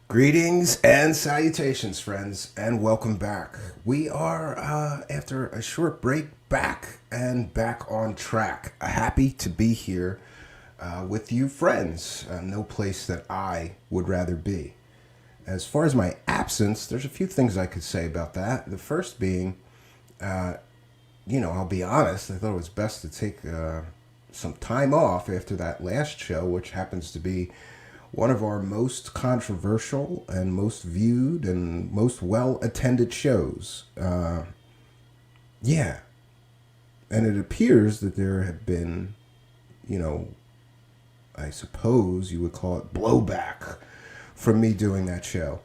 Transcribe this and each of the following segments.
Greetings and salutations, friends, and welcome back. We are, after a short break, back on track. Happy to be here with you, friends. No place that I would rather be. As far as my absence, there's a few things I could say about that. The first being, I'll be honest, I thought it was best to take some time off after that last show, which happens to be one of our most controversial and most viewed and most well-attended shows. Yeah. And it appears that there have been, I suppose you would call it blowback from me doing that show.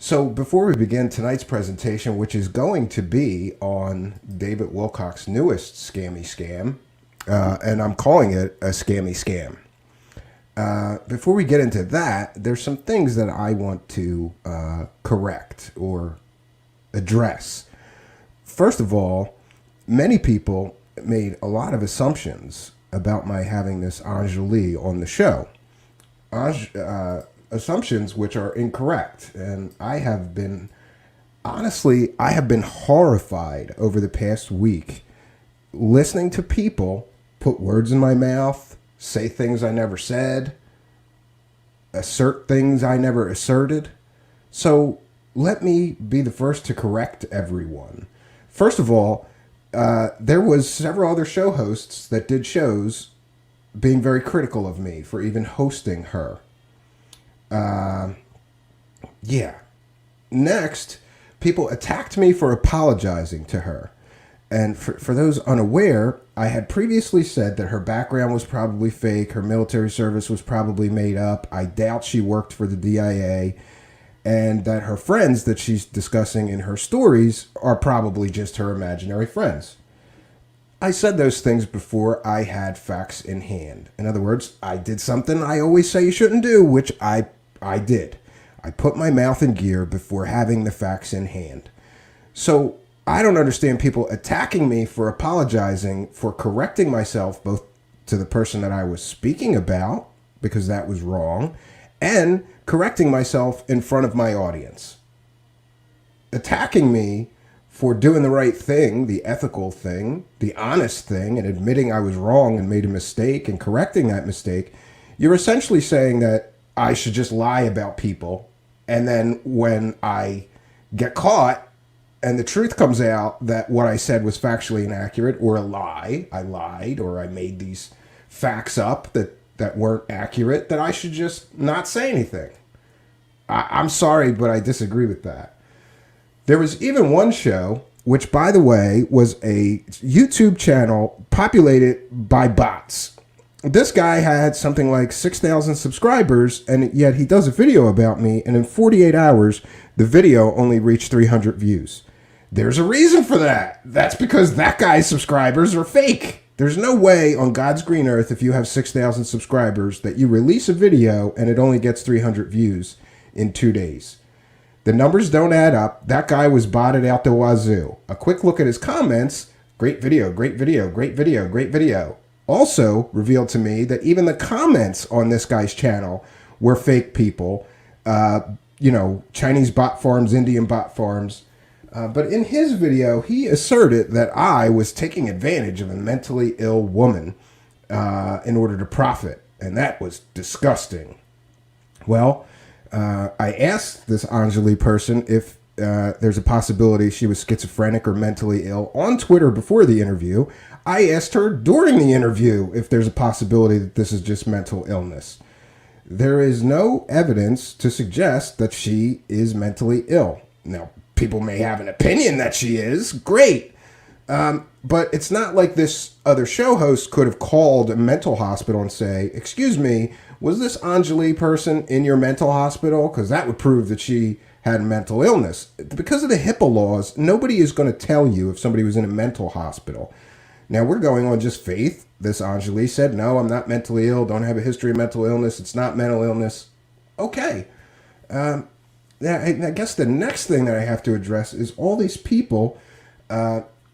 So before we begin tonight's presentation, which is going to be on David Wilcock's newest scammy scam, and I'm calling it a scammy scam. Before we get into that, there's some things that I want to correct or address. First of all, many people made a lot of assumptions about my having this Anjali on the show. Assumptions which are incorrect. And I have been horrified over the past week listening to people put words in my mouth, say things I never said, assert things I never asserted. So let me be the first to correct everyone. First of all, there was several other show hosts that did shows being very critical of me for even hosting her. Next, people attacked me for apologizing to her. And for those unaware, I had previously said that her background was probably fake, her military service was probably made up, I doubt she worked for the DIA, and that her friends that she's discussing in her stories are probably just her imaginary friends. I said those things before I had facts in hand. In other words, I did something I always say you shouldn't do, which I did. I put my mouth in gear before having the facts in hand. So I don't understand people attacking me for apologizing, for correcting myself, both to the person that I was speaking about, because that was wrong, and correcting myself in front of my audience. Attacking me for doing the right thing, the ethical thing, the honest thing, and admitting I was wrong and made a mistake and correcting that mistake, you're essentially saying that I should just lie about people, and then when I get caught, and the truth comes out that what I said was factually inaccurate or a lie, I lied, or I made these facts up that weren't accurate, that I should just not say anything. I'm sorry, but I disagree with that. There was even one show, which, by the way, was a YouTube channel populated by bots. This guy had something like 6,000 subscribers, and yet he does a video about me, and in 48 hours, the video only reached 300 views. There's a reason for that. That's because that guy's subscribers are fake. There's no way on God's green earth, if you have 6,000 subscribers, that you release a video and it only gets 300 views in 2 days. The numbers don't add up. That guy was botted out the wazoo. A quick look at his comments. Great video, great video, great video, great video. Also revealed to me that even the comments on this guy's channel were fake people. Chinese bot farms, Indian bot farms. But in his video, he asserted that I was taking advantage of a mentally ill woman in order to profit. And that was disgusting. Well, I asked this Anjali person if there's a possibility she was schizophrenic or mentally ill on Twitter before the interview. I asked her during the interview if there's a possibility that this is just mental illness. There is no evidence to suggest that she is mentally ill. Now, people may have an opinion that she is. Great. But it's not like this other show host could have called a mental hospital and say, excuse me, was this Anjali person in your mental hospital? Because that would prove that she had mental illness. Because of the HIPAA laws, nobody is going to tell you if somebody was in a mental hospital. Now, we're going on just faith. This Anjali said, no, I'm not mentally ill, don't have a history of mental illness, it's not mental illness. Okay. I guess the next thing that I have to address is all these people,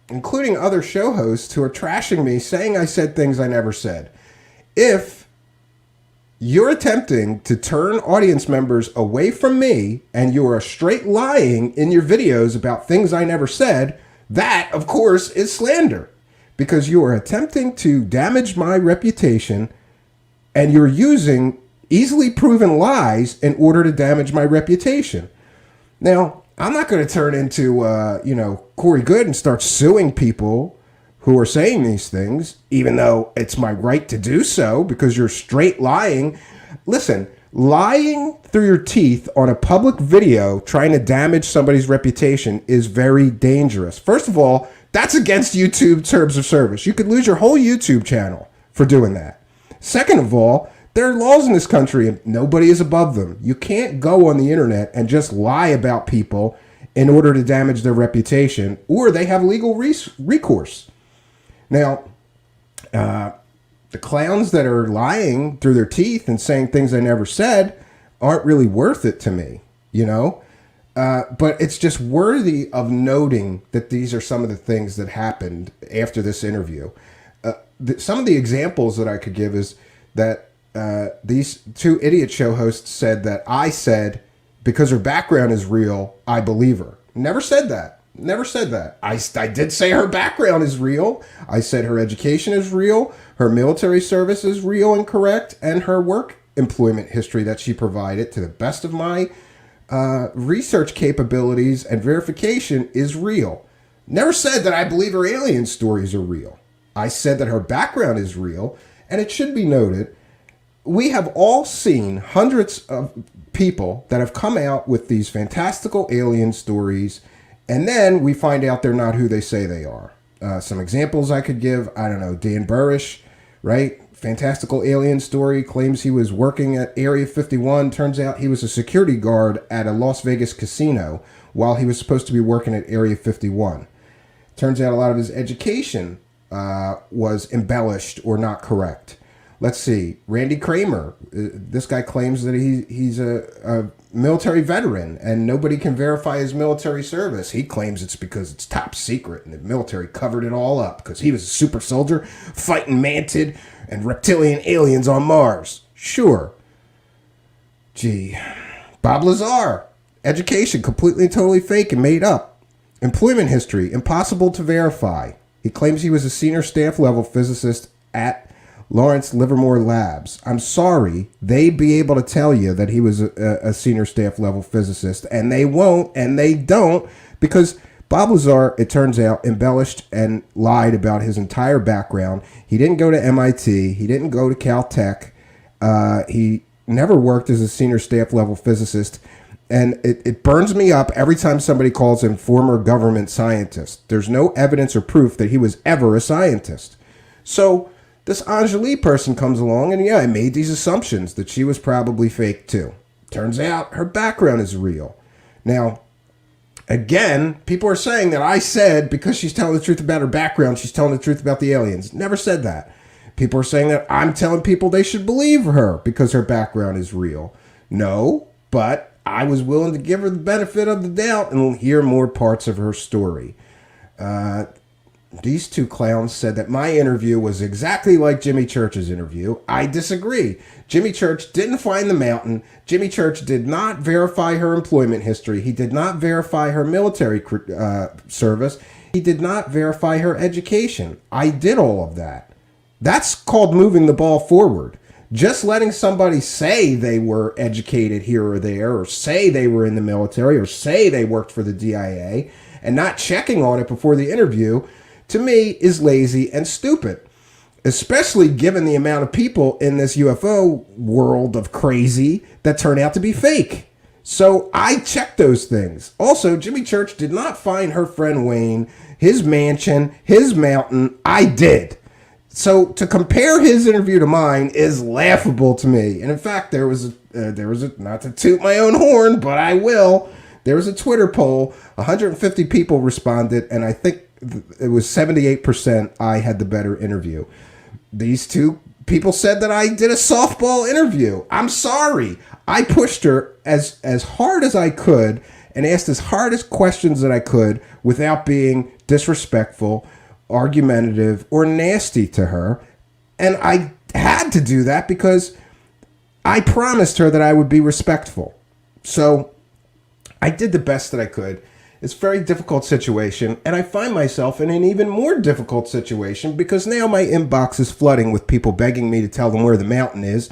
including other show hosts, who are trashing me, saying I said things I never said. If You're attempting to turn audience members away from me, and you are straight lying in your videos about things I never said. That, of course, is slander, because you are attempting to damage my reputation, and you're using easily proven lies in order to damage my reputation. Now, I'm not going to turn into, Corey Good and start suing people who are saying these things, even though it's my right to do so, because you're straight lying. Listen, lying through your teeth on a public video trying to damage somebody's reputation is very dangerous. First of all, that's against YouTube terms of service. You could lose your whole YouTube channel for doing that. Second of all, there are laws in this country and nobody is above them. You can't go on the internet and just lie about people in order to damage their reputation, or they have legal recourse. Now, the clowns that are lying through their teeth and saying things I never said aren't really worth it to me, But it's just worthy of noting that these are some of the things that happened after this interview. Some of the examples that I could give is that these two idiot show hosts said that I said, because her background is real, I believe her. Never said that. Never said that. I did say her background is real. I said her education is real. Her military service is real and correct. And her work employment history that she provided, to the best of my research capabilities and verification, is real. Never said that I believe her alien stories are real. I said that her background is real. And it should be noted, we have all seen hundreds of people that have come out with these fantastical alien stories, and then we find out they're not who they say they are. Some examples I could give, I don't know, Dan Burrish, right? Fantastical alien story, claims he was working at Area 51. Turns out he was a security guard at a Las Vegas casino while he was supposed to be working at Area 51. Turns out a lot of his education was embellished or not correct. Let's see, Randy Kramer. This guy claims that he's a military veteran and nobody can verify his military service. He claims it's because it's top secret and the military covered it all up because he was a super soldier fighting mantid and reptilian aliens on Mars. Sure. Gee. Bob Lazar. Education completely and totally fake and made up. Employment history impossible to verify. He claims he was a senior staff level physicist at Lawrence Livermore Labs. I'm sorry, they'd be able to tell you that he was a senior staff level physicist, and they won't, and they don't, because Bob Lazar, it turns out, embellished and lied about his entire background. He didn't go to MIT. He didn't go to Caltech. He never worked as a senior staff level physicist, and it burns me up every time somebody calls him former government scientist. There's no evidence or proof that he was ever a scientist. So this Anjali person comes along and, I made these assumptions that she was probably fake too. Turns out her background is real. Now, again, people are saying that I said because she's telling the truth about her background, she's telling the truth about the aliens. Never said that. People are saying that I'm telling people they should believe her because her background is real. No, but I was willing to give her the benefit of the doubt and hear more parts of her story. These two clowns said that my interview was exactly like Jimmy Church's interview. I disagree. Jimmy Church didn't find the mountain. Jimmy Church did not verify her employment history. He did not verify her military service. He did not verify her education. I did all of that. That's called moving the ball forward. Just letting somebody say they were educated here or there, or say they were in the military, or say they worked for the DIA, and not checking on it before the interview, to me, is lazy and stupid, especially given the amount of people in this UFO world of crazy that turn out to be fake. So I checked those things. Also, Jimmy Church did not find her friend Wayne, his mansion, his mountain. I did. So to compare his interview to mine is laughable to me. And in fact, there was a not to toot my own horn, but I will. There was a Twitter poll. 150 people responded, and I think it was 78% I had the better interview. These two people said that I did a softball interview. I'm sorry. I pushed her as hard as I could and asked as hard as questions that I could without being disrespectful, argumentative, or nasty to her. And I had to do that because I promised her that I would be respectful. So I did the best that I could. It's a very difficult situation, and I find myself in an even more difficult situation because now my inbox is flooding with people begging me to tell them where the mountain is.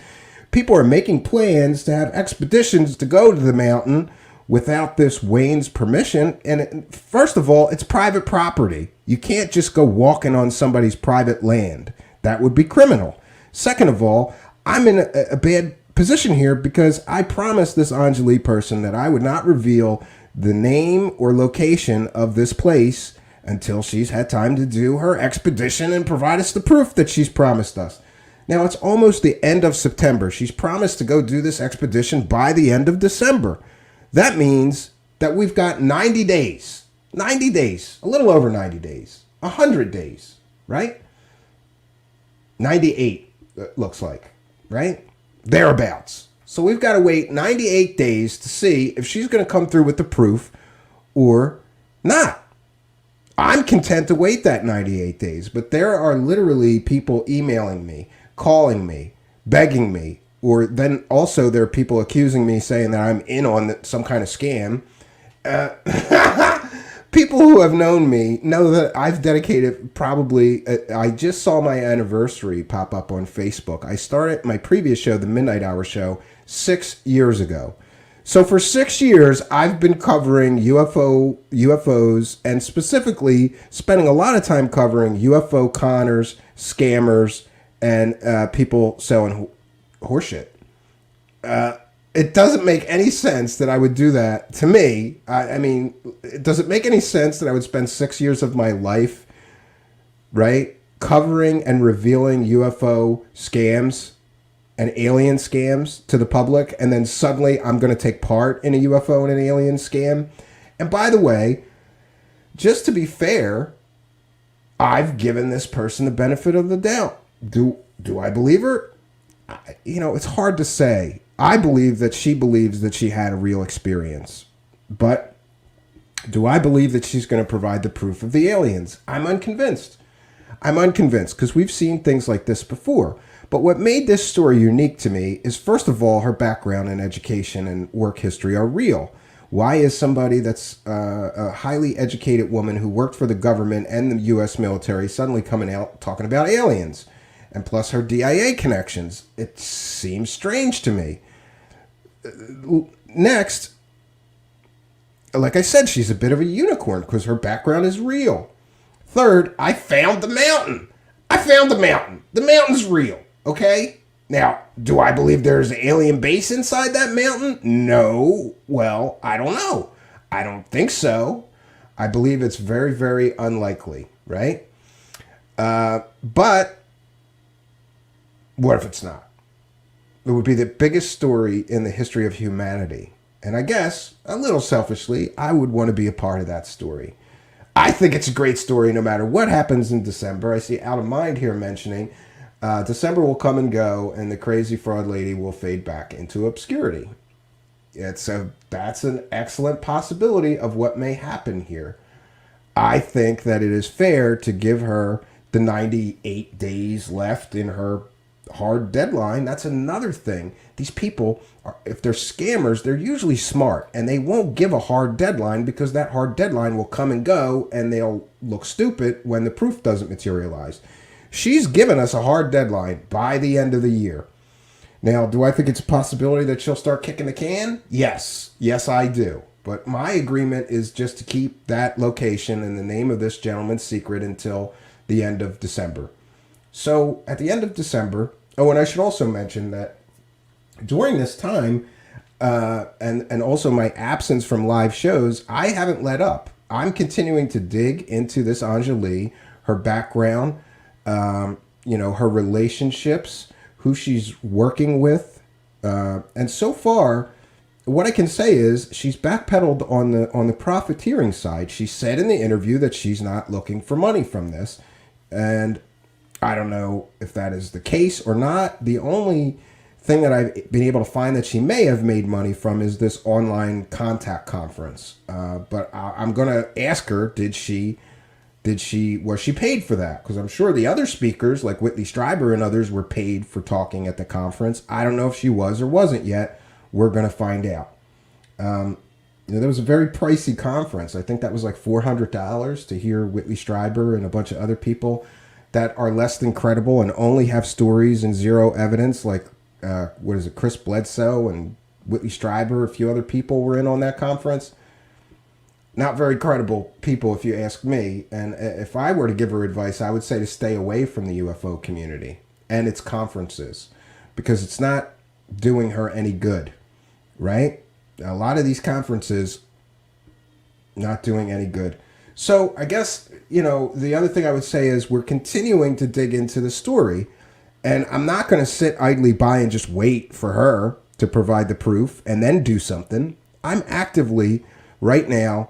People are making plans to have expeditions to go to the mountain without this Wayne's permission. And first of all, it's private property. You can't just go walking on somebody's private land. That would be criminal. Second of all, I'm in a bad position here because I promised this Anjali person that I would not reveal the name or location of this place until she's had time to do her expedition and provide us the proof that she's promised us. Now, it's almost the end of September. She's promised to go do this expedition by the end of December. That means that we've got 90 days. 90 days. A little over 90 days. 100 days, right? 98, looks like, right? Thereabouts. So we've got to wait 98 days to see if she's going to come through with the proof or not. I'm content to wait that 98 days, but there are literally people emailing me, calling me, begging me, or then also there are people accusing me, saying that I'm in on some kind of scam. People who have known me know that I've dedicated probably, I just saw my anniversary pop up on Facebook. I started my previous show, the Midnight Hour show, 6 years ago. So for 6 years, I've been covering UFOs, and specifically spending a lot of time covering UFO conners, scammers, and people selling horseshit. It doesn't make any sense that I would do that to me. I mean, does it make any sense that I would spend 6 years of my life, right, covering and revealing UFO scams and alien scams to the public, and then suddenly I'm going to take part in a UFO and an alien scam? And by the way, just to be fair, I've given this person the benefit of the doubt. Do I believe her? It's hard to say. I believe that she believes that she had a real experience. But do I believe that she's going to provide the proof of the aliens? I'm unconvinced. Because we've seen things like this before. But what made this story unique to me is, first of all, her background and education and work history are real. Why is somebody that's a highly educated woman who worked for the government and the U.S. military suddenly coming out talking about aliens? And plus her DIA connections. It seems strange to me. Next, like I said, she's a bit of a unicorn because her background is real. Third, I found the mountain. The mountain's real, okay? Now, do I believe there's an alien base inside that mountain? No. Well, I don't know. I don't think so. I believe it's very, very unlikely, right? But what if it's not? It would be the biggest story in the history of humanity. And I guess, a little selfishly, I would want to be a part of that story. I think it's a great story no matter what happens in December. I see Out of Mind here mentioning December will come and go and the crazy fraud lady will fade back into obscurity. That's an excellent possibility of what may happen here. I think that it is fair to give her the 98 days left in her hard deadline. That's another thing. These people, if they're scammers, they're usually smart, and they won't give a hard deadline because that hard deadline will come and go, and they'll look stupid when the proof doesn't materialize. She's given us a hard deadline by the end of the year. Now, do I think it's a possibility that she'll start kicking the can? Yes. Yes, I do. But my agreement is just to keep that location and the name of this gentleman secret until the end of December. So at the end of December, and I should also mention that during this time, and also my absence from live shows, I haven't let up. I'm continuing to dig into this Anjali, her background, her relationships, who she's working with, and so far, what I can say is she's backpedaled on the profiteering side. She said in the interview that she's not looking for money from this, and I don't know if that is the case or not. The only thing that I've been able to find that she may have made money from is this online contact conference. But I'm going to ask her, did she Was she paid for that? Because I'm sure the other speakers, like Whitley Strieber and others, were paid for talking at the conference. I don't know if she was or wasn't yet. We're going to find out. There was a very pricey conference. I think that was like $400 to hear Whitley Strieber and a bunch of other people that are less than credible and only have stories and zero evidence, like Chris Bledsoe and Whitley Strieber, a few other people were in on that conference. Not very credible people, if you ask me. And if I were to give her advice, I would say to stay away from the UFO community and its conferences, because it's not doing her any good, right? A lot of these conferences not doing any good. So I guess, the other thing I would say is we're continuing to dig into the story, and I'm not going to sit idly by and just wait for her to provide the proof and then do something. I'm actively right now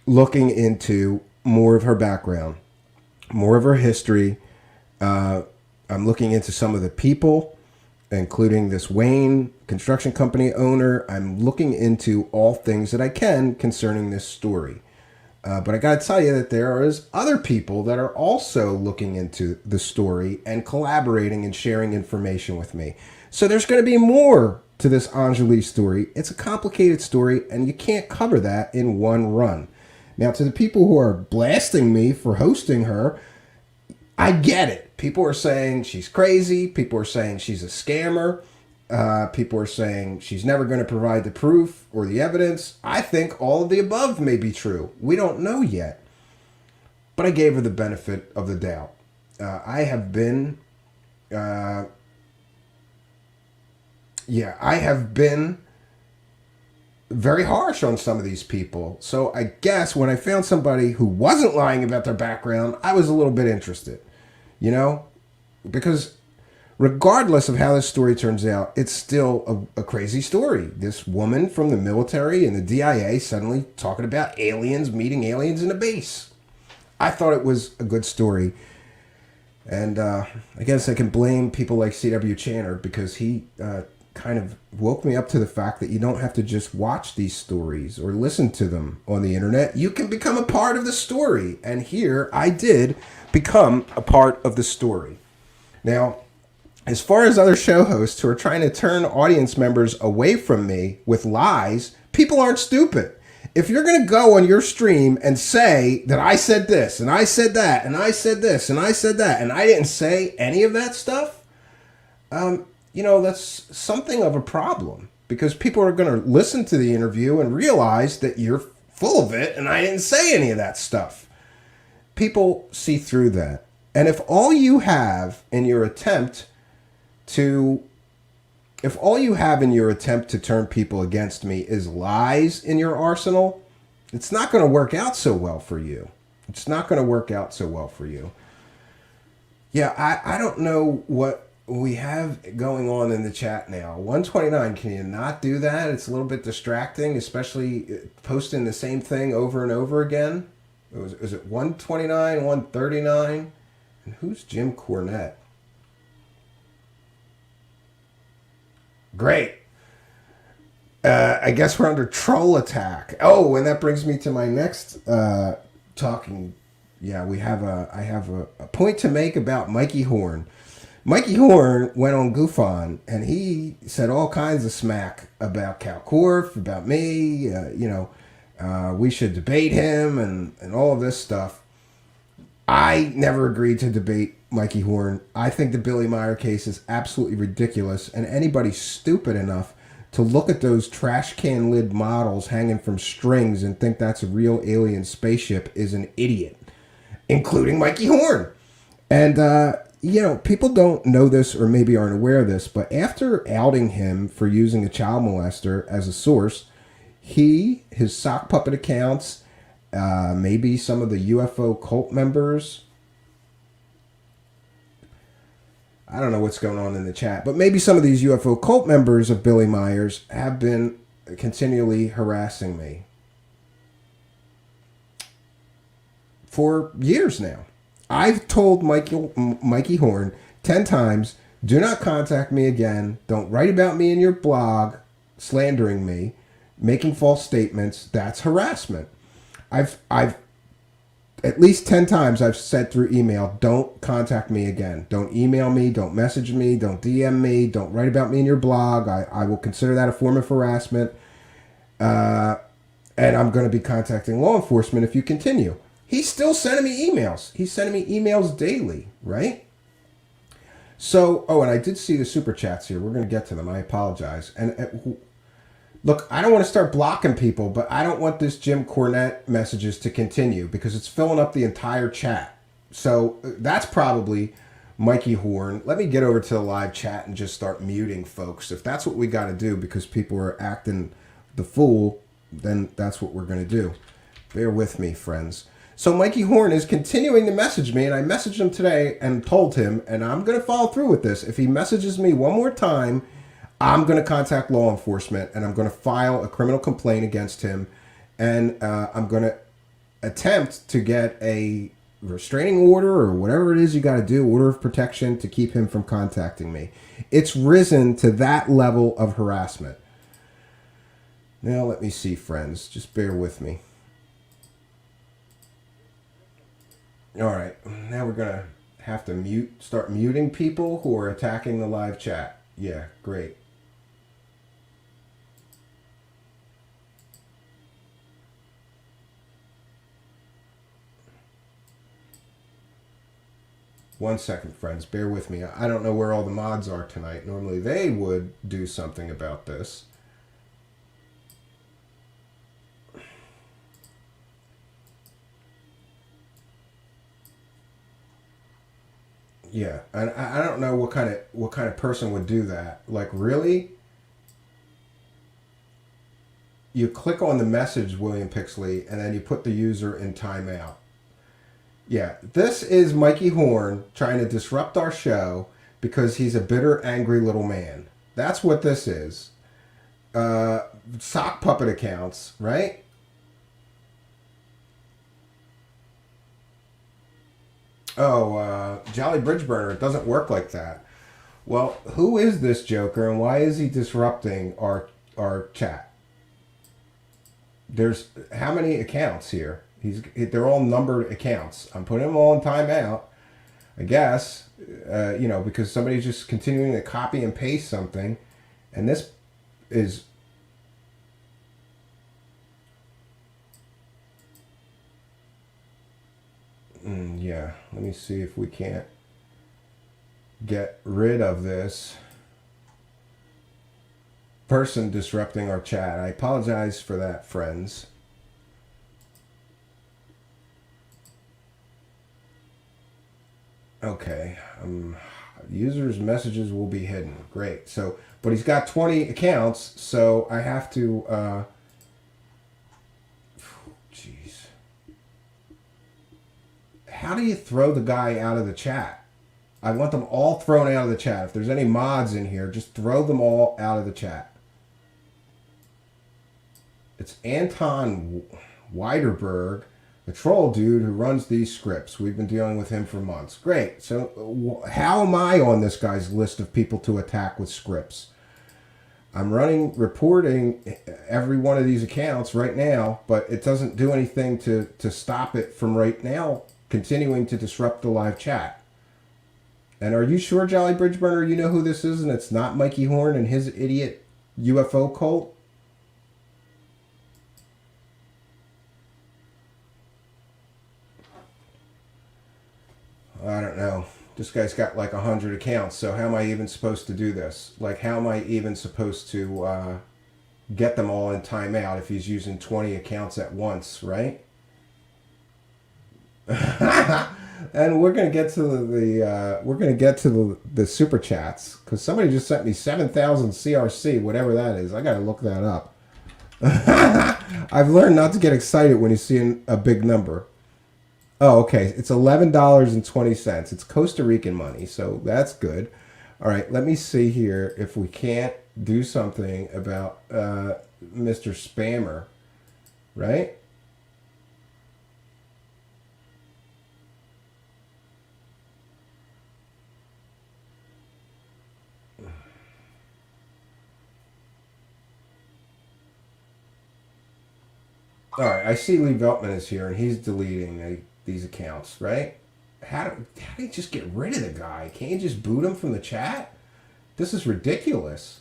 looking into more of her background, more of her history. I'm looking into some of the people, including this Wayne construction company owner. I'm looking into all things that I can concerning this story. But I got to tell you that there is other people that are also looking into the story and collaborating and sharing information with me. So there's going to be more to this Anjali story. It's a complicated story, and you can't cover that in one run. Now, to the people who are blasting me for hosting her, I get it. People are saying she's crazy. People are saying she's a scammer. People are saying she's never going to provide the proof or the evidence. I think all of the above may be true. We don't know yet. But I gave her the benefit of the doubt. I have been very harsh on some of these people. So I guess when I found somebody who wasn't lying about their background, I was a little bit interested, because regardless of how this story turns out, it's still a crazy story. This woman from the military and the DIA suddenly talking about aliens, meeting aliens in a base. I thought it was a good story. And I guess I can blame people like C.W. Channer, because he kind of woke me up to the fact that you don't have to just watch these stories or listen to them on the internet. You can become a part of the story. And here I did become a part of the story. Now, as far as other show hosts who are trying to turn audience members away from me with lies, people aren't stupid. If you're going to go on your stream and say that I said this, and I said that, and I said this, and I said that, and I didn't say any of that stuff, that's something of a problem, because people are going to listen to the interview and realize that you're full of it and I didn't say any of that stuff. People see through that. And if all you have in your attempt to turn people against me is lies in your arsenal, it's not going to work out so well for you. Yeah, I don't know what we have going on in the chat now. 129, can you not do that? It's a little bit distracting, especially posting the same thing over and over again. Is it 129, 139? And who's Jim Cornette? Great. I guess we're under troll attack. Oh, and that brings me to my next talking. Yeah, I have a point to make about Mikey Horn. Mikey Horn went on GoofOn, and he said all kinds of smack about Cal Korff, about me. We should debate him and all of this stuff. I never agreed to debate Mikey Horn. I think the Billy Meyer case is absolutely ridiculous, and anybody stupid enough to look at those trash can lid models hanging from strings and think that's a real alien spaceship is an idiot, including Mikey Horn. And, people don't know this or maybe aren't aware of this, but after outing him for using a child molester as a source, his sock puppet accounts, maybe some of the UFO cult members, I don't know what's going on in the chat, but maybe some of these UFO cult members of Billy Myers have been continually harassing me for years now. I've told Mikey Horn 10 times, do not contact me again. Don't write about me in your blog, slandering me, making false statements. That's harassment. I've at least 10 times I've said through email, don't contact me again. Don't email me. Don't message me. Don't DM me. Don't write about me in your blog. I will consider that a form of harassment. And I'm going to be contacting law enforcement if you continue. He's still sending me emails. He's sending me emails daily, right? So, oh, and I did see the super chats here. We're going to get to them. I apologize. And look, I don't want to start blocking people, but I don't want this Jim Cornette messages to continue because it's filling up the entire chat. So that's probably Mikey Horn. Let me get over to the live chat and just start muting folks. If that's what we got to do because people are acting the fool, then that's what we're going to do. Bear with me, friends. So Mikey Horn is continuing to message me, and I messaged him today and told him, and I'm going to follow through with this. If he messages me one more time, I'm going to contact law enforcement, and I'm going to file a criminal complaint against him, and I'm going to attempt to get a restraining order or whatever it is you got to do, order of protection to keep him from contacting me. It's risen to that level of harassment. Now, let me see, friends. Just bear with me. All right. Now we're going to have to start muting people who are attacking the live chat. Yeah, great. One second, friends. Bear with me. I don't know where all the mods are tonight. Normally they would do something about this. Yeah, and I don't know what kind of person would do that. Like, really? You click on the message, William Pixley, and then you put the user in timeout. Yeah, this is Mikey Horn trying to disrupt our show because he's a bitter, angry little man. That's what this is. Sock puppet accounts, right? Oh, Jolly Bridge Burner, it doesn't work like that. Well, who is this joker and why is he disrupting our chat? There's how many accounts here? They're all numbered accounts. I'm putting them all in timeout, I guess, because somebody's just continuing to copy and paste something, and this is. Yeah, let me see if we can't get rid of this person disrupting our chat. I apologize for that, friends. Okay, users' messages will be hidden. Great. So, but he's got 20 accounts, so I have to. Jeez. How do you throw the guy out of the chat? I want them all thrown out of the chat. If there's any mods in here, just throw them all out of the chat. It's Anton Weiderberg, the troll dude who runs these scripts. We've been dealing with him for months. Great. So how am I on this guy's list of people to attack with scripts? I'm reporting every one of these accounts right now, but it doesn't do anything to stop it from right now continuing to disrupt the live chat. And are you sure, Jolly Bridge Burner, you know who this is and it's not Mikey Horn and his idiot UFO cult? I don't know. This guy's got like 100 accounts, so how am I even supposed to do this? Like, how am I even supposed to get them all in timeout if he's using 20 accounts at once, right? And we're gonna get to the super chats because somebody just sent me 7,000 CRC, whatever that is. I gotta look that up. I've learned not to get excited when you see a big number. Oh, okay. It's $11.20. It's Costa Rican money, so that's good. All right, let me see here if we can't do something about Mr. Spammer, right? All right, I see Lee Veltman is here, and he's deleting. these accounts, right? How do you just get rid of the guy? Can't you just boot him from the chat? This is ridiculous.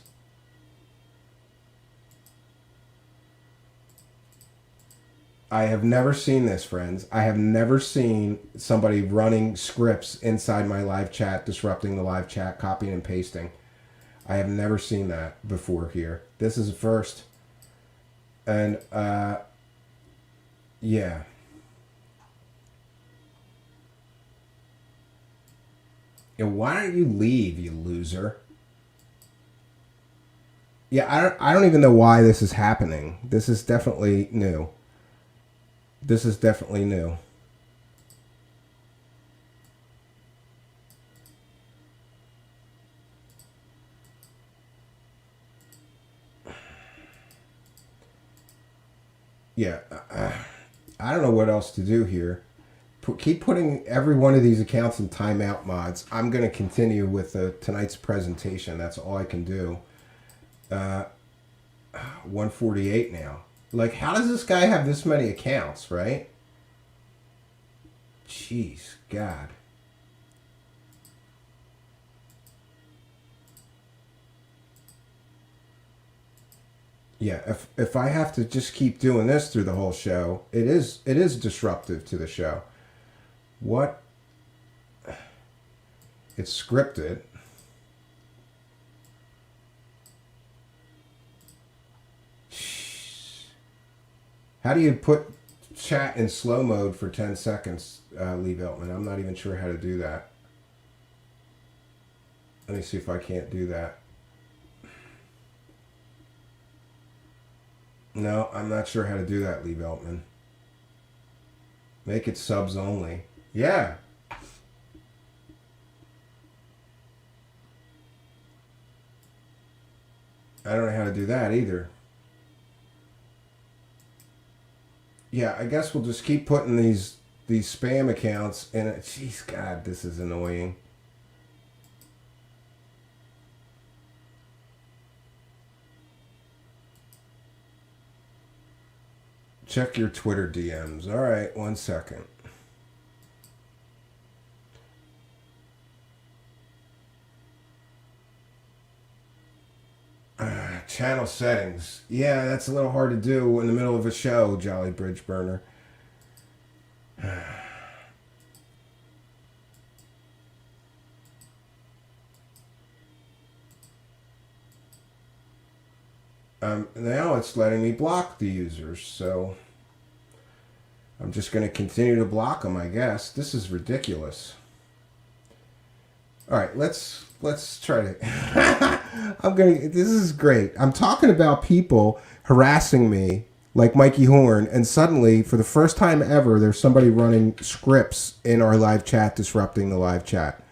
I have never seen this, friends. I have never seen somebody running scripts inside my live chat, disrupting the live chat, copying and pasting. I have never seen that before here. This is a first. And, yeah. And why don't you leave, you loser? Yeah, I don't even know why this is happening. This is definitely new. This is definitely new. Yeah, I don't know what else to do here. Keep putting every one of these accounts in timeout mods. I'm going to continue with tonight's presentation. That's all I can do. 148 now. Like, how does this guy have this many accounts, right? Jeez, God. Yeah, if I have to just keep doing this through the whole show, it is disruptive to the show. What? It's scripted. How do you put chat in slow mode for 10 seconds, Lee Veltman? I'm not even sure how to do that. Let me see if I can't do that. No, I'm not sure how to do that, Lee Veltman. Make it subs only. Yeah. I don't know how to do that either. Yeah, I guess we'll just keep putting these spam accounts in it. Jeez, God, this is annoying. Check your Twitter DMs. All right, 1 second. Channel settings. Yeah, that's a little hard to do in the middle of a show, Jolly Bridge Burner. Now it's letting me block the users, so I'm just going to continue to block them, I guess. This is ridiculous. All right, let's try to. This is great. I'm talking about people harassing me like Mikey Horn, and suddenly, for the first time ever, there's somebody running scripts in our live chat, disrupting the live chat.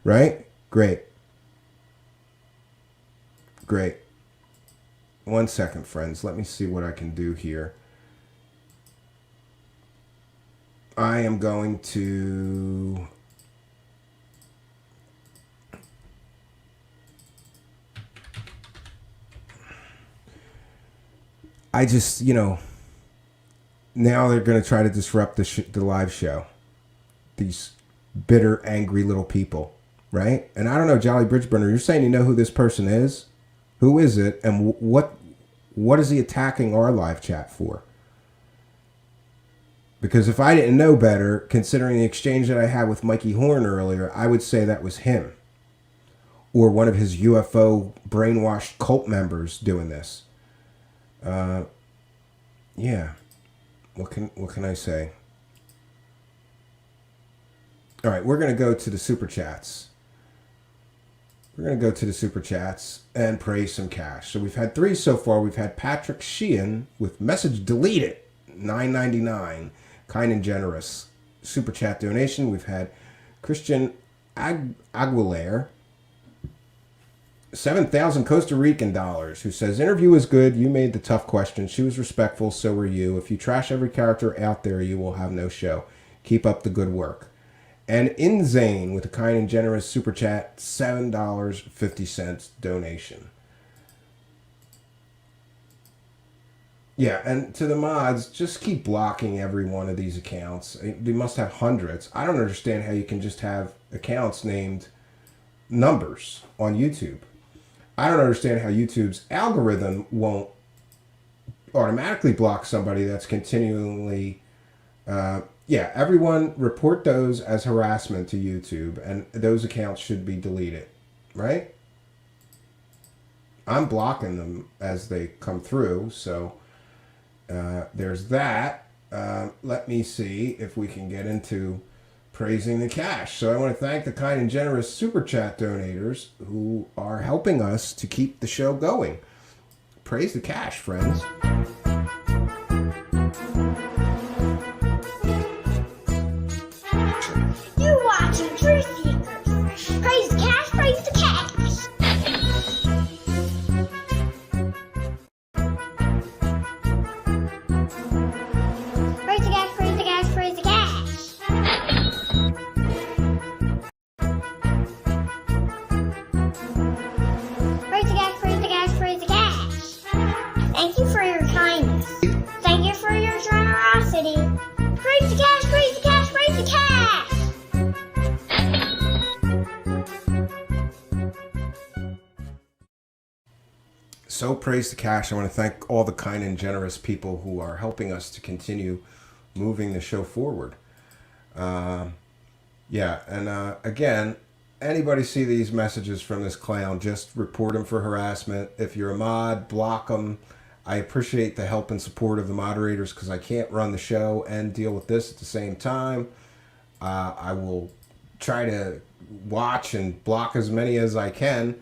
Right? Great. Great. 1 second, friends. Let me see what I can do here. I am going to... I just, now they're going to try to disrupt the live show. These bitter, angry little people, right? And I don't know, Jolly Bridgeburner, you're saying you know who this person is? Who is it? And what is he attacking our live chat for? Because if I didn't know better, considering the exchange that I had with Mikey Horn earlier, I would say that was him. Or one of his UFO brainwashed cult members doing this. Yeah. What can I say? All right, we're going to go to the super chats. We're going to go to the super chats and praise some cash. So we've had 3 so far. We've had Patrick Sheehan with message deleted, $9.99, kind and generous super chat donation. We've had Christian Aguilera, 7,000 Costa Rican dollars, who says, interview was good. You made the tough questions. She was respectful. So were you. If you trash every character out there, you will have no show. Keep up the good work. And Inzane with a kind and generous super chat, $7.50 donation. Yeah, and to the mods, just keep blocking every one of these accounts. They must have hundreds. I don't understand how you can just have accounts named numbers on YouTube. I don't understand how YouTube's algorithm won't automatically block somebody that's continually. Yeah, everyone report those as harassment to YouTube, and those accounts should be deleted, right? I'm blocking them as they come through, so there's that. Let me see if we can get into praising the cash. So I want to thank the kind and generous super chat donators who are helping us to keep the show going. Praise the cash, friends. You're watching Truth Seekers. Praise the cash, praise the cash. Praise the cash, praise the cash, praise the cash. Praise the cash, praise the cash, praise the cash. Thank you for your kindness. Thank you for your generosity. Praise the cash, praise the cash, praise the cash. So praise the cash. I want to thank all the kind and generous people who are helping us to continue moving the show forward. Yeah, and again, anybody see these messages from this clown, just report him for harassment. If you're a mod, block them. I appreciate the help and support of the moderators because I can't run the show and deal with this at the same time. I will try to watch and block as many as I can.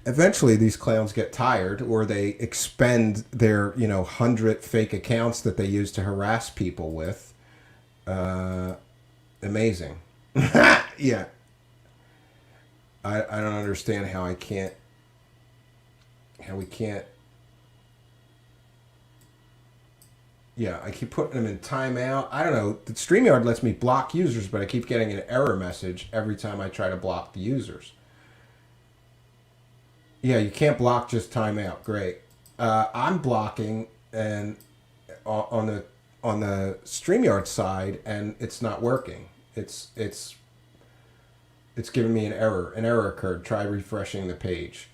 Eventually these clowns get tired, or they expend their 100 fake accounts that they use to harass people with. Amazing. Yeah, I don't understand how we can't yeah, I keep putting them in timeout. I don't know, the StreamYard lets me block users, but I keep getting an error message every time I try to block the users. Yeah, you can't block just timeout. Great. I'm blocking and on the StreamYard side, and it's not working. It's giving me an error. An error occurred. Try refreshing the page.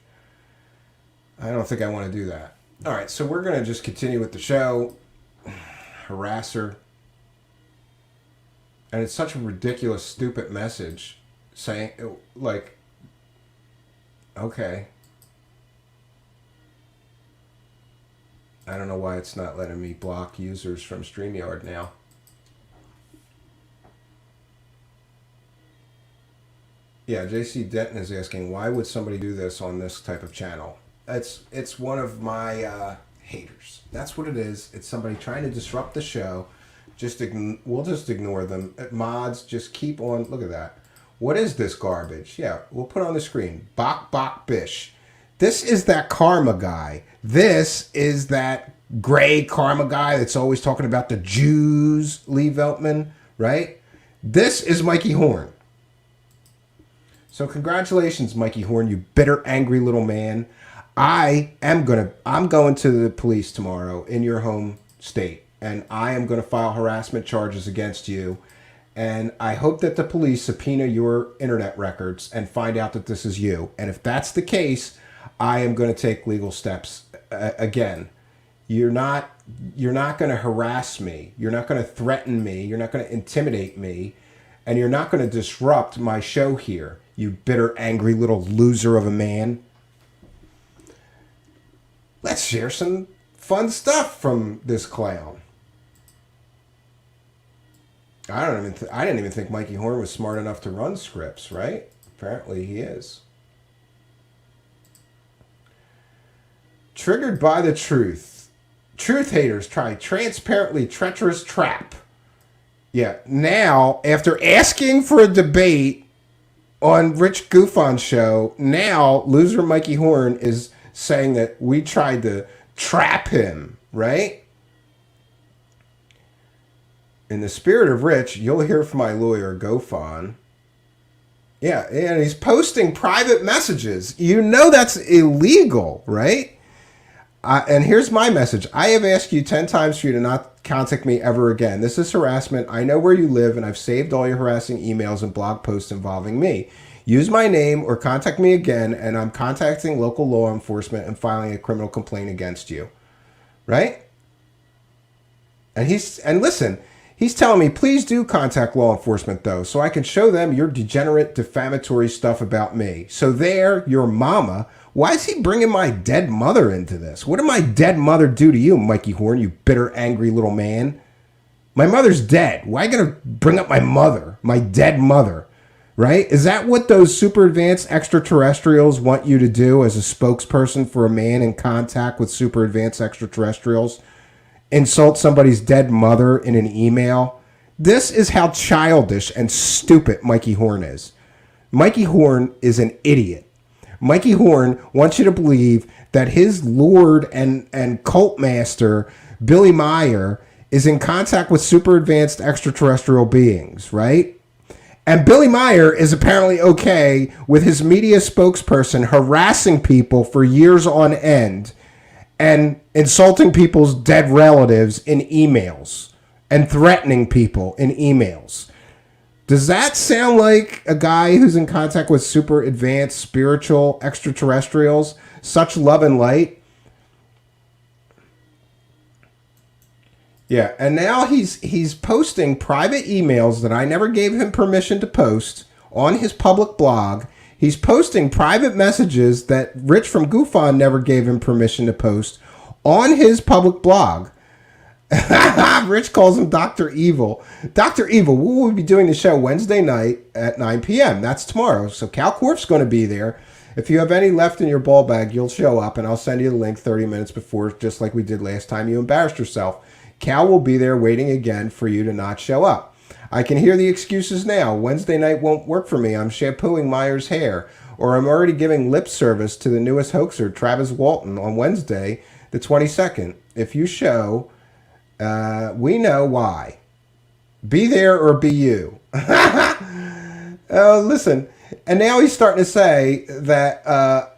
I don't think I want to do that. All right, so we're going to just continue with the show. Harasser. And it's such a ridiculous, stupid message saying, like, okay. I don't know why it's not letting me block users from StreamYard now. Yeah, JC Denton is asking, why would somebody do this on this type of channel? It's one of my haters. That's what it is. It's somebody trying to disrupt the show. We'll just ignore them. Mods, just keep on. Look at that. What is this garbage? Yeah, we'll put it on the screen. Bok Bish. This is that karma guy. This is that gray karma guy that's always talking about the Jews, Lee Veltman, right? This is Mikey Horn. So congratulations, Mikey Horn, you bitter, angry little man. I'm going to the police tomorrow in your home state, and I am going to file harassment charges against you. And I hope that the police subpoena your internet records and find out that this is you. And if that's the case, I am going to take legal steps. Again, you're not going to harass me. You're not going to threaten me. You're not going to intimidate me. And you're not going to disrupt my show here, you bitter, angry little loser of a man. Let's share some fun stuff from this clown. I didn't even think Mikey Horn was smart enough to run scripts, right? Apparently he is. Triggered by the truth. Truth haters try transparently treacherous trap. Yeah, now, after asking for a debate on Rich Goofon's show, now loser Mikey Horn is saying that we tried to trap him, right? In the spirit of Rich, you'll hear from my lawyer, Gofon. Yeah, and he's posting private messages. You know that's illegal, right? And here's my message. I have asked you 10 times for you to not contact me ever again. This is harassment. I know where you live, and I've saved all your harassing emails and blog posts involving me. Use my name or contact me again, and I'm contacting local law enforcement and filing a criminal complaint against you. Right? And listen, he's telling me, please do contact law enforcement, though, so I can show them your degenerate, defamatory stuff about me. So there, your mama. Why is he bringing my dead mother into this? What did my dead mother do to you, Mikey Horn, you bitter, angry little man? My mother's dead. Why are you going to bring up my mother, my dead mother? Right? Is that what those super advanced extraterrestrials want you to do as a spokesperson for a man in contact with super advanced extraterrestrials? Insult somebody's dead mother in an email? This is how childish and stupid Mikey Horn is. Mikey Horn is an idiot. Mikey Horn wants you to believe that his lord and cult master, Billy Meyer, is in contact with super advanced extraterrestrial beings, right? And Billy Meyer is apparently okay with his media spokesperson harassing people for years on end and insulting people's dead relatives in emails and threatening people in emails. Does that sound like a guy who's in contact with super advanced spiritual extraterrestrials? Such love and light? Yeah, and now he's posting private emails that I never gave him permission to post on his public blog. He's posting private messages that Rich from Goofon never gave him permission to post on his public blog. Rich calls him Dr. Evil. Dr. Evil, we will be doing the show Wednesday night at 9 p.m. That's tomorrow. So Cal Corf's going to be there. If you have any left in your ball bag, you'll show up, and I'll send you the link 30 minutes before, just like we did last time you embarrassed yourself. Cal will be there waiting again for you to not show up. I can hear the excuses now. Wednesday night won't work for me. I'm shampooing Meyer's hair. Or I'm already giving lip service to the newest hoaxer, Travis Walton, on Wednesday, the 22nd. If you show... we know why. Be there or be you. Listen, and now he's starting to say that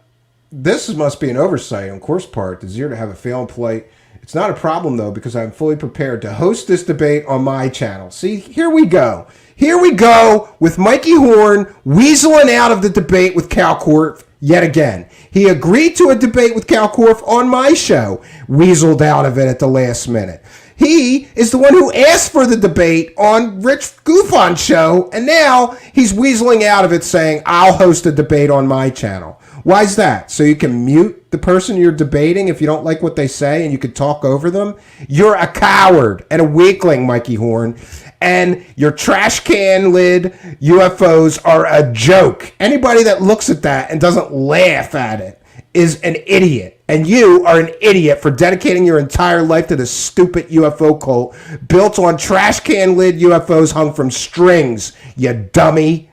this must be an oversight on Corf's part. The Zero to have a fail and polite. It's not a problem, though, because I'm fully prepared to host this debate on my channel. See, here we go. Here we go with Mikey Horn weaseling out of the debate with Cal Corf yet again. He agreed to a debate with Cal Corf on my show, weaseled out of it at the last minute. He is the one who asked for the debate on Rich Goofon show, and now he's weaseling out of it saying, I'll host a debate on my channel. Why is that? So you can mute the person you're debating if you don't like what they say and you can talk over them? You're a coward and a weakling, Mikey Horn. And your trash can lid UFOs are a joke. Anybody that looks at that and doesn't laugh at it is an idiot. And you are an idiot for dedicating your entire life to this stupid UFO cult built on trash can lid UFOs hung from strings, you dummy.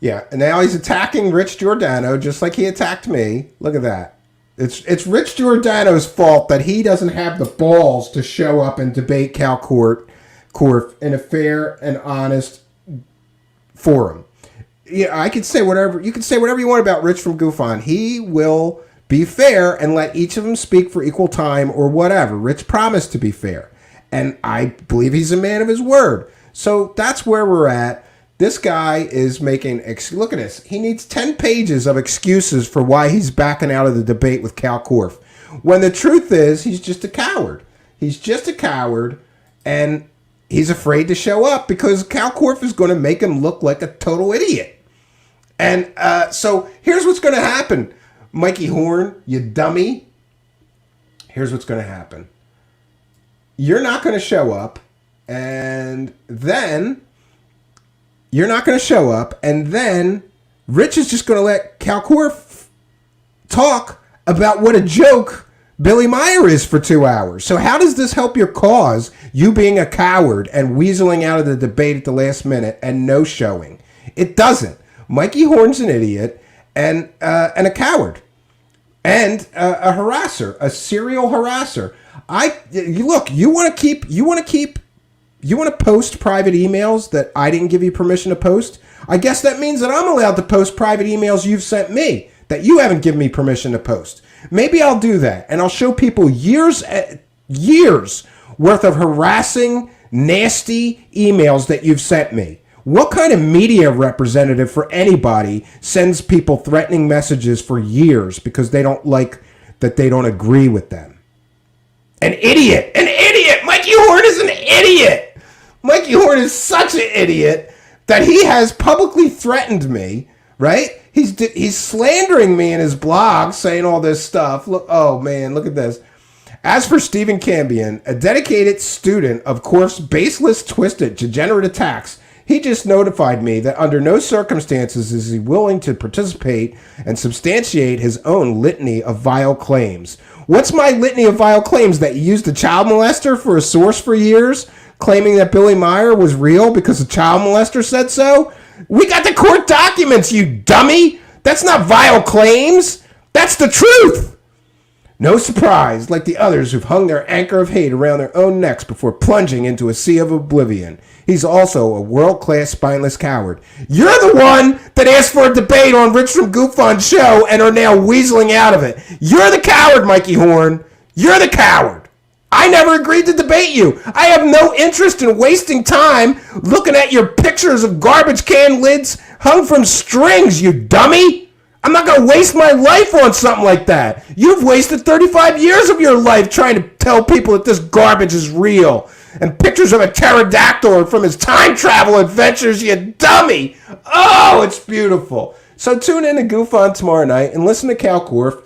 Yeah, and now he's attacking Rich Giordano just like he attacked me. Look at that. It's Rich Giordano's fault that he doesn't have the balls to show up and debate Cal Corf in a fair and honest forum. Yeah, I could say whatever. You can say whatever you want about Rich from Goofon. He will be fair and let each of them speak for equal time or whatever. Rich promised to be fair, and I believe he's a man of his word. So that's where we're at. This guy is making... Look at this. He needs 10 pages of excuses for why he's backing out of the debate with Cal Corf. When the truth is, he's just a coward. He's just a coward, and he's afraid to show up because Cal Corf is going to make him look like a total idiot. And so here's what's going to happen, Mikey Horn, you dummy. Here's what's going to happen. You're not going to show up, and then... You're not going to show up, and then Rich is just going to let Cal Corf talk about what a joke Billy Meyer is for 2 hours. So how does this help your cause, you being a coward and weaseling out of the debate at the last minute and no showing? It doesn't. Mikey Horn's an idiot and a coward and a harasser, a serial harasser. Look, you want to post private emails that I didn't give you permission to post? I guess that means that I'm allowed to post private emails you've sent me. that you haven't given me permission to post. Maybe I'll do that, and I'll show people years worth of harassing, nasty emails that you've sent me. What kind of media representative for anybody sends people threatening messages for years because they don't like that they don't agree with them? An idiot! An idiot! Mikey Horn is an idiot! Mikey Horn is such an idiot that he has publicly threatened me, right? He's slandering me in his blog, saying all this stuff. Look, oh man, look at this. As for Stephen Cambion, a dedicated student of course baseless, twisted, degenerate attacks, he just notified me that under no circumstances is he willing to participate and substantiate his own litany of vile claims. What's my litany of vile claims? That you used a child molester for a source for years, claiming that Billy Meyer was real because a child molester said so? We got the court documents, you dummy! That's not vile claims! That's the truth! No surprise, like the others who've hung their anchor of hate around their own necks before plunging into a sea of oblivion. He's also a world-class spineless coward. You're the one that asked for a debate on Rich from Goofon's show and are now weaseling out of it. You're the coward, Mikey Horn. You're the coward. I never agreed to debate you. I have no interest in wasting time looking at your pictures of garbage can lids hung from strings, you dummy. I'm not going to waste my life on something like that. You've wasted 35 years of your life trying to tell people that this garbage is real. And pictures of a pterodactyl from his time travel adventures, you dummy. Oh, it's beautiful. So tune in to Goof On tomorrow night and listen to Cal Korff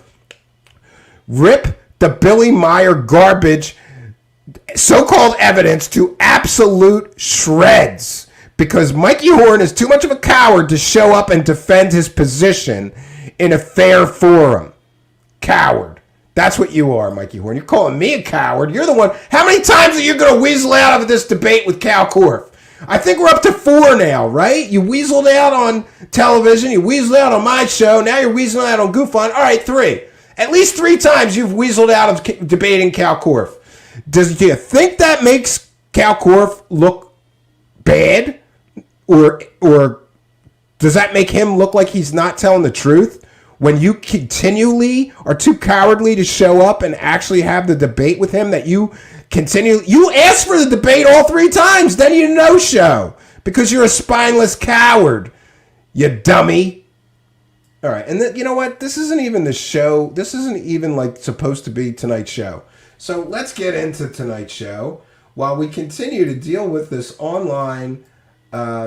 rip the Billy Meyer garbage, so-called evidence, to absolute shreds. Because Mikey Horn is too much of a coward to show up and defend his position in a fair forum. Coward. That's what you are, Mikey Horn. You're calling me a coward. You're the one. How many times are you going to weasel out of this debate with Cal Korff? I think we're up to 4 now, right? You weaseled out on television. You weaseled out on my show. Now you're weaseling out on Goof On. All right, 3. At least 3 times you've weaseled out of debating Cal Korff. Do you think that makes Cal Korff look bad? Or does that make him look like he's not telling the truth? When you continually are too cowardly to show up and actually have the debate with him, that you asked for the debate all 3 times, then you no-show because you're a spineless coward, you dummy. All right, and you know what? This isn't even the show. This isn't even like supposed to be tonight's show. So let's get into tonight's show while we continue to deal with this online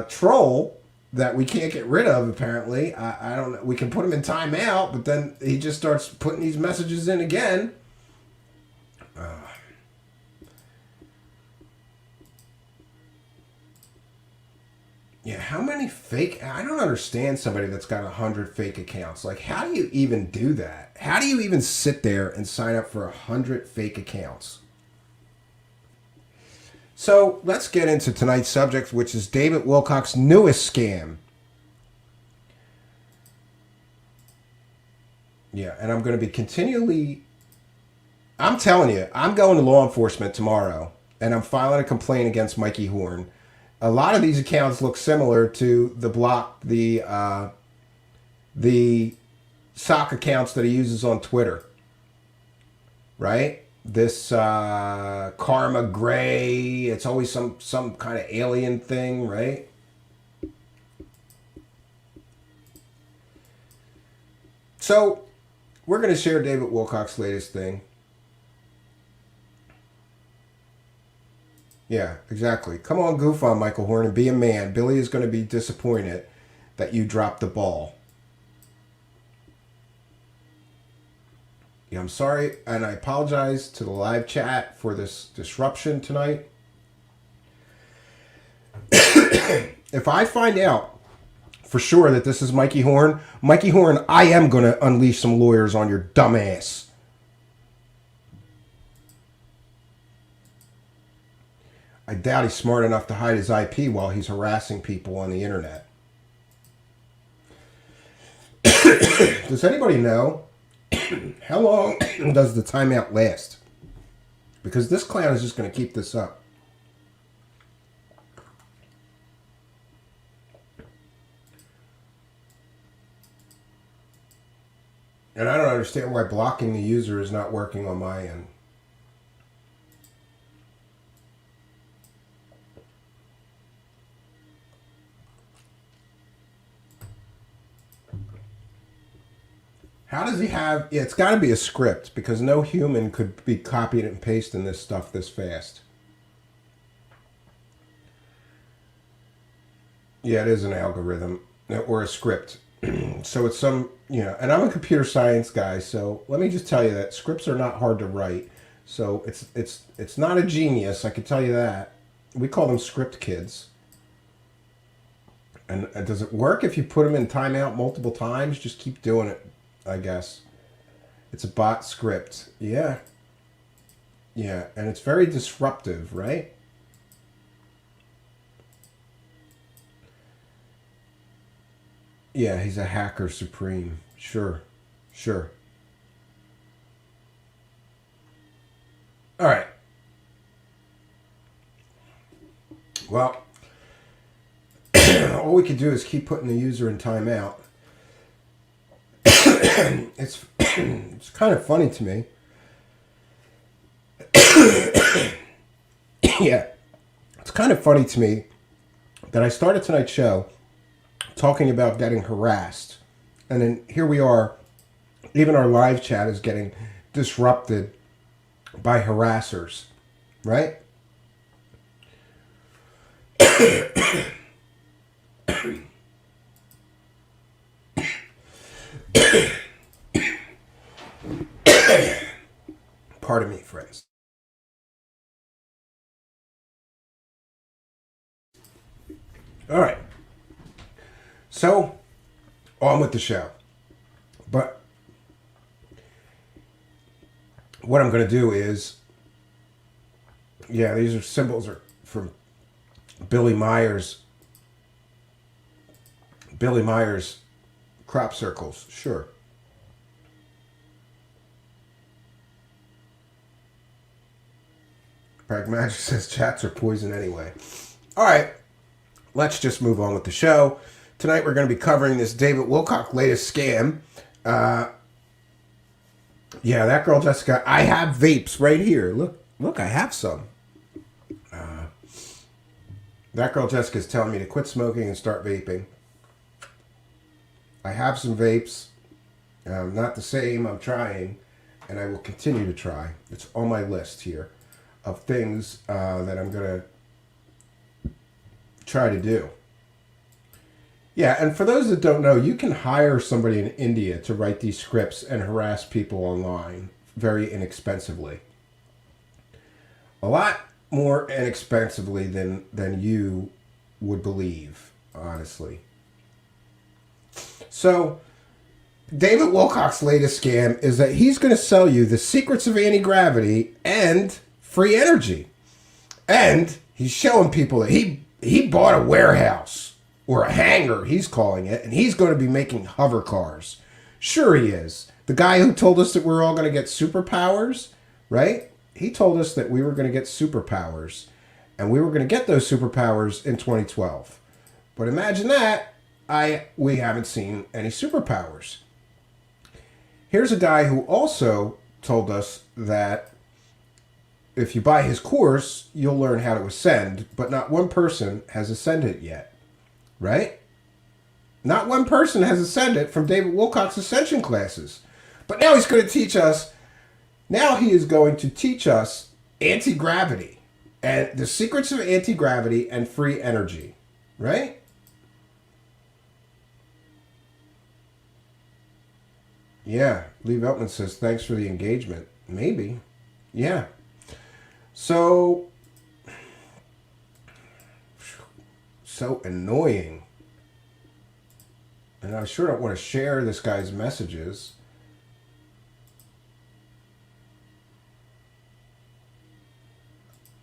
troll that we can't get rid of, apparently. I don't know. We can put him in timeout, but then he just starts putting these messages in again. Yeah, how many fake... I don't understand somebody that's got 100 fake accounts. Like, how do you even do that? How do you even sit there and sign up for 100 fake accounts? So let's get into tonight's subject, which is David Wilcock's newest scam. Yeah, and I'm going to be continually... I'm telling you, I'm going to law enforcement tomorrow, and I'm filing a complaint against Mikey Horn. A lot of these accounts look similar to the sock accounts that he uses on Twitter, right? This Karma Gray, it's always some kind of alien thing, right? So we're going to share David Wilcock's latest thing. Yeah, exactly. Come on, Goof On, Michael Horn, and be a man. Billy is going to be disappointed that you dropped the ball. Yeah, I'm sorry, and I apologize to the live chat for this disruption tonight. If I find out for sure that this is Mikey Horn, I am going to unleash some lawyers on your dumb ass. I doubt he's smart enough to hide his IP while he's harassing people on the internet. Does anybody know how long does the timeout last? Because this clown is just going to keep this up. And I don't understand why blocking the user is not working on my end. How does he have... Yeah, it's got to be a script, because no human could be copying and pasting this stuff this fast. Yeah, it is an algorithm or a script. So it's some, and I'm a computer science guy, so let me just tell you that scripts are not hard to write. So it's not a genius, I can tell you that. We call them script kids. And does it work if you put them in timeout multiple times? Just keep doing it, I guess. It's a bot script. Yeah. Yeah, and it's very disruptive, right? Yeah, he's a hacker supreme. Sure. Sure. All right. Well, all we can do is keep putting the user in timeout. It's kind of funny to me. Yeah. It's kind of funny to me that I started tonight's show talking about getting harassed. And then here we are, even our live chat is getting disrupted by harassers, right? Pardon me, friends. All right. So, on with the show. But what I'm going to do is, yeah, these are symbols are from Billy Myers crop circles. Sure. Pragmatic says chats are poison anyway. All right. Let's just move on with the show. Tonight we're going to be covering this David Wilcock latest scam. Yeah, that girl Jessica. I have vapes right here. Look, I have some. That girl Jessica is telling me to quit smoking and start vaping. I have some vapes. Not the same. I'm trying, and I will continue to try. It's on my list here of things that I'm going to try to do. Yeah, and for those that don't know, you can hire somebody in India to write these scripts and harass people online very inexpensively. A lot more inexpensively than you would believe, honestly. So, David Wilcock's latest scam is that he's going to sell you the secrets of anti-gravity and free energy. And he's showing people that he bought a warehouse. Or a hangar, he's calling it, and he's going to be making hover cars. Sure he is. The guy who told us that we're all going to get superpowers, right? He told us that we were going to get superpowers, and we were going to get those superpowers in 2012. But imagine that, we haven't seen any superpowers. Here's a guy who also told us that if you buy his course, you'll learn how to ascend, but not one person has ascended yet. Right? Not one person has ascended from David Wilcock's ascension classes. But now he's going to teach us, now he is going to teach us anti-gravity and the secrets of anti-gravity and free energy. Right? Yeah. Lee Veltman says, thanks for the engagement. Maybe. Yeah. So annoying. And I sure don't want to share this guy's messages.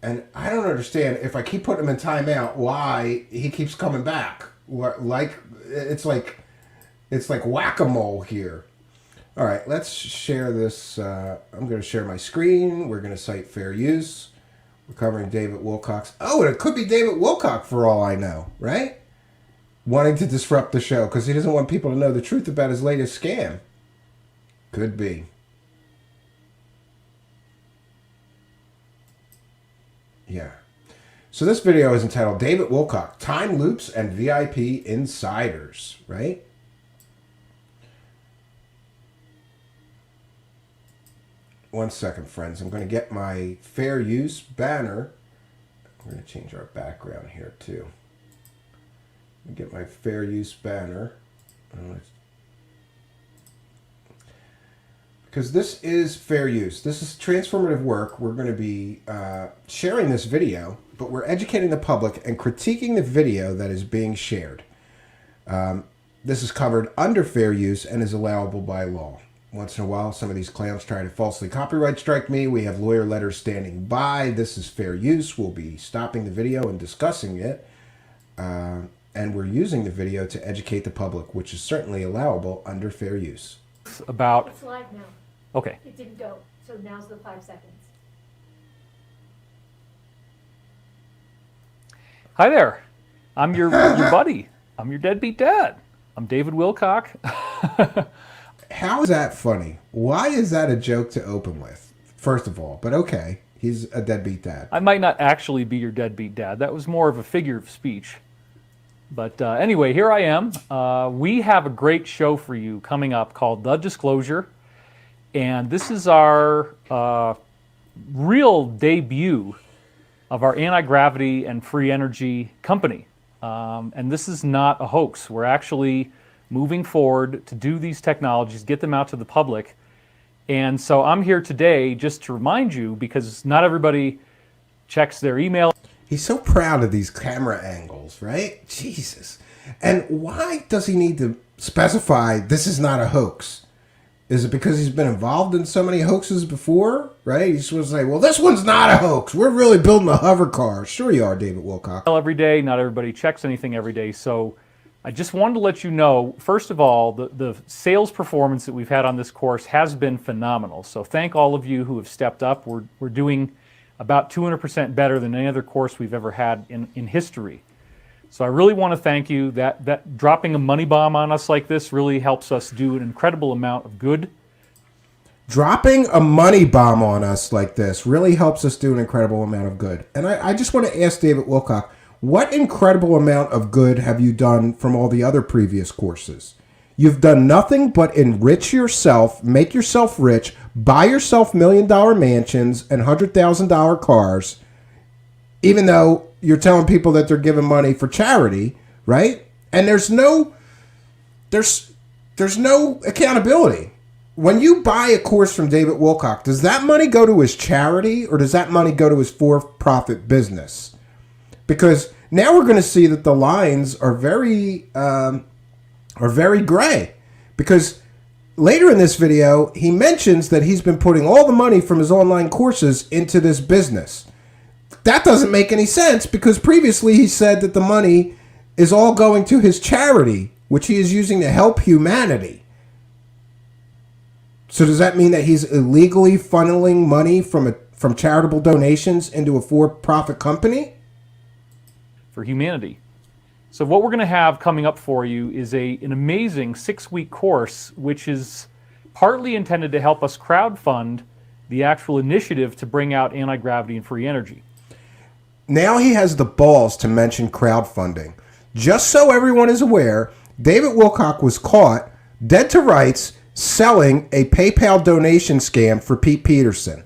And I don't understand, if I keep putting him in timeout, why he keeps coming back. It's like whack-a-mole here. All right, let's share this. I'm going to share my screen. We're going to cite fair use. We're covering David Wilcock's. Oh, and it could be David Wilcock for all I know, right? Wanting to disrupt the show because he doesn't want people to know the truth about his latest scam. Could be. Yeah. So this video is entitled David Wilcock, Time Loops and VIP Insiders, right? One second, friends. I'm going to get my fair use banner. We're going to change our background here, too. Get my fair use banner. Because this is fair use. This is transformative work. We're going to be sharing this video, but we're educating the public and critiquing the video that is being shared. This is covered under fair use and is allowable by law. Once in a while, some of these clowns try to falsely copyright strike me. We have lawyer letters standing by. This is fair use. We'll be stopping the video and discussing it. And we're using the video to educate the public, which is certainly allowable under fair use. It's live now. Okay. It didn't go, so now's the 5 seconds. Hi there. I'm your buddy. I'm your deadbeat dad. I'm David Wilcock. How is that funny? Why is that a joke to open with? First of all, but okay, he's a deadbeat dad. I might not actually be your deadbeat dad. That was more of a figure of speech. But anyway, here I am. We have a great show for you coming up called The Disclosure. And this is our real debut of our anti-gravity and free energy company. And this is not a hoax. We're actually moving forward to do these technologies, get them out to the public. And so I'm here today just to remind you, because not everybody checks their email. He's so proud of these camera angles, right? Jesus. And why does he need to specify this is not a hoax? Is it because he's been involved in so many hoaxes before, right? He's supposed to say, well, this one's not a hoax. We're really building a hovercar. Sure you are, David Wilcock. Every day, not everybody checks anything every day. So I just wanted to let you know, first of all, the sales performance that we've had on this course has been phenomenal. So thank all of you who have stepped up. We're doing about 200% better than any other course we've ever had in history. So I really want to thank you. That dropping a money bomb on us like this really helps us do an incredible amount of good. Dropping a money bomb on us like this really helps us do an incredible amount of good. And I just want to ask David Wilcock, what incredible amount of good have you done from all the other previous courses? You've done nothing but enrich yourself, make yourself rich, buy yourself $1 million mansions and $100,000 cars, even though you're telling people that they're giving money for charity, right? And there's no accountability. When you buy a course from David Wilcock, does that money go to his charity or does that money go to his for-profit business? Because now we're going to see that the lines are very gray. Because later in this video, he mentions that he's been putting all the money from his online courses into this business. That doesn't make any sense because previously he said that the money is all going to his charity, which he is using to help humanity. So does that mean that he's illegally funneling money from charitable donations into a for-profit company? For humanity. So what we're going to have coming up for you is an amazing 6-week course, which is partly intended to help us crowdfund the actual initiative to bring out anti-gravity and free energy. Now he has the balls to mention crowdfunding. Just so everyone is aware, David Wilcock was caught dead to rights selling a PayPal donation scam for Pete Peterson.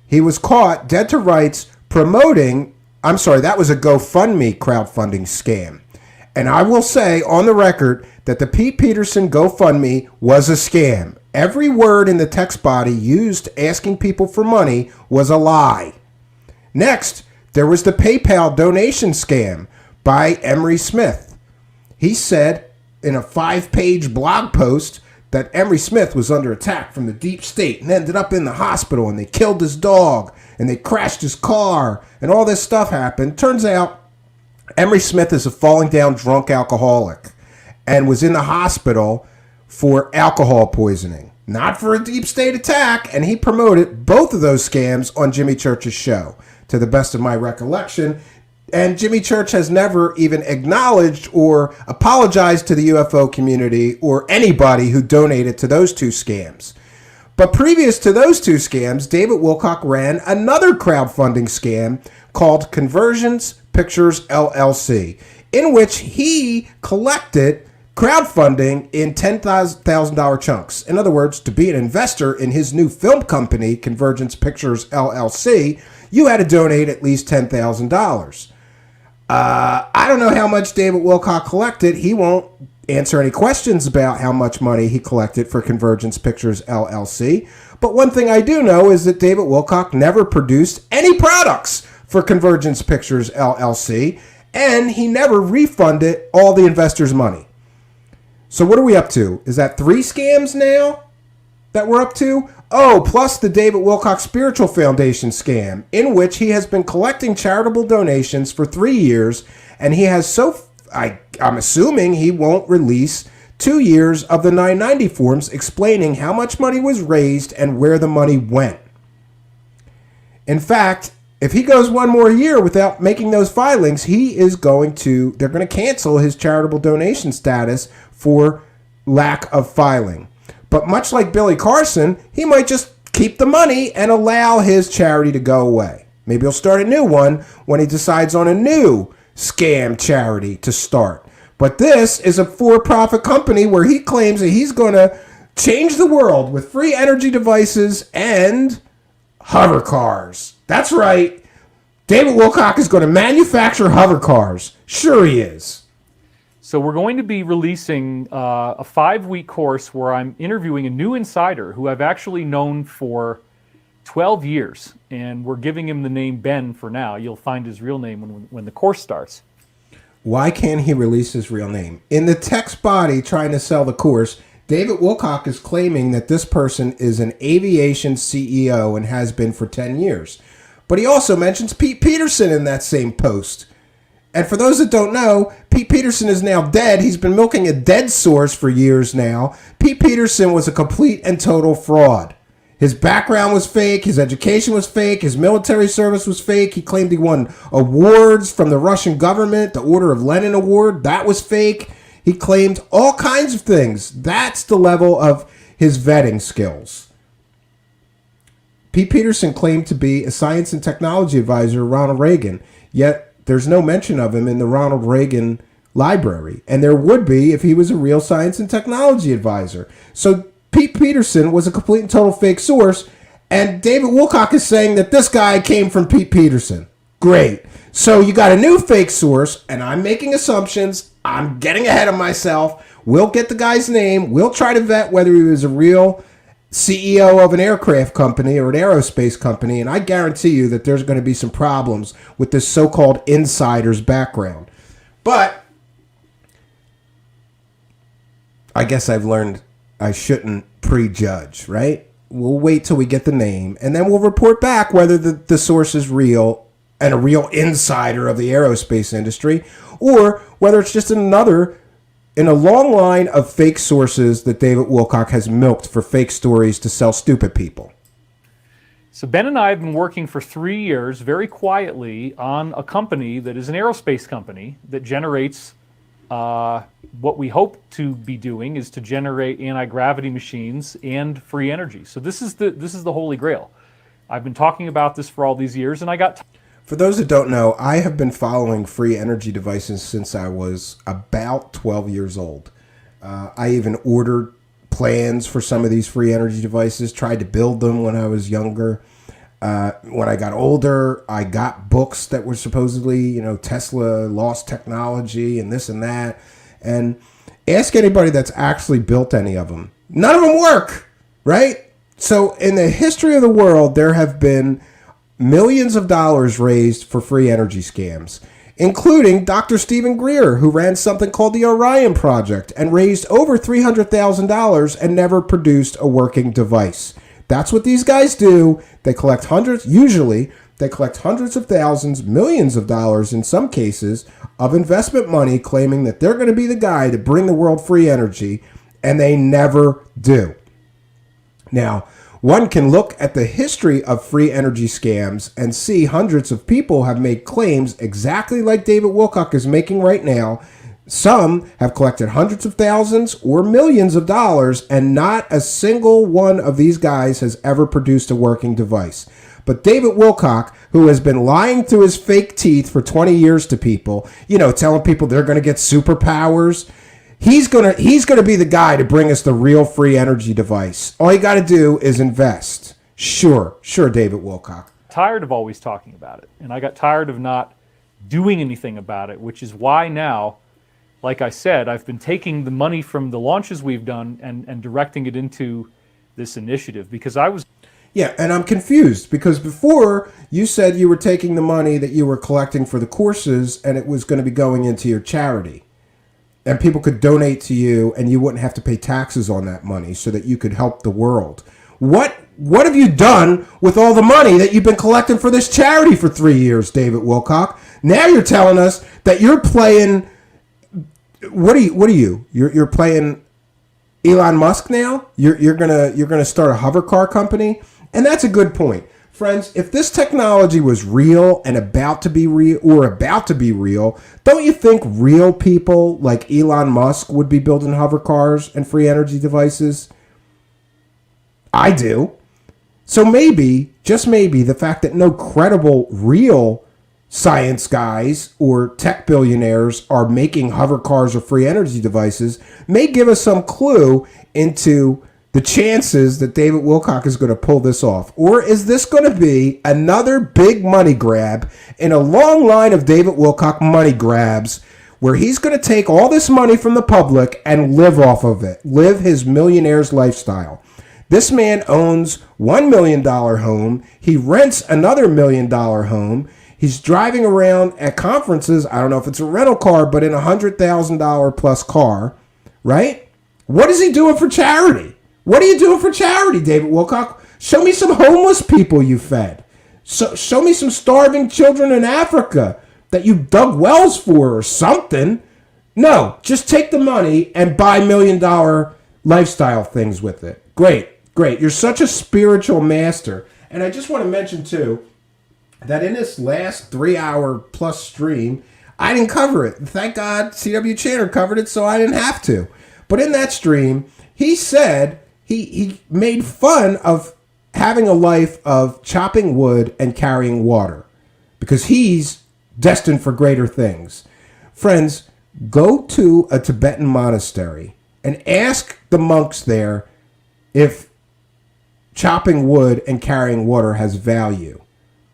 He was caught dead to rights promoting, I'm sorry, that was a GoFundMe crowdfunding scam. And I will say on the record that the Pete Peterson GoFundMe was a scam. Every word in the text body used asking people for money was a lie. Next, there was the PayPal donation scam by Emery Smith. He said in a 5-page blog post that Emery Smith was under attack from the deep state and ended up in the hospital and they killed his dog and they crashed his car and all this stuff happened. Turns out Emery Smith is a falling down drunk alcoholic and was in the hospital for alcohol poisoning, not for a deep state attack. And he promoted both of those scams on Jimmy Church's show. To the best of my recollection, And Jimmy Church has never even acknowledged or apologized to the UFO community or anybody who donated to those two scams. But previous to those two scams, David Wilcock ran another crowdfunding scam called Conversions Pictures LLC, in which he collected crowdfunding in $10,000 chunks. In other words, to be an investor in his new film company, Convergence Pictures LLC, you had to donate at least $10,000. I don't know how much David Wilcock collected. He won't answer any questions about how much money he collected for Convergence Pictures LLC. But one thing I do know is that David Wilcock never produced any products for Convergence Pictures LLC, and he never refunded all the investors' money. So what are we up to? Is that 3 scams now that we're up to? Oh, plus the David Wilcock Spiritual Foundation scam, in which he has been collecting charitable donations for 3 years, and he has I'm assuming he won't release 2 years of the 990 forms explaining how much money was raised and where the money went. In fact, if he goes one more year without making those filings, they're going to cancel his charitable donation status for lack of filing. But much like Billy Carson, he might just keep the money and allow his charity to go away. Maybe he'll start a new one when he decides on a new scam charity to start. But this is a for-profit company where he claims that he's going to change the world with free energy devices and hover cars. That's right. David Wilcock is going to manufacture hover cars. Sure he is. So we're going to be releasing a 5-week course where I'm interviewing a new insider who I've actually known for 12 years. And we're giving him the name Ben for now. You'll find his real name when the course starts. Why can't he release his real name? In the text body trying to sell the course, David Wilcock is claiming that this person is an aviation CEO and has been for 10 years. But he also mentions Pete Peterson in that same post. And for those that don't know, Pete Peterson is now dead. He's been milking a dead source for years now. Pete Peterson was a complete and total fraud. His background was fake. His education was fake. His military service was fake. He claimed he won awards from the Russian government, the Order of Lenin Award. That was fake. He claimed all kinds of things. That's the level of his vetting skills. Pete Peterson claimed to be a science and technology advisor to Ronald Reagan, yet there's no mention of him in the Ronald Reagan library. And there would be if he was a real science and technology advisor. So Pete Peterson was a complete and total fake source. And David Wilcock is saying that this guy came from Pete Peterson. Great. So you got a new fake source, and I'm making assumptions. I'm getting ahead of myself. We'll get the guy's name. We'll try to vet whether he was a real CEO of an aircraft company or an aerospace company, and I guarantee you that there's going to be some problems with this so-called insider's background. But I guess I've learned I shouldn't prejudge, right? We'll wait till we get the name, and then we'll report back whether the source is real and a real insider of the aerospace industry, or whether it's just another in a long line of fake sources that David Wilcock has milked for fake stories to sell stupid people. So Ben and I have been working for 3 years very quietly on a company that is an aerospace company that generates what we hope to be doing is to generate anti-gravity machines and free energy. So this is the holy grail. I've been talking about this for all these years, and I got For those that don't know, I have been following free energy devices since I was about 12 years old. I even ordered plans for some of these free energy devices, tried to build them when I was younger. When I got older, I got books that were supposedly, Tesla lost technology and this and that. And ask anybody that's actually built any of them. None of them work, right? So in the history of the world, there have been millions of dollars raised for free energy scams, including Dr. Stephen Greer, who ran something called the Orion Project and raised over $300,000 and never produced a working device. That's what these guys do. They collect hundreds of thousands, millions of dollars in some cases of investment money, claiming that they're going to be the guy to bring the world free energy, and they never do. Now, One can look at the history of free energy scams and see hundreds of people have made claims exactly like David Wilcock is making right now. Some have collected hundreds of thousands or millions of dollars, and not a single one of these guys has ever produced a working device. But David Wilcock, who has been lying through his fake teeth for 20 years to people, telling people they're going to get superpowers, he's going to be the guy to bring us the real free energy device. All you got to do is invest. Sure, David Wilcock. Tired of always talking about it, and I got tired of not doing anything about it, which is why now, like I said, I've been taking the money from the launches we've done and directing it into this initiative, because I was... Yeah, and I'm confused because before you said you were taking the money that you were collecting for the courses and it was going to be going into your charity. And people could donate to you and you wouldn't have to pay taxes on that money so that you could help the world. What have you done with all the money that you've been collecting for this charity for 3 years, David Wilcock? Now you're telling us that you're playing... What are you? You're playing Elon Musk now? You're gonna start a hovercar company? And that's a good point. Friends, if this technology was real and about to be real, don't you think real people like Elon Musk would be building hovercars and free energy devices? I do. So maybe, just maybe, the fact that no credible, real science guys or tech billionaires are making hovercars or free energy devices may give us some clue into the chances that David Wilcock is going to pull this off. Or is this going to be another big money grab in a long line of David Wilcock money grabs where he's going to take all this money from the public and live off of it, live his millionaire's lifestyle? This man owns $1 million home. He rents another $1 million home. He's driving around at conferences. I don't know if it's a rental car, but in a $100,000 plus car, right? What is he doing for charity? What are you doing for charity, David Wilcock? Show me some homeless people you fed. Show me some starving children in Africa that you dug wells for or something. No, just take the money and buy $1 million lifestyle things with it. Great. You're such a spiritual master. And I just want to mention, too, that in this last 3-hour plus stream, I didn't cover it. Thank God CW Channer covered it, so I didn't have to. But in that stream, he said he made fun of having a life of chopping wood and carrying water because he's destined for greater things. Friends, go to a Tibetan monastery and ask the monks there if chopping wood and carrying water has value.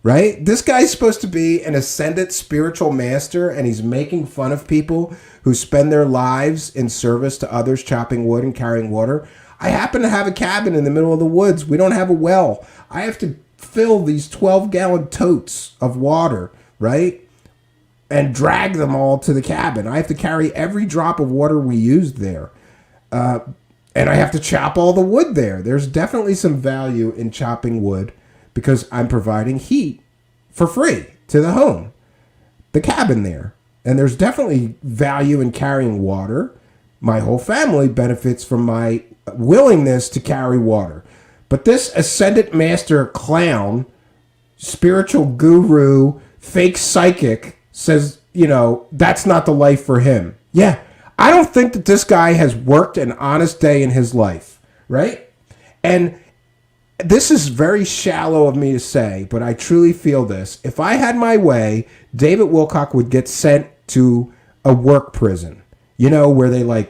Right? This guy's supposed to be an ascendant spiritual master, and he's making fun of people who spend their lives in service to others, chopping wood and carrying water. I happen to have a cabin in the middle of the woods. We don't have a well. I have to fill these 12-gallon totes of water, right? And drag them all to the cabin. I have to carry every drop of water we used there. And I have to chop all the wood there. There's definitely some value in chopping wood, because I'm providing heat for free to the home, the cabin there. And there's definitely value in carrying water. My whole family benefits from my willingness to carry water. But this ascendant master clown, spiritual guru, fake psychic says, that's not the life for him. Yeah, I don't think that this guy has worked an honest day in his life, right? And this is very shallow of me to say, but I truly feel this. If I had my way, David Wilcock would get sent to a work prison, where they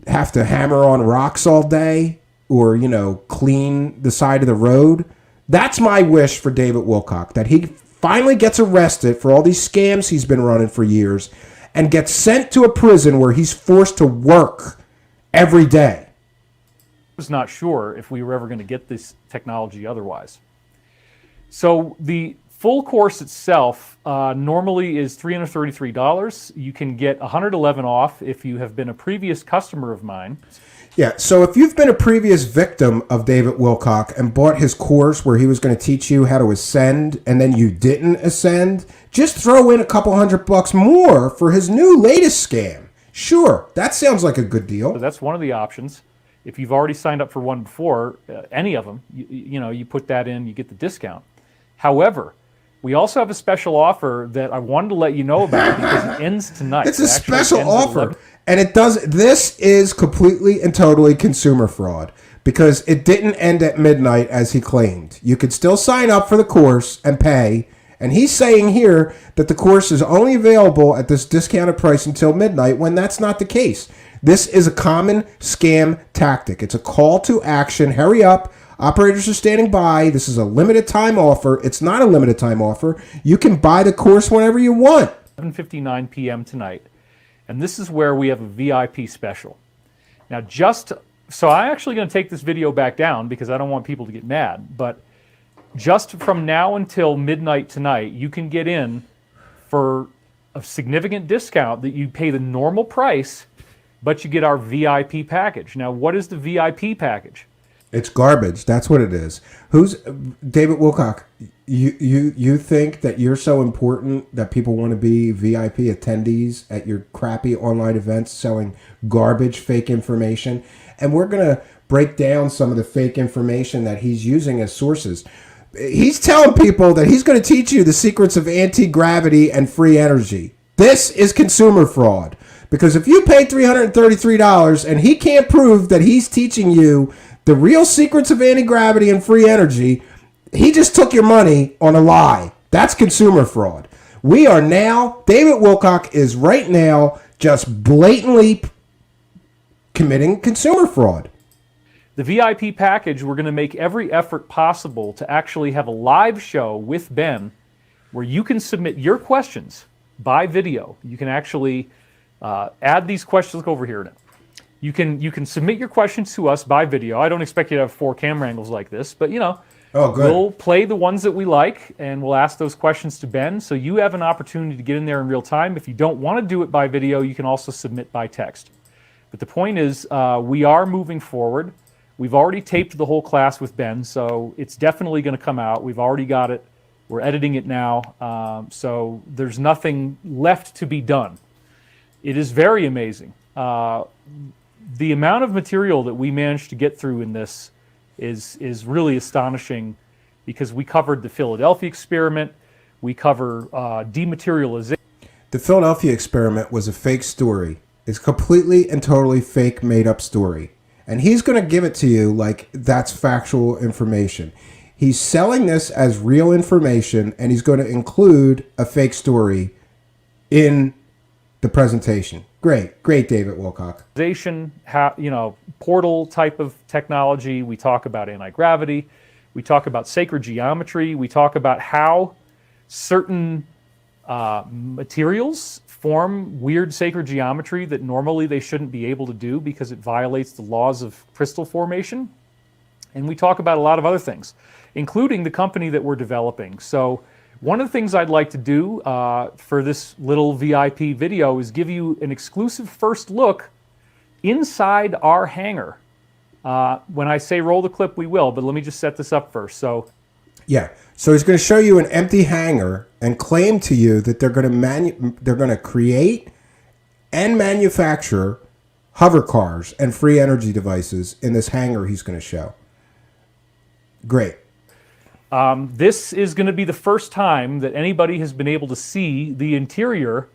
have to hammer on rocks all day or, clean the side of the road. That's my wish for David Wilcock, that he finally gets arrested for all these scams he's been running for years and gets sent to a prison where he's forced to work every day. Was not sure if we were ever going to get this technology otherwise. So the full course itself normally is $333. You can get $111 off if you have been a previous customer of mine. Yeah, so if you've been a previous victim of David Wilcock and bought his course where he was going to teach you how to ascend and then you didn't ascend, just throw in a couple $100 more for his new latest scam. Sure, that sounds like a good deal. So that's one of the options. If you've already signed up for one before, any of them, you put that in, you get the discount. However, we also have a special offer that I wanted to let you know about because it ends tonight. It's a special offer. And this is completely and totally consumer fraud because it didn't end at midnight as he claimed. You could still sign up for the course and pay. And he's saying here that the course is only available at this discounted price until midnight when that's not the case. This is a common scam tactic. It's a call to action. Hurry up. Operators are standing by. This is a limited time offer. It's not a limited time offer. You can buy the course whenever you want. 7:59 p.m. tonight. And this is where we have a VIP special. Now, so I'm actually going to take this video back down because I don't want people to get mad. But just from now until midnight tonight, you can get in for a significant discount that you pay the normal price, but you get our VIP package. Now, what is the VIP package? It's garbage. That's what it is. Who's David Wilcock? You think that you're so important that people want to be VIP attendees at your crappy online events selling garbage, fake information? And we're going to break down some of the fake information that he's using as sources. He's telling people that he's going to teach you the secrets of anti-gravity and free energy. This is consumer fraud. Because if you pay $333 and he can't prove that he's teaching you the real secrets of anti-gravity and free energy, he just took your money on a lie. That's consumer fraud. We are now, David Wilcock is right now just blatantly committing consumer fraud. The VIP package, we're going to make every effort possible to actually have a live show with Ben where you can submit your questions by video. You can actually add these questions. Look over here now. You can submit your questions to us by video. I don't expect you to have 4 camera angles like this, but Oh, good. we'll play the ones that we like, and we'll ask those questions to Ben, so you have an opportunity to get in there in real time. If you don't want to do it by video, you can also submit by text. But the point is, we are moving forward. We've already taped the whole class with Ben, so it's definitely going to come out. We've already got it. We're editing it now, so there's nothing left to be done. It is very amazing. The amount of material that we managed to get through in this is really astonishing because we covered the Philadelphia experiment, we cover dematerialization. The Philadelphia experiment was a fake story. It's completely and totally fake, made-up story. And he's going to give it to you like that's factual information. He's selling this as real information, and he's going to include a fake story in the presentation. Great, David Wilcock. Portal type of technology. We talk about anti-gravity. We talk about sacred geometry. We talk about how certain materials form weird sacred geometry that normally they shouldn't be able to do because it violates the laws of crystal formation. And we talk about a lot of other things, including the company that we're developing. So one of the things I'd like to do for this little VIP video is give you an exclusive first look inside our hangar. When I say roll the clip, we will, but let me just set this up first. So he's going to show you an empty hangar and claim to you that they're going to create and manufacture hover cars and free energy devices in this hangar he's going to show. Great. This is going to be the first time that anybody has been able to see the interior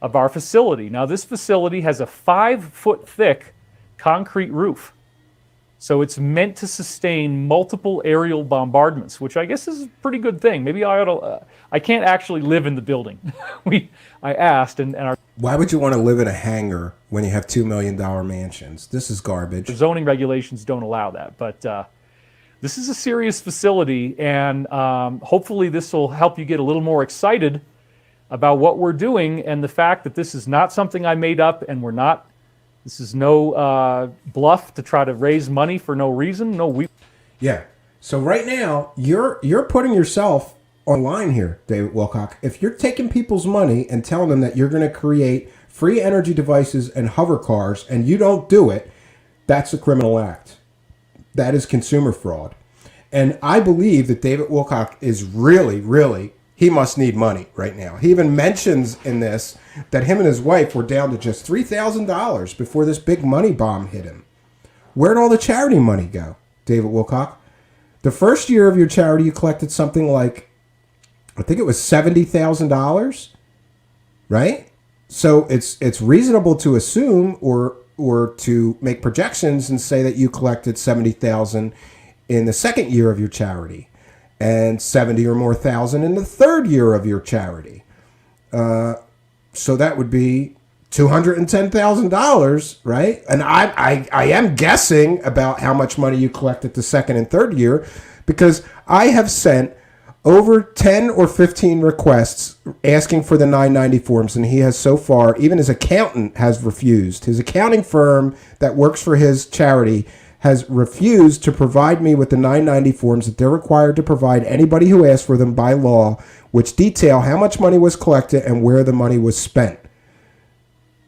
of our facility. Now, this facility has a 5-foot thick concrete roof. So it's meant to sustain multiple aerial bombardments, which I guess is a pretty good thing. Maybe I can't actually live in the building. I asked, and our Why would you want to live in a hangar when you have $2 million mansions? This is garbage. zoning regulations don't allow that. But this is a serious facility, and hopefully this will help you get a little more excited about what we're doing and the fact that this is not something I made up, and this is no bluff to try to raise money for no reason. Yeah. So right now, you're putting yourself online here, David Wilcock. If you're taking people's money and telling them that you're going to create free energy devices and hover cars, and you don't do it, that's a criminal act. That is consumer fraud. And I believe that David Wilcock is really, he must need money right now. He even mentions in this that him and his wife were down to just $3,000 before this big money bomb hit him. Where'd all the charity money go, David Wilcock? The first year of your charity, you collected something like, I think it was $70,000, right? So it's reasonable to assume or to make projections and say that you collected $70,000 in the second year of your charity, and 70 or more thousand in the third year of your charity. So that would be $210,000, right? And I am guessing about how much money you collected the second and third year, because I have sent over 10 or 15 requests asking for the 990 forms, and he has so far, even his accountant has refused. His accounting firm that works for his charity has refused to provide me with the 990 forms that they're required to provide anybody who asks for them by law, which detail how much money was collected and where the money was spent.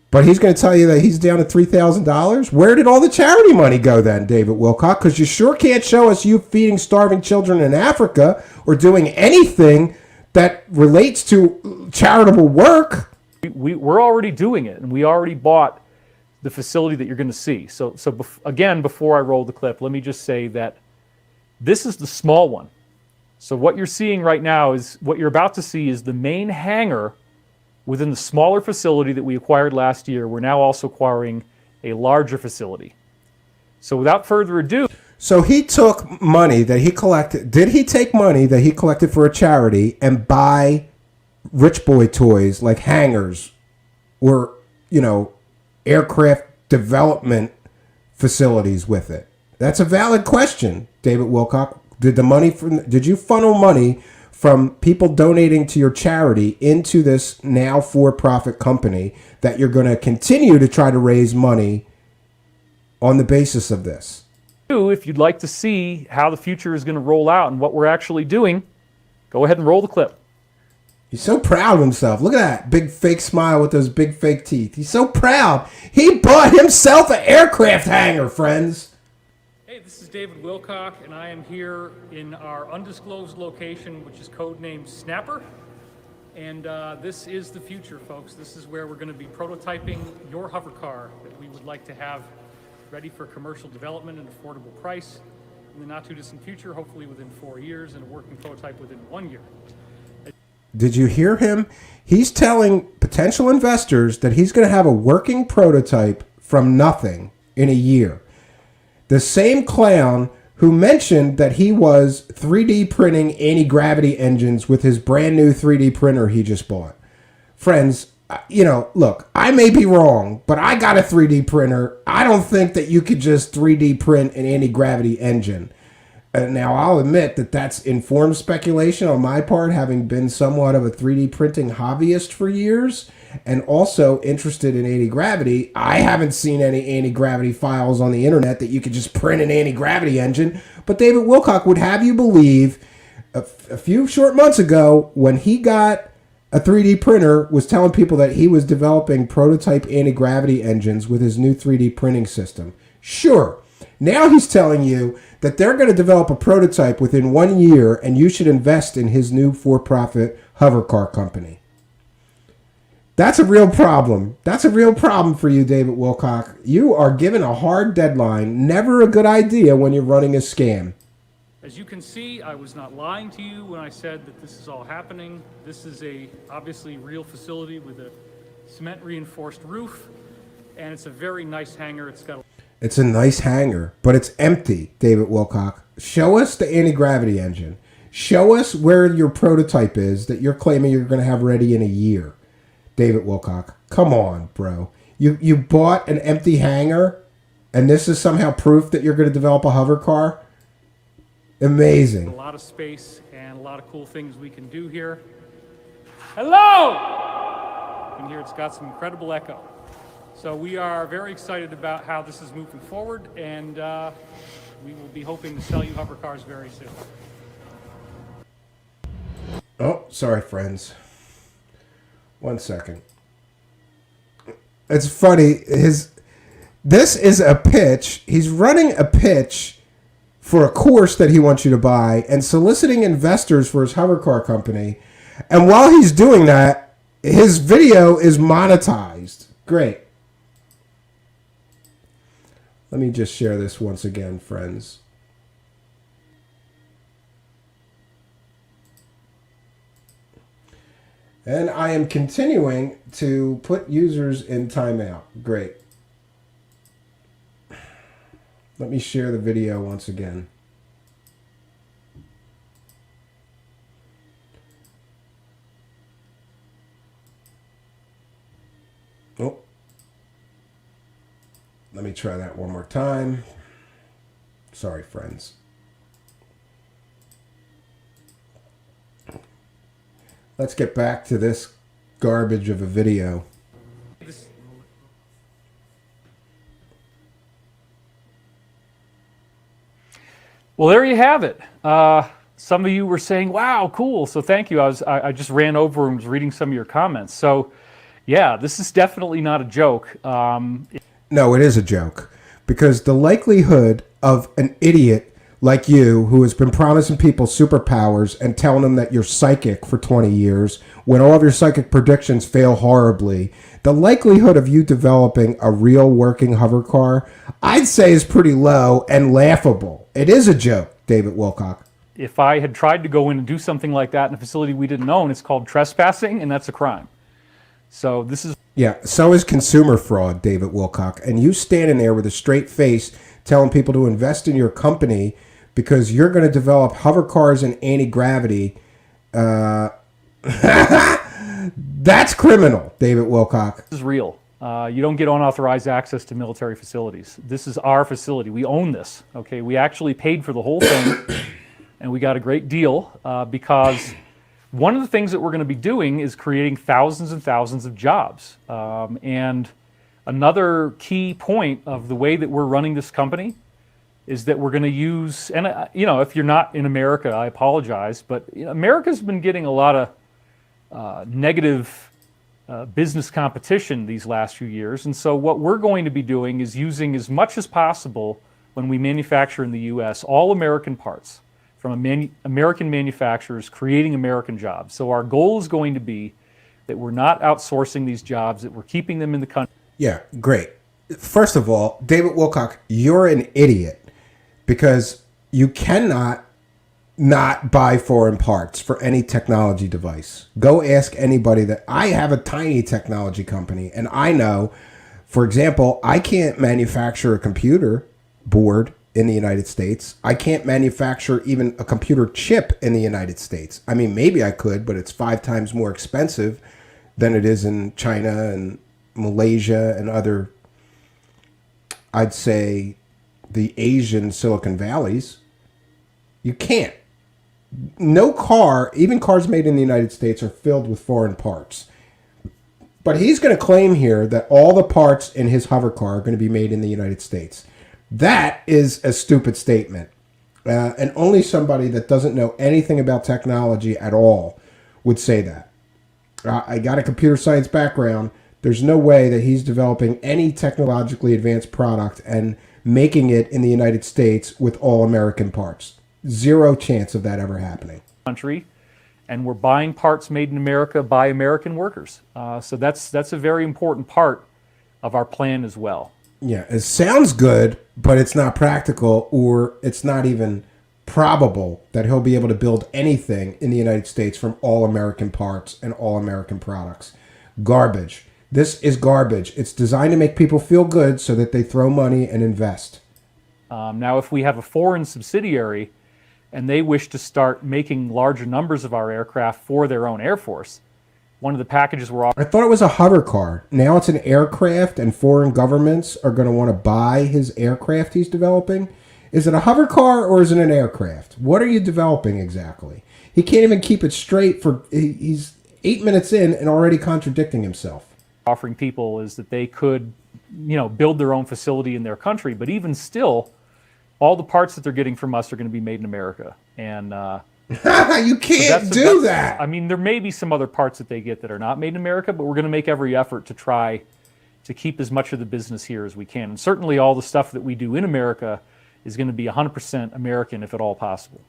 But he's going to tell you that he's down to $3,000. Where did all the charity money go then, David Wilcock? Because you sure can't show us you feeding starving children in Africa or doing anything that relates to charitable work. We're already doing it, and we already bought the facility that you're going to see. So again, before I roll the clip, let me just say that this is the small one. So what you're seeing right now is, what you're about to see is the main hangar within the smaller facility that we acquired last year. We're now also acquiring a larger facility. So without further ado... So he took money that he collected. Did he take money that he collected for a charity and buy rich boy toys like hangars or, aircraft development facilities with it? That's a valid question, David Wilcock. Did you funnel money from people donating to your charity into this now for-profit company that you're going to continue to try to raise money on the basis of this? If you'd like to see how the future is going to roll out and what we're actually doing, go ahead and roll the clip. He's so proud of himself. Look at that big fake smile with those big fake teeth. He's so proud. He bought himself an aircraft hangar, friends. Hey, this is David Wilcock, and I am here in our undisclosed location, which is codenamed Snapper. And this is the future, folks. This is where we're going to be prototyping your hovercar that we would like to have ready for commercial development at an affordable price in the not too distant future, hopefully within 4 years, and a working prototype within 1 year. Did you hear him? He's telling potential investors that he's going to have a working prototype from nothing in a year. The same clown who mentioned that he was 3D printing anti-gravity engines with his brand new 3D printer he just bought. Friends, look, I may be wrong, but I got a 3D printer. I don't think that you could just 3D print an anti-gravity engine. Now, I'll admit that that's informed speculation on my part, having been somewhat of a 3D printing hobbyist for years and also interested in anti-gravity. I haven't seen any anti-gravity files on the internet that you could just print an anti-gravity engine. But David Wilcock would have you believe a few short months ago, when he got a 3D printer, was telling people that he was developing prototype anti-gravity engines with his new 3D printing system. Sure. Now he's telling you that they're going to develop a prototype within 1 year and you should invest in his new for-profit hovercar company. That's a real problem. That's a real problem for you, David Wilcock. You are given a hard deadline. Never a good idea when you're running a scam. As you can see, I was not lying to you when I said that this is all happening. This is a obviously real facility with a cement reinforced roof, and it's a very nice hangar. It's a nice hangar, but it's empty, David Wilcock. Show us the anti-gravity engine. Show us where your prototype is that you're claiming you're going to have ready in a year. David Wilcock, come on, bro. You bought an empty hangar, and this is somehow proof that you're going to develop a hover car? Amazing. A lot of space and a lot of cool things we can do here. Hello! You can hear it's got some incredible echo. So we are very excited about how this is moving forward, and we will be hoping to sell you hover cars very soon. Oh, sorry, friends. 1 second. It's funny. This is a pitch. He's running a pitch for a course that he wants you to buy and soliciting investors for his hovercar company. And while he's doing that, his video is monetized. Great. Let me just share this once again, friends. And I am continuing to put users in timeout. Great. Let me share the video once again. Oh. Let me try that one more time. Sorry, friends. Let's get back to this garbage of a video. Well, there you have it. Some of you were saying, wow, cool. So thank you. I just ran over and was reading some of your comments. So yeah, this is definitely not a joke. No, it is a joke. Because the likelihood of an idiot like you, who has been promising people superpowers and telling them that you're psychic for 20 years, when all of your psychic predictions fail horribly, the likelihood of you developing a real working hover car, I'd say, is pretty low and laughable. It is a joke, David Wilcock. If I had tried to go in and do something like that in a facility we didn't own, it's called trespassing, and that's a crime. So this is... Yeah, so is consumer fraud, David Wilcock. And you standing there with a straight face telling people to invest in your company because you're going to develop hover cars and anti-gravity. That's criminal, David Wilcock. This is real. You don't get unauthorized access to military facilities. This is our facility. We own this. Okay, we actually paid for the whole thing, and we got a great deal because one of the things that we're going to be doing is creating thousands and thousands of jobs. And another key point of the way that we're running this company is that we're going to use, and if you're not in America, I apologize, but America's been getting a lot of negative business competition these last few years. And so what we're going to be doing is using as much as possible when we manufacture in the U.S., all American parts from American manufacturers creating American jobs. So our goal is going to be that we're not outsourcing these jobs, that we're keeping them in the country. Yeah, great. First of all, David Wilcock, you're an idiot because you cannot not buy foreign parts for any technology device. Go ask anybody that. I have a tiny technology company, and I know, for example, I can't manufacture a computer board in the United States. I can't manufacture even a computer chip in the United States. I mean, maybe I could, but it's 5 times more expensive than it is in China and Malaysia and other, I'd say, the Asian Silicon Valleys. You can't. No car, even cars made in the United States, are filled with foreign parts. But he's going to claim here that all the parts in his hover car are going to be made in the United States. That is a stupid statement. And only somebody that doesn't know anything about technology at all would say that. I got a computer science background. There's no way that he's developing any technologically advanced product and making it in the United States with all American parts. Zero chance of that ever happening. Country, and we're buying parts made in America by American workers. So that's a very important part of our plan as well. Yeah, it sounds good, but it's not practical, or it's not even probable that he'll be able to build anything in the United States from all American parts and all American products. Garbage. This is garbage. It's designed to make people feel good so that they throw money and invest. Now, if we have a foreign subsidiary and they wish to start making larger numbers of our aircraft for their own Air Force, one of the packages we're offering... I thought it was a hover car. Now it's an aircraft, and foreign governments are going to want to buy his aircraft he's developing. Is it a hover car or is it an aircraft? What are you developing exactly? He can't even keep it straight. He's 8 minutes in and already contradicting himself. Offering people is that they could, build their own facility in their country, but even still, all the parts that they're getting from us are going to be made in America. And you can't do that. I mean, there may be some other parts that they get that are not made in America, but we're going to make every effort to try to keep as much of the business here as we can. And certainly all the stuff that we do in America is going to be 100% American, if at all possible.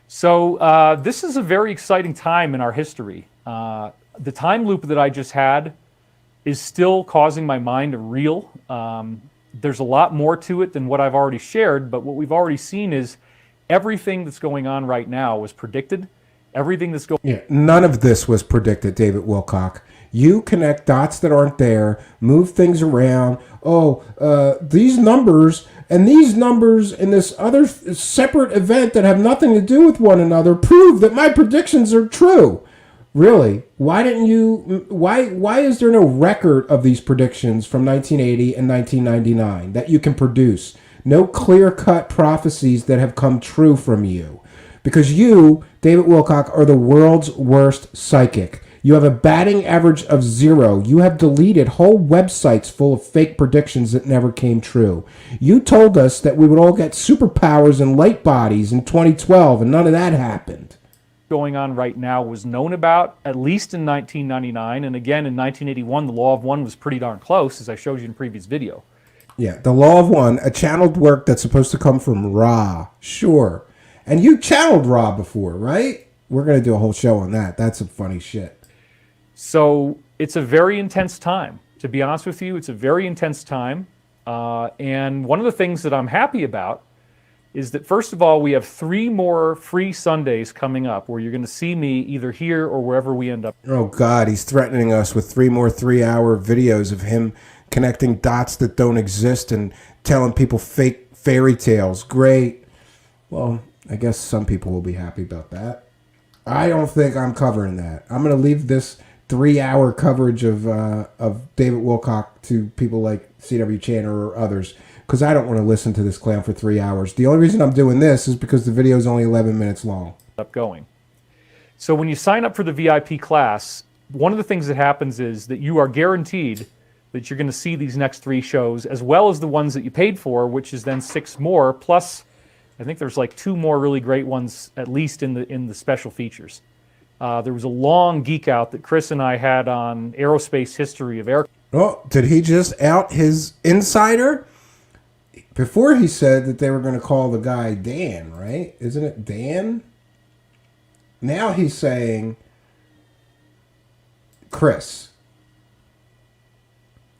So this is a very exciting time in our history. The time loop that I just had is still causing my mind to reel. There's a lot more to it than what I've already shared, but what we've already seen is everything that's going on right now was predicted. Everything that's going Yeah, none of this was predicted, David Wilcock. You connect dots that aren't there, move things around. Oh, these numbers and this other separate event that have nothing to do with one another prove that my predictions are true. Really? Why didn't you? Why is there no record of these predictions from 1980 and 1999 that you can produce? No clear-cut prophecies that have come true from you. Because you, David Wilcock, are the world's worst psychic. You have a batting average of 0. You have deleted whole websites full of fake predictions that never came true. You told us that we would all get superpowers and light bodies in 2012, and none of that happened. going on right now was known about at least in 1999, and again in 1981 the law of one was pretty darn close, as I showed you in a previous video. Yeah, the law of one, a channeled work that's supposed to come from Ra. Sure. And you channeled Ra before, right? We're going to do a whole show on that. That's some funny shit. So it's a very intense time. To be honest with you, it's a very intense time. And one of the things that I'm happy about is that, first of all, we have 3 more free Sundays coming up where you're going to see me either here or wherever we end up. Oh, God, he's threatening us with 3 more 3-hour videos of him connecting dots that don't exist and telling people fake fairy tales. Great. Well, I guess some people will be happy about that. I don't think I'm covering that. I'm going to leave this 3-hour coverage of David Wilcock to people like CW Channer or others, because I don't want to listen to this clown for 3 hours. The only reason I'm doing this is because the video is only 11 minutes long. Going. So when you sign up for the VIP class, one of the things that happens is that you are guaranteed that you're going to see these next 3 shows, as well as the ones that you paid for, which is then 6 more, plus I think there's like 2 more really great ones, at least in the special features. There was a long geek out that Chris and I had on aerospace history of aircraft. Oh, did he just out his insider? Before he said that they were going to call the guy Dan, right? Isn't it Dan? Now he's saying Chris.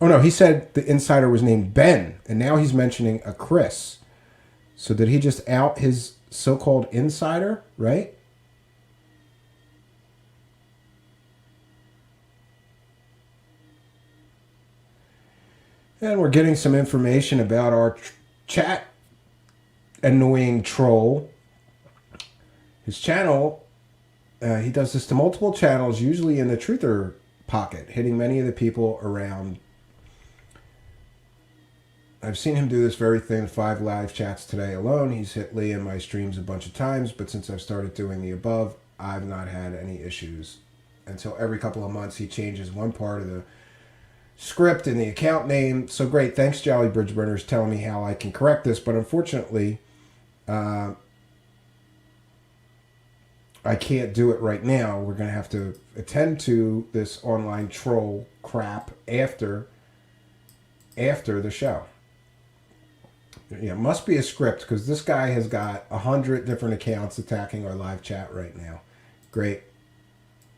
Oh, no, he said the insider was named Ben, and now he's mentioning a Chris. So did he just out his so-called insider, right? And we're getting some information about our chat annoying troll. His channel, he does this to multiple channels, usually in the truther pocket, hitting many of the people around. I've seen him do this very thing, 5 live chats today alone. He's hit Lee in my streams a bunch of times, but since I've started doing the above, I've not had any issues. Until every couple of months he changes one part of the script and the account name. So great, thanks Jolly Bridge Burners telling me how I can correct this, but unfortunately I can't do it right now. We're going to have to attend to this online troll crap after the show. Yeah, must be a script, because this guy has got 100 different accounts attacking our live chat right now. Great.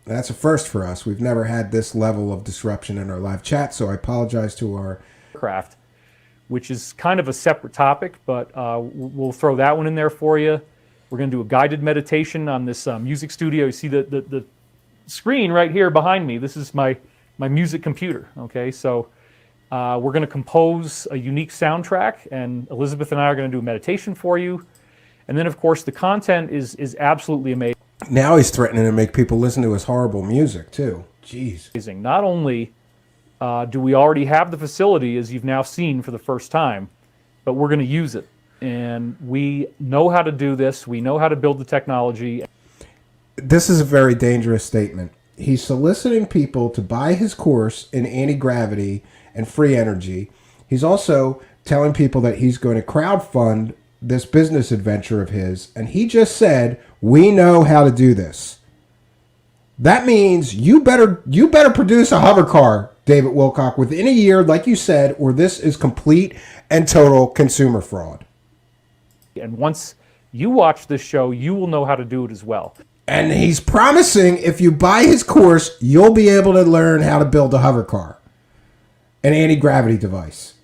That's a first for us. We've never had this level of disruption in our live chat, so I apologize to our aircraft, which is kind of a separate topic, but we'll throw that one in there for you. We're going to do a guided meditation on this music studio. You see the screen right here behind me. This is my music computer. Okay, so we're going to compose a unique soundtrack, and Elizabeth and I are going to do a meditation for you. And then, of course, the content is absolutely amazing. Now he's threatening to make people listen to his horrible music, too. Jeez. Not only do we already have the facility, as you've now seen for the first time, but we're going to use it. And we know how to do this. We know how to build the technology. This is a very dangerous statement. He's soliciting people to buy his course in anti-gravity and free energy. He's also telling people that he's going to crowdfund this business adventure of his, and he just said, we know how to do this. That means you better produce a hovercar, David Wilcock, within a year, like you said, or this is complete and total consumer fraud. And once you watch this show, you will know how to do it as well. And he's promising if you buy his course, you'll be able to learn how to build a hovercar, an anti-gravity device.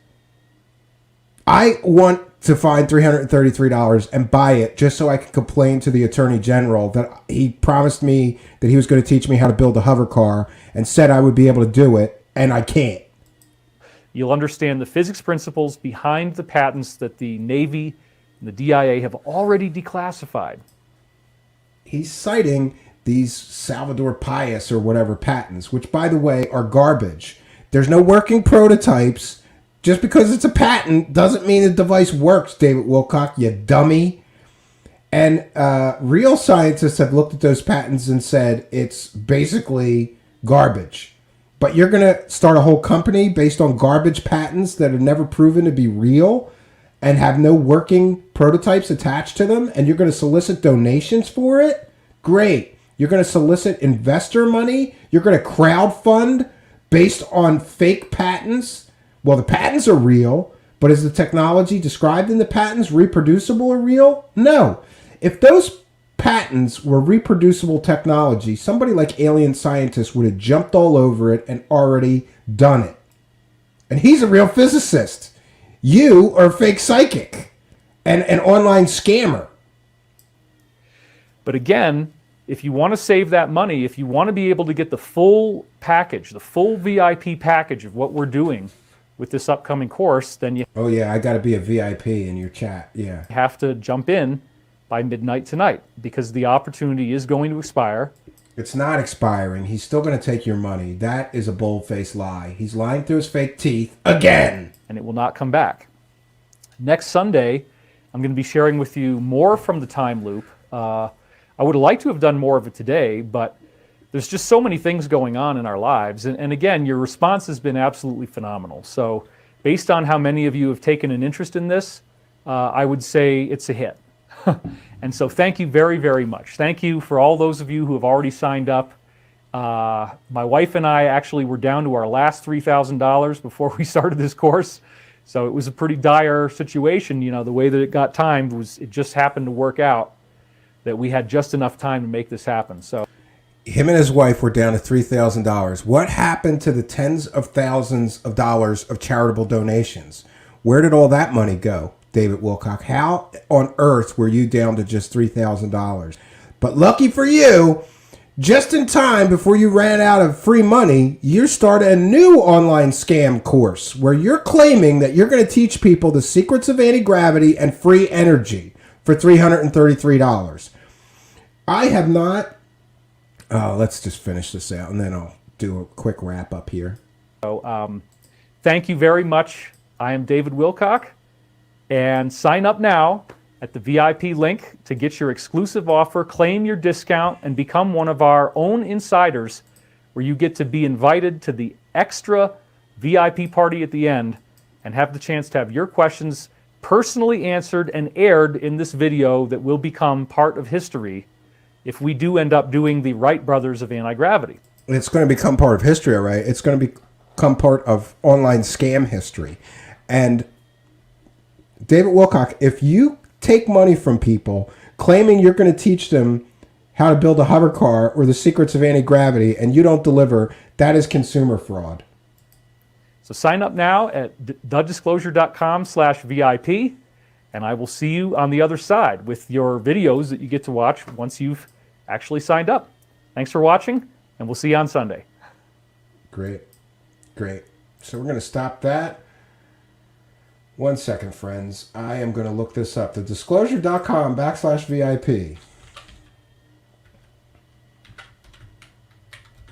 I want to find $333 and buy it just so I can complain to the Attorney General that he promised me that he was going to teach me how to build a hover car and said I would be able to do it, and I can't. You'll understand the physics principles behind the patents that the Navy and the DIA have already declassified. He's citing these Salvador Pius or whatever patents, which, by the way, are garbage. There's no working prototypes. Just because it's a patent doesn't mean the device works, David Wilcock, you dummy. And real scientists have looked at those patents and said it's basically garbage. But you're going to start a whole company based on garbage patents that are never proven to be real and have no working prototypes attached to them, and you're going to solicit donations for it? Great. You're going to solicit investor money? You're going to crowdfund based on fake patents? Well, the patents are real, but is the technology described in the patents reproducible or real? No. If those patents were reproducible technology, somebody like alien scientists would have jumped all over it and already done it. And he's a real physicist. You are a fake psychic and an online scammer. But again, if you want to save that money, if you want to be able to get the full package, the full VIP package of what we're doing with this upcoming course, then you Oh yeah, I got to be a VIP in your chat. Yeah. have to jump in by midnight tonight, because the opportunity is going to expire. It's not expiring. He's still going to take your money. That is a bold-faced lie. He's lying through his fake teeth again. And it will not come back. Next Sunday, I'm going to be sharing with you more from the time loop. I would have liked to have done more of it today, but there's just so many things going on in our lives. And again, your response has been absolutely phenomenal. So based on how many of you have taken an interest in this, I would say it's a hit. And so thank you very, very much. Thank you for all those of you who have already signed up. My wife and I actually were down to our last $3,000 before we started this course. So it was a pretty dire situation. You know, the way that it got timed was, it just happened to work out that we had just enough time to make this happen. So him and his wife were down to $3,000. What happened to the tens of thousands of dollars of charitable donations? Where did all that money go, David Wilcock? How on earth were you down to just $3,000? But lucky for you, just in time before you ran out of free money, you started a new online scam course where you're claiming that you're going to teach people the secrets of anti-gravity and free energy for $333. I have not... let's just finish this out, and then I'll do a quick wrap up here. So thank you very much. I am David Wilcock, and sign up now at the VIP link to get your exclusive offer, claim your discount, and become one of our own insiders, where you get to be invited to the extra VIP party at the end and have the chance to have your questions personally answered and aired in this video that will become part of history if we do end up doing the Wright brothers of anti-gravity. It's going to become part of history, all right? It's going to become part of online scam history. And David Wilcock, if you take money from people claiming you're going to teach them how to build a hover car or the secrets of anti-gravity and you don't deliver, that is consumer fraud. So sign up now at thedisclosure.com/VIP, and I will see you on the other side with your videos that you get to watch once you've actually signed up. Thanks for watching, and we'll see you on Sunday. Great. Great. So we're going to stop that. 1 second, friends. I am going to look this up. Thedisclosure.com/VIP.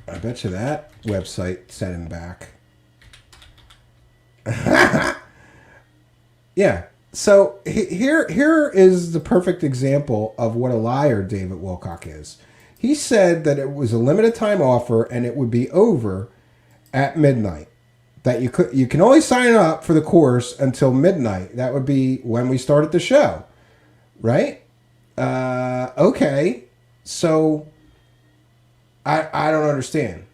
I bet you that website sent him back. Yeah. So here is the perfect example of what a liar David Wilcock is. He said that it was a limited time offer and it would be over at midnight. That you can only sign up for the course until midnight. That would be when we started the show, right? Okay. So I don't understand.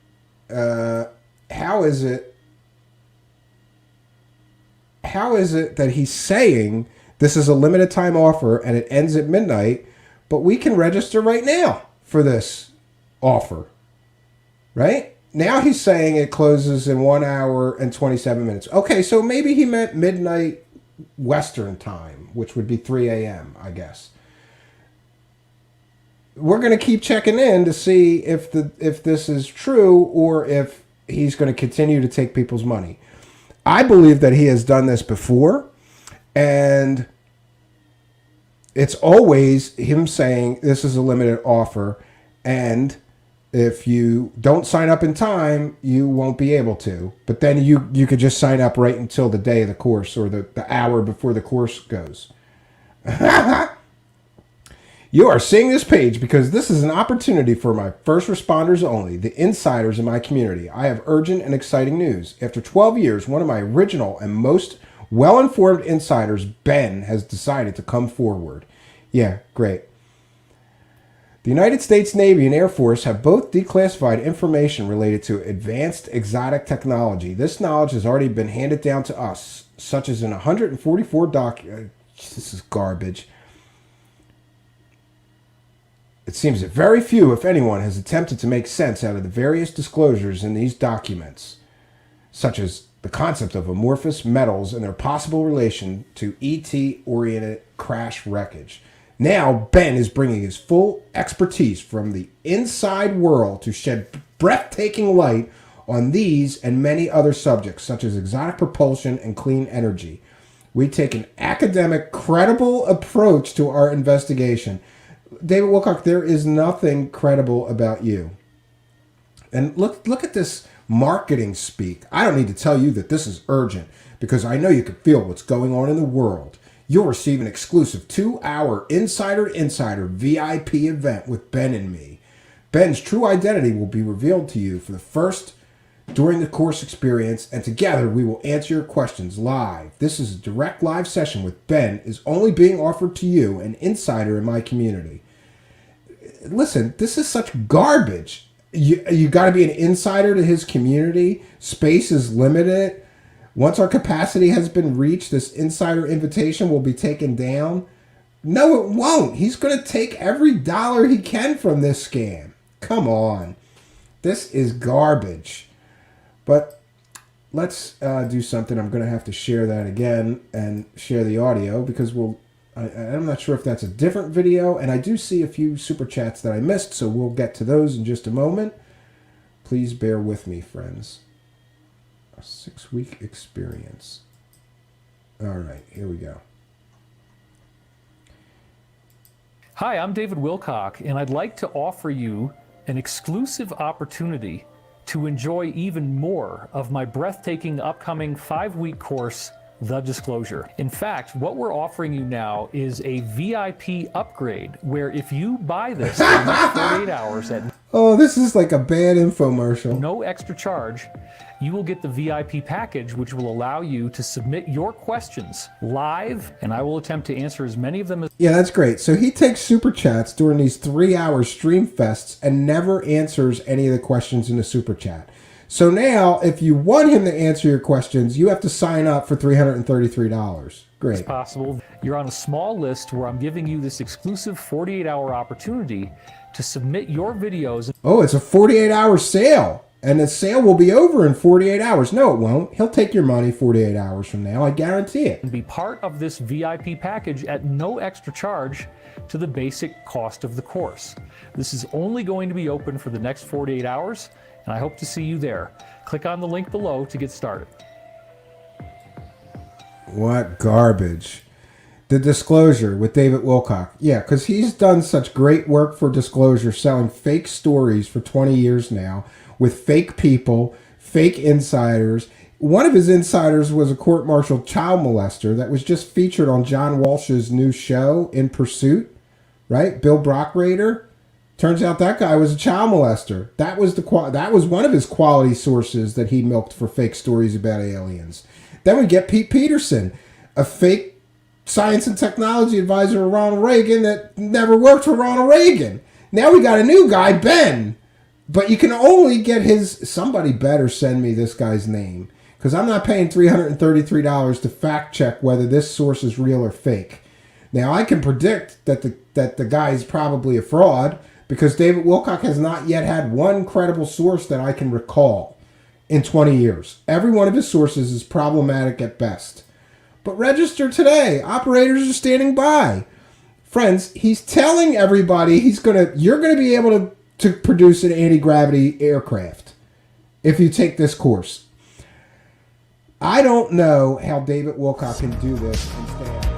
How is it that he's saying this is a limited time offer and it ends at midnight, but we can register right now for this offer, right? Now he's saying it closes in 1 hour and 27 minutes. Okay, so maybe he meant midnight Western time, which would be 3 a.m., I guess. We're going to keep checking in to see if this is true or if he's going to continue to take people's money. I believe that he has done this before, and it's always him saying this is a limited offer, and if you don't sign up in time, you won't be able to. But then you could just sign up right until the day of the course or the hour before the course goes. You are seeing this page because this is an opportunity for my first responders only, the insiders in my community. I have urgent and exciting news. After 12 years, one of my original and most well-informed insiders, Ben, has decided to come forward. Yeah, great. The United States Navy and Air Force have both declassified information related to advanced exotic technology. This knowledge has already been handed down to us, such as in 144 this is garbage. It seems that very few, if anyone, has attempted to make sense out of the various disclosures in these documents, such as the concept of amorphous metals and their possible relation to ET-oriented crash wreckage. Now, Ben is bringing his full expertise from the inside world to shed breathtaking light on these and many other subjects, such as exotic propulsion and clean energy. We take an academic, credible approach to our investigation. David Wilcock, there is nothing credible about you. And look at this marketing speak. I don't need to tell you that this is urgent because I know you can feel what's going on in the world. You'll receive an exclusive 2-hour insider VIP event with Ben and me. Ben's true identity will be revealed to you for the first during the course experience, and together we will answer your questions live. This is a direct live session with Ben is only being offered to you, an insider in my community. Listen, this is such garbage. You got to be an insider to his community. Space is limited. Once our capacity has been reached, this insider invitation will be taken down. No, it won't. He's going to take every dollar he can from this scam. Come on. This is garbage. But let's do something. I'm going to have to share that again and share the audio because I'm not sure if that's a different video. And I do see a few super chats that I missed, so we'll get to those in just a moment. Please bear with me, friends. A 6-week experience. All right, here we go. Hi, I'm David Wilcock, and I'd like to offer you an exclusive opportunity to enjoy even more of my breathtaking upcoming 5-week course, The Disclosure. In fact, what we're offering you now is a VIP upgrade, where if you buy this in the next 48 hours at Oh, this is like a bad infomercial. no extra charge, you will get the VIP package, which will allow you to submit your questions live, and I will attempt to answer as many of them as... Yeah, that's great. So he takes super chats during these 3-hour stream fests and never answers any of the questions in the super chat. So now, if you want him to answer your questions, you have to sign up for $333. Great. possible. You're on a small list where I'm giving you this exclusive 48-hour opportunity to submit your videos. Oh, it's a 48-hour sale. And the sale will be over in 48 hours. No, it won't. He'll take your money 48 hours from now. I guarantee it. And be part of this VIP package at no extra charge to the basic cost of the course. This is only going to be open for the next 48 hours, and I hope to see you there. Click on the link below to get started. What garbage. The Disclosure with David Wilcock. Yeah, because he's done such great work for Disclosure, selling fake stories for 20 years now with fake people, fake insiders. One of his insiders was a court-martialed child molester that was just featured on John Walsh's new show, In Pursuit, right? Bill Brockrader. Turns out that guy was a child molester. That was one of his quality sources that he milked for fake stories about aliens. Then we get Pete Peterson, a fake science and technology advisor to Ronald Reagan that never worked for Ronald Reagan. Now we got a new guy, Ben. But you can only get his... Somebody better send me this guy's name, because I'm not paying $333 to fact check whether this source is real or fake. Now, I can predict that the guy is probably a fraud, because David Wilcock has not yet had one credible source that I can recall in 20 years. Every one of his sources is problematic at best. But register today. Operators are standing by. Friends, he's telling everybody you're gonna be able to produce an anti-gravity aircraft if you take this course. I don't know how David Wilcock can do this and stay out.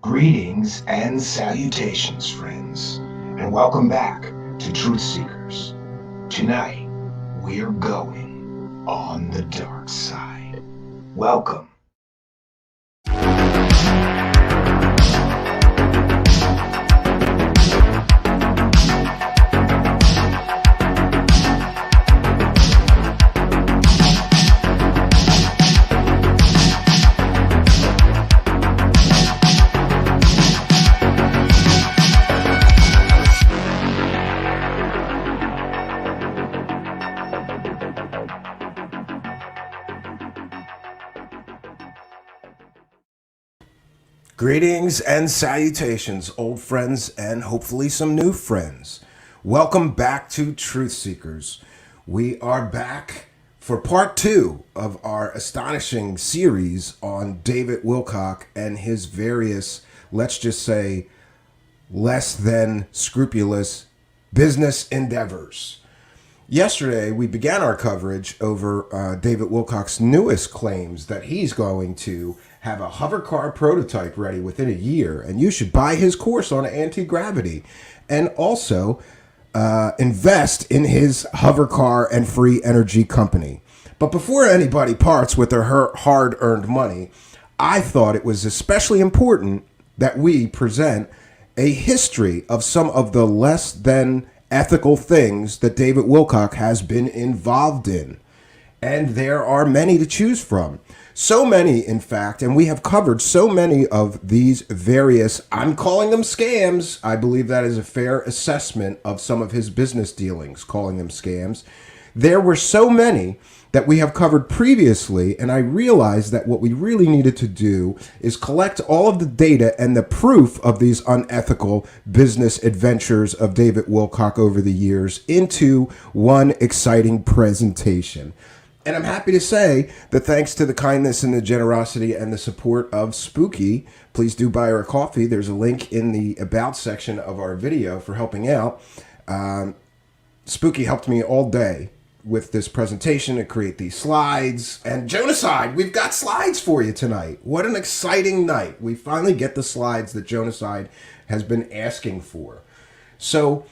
Greetings and salutations, friends, and welcome back to Truth Seekers. Tonight, we're going on the dark side. Welcome. Greetings and salutations, old friends and hopefully some new friends. Welcome back to Truth Seekers. We are back for part 2 of our astonishing series on David Wilcock and his various, let's just say, less than scrupulous business endeavors. Yesterday, we began our coverage over David Wilcock's newest claims that he's going to have a hovercar prototype ready within a year, and you should buy his course on Antigravity, and also invest in his hovercar and free energy company. But before anybody parts with their hard-earned money, I thought it was especially important that we present a history of some of the less than ethical things that David Wilcock has been involved in. And there are many to choose from. So many, in fact, and we have covered so many of these various, I'm calling them scams. I believe that is a fair assessment of some of his business dealings, calling them scams. There were so many that we have covered previously, and I realized that what we really needed to do is collect all of the data and the proof of these unethical business adventures of David Wilcock over the years into one exciting presentation. And I'm happy to say that thanks to the kindness and the generosity and the support of Spooky, please do buy her a coffee. There's a link in the About section of our video for helping out. Spooky helped me all day with this presentation to create these slides. And Jonaside, we've got slides for you tonight. What an exciting night. We finally get the slides that Jonaside has been asking for. So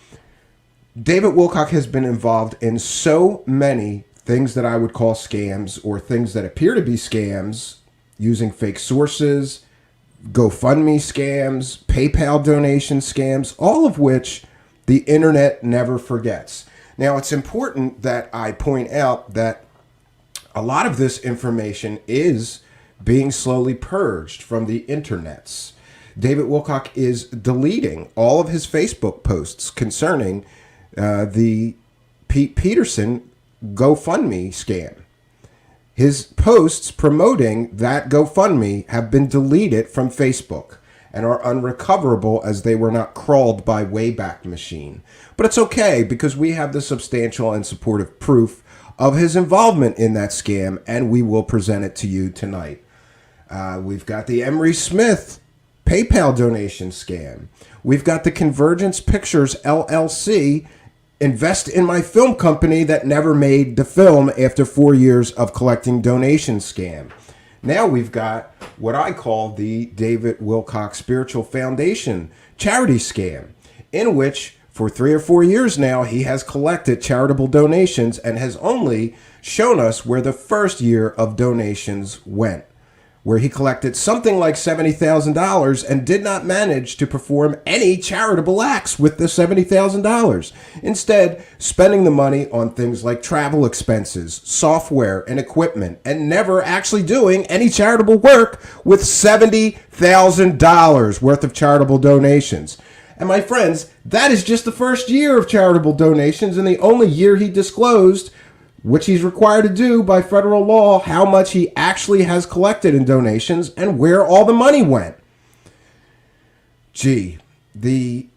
David Wilcock has been involved in so many things that I would call scams, or things that appear to be scams, using fake sources, GoFundMe scams, PayPal donation scams, all of which the internet never forgets. Now, it's important that I point out that a lot of this information is being slowly purged from the internets. David Wilcock is deleting all of his Facebook posts concerning the Pete Peterson GoFundMe scam. His posts promoting that GoFundMe have been deleted from Facebook and are unrecoverable as they were not crawled by Wayback Machine. But it's okay because we have the substantial and supportive proof of his involvement in that scam, and we will present it to you tonight. We've got the Emery Smith PayPal donation scam. We've got the Convergence Pictures LLC invest in my film company that never made the film after 4 years of collecting donation scam. Now we've got what I call the David Wilcock Spiritual Foundation charity scam, in which for 3 or 4 years now he has collected charitable donations and has only shown us where the first year of donations went, where he collected something like $70,000 and did not manage to perform any charitable acts with the $70,000. Instead, spending the money on things like travel expenses, software, and equipment, and never actually doing any charitable work with $70,000 worth of charitable donations. And my friends, that is just the first year of charitable donations and the only year he disclosed, which he's required to do by federal law, how much he actually has collected in donations and where all the money went. Gee, we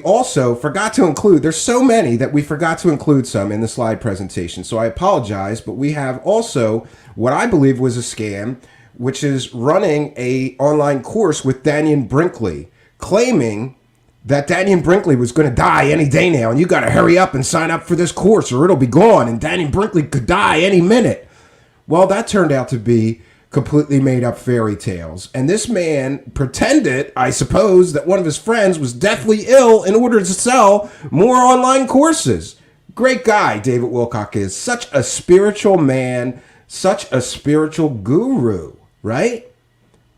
also forgot to include, there's so many that we forgot to include some in the slide presentation, so I apologize, but we have also what I believe was a scam, which is running a online course with Daniel Brinkley, claiming that Daniel Brinkley was going to die any day now, and you got to hurry up and sign up for this course or it'll be gone, and Daniel Brinkley could die any minute. Well, that turned out to be completely made up fairy tales. And this man pretended, I suppose, that one of his friends was deathly ill in order to sell more online courses. Great guy, David Wilcock is. Such a spiritual man, such a spiritual guru, right?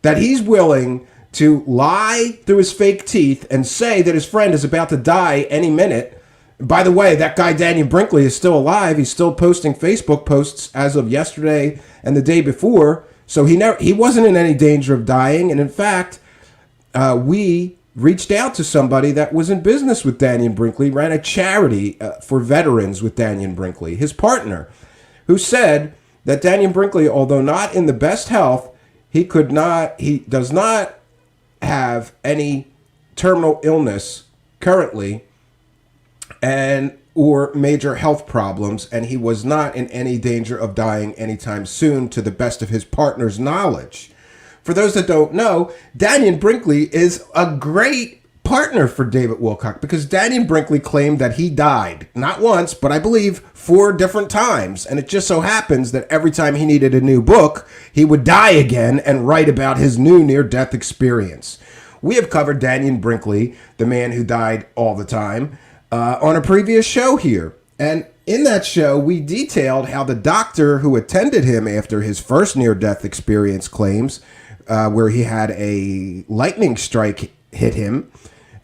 That he's willing to lie through his fake teeth and say that his friend is about to die any minute. By the way, that guy Daniel Brinkley is still alive. He's still posting Facebook posts as of yesterday and the day before. So he wasn't in any danger of dying. And in fact, we reached out to somebody that was in business with Daniel Brinkley, ran a charity for veterans with Daniel Brinkley, his partner, who said that Daniel Brinkley, although not in the best health, he does not have any terminal illness currently or major health problems, and he was not in any danger of dying anytime soon to the best of his partner's knowledge. For those that don't know, Daniel Brinkley is a great partner for David Wilcock because Daniel Brinkley claimed that he died, not once, but I believe 4 different times. And it just so happens that every time he needed a new book, he would die again and write about his new near-death experience. We have covered Daniel Brinkley, the man who died all the time, on a previous show here. And in that show, we detailed how the doctor who attended him after his first near-death experience claims, where he had a lightning strike hit him,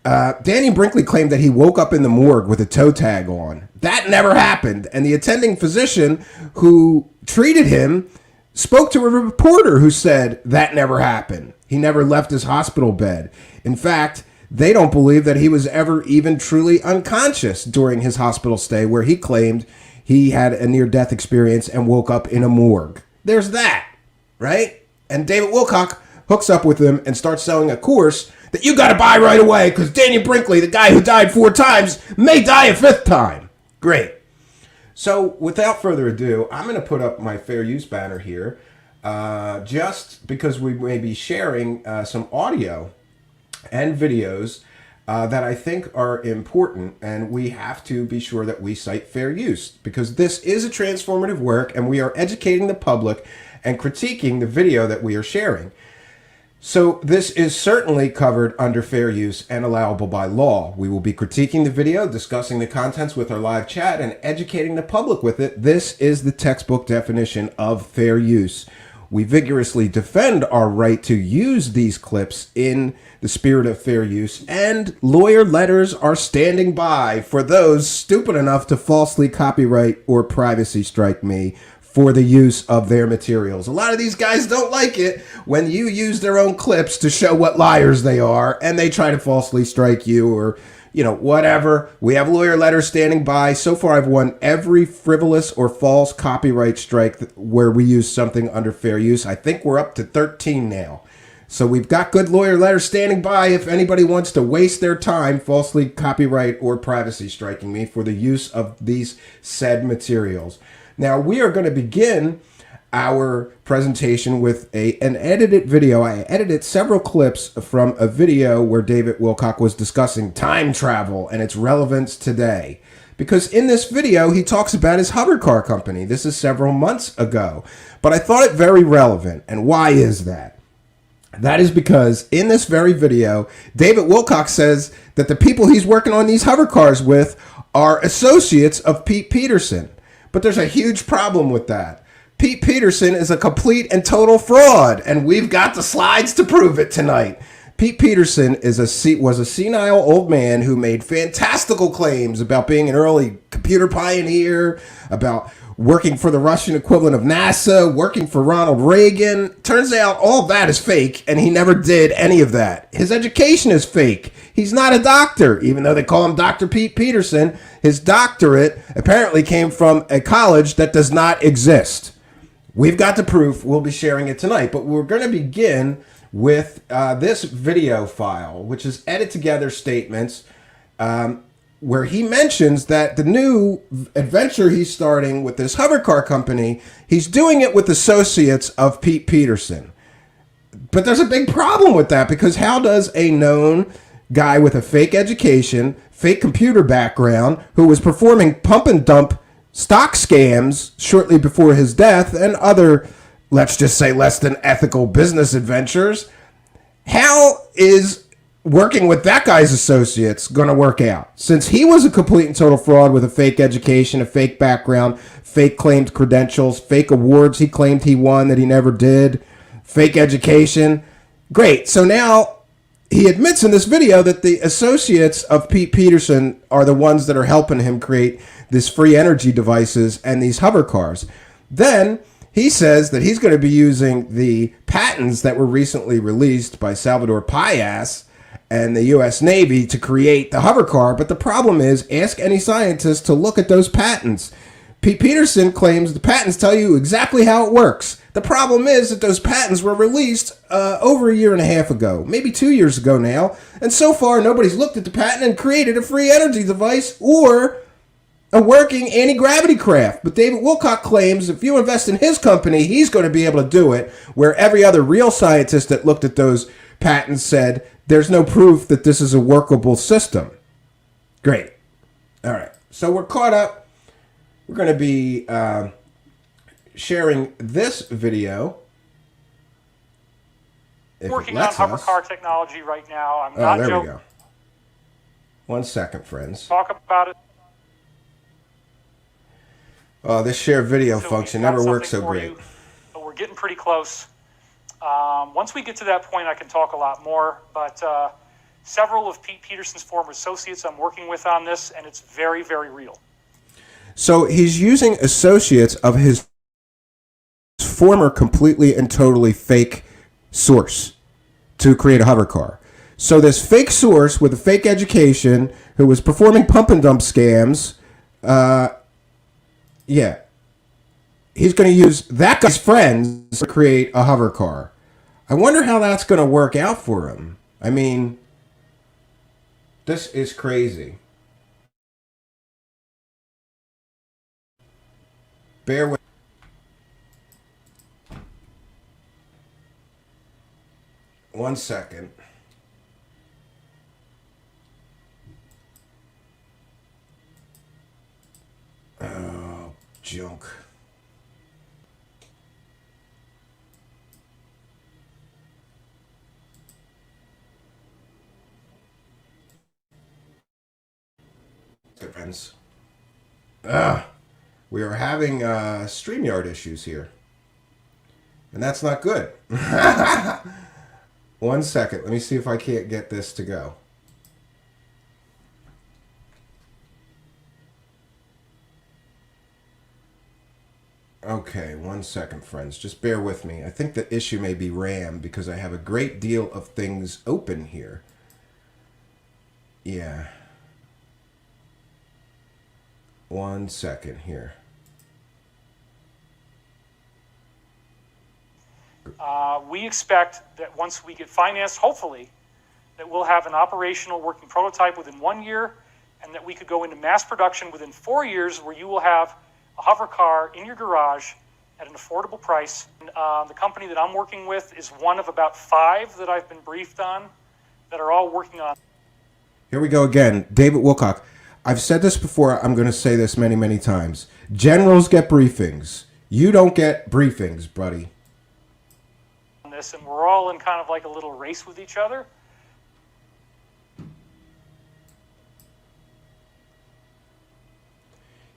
Daniel Brinkley claimed that he woke up in the morgue with a toe tag on. That never happened. And the attending physician who treated him spoke to a reporter who said that never happened. He never left his hospital bed. In fact, they don't believe that he was ever even truly unconscious during his hospital stay, where he claimed he had a near-death experience and woke up in a morgue. There's that, right? And David Wilcock hooks up with him and starts selling a course that you got to buy right away because Daniel Brinkley, the guy who died 4 times, may die a 5th time. Great. So without further ado, I'm going to put up my fair use banner here just because we may be sharing some audio and videos that I think are important, and we have to be sure that we cite fair use because this is a transformative work and we are educating the public and critiquing the video that we are sharing. So this is certainly covered under fair use and allowable by law. We will be critiquing the video, discussing the contents with our live chat, and educating the public with it. This is the textbook definition of fair use. We vigorously defend our right to use these clips in the spirit of fair use, and lawyer letters are standing by for those stupid enough to falsely copyright or privacy strike me for the use of their materials. A lot of these guys don't like it when you use their own clips to show what liars they are, and they try to falsely strike you or, you know, whatever. We have lawyer letters standing by. So far, I've won every frivolous or false copyright strike where we use something under fair use. I think we're up to 13 now. So we've got good lawyer letters standing by if anybody wants to waste their time falsely copyright or privacy striking me for the use of these said materials. Now, we are going to begin our presentation with an edited video. I edited several clips from a video where David Wilcock was discussing time travel and its relevance today. Because in this video, he talks about his hovercar company. This is several months ago. But I thought it very relevant. And why is that? That is because in this very video, David Wilcock says that the people he's working on these hovercars with are associates of Pete Peterson. But there's a huge problem with that. Pete Peterson is a complete and total fraud, and we've got the slides to prove it tonight. Pete Peterson was a senile old man who made fantastical claims about being an early computer pioneer, about working for the Russian equivalent of NASA, working for Ronald Reagan. Turns out all that is fake, and he never did any of that. His education is fake. He's not a doctor, even though they call him Dr. Pete Peterson. His doctorate apparently came from a college that does not exist. We've got the proof. We'll be sharing it tonight, but we're going to begin with this video file, which is edit together statements where he mentions that the new adventure he's starting with this hovercar company, he's doing it with associates of Pete Peterson. But there's a big problem with that, because how does a known guy with a fake education, fake computer background, who was performing pump and dump stock scams shortly before his death and other, let's just say, less than ethical business adventures, how is working with that guy's associates going to work out? Since he was a complete and total fraud with a fake education, a fake background, fake claimed credentials, fake awards he claimed he won that he never did, fake education. Great. So now he admits in this video that the associates of Pete Peterson are the ones that are helping him create these free energy devices and these hover cars. Then he says that he's going to be using the patents that were recently released by Salvador Payas and the U.S. Navy to create the hover car. But the problem is, ask any scientist to look at those patents. Pete Peterson claims the patents tell you exactly how it works. The problem is that those patents were released over a year and a half ago, maybe 2 years ago now. And so far, nobody's looked at the patent and created a free energy device or a working anti-gravity craft. But David Wilcock claims if you invest in his company, he's going to be able to do it, where every other real scientist that looked at those patents said there's no proof that this is a workable system. Great. All right. So we're caught up. We're going to be sharing this video. Working on hovercar technology right now. I'm not there joking. we go. 1 second, friends. Talk about it. Oh, this share video So function we've got never works so something for great. you, but we're getting pretty close. Once we get to that point, I can talk a lot more. But several of Pete Peterson's former associates I'm working with on this, and it's very, very real. So he's using associates of his former completely and totally fake source to create a hover car. So this fake source with a fake education who was performing pump and dump scams, he's going to use that guy's friends to create a hover car. I wonder how that's going to work out for him. I mean, this is crazy. Bear with. One second. Oh, junk. Friends. We are having StreamYard issues here. And that's not good. 1 second. Let me see if I can't get this to go. Okay, 1 second, friends. Just bear with me. I think the issue may be RAM because I have a great deal of things open here. Yeah. 1 second here. We expect that once we get financed, hopefully, that we'll have an operational working prototype within 1 year, and that we could go into mass production within 4 years, where you will have a hover car in your garage at an affordable price. And, the company that I'm working with is one of about 5 that I've been briefed on that are all working on. Here we go again. David Wilcock. I've said this before. I'm going to say this many, many times. Generals get briefings. You don't get briefings, buddy. This, and we're all in kind of like a little race with each other.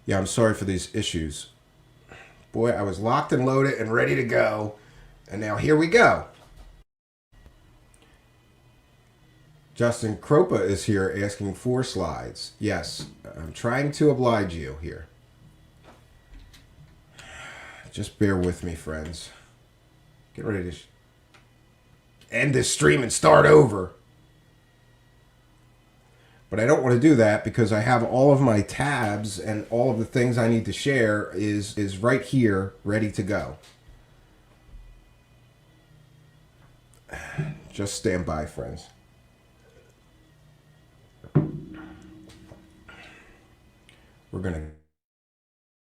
Yeah, I'm sorry for these issues. Boy, I was locked and loaded and ready to go. And now here we go. Justin Kropa is here asking for slides. Yes, I'm trying to oblige you here. Just bear with me, friends. Get ready to end this stream and start over. But I don't want to do that because I have all of my tabs and all of the things I need to share is right here, ready to go. Just stand by, friends. We're going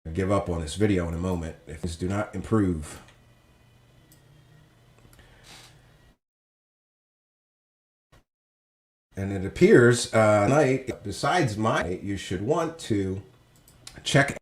to give up on this video in a moment if things do not improve. And it appears tonight, besides mine, you should want to check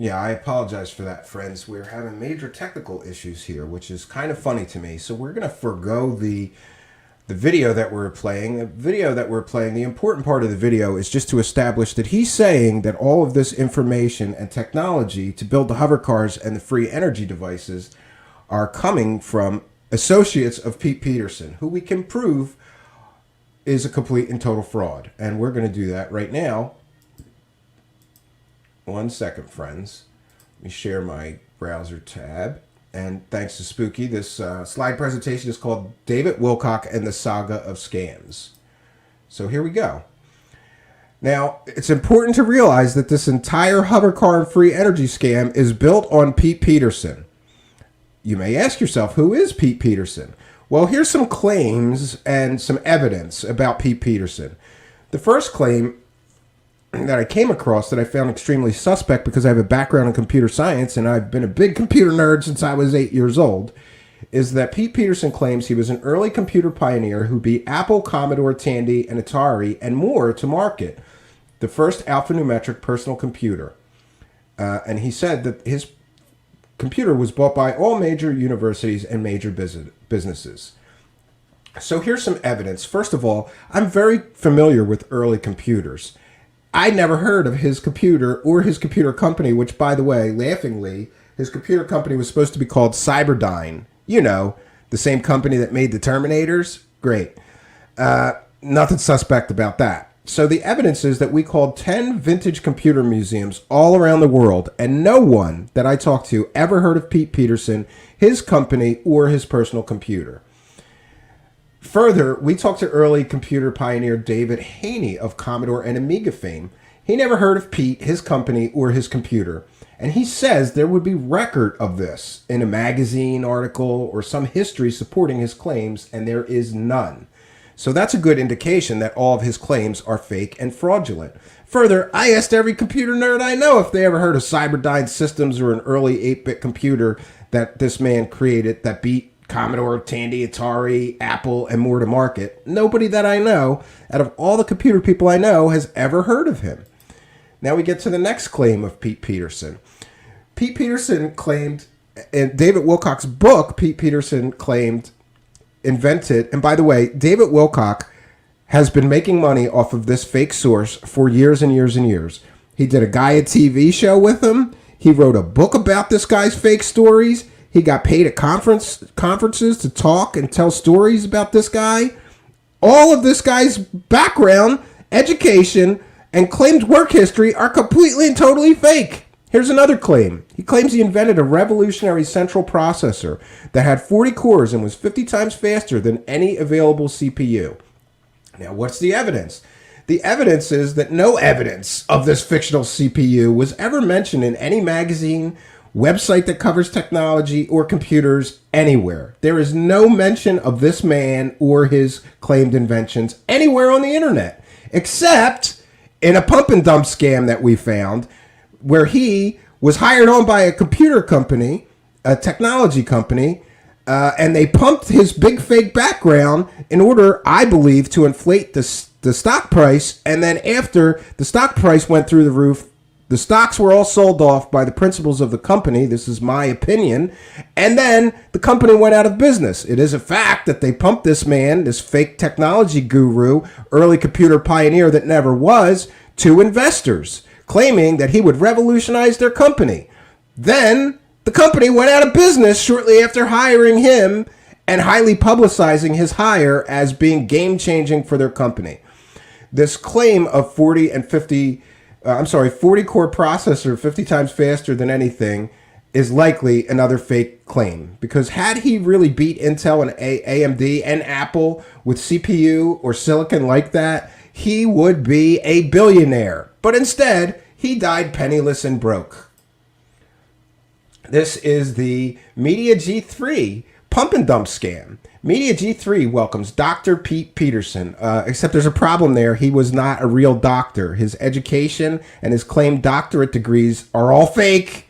Yeah, I apologize for that, friends. We're having major technical issues here, which is kind of funny to me. So we're going to forego the video that we're playing. The video that we're playing, the important part of the video is just to establish that he's saying that all of this information and technology to build the hover cars and the free energy devices are coming from associates of Pete Peterson, who we can prove is a complete and total fraud. And we're going to do that right now. 1 second, friends. Let me share my browser tab. And thanks to Spooky, this slide presentation is called David Wilcock and the Saga of Scams. So here we go. Now, it's important to realize that this entire hovercar and free energy scam is built on Pete Peterson. You may ask yourself, who is Pete Peterson? Well, here's some claims and some evidence about Pete Peterson. The first claim that I came across that I found extremely suspect, because I have a background in computer science and I've been a big computer nerd since I was 8 years old, is that Pete Peterson claims he was an early computer pioneer who beat Apple, Commodore, Tandy, and Atari and more to market the first alphanumeric personal computer. And he said that his computer was bought by all major universities and major businesses. So here's some evidence. First of all, I'm very familiar with early computers. I never heard of his computer or his computer company, which, by the way, laughingly, his computer company was supposed to be called Cyberdyne. You know, the same company that made the Terminators. Great. Nothing suspect about that. So the evidence is that we called 10 vintage computer museums all around the world, and no one that I talked to ever heard of Pete Peterson, his company, or his personal computer. Further, we talked to early computer pioneer David Haney of Commodore and Amiga fame. He never heard of Pete, his company, or his computer. And he says there would be record of this in a magazine article or some history supporting his claims, and there is none. So that's a good indication that all of his claims are fake and fraudulent. Further, I asked every computer nerd I know if they ever heard of Cyberdyne Systems or an early 8-bit computer that this man created that beat Commodore, Tandy, Atari, Apple, and more to market. Nobody that I know, out of all the computer people I know, has ever heard of him. Now we get to the next claim of Pete Peterson. Pete Peterson claimed, in David Wilcock's book, Pete Peterson claimed, invented, and by the way, David Wilcock has been making money off of this fake source for years and years and years. He did a Gaia TV show with him. He wrote a book about this guy's fake stories. He got paid at conferences to talk and tell stories about this guy. All of this guy's background, education, and claimed work history are completely and totally fake. Here's another claim. He claims he invented a revolutionary central processor that had 40 cores and was 50 times faster than any available CPU. Now, what's the evidence? The evidence is that no evidence of this fictional CPU was ever mentioned in any magazine, website that covers technology, or computers anywhere. There is no mention of this man or his claimed inventions anywhere on the internet, except in a pump and dump scam that we found, where he was hired on by a computer company, a technology company, and they pumped his big fake background in order, I believe, to inflate the stock price. And then after the stock price went through the roof, the stocks were all sold off by the principals of the company. This is my opinion. And then the company went out of business. It is a fact that they pumped this man, this fake technology guru, early computer pioneer that never was, to investors, claiming that he would revolutionize their company. Then the company went out of business shortly after hiring him and highly publicizing his hire as being game-changing for their company. This claim of 40 core processor 50 times faster than anything is likely another fake claim, because had he really beat Intel and AMD and Apple with CPU or silicon like that, he would be a billionaire. But instead, he died penniless and broke. This is the Media G3 pump and dump scam. Media G3 welcomes Dr. Pete Peterson, except there's a problem there. He was not a real doctor. His education and his claimed doctorate degrees are all fake.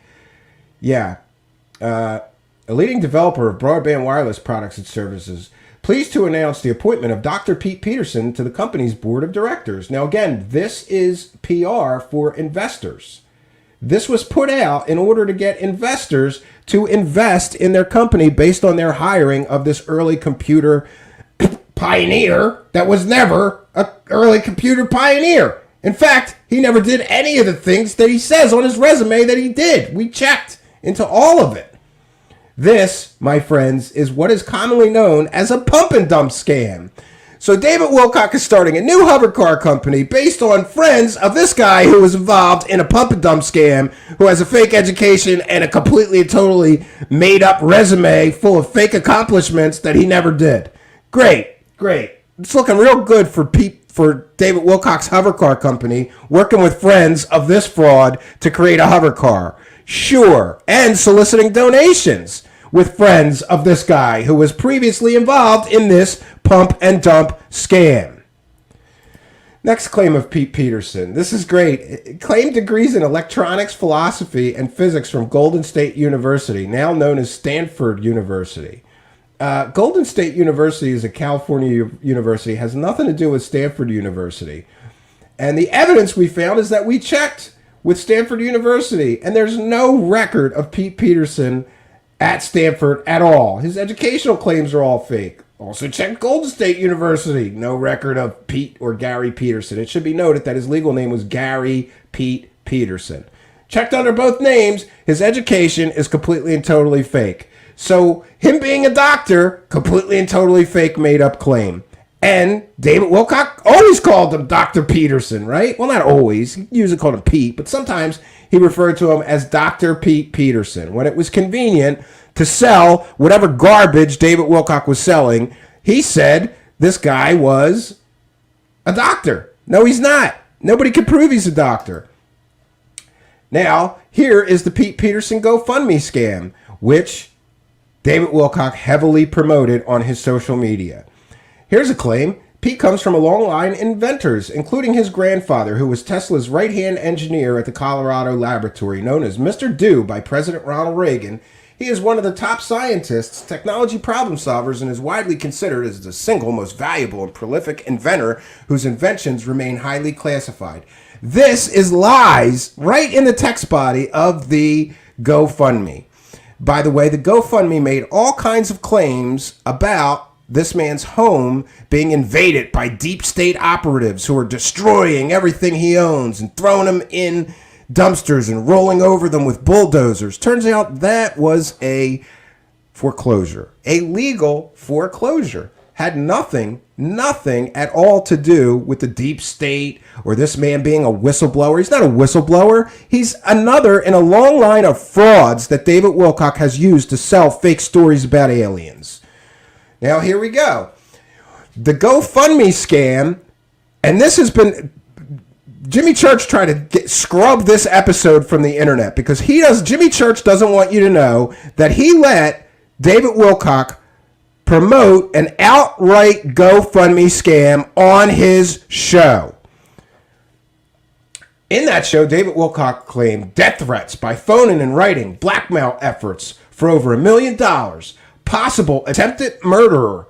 Yeah. A leading developer of broadband wireless products and services, pleased to announce the appointment of Dr. Pete Peterson to the company's board of directors. Now, again, this is PR for investors. This was put out in order to get investors to invest in their company based on their hiring of this early computer pioneer that was never an early computer pioneer. In fact, he never did any of the things that he says on his resume that he did. We checked into all of it. This, my friends, is what is commonly known as a pump and dump scam. So David Wilcock is starting a new hovercar company based on friends of this guy who was involved in a pump and dump scam, who has a fake education and a completely and totally made up resume full of fake accomplishments that he never did. Great. It's looking real good for David Wilcock's hovercar company, working with friends of this fraud to create a hovercar. Sure, and soliciting donations with friends of this guy who was previously involved in this pump and dump scam. Next claim of Pete Peterson. This is great. Claimed degrees in electronics, philosophy, and physics from Golden State University, now known as Stanford University. Golden State University is a California university, has nothing to do with Stanford University. And the evidence we found is that we checked with Stanford University, and there's no record of Pete Peterson at Stanford at all. His educational claims are all fake. Also checked Golden State University. No record of Pete or Gary Peterson. It should be noted that his legal name was Gary Pete Peterson. Checked under both names, his education is completely and totally fake. So him being a doctor, completely and totally fake, made up claim. And David Wilcock always called him Dr. Peterson, right? Well, not always. He usually called him Pete, but sometimes he referred to him as Dr. Pete Peterson. When it was convenient to sell whatever garbage David Wilcock was selling, he said this guy was a doctor. No, he's not. Nobody can prove he's a doctor. Now, here is the Pete Peterson GoFundMe scam, which David Wilcock heavily promoted on his social media. Here's a claim. Pete comes from a long line of inventors, including his grandfather, who was Tesla's right-hand engineer at the Colorado laboratory, known as Mr. Do by President Ronald Reagan. He is one of the top scientists, technology problem solvers, and is widely considered as the single most valuable and prolific inventor whose inventions remain highly classified. This is lies right in the text body of the GoFundMe. By the way, the GoFundMe made all kinds of claims about this man's home being invaded by deep state operatives who are destroying everything he owns and throwing him in dumpsters and rolling over them with bulldozers. Turns out that was a foreclosure, a legal foreclosure. Had nothing at all to do with the deep state or this man being a whistleblower. He's not a whistleblower. He's another in a long line of frauds that David Wilcock has used to sell fake stories about aliens. Now, here we go. The GoFundMe scam, and this has been... Jimmy Church tried to scrub this episode from the internet because Jimmy Church doesn't want you to know that he let David Wilcock promote an outright GoFundMe scam on his show. In that show, David Wilcock claimed death threats by phone and in writing, blackmail efforts for over $1 million, possible attempted murderer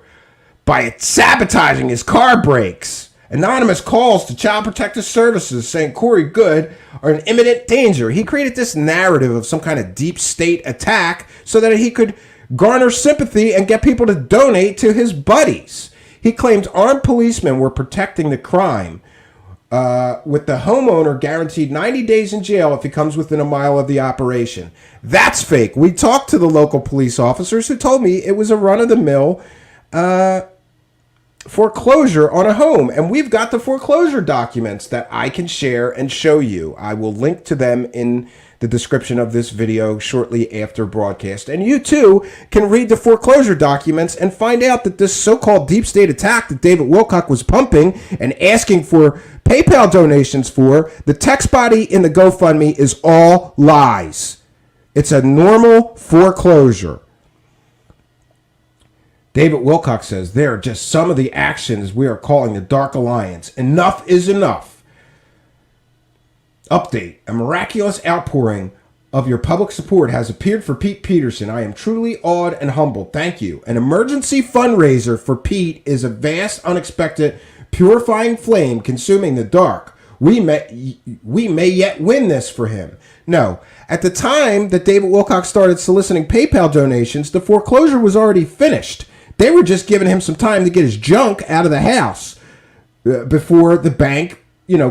by sabotaging his car brakes, anonymous calls to Child Protective Services saying Corey Good are in imminent danger. He created this narrative of some kind of deep state attack so that he could garner sympathy and get people to donate to his buddies. He claimed armed policemen were protecting the crime, with the homeowner guaranteed 90 days in jail if he comes within a mile of the operation. That's fake. We talked to the local police officers who told me it was a run-of-the-mill foreclosure on a home. And we've got the foreclosure documents that I can share and show you. I will link to them in the description of this video shortly after broadcast. And you too can read the foreclosure documents and find out that this so-called deep state attack that David Wilcock was pumping and asking for PayPal donations for, the text body in the GoFundMe is all lies. It's a normal foreclosure. David Wilcock says, there are just some of the actions we are calling the Dark Alliance. Enough is enough. Update. A miraculous outpouring of your public support has appeared for Pete Peterson. I am truly awed and humbled. Thank you. An emergency fundraiser for Pete is a vast, unexpected, purifying flame consuming the dark, We may yet win this for him. No. At the time that David Wilcock started soliciting PayPal donations, the foreclosure was already finished. They were just giving him some time to get his junk out of the house before the bank,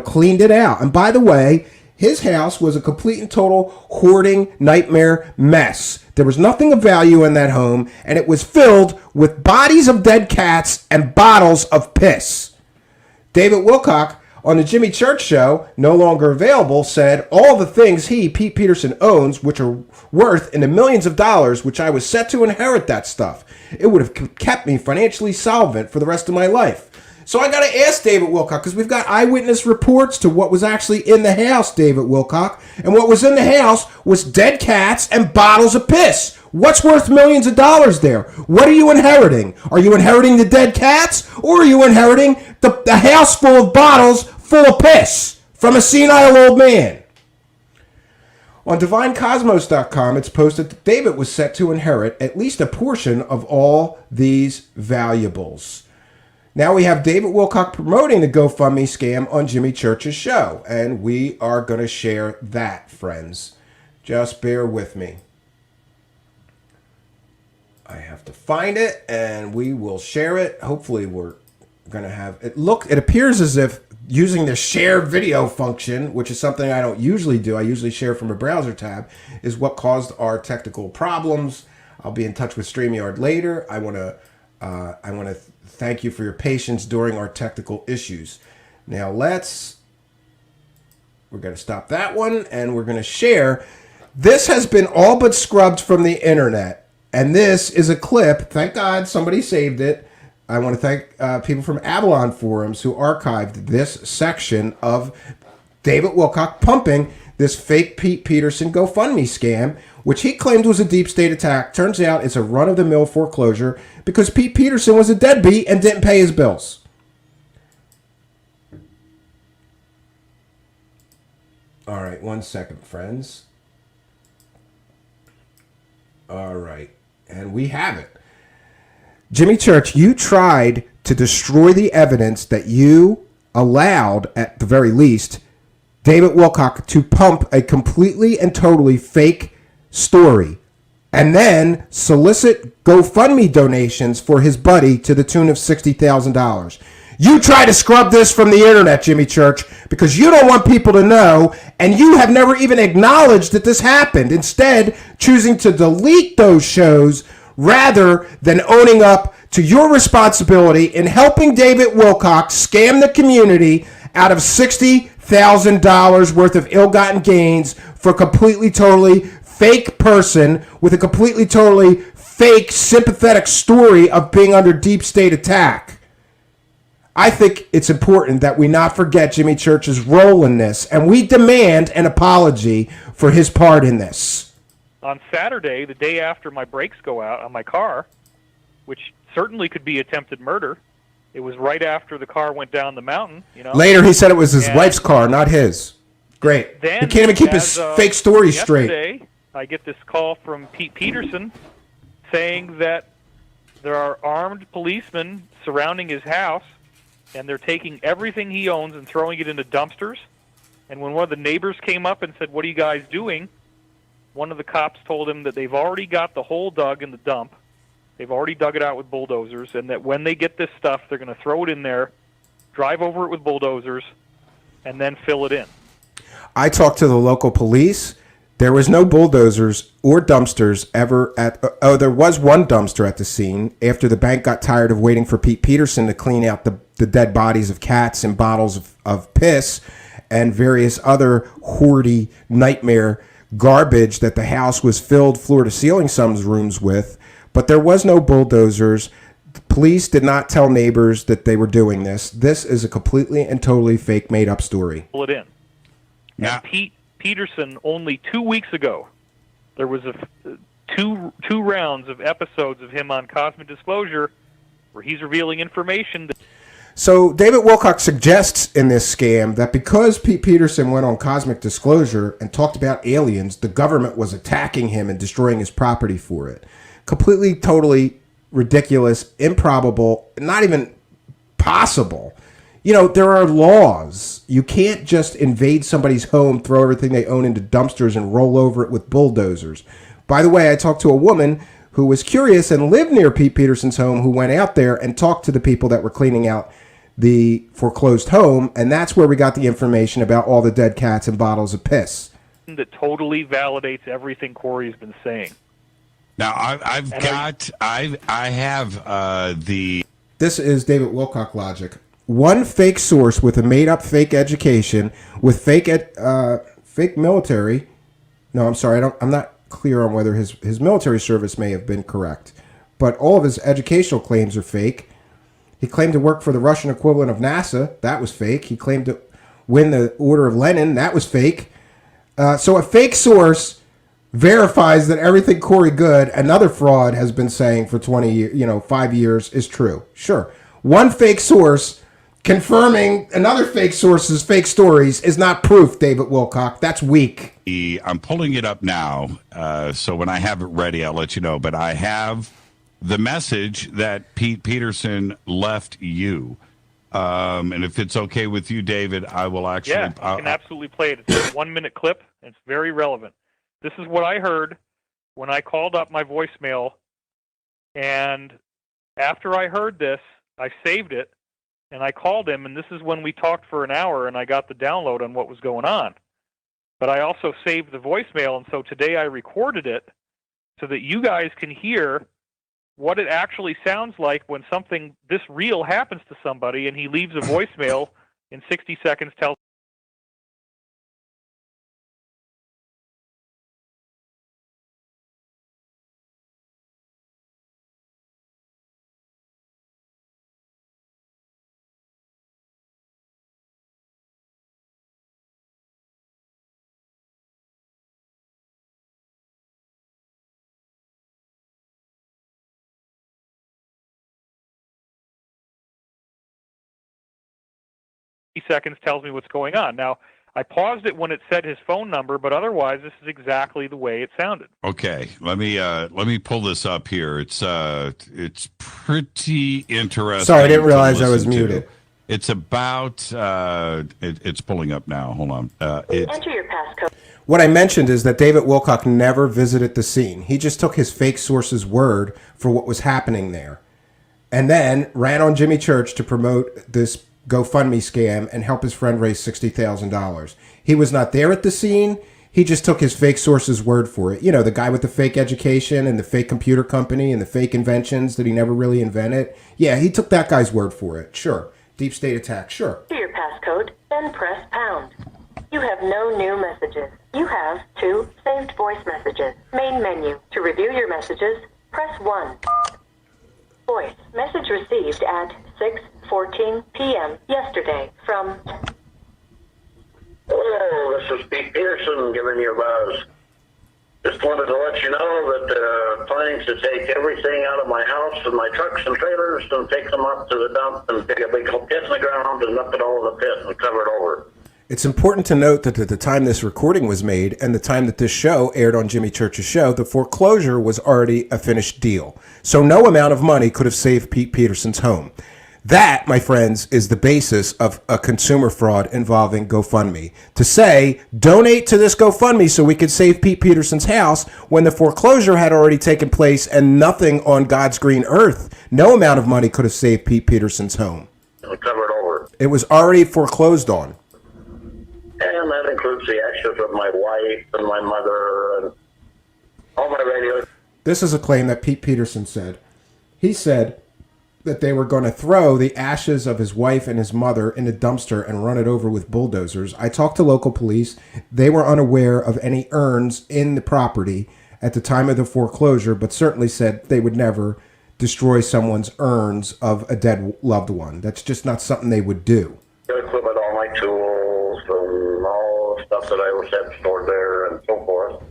cleaned it out. And by the way, his house was a complete and total hoarding nightmare mess. There was nothing of value in that home, and it was filled with bodies of dead cats and bottles of piss. David Wilcock, on the Jimmy Church Show, no longer available, said all the things Pete Peterson, owns, which are worth in the millions of dollars, which I was set to inherit that stuff. It would have kept me financially solvent for the rest of my life. So I got to ask David Wilcock, because we've got eyewitness reports to what was actually in the house, David Wilcock. And what was in the house was dead cats and bottles of piss. What's worth millions of dollars there? What are you inheriting? Are you inheriting the dead cats? Or are you inheriting the house full of bottles full of piss from a senile old man? On DivineCosmos.com, it's posted that David was set to inherit at least a portion of all these valuables. Now we have David Wilcock promoting the GoFundMe scam on Jimmy Church's show, and we are going to share that, friends. Just bear with me. I have to find it, and we will share it. Hopefully we're going to have it. It appears as if using the share video function, which is something I don't usually do, I usually share from a browser tab, is what caused our technical problems. I'll be in touch with StreamYard later. I want to thank you for your patience during our technical issues. Now we're going to stop that one, and we're going to share. This has been all but scrubbed from the internet, and this is a clip. Thank God somebody saved it. I want to thank people from Avalon Forums who archived this section of David Wilcock pumping this fake Pete Peterson GoFundMe scam, which he claimed was a deep state attack. Turns out it's a run-of-the-mill foreclosure because Pete Peterson was a deadbeat and didn't pay his bills. All right, 1 second, friends. All right, and we have it. Jimmy Church, you tried to destroy the evidence that you allowed, at the very least, David Wilcock to pump a completely and totally fake story and then solicit GoFundMe donations for his buddy to the tune of $60,000. You try to scrub this from the internet, Jimmy Church, because you don't want people to know, and you have never even acknowledged that this happened, instead choosing to delete those shows rather than owning up to your responsibility in helping David Wilcock scam the community out of $60,000 worth of ill-gotten gains for a completely, totally fake person with a completely, totally fake, sympathetic story of being under deep state attack. I think it's important that we not forget Jimmy Church's role in this, and we demand an apology for his part in this. On Saturday, the day after my brakes go out on my car, which certainly could be attempted murder, it was right after the car went down the mountain. Later, he said it was his wife's car, not his. Great. He can't even keep his fake story straight. I get this call from Pete Peterson saying that there are armed policemen surrounding his house, and they're taking everything he owns and throwing it into dumpsters. And when one of the neighbors came up and said, "What are you guys doing?" one of the cops told him that they've already got the hole dug in the dump. They've already dug it out with bulldozers, and that when they get this stuff, they're going to throw it in there, drive over it with bulldozers, and then fill it in. I talked to the local police. There was no bulldozers or dumpsters ever at... there was one dumpster at the scene after the bank got tired of waiting for Pete Peterson to clean out the dead bodies of cats and bottles of piss and various other hoardy nightmare garbage that the house was filled floor to ceiling some rooms with. But there was no bulldozers. The police did not tell neighbors that they were doing this. This is a completely and totally fake, made-up story. Pull it in. Yeah. And Pete Peterson, only 2 weeks ago, there was two rounds of episodes of him on Cosmic Disclosure where he's revealing information that... So David Wilcock suggests in this scam that because Pete Peterson went on Cosmic Disclosure and talked about aliens, the government was attacking him and destroying his property for it. Completely, totally ridiculous, improbable, not even possible. You know, there are laws. You can't just invade somebody's home, throw everything they own into dumpsters, and roll over it with bulldozers. By the way, I talked to a woman who was curious and lived near Pete Peterson's home, who went out there and talked to the people that were cleaning out the foreclosed home, and that's where we got the information about all the dead cats and bottles of piss. That totally validates everything Corey's been saying. Now, I have the... This is David Wilcock logic. One fake source with a made-up fake education, with fake military. No, I'm sorry, I'm not clear on whether his military service may have been correct, but all of his educational claims are fake. He claimed to work for the Russian equivalent of NASA. That was fake. He claimed to win the Order of Lenin. That was fake. So a fake source verifies that everything Corey Good, another fraud, has been saying for 20 years, 5 years, is true. Sure. One fake source confirming another fake source's fake stories is not proof, David Wilcock. That's weak. I'm pulling it up now, so when I have it ready, I'll let you know. But I have the message that Pete Peterson left you. And if it's okay with you, David, I will actually... Yeah, you can absolutely play it. It's a 1-minute clip, and it's very relevant. This is what I heard when I called up my voicemail, and after I heard this, I saved it, and I called him, and this is when we talked for an hour, and I got the download on what was going on. But I also saved the voicemail, and so today I recorded it so that you guys can hear what it actually sounds like when something this real happens to somebody, and he leaves a voicemail in 60 seconds, tells seconds tells me what's going on. Now, I paused it when it said his phone number, but otherwise, this is exactly the way it sounded. Okay, let me pull this up here. It's pretty interesting. Sorry, I didn't realize I was muted. It's about it's pulling up now. Hold on. Enter your passcode. What I mentioned is that David Wilcock never visited the scene. He just took his fake source's word for what was happening there, and then ran on Jimmy Church to promote this GoFundMe scam and help his friend raise $60,000. He was not there at the scene. He just took his fake source's word for it. You know, the guy with the fake education and the fake computer company and the fake inventions that he never really invented. Yeah, he took that guy's word for it. Sure. Deep state attack. Sure. Enter your passcode, then press pound. You have no new messages. You have 2 saved voice messages. Main menu. To review your messages, press 1. Voice message received at 6:14 p.m. yesterday from... Hello, this is Pete Peterson giving you a buzz. Just wanted to let you know that planning to take everything out of my house and my trucks and trailers and take them up to the dump and dig a big hole pit in the ground and dump it all in the pit and cover it over. It's important to note that at the time this recording was made and the time that this show aired on Jimmy Church's show, the foreclosure was already a finished deal. So no amount of money could have saved Pete Peterson's home. That, my friends, is the basis of a consumer fraud involving GoFundMe. To say, donate to this GoFundMe so we could save Pete Peterson's house when the foreclosure had already taken place and nothing on God's green earth, no amount of money could have saved Pete Peterson's home. And cover it over. It was already foreclosed on. And that includes the ashes of my wife and my mother and all my radios. This is a claim that Pete Peterson said. He said that they were going to throw the ashes of his wife and his mother in a dumpster and run it over with bulldozers. I talked to local police. They were unaware of any urns in the property at the time of the foreclosure, but certainly said they would never destroy someone's urns of a dead loved one. That's just not something they would do. Equipment, all my tools and all the stuff that I was had stored there and so forth.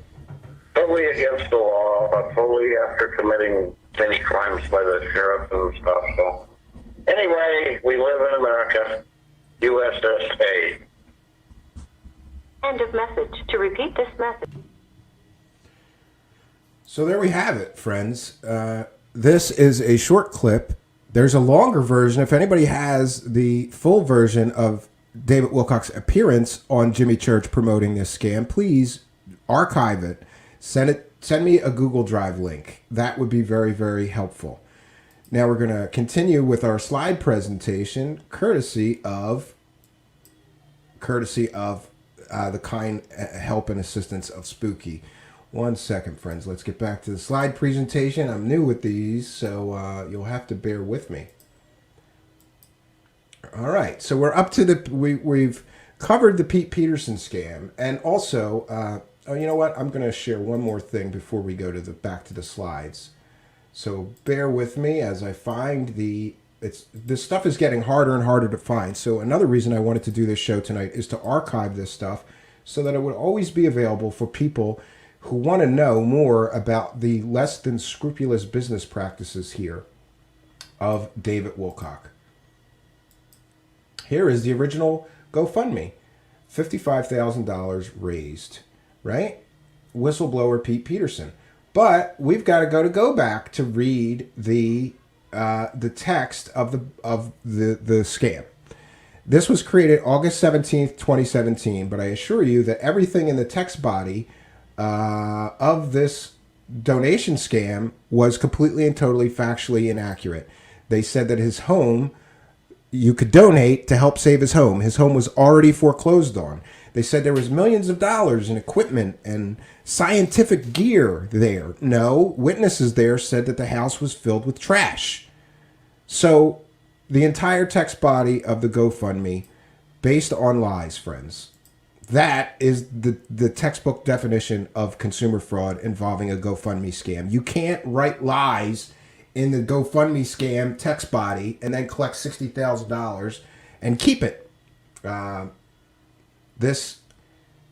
Totally against the law, but fully after committing many crimes by the sheriff and stuff. So anyway, we live in America, USSA. End of message. To repeat this message. So there we have it, friends. This is a short clip There's a longer version. If anybody has the full version of David Wilcock's appearance on Jimmy Church promoting this scam, please archive it. Send me a Google Drive link. That would be very, very helpful. Now we're going to continue with our slide presentation, courtesy of the kind help and assistance of Spooky. 1 second, friends. Let's get back to the slide presentation. I'm new with these, so you'll have to bear with me. All right, so we're up to we've covered the Pete Peterson scam, and also, you know what? I'm going to share one more thing before we go to back to the slides. So bear with me as I find this stuff is getting harder and harder to find. So another reason I wanted to do this show tonight is to archive this stuff so that it would always be available for people who want to know more about the less than scrupulous business practices here of David Wilcock. Here is the original GoFundMe. $55,000 raised, right? Whistleblower Pete Peterson. But we've got to go back to read the text of the scam. This was created August 17th, 2017, but I assure you that everything in the text body of this donation scam was completely and totally factually inaccurate. They said that his home, you could donate to help save his home. His home was already foreclosed on. They said there was millions of dollars in equipment and scientific gear there. No, witnesses there said that the house was filled with trash. So the entire text body of the GoFundMe based on lies, friends. That is the textbook definition of consumer fraud involving a GoFundMe scam. You can't write lies in the GoFundMe scam text body and then collect $60,000 and keep it. This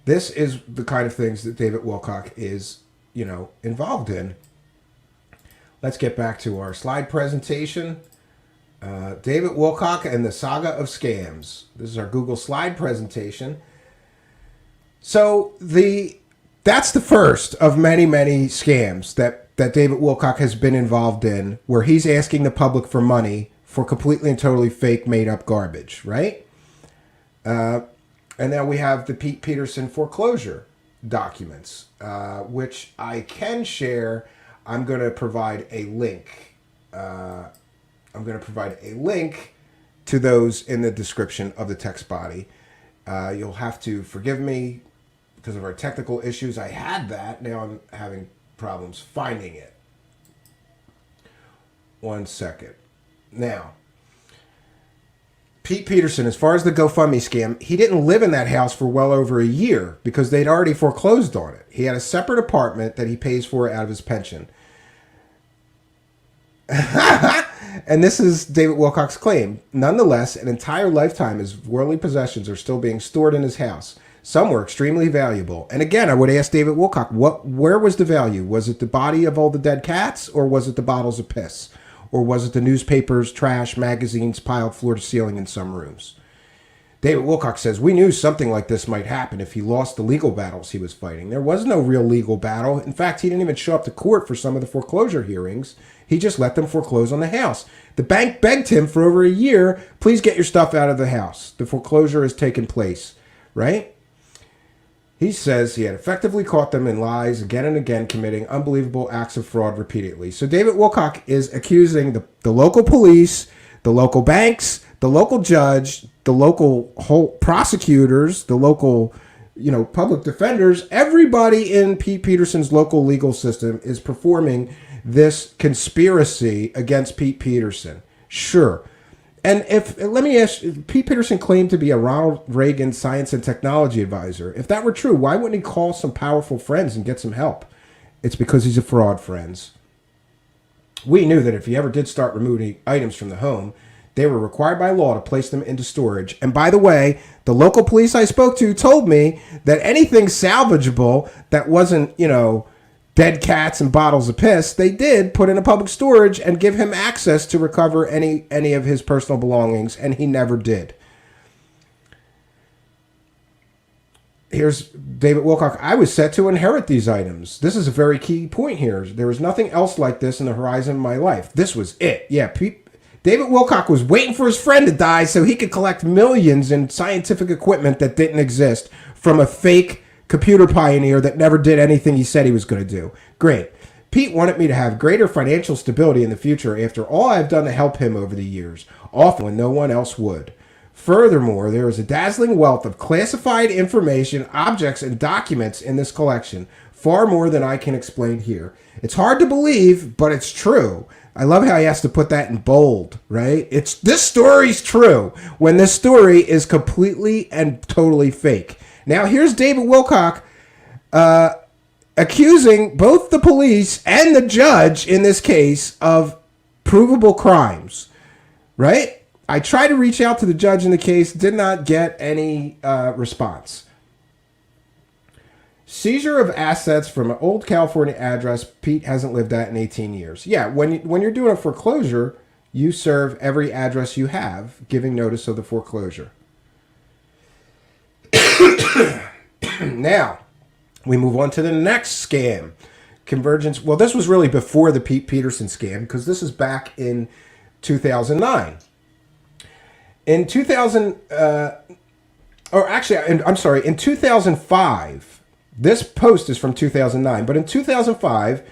is the kind of things that David Wilcock is, involved in. Let's get back to our slide presentation. David Wilcock and the Saga of Scams. This is our Google slide presentation. So that's the first of many, many scams that David Wilcock has been involved in, where he's asking the public for money for completely and totally fake, made-up garbage, right? And then we have the Pete Peterson foreclosure documents, which I can share. I'm going to provide a link. To those in the description of the text body. You'll have to forgive me because of our technical issues. I had that. Now I'm having problems finding it. 1 second. Now, Pete Peterson, as far as the GoFundMe scam, he didn't live in that house for well over a year because they'd already foreclosed on it. He had a separate apartment that he pays for out of his pension. And this is David Wilcock's claim. Nonetheless, an entire lifetime his worldly possessions are still being stored in his house. Some were extremely valuable. And again, I would ask David Wilcock, where was the value? Was it the body of all the dead cats, or was it the bottles of piss? Or was it the newspapers, trash, magazines piled floor to ceiling in some rooms? David Wilcock says, we knew something like this might happen if he lost the legal battles he was fighting. There was no real legal battle. In fact, he didn't even show up to court for some of the foreclosure hearings. He just let them foreclose on the house. The bank begged him for over a year, please get your stuff out of the house. The foreclosure has taken place, right? He says he had effectively caught them in lies again and again, committing unbelievable acts of fraud repeatedly. So David Wilcock is accusing the local police, the local banks, the local judge, the local prosecutors, the local, public defenders. Everybody in Pete Peterson's local legal system is performing this conspiracy against Pete Peterson. Sure. And let me ask, Pete Peterson claimed to be a Ronald Reagan science and technology advisor. If that were true, why wouldn't he call some powerful friends and get some help? It's because he's a fraud, friends. We knew that if he ever did start removing items from the home, they were required by law to place them into storage. And by the way, the local police I spoke to told me that anything salvageable that wasn't, dead cats and bottles of piss, they did put in a public storage and give him access to recover any of his personal belongings, and he never did. Here's David Wilcock. I was set to inherit these items. This is a very key point here. There was nothing else like this in the horizon of my life. This was it. Yeah, David Wilcock was waiting for his friend to die so he could collect millions in scientific equipment that didn't exist from a fake computer pioneer that never did anything he said he was going to do. Great. Pete wanted me to have greater financial stability in the future after all I've done to help him over the years, often when no one else would. Furthermore, there is a dazzling wealth of classified information, objects, and documents in this collection, far more than I can explain here. It's hard to believe, but it's true. I love how he has to put that in bold, right? This story's true when this story is completely and totally fake. Now, here's David Wilcock accusing both the police and the judge in this case of provable crimes, right? I tried to reach out to the judge in the case, did not get any response. Seizure of assets from an old California address Pete hasn't lived at in 18 years. Yeah, when you're doing a foreclosure, you serve every address you have, giving notice of the foreclosure. Now, we move on to the next scam. Convergence. Well, this was really before the Pete Peterson scam because this is back in 2009. In 2005. This post is from 2009, but in 2005,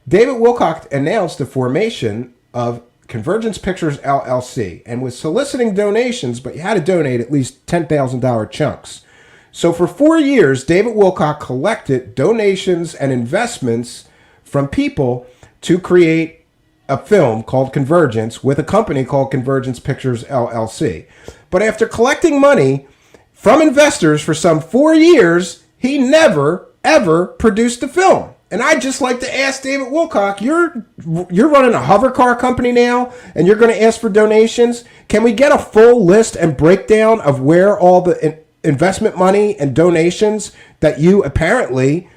David Wilcock announced the formation of Convergence Pictures LLC and was soliciting donations, but you had to donate at least $10,000 chunks. So for 4 years, David Wilcock collected donations and investments from people to create a film called Convergence with a company called Convergence Pictures LLC. But after collecting money from investors for some 4 years, he never, ever produced a film. And I'd just like to ask David Wilcock, you're running a hovercar company now, and you're going to ask for donations. Can we get a full list and breakdown of where all the investment money and donations that you apparently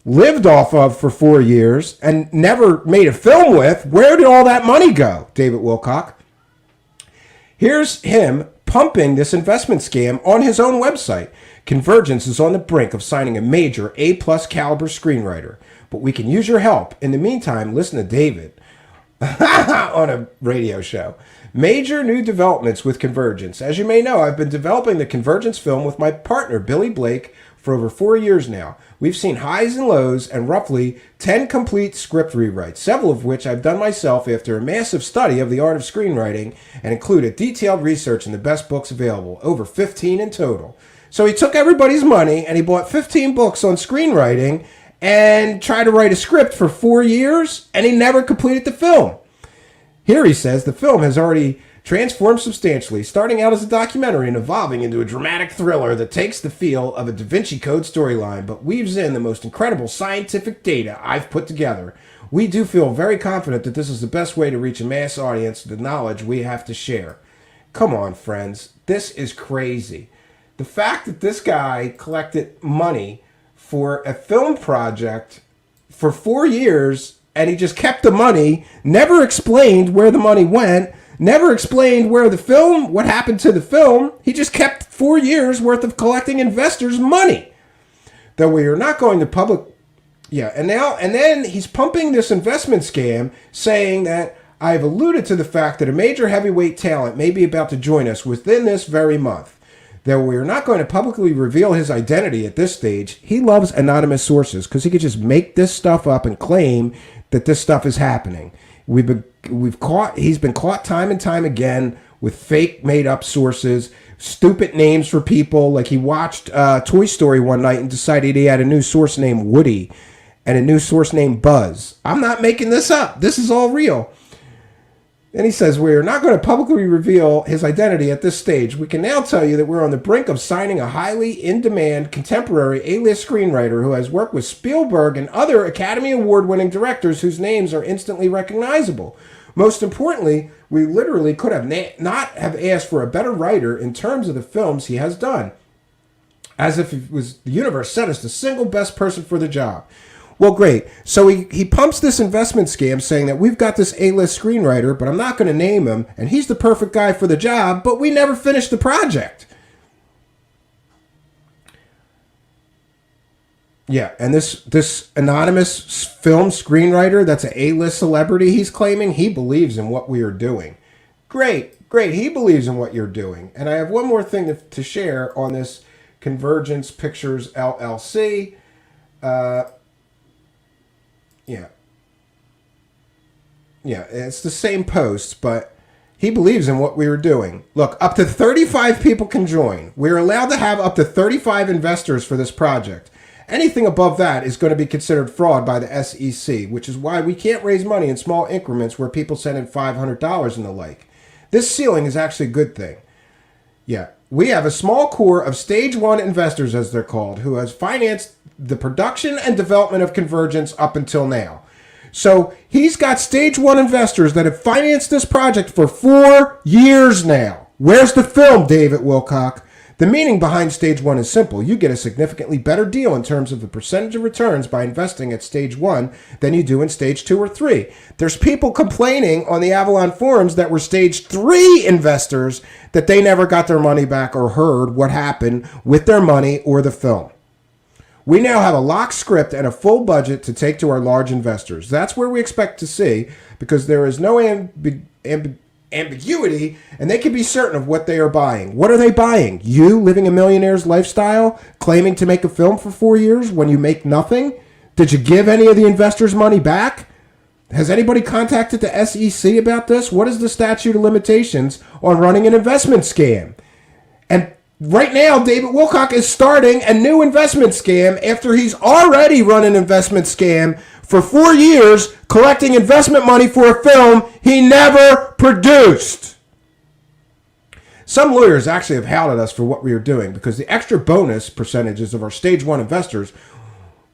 lived off of for 4 years and never made a film with, where did all that money go, David Wilcock? Here's him pumping this investment scam on his own website. Convergence is on the brink of signing a major A-plus caliber screenwriter, but we can use your help. In the meantime, listen to David on a radio show. Major new developments with Convergence. As you may know, I've been developing the Convergence film with my partner, Billy Blake, for over 4 years now. We've seen highs and lows and roughly 10 complete script rewrites, several of which I've done myself after a massive study of the art of screenwriting and included detailed research in the best books available, over 15 in total. So he took everybody's money and he bought 15 books on screenwriting and tried to write a script for 4 years, and he never completed the film. Here he says the film has already transformed substantially, starting out as a documentary and evolving into a dramatic thriller that takes the feel of a Da Vinci Code storyline, but weaves in the most incredible scientific data I've put together. We do feel very confident that this is the best way to reach a mass audience with the knowledge we have to share. Come on, friends. This is crazy. The fact that this guy collected money for a film project for 4 years and he just kept the money, never explained where the money went, never explained what happened to the film. He just kept 4 years worth of collecting investors' money. Though we are not going to public. Yeah, and then he's pumping this investment scam saying that I've alluded to the fact that a major heavyweight talent may be about to join us within this very month. Though we are not going to publicly reveal his identity at this stage, he loves anonymous sources because he could just make this stuff up and claim that this stuff is happening. He's been caught time and time again with fake made up sources, stupid names for people. Like he watched Toy Story one night and decided he had a new source named Woody and a new source named Buzz. I'm not making this up. This is all real. And he says, we're not going to publicly reveal his identity at this stage. We can now tell you that we're on the brink of signing a highly in-demand contemporary A-list screenwriter who has worked with Spielberg and other Academy Award-winning directors whose names are instantly recognizable. Most importantly, we literally could have not have asked for a better writer in terms of the films he has done. As if it was the universe sent us the single best person for the job. Well, great. So he pumps this investment scam saying that we've got this A-list screenwriter, but I'm not going to name him, and he's the perfect guy for the job, but we never finished the project. Yeah, and this anonymous film screenwriter that's an A-list celebrity he's claiming, he believes in what we are doing. Great. He believes in what you're doing. And I have one more thing to share on this Convergence Pictures LLC. Yeah, it's the same post, but he believes in what we were doing. Look, up to 35 people can join. We're allowed to have up to 35 investors for this project. Anything above that is going to be considered fraud by the SEC, which is why we can't raise money in small increments where people send in $500 and the like. This ceiling is actually a good thing. Yeah, we have a small core of stage 1 investors, as they're called, who has financed the production and development of Convergence up until now. So he's got stage 1 investors that have financed this project for 4 years now. Where's the film, David Wilcock? The meaning behind stage 1 is simple. You get a significantly better deal in terms of the percentage of returns by investing at stage 1 than you do in stage 2 or 3. There's people complaining on the Avalon forums that were stage 3 investors that they never got their money back or heard what happened with their money or the film. We now have a lock script and a full budget to take to our large investors. That's where we expect to see, because there is no ambiguity, and they can be certain of what they are buying. What are they buying? You living a millionaire's lifestyle, claiming to make a film for 4 years when you make nothing? Did you give any of the investors' money back? Has anybody contacted the SEC about this? What is the statute of limitations on running an investment scam? And right now, David Wilcock is starting a new investment scam after he's already run an investment scam for 4 years, collecting investment money for a film he never produced. Some lawyers actually have howled at us for what we are doing because the extra bonus percentages of our stage 1 investors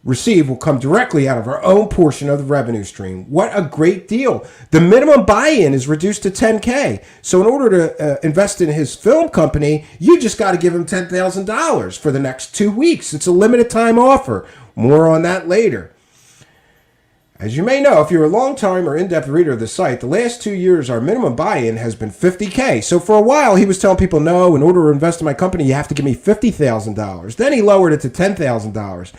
receive will come directly out of our own portion of the revenue stream. What a great deal. The minimum buy-in is reduced to $10,000. So in order to invest in his film company, you just got to give him $10,000 for the next 2 weeks. It's a limited time offer. More on that later. As you may know, if you're a long-time or in-depth reader of the site, the last 2 years our minimum buy-in has been $50,000. So for a while he was telling people, no, in order to invest in my company, you have to give me $50,000. Then he lowered it to $10,000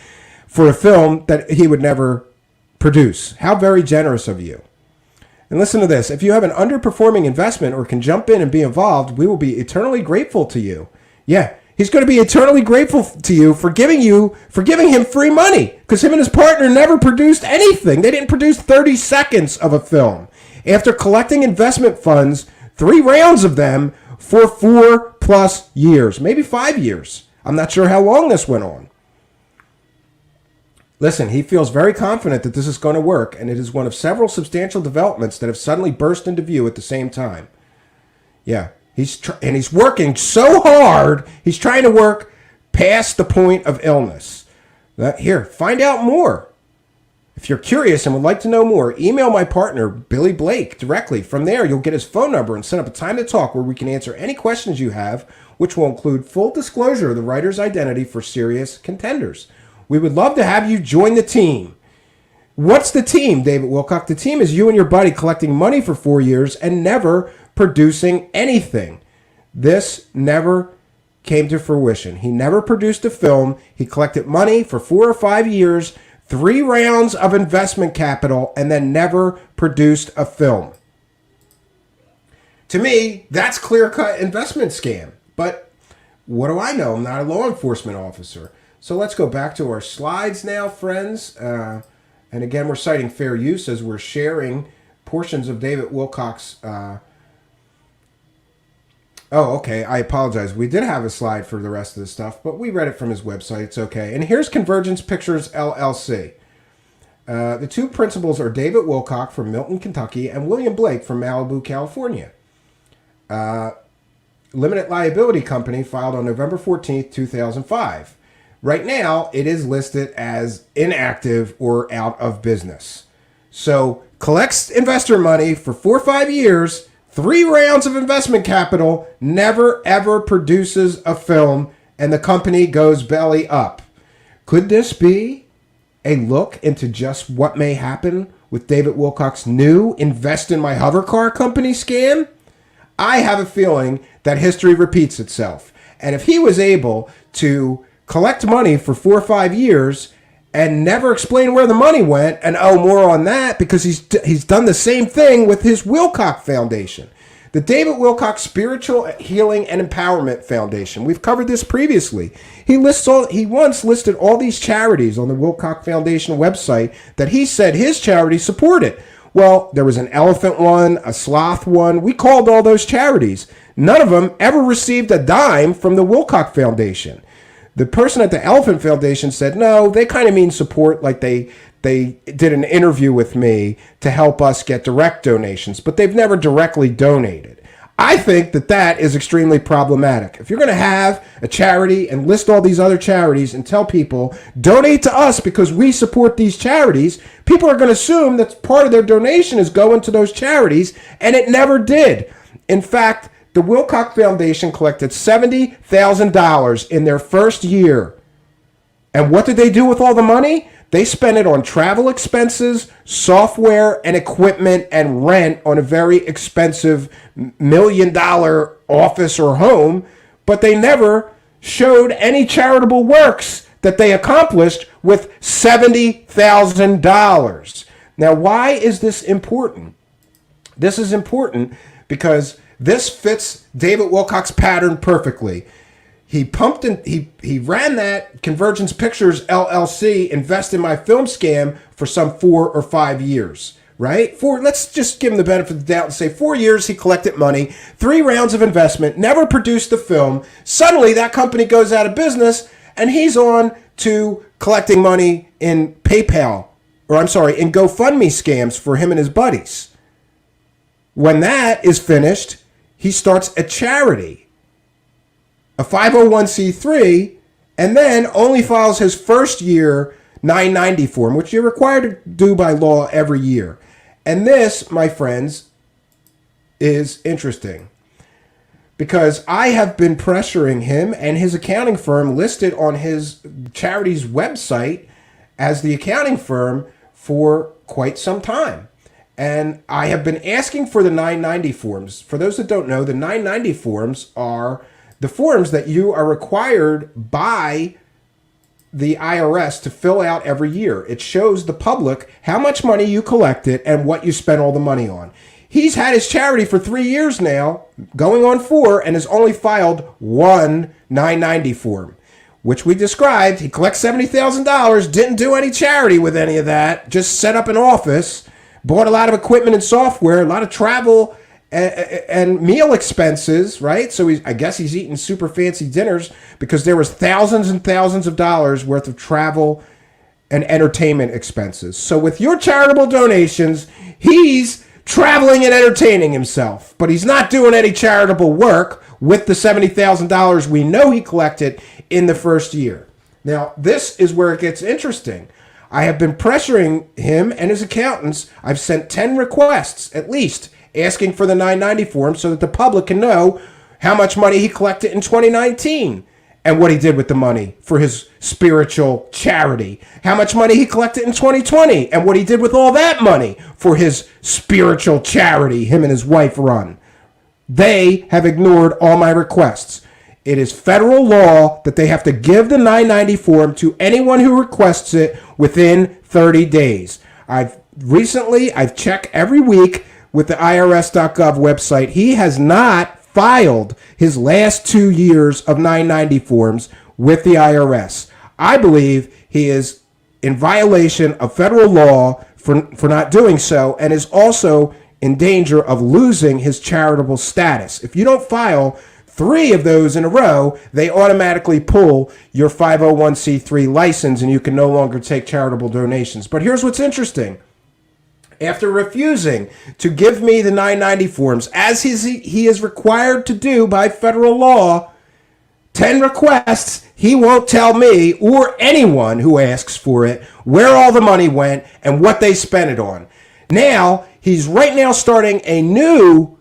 for a film that he would never produce. How very generous of you. And listen to this. If you have an underperforming investment or can jump in and be involved, we will be eternally grateful to you. Yeah, he's going to be eternally grateful to you for giving him free money, because him and his partner never produced anything. They didn't produce 30 seconds of a film. After collecting investment funds, 3 rounds of them for 4+ years, maybe 5 years. I'm not sure how long this went on. Listen, he feels very confident that this is going to work, and it is one of several substantial developments that have suddenly burst into view at the same time. Yeah, he's working so hard, he's trying to work past the point of illness. Here, find out more. If you're curious and would like to know more, email my partner, Billy Blake, directly. From there, you'll get his phone number and set up a time to talk where we can answer any questions you have, which will include full disclosure of the writer's identity for serious contenders. We would love to have you join the team. What's the team, David Wilcock? The team is you and your buddy collecting money for 4 years and never producing anything. This never came to fruition. He never produced a film. He collected money for 4 or 5 years, 3 rounds of investment capital, and then never produced a film. To me, that's clear-cut investment scam. But what do I know? I'm not a law enforcement officer. So let's go back to our slides now, friends. And again, we're citing fair use as we're sharing portions of David Wilcock's... Oh, okay. I apologize. We did have a slide for the rest of the stuff, but we read it from his website. It's okay. And here's Convergence Pictures, LLC. The 2 principals are David Wilcock from Milton, Kentucky, and William Blake from Malibu, California. Limited liability company filed on November 14th, 2005. Right now, it is listed as inactive or out of business. So, collects investor money for 4 or 5 years, 3 rounds of investment capital, never ever produces a film, and the company goes belly up. Could this be a look into just what may happen with David Wilcock's new Invest in My Hovercar company scam? I have a feeling that history repeats itself. And if he was able to collect money for 4 or 5 years and never explain where the money went, and more on that, because he's done the same thing with his Wilcock Foundation. The David Wilcock Spiritual Healing and Empowerment Foundation. We've covered this previously. He once listed all these charities on the Wilcock Foundation website that he said his charity supported. Well, there was an elephant one, a sloth one. We called all those charities. None of them ever received a dime from the Wilcock Foundation. The person at the Elephant Foundation said, no, they kind of mean support, like they did an interview with me to help us get direct donations, but they've never directly donated. I think that is extremely problematic. If you're going to have a charity and list all these other charities and tell people, donate to us because we support these charities, people are going to assume that part of their donation is going to those charities, and it never did. In fact, the Wilcock Foundation collected $70,000 in their first year. And what did they do with all the money? They spent it on travel expenses, software and equipment, and rent on a very expensive $1 million office or home, but they never showed any charitable works that they accomplished with $70,000. Now, why is this important? This is important because this fits David Wilcock's pattern perfectly. He pumped and he ran that Convergence Pictures LLC Invest in My Film scam for some 4 or 5 years, right? Let's just give him the benefit of the doubt and say 4 years he collected money, 3 rounds of investment, never produced the film. Suddenly that company goes out of business and he's on to collecting money in PayPal, in GoFundMe scams for him and his buddies. When that is finished, he starts a charity, a 501c3, and then only files his first year 990 form, which you're required to do by law every year. And this, my friends, is interesting because I have been pressuring him and his accounting firm listed on his charity's website as the accounting firm for quite some time. And I have been asking for the 990 forms. For those that don't know, the 990 forms are the forms that you are required by the IRS to fill out every year. It shows the public how much money you collected and what you spent all the money on. He's had his charity for 3 years now, going on 4, and has only filed one 990 form, which we described. He collects $70,000, didn't do any charity with any of that, just set up an office, bought a lot of equipment and software, a lot of travel and meal expenses, right? So I guess he's eating super fancy dinners because there was thousands and thousands of dollars worth of travel and entertainment expenses. So with your charitable donations, he's traveling and entertaining himself, but he's not doing any charitable work with the $70,000 we know he collected in the first year. Now, this is where it gets interesting. I have been pressuring him and his accountants. I've sent 10 requests, at least, asking for the 990 form so that the public can know how much money he collected in 2019 and what he did with the money for his spiritual charity. How much money he collected in 2020 and what he did with all that money for his spiritual charity him and his wife run. They have ignored all my requests. It is federal law that they have to give the 990 form to anyone who requests it within 30 days. I've checked every week with the IRS.gov website. He has not filed his last 2 years of 990 forms with the IRS. I believe he is in violation of federal law for not doing so, and is also in danger of losing his charitable status. If you don't file 3 of those in a row, they automatically pull your 501c3 license and you can no longer take charitable donations. But here's what's interesting. After refusing to give me the 990 forms, as he is required to do by federal law, 10 requests, he won't tell me or anyone who asks for it where all the money went and what they spent it on. Now, he's right now starting a new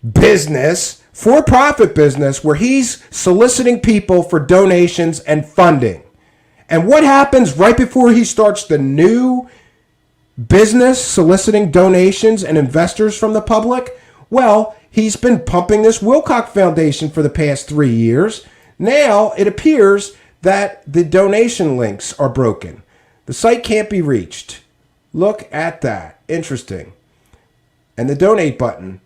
business, for-profit business, where he's soliciting people for donations and funding. And what happens right before he starts the new business soliciting donations and investors from the public? Well, he's been pumping this Wilcock Foundation for the past 3 years. Now it appears that the donation links are broken. The site can't be reached. Look at that. Interesting. And the donate button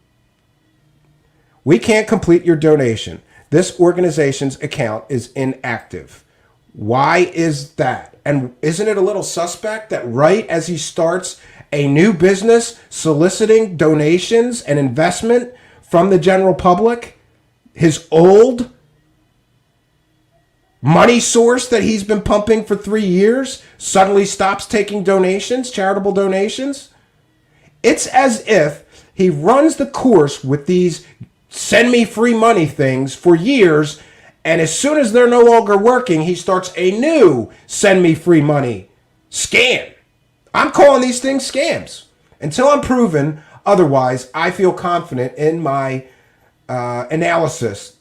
We can't complete your donation. This organization's account is inactive. Why is that? And isn't it a little suspect that right as he starts a new business soliciting donations and investment from the general public, his old money source that he's been pumping for 3 years suddenly stops taking donations, charitable donations? It's as if he runs the course with these send me free money things for years, and as soon as they're no longer working, he starts a new send me free money scam. I'm calling these things scams. Until I'm proven otherwise, I feel confident in my analysis.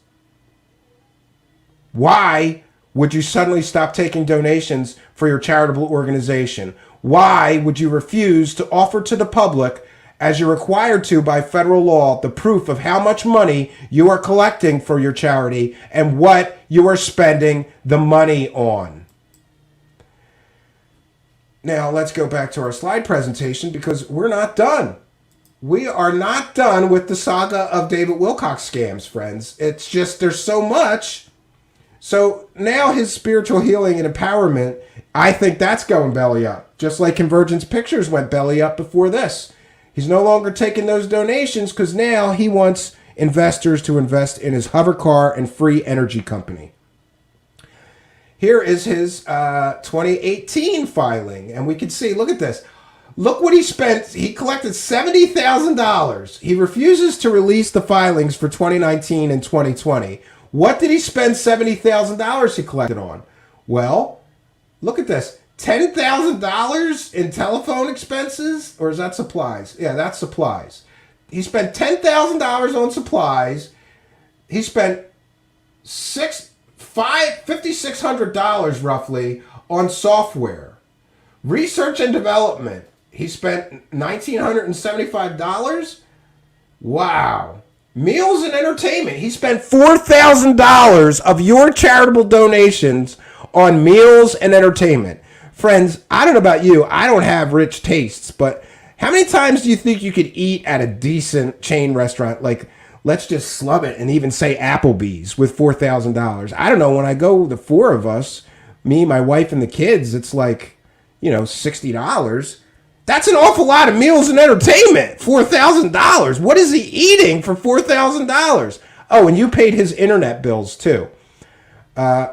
Why would you suddenly stop taking donations for your charitable organization? Why would you refuse to offer to the public, as you're required to by federal law, the proof of how much money you are collecting for your charity and what you are spending the money on? Now, let's go back to our slide presentation because we're not done. We are not done with the saga of David Wilcock scams, friends. It's just there's so much. So now his spiritual healing and empowerment, I think that's going belly up. Just like Convergence Pictures went belly up before this. He's no longer taking those donations because now he wants investors to invest in his hovercar and free energy company. Here is his 2018 filing, and we can see, look at this. Look what he spent. He collected $70,000. He refuses to release the filings for 2019 and 2020. What did he spend $70,000 he collected on? Well, look at this. $10,000 in telephone expenses? Or is that supplies? Yeah, that's supplies. He spent $10,000 on supplies. He spent $5,600 roughly on software. Research and development. He spent $1,975. Wow. Meals and entertainment. He spent $4,000 of your charitable donations on meals and entertainment. Friends, I don't know about you. I don't have rich tastes, but how many times do you think you could eat at a decent chain restaurant? Like, let's just slum it and even say Applebee's with $4,000. I don't know. When I go, the four of us, me, my wife, and the kids, it's like, $60. That's an awful lot of meals and entertainment. $4,000. What is he eating for $4,000? Oh, and you paid his internet bills too.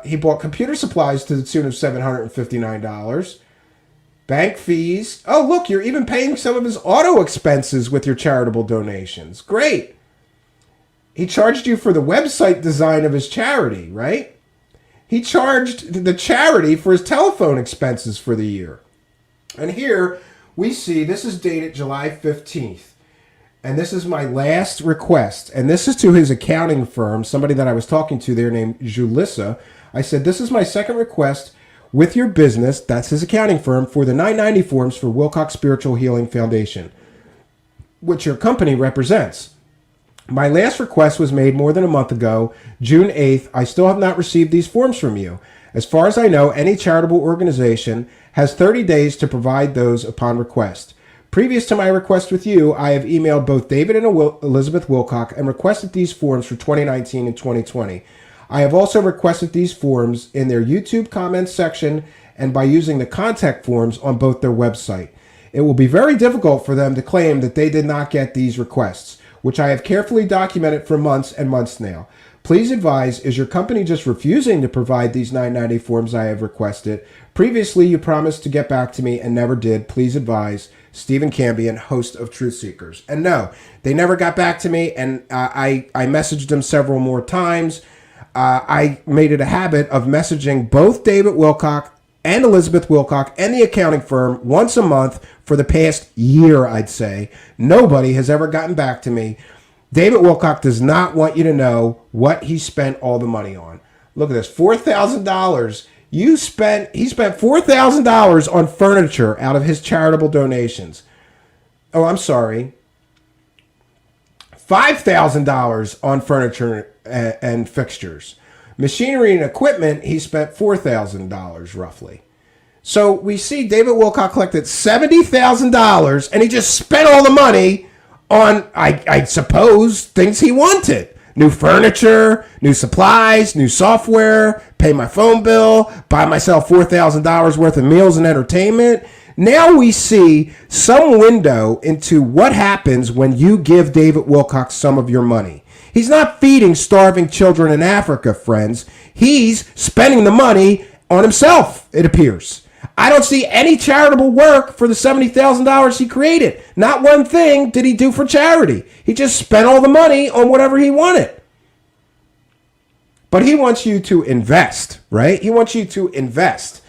He bought computer supplies to the tune of $759. Bank fees. Oh, look, you're even paying some of his auto expenses with your charitable donations. Great. He charged you for the website design of his charity, right? He charged the charity for his telephone expenses for the year. And here we see, this is dated July 15th. And this is my last request. And this is to his accounting firm, somebody that I was talking to there named Julissa. I said, this is my second request with your business, that's his accounting firm, for the 990 forms for Wilcock Spiritual Healing Foundation, which your company represents. My last request was made more than a month ago, June 8th. I still have not received these forms from you. As far as I know, any charitable organization has 30 days to provide those upon request. Previous to my request with you, I have emailed both David and Elizabeth Wilcock and requested these forms for 2019 and 2020. I have also requested these forms in their YouTube comments section and by using the contact forms on both their website. It will be very difficult for them to claim that they did not get these requests, which I have carefully documented for months and months now. Please advise, is your company just refusing to provide these 990 forms I have requested? Previously, you promised to get back to me and never did. Please advise. Stephen Cambion, host of Truth Seekers. And no, they never got back to me, and I messaged them several more times. I made it a habit of messaging both David Wilcock and Elizabeth Wilcock and the accounting firm once a month for the past year, I'd say. Nobody has ever gotten back to me. David Wilcock does not want you to know what he spent all the money on. Look at this, $4,000. He spent $4,000 on furniture out of his charitable donations. Oh, I'm sorry. $5,000 on furniture and fixtures. Machinery and equipment, he spent $4,000 roughly. So we see David Wilcock collected $70,000 and he just spent all the money on, I suppose, things he wanted. new furniture, new supplies, new software, pay my phone bill, buy myself $4,000 worth of meals and entertainment. Now we see some window into what happens when you give David Wilcock some of your money. He's not feeding starving children in Africa, friends. He's spending the money on himself, it appears. I don't see any charitable work for the $70,000 he created. Not one thing did he do for charity. He just spent all the money on whatever he wanted. But he wants you to invest, right? He wants you to invest.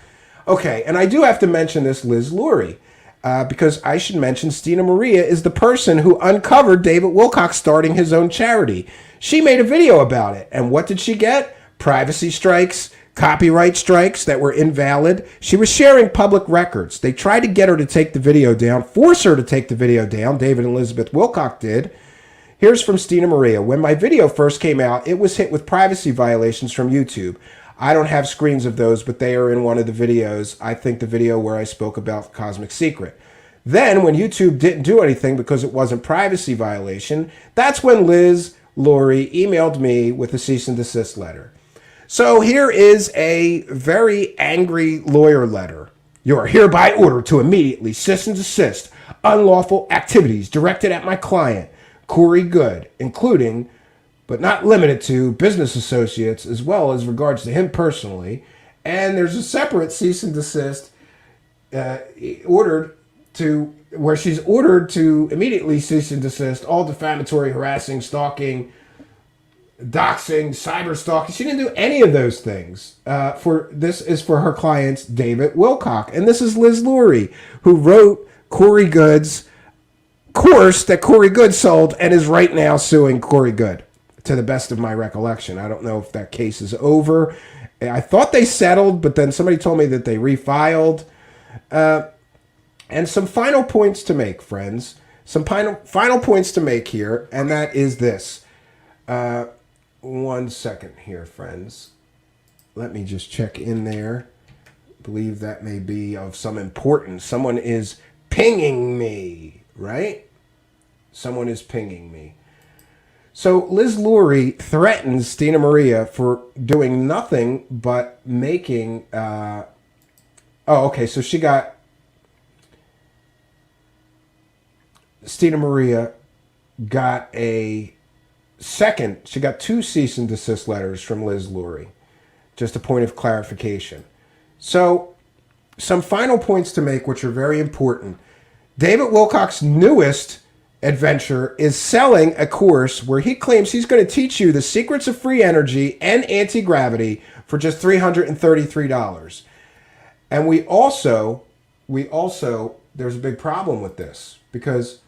Okay, and I do have to mention this Liz Lurie, because I should mention Stina Maria is the person who uncovered David Wilcock starting his own charity. She made a video about it, and what did she get? Privacy strikes, copyright strikes that were invalid. She was sharing public records. They tried to get her to take the video down, force her to take the video down. David and Elizabeth Wilcock did. Here's from Stina Maria. When my video first came out, it was hit with privacy violations from YouTube. I don't have screens of those, but they are in one of the videos. I think the video where I spoke about Cosmic Secret. Then when YouTube didn't do anything because it wasn't privacy violation, that's when Liz Lurie emailed me with a cease and desist letter. So here is a very angry lawyer letter. You are hereby ordered to immediately cease and desist unlawful activities directed at my client, Corey Good, including, but not limited to, business associates, as well as regards to him personally. And there's a separate cease and desist ordered to, where she's ordered to immediately cease and desist all defamatory, harassing, stalking, doxing, cyber stalking. She didn't do any of those things. This is for her clients, David Wilcock. And this is Liz Lurie, who wrote Corey Good's course that Corey Good sold and is right now suing Corey Good, to the best of my recollection. I don't know if that case is over. I thought they settled, but then somebody told me that they refiled. And some final points to make, friends. Some final points to make here, and that is this. 1 second here, friends. Let me just check in there. I believe that may be of some importance. Someone is pinging me, right? Someone is pinging me. So Liz Lurie threatens Stina Maria for doing nothing but making... so she got... Stina Maria got she got 2 cease and desist letters from Liz Lurie. Just a point of clarification. So, some final points to make, which are very important. David Wilcock's newest adventure is selling a course where he claims he's going to teach you the secrets of free energy and anti-gravity for just $333. And we also, there's a big problem with this, because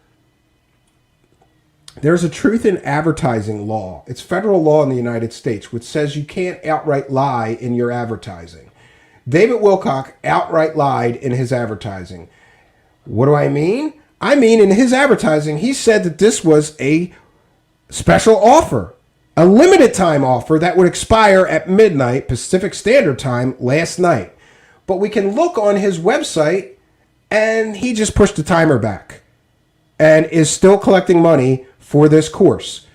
there's a truth in advertising law. It's federal law in the United States, which says you can't outright lie in your advertising. David Wilcock outright lied in his advertising. What do I mean? I mean, in his advertising, he said that this was a special offer, a limited time offer that would expire at midnight Pacific Standard Time last night. But we can look on his website, and he just pushed the timer back and is still collecting money for this course.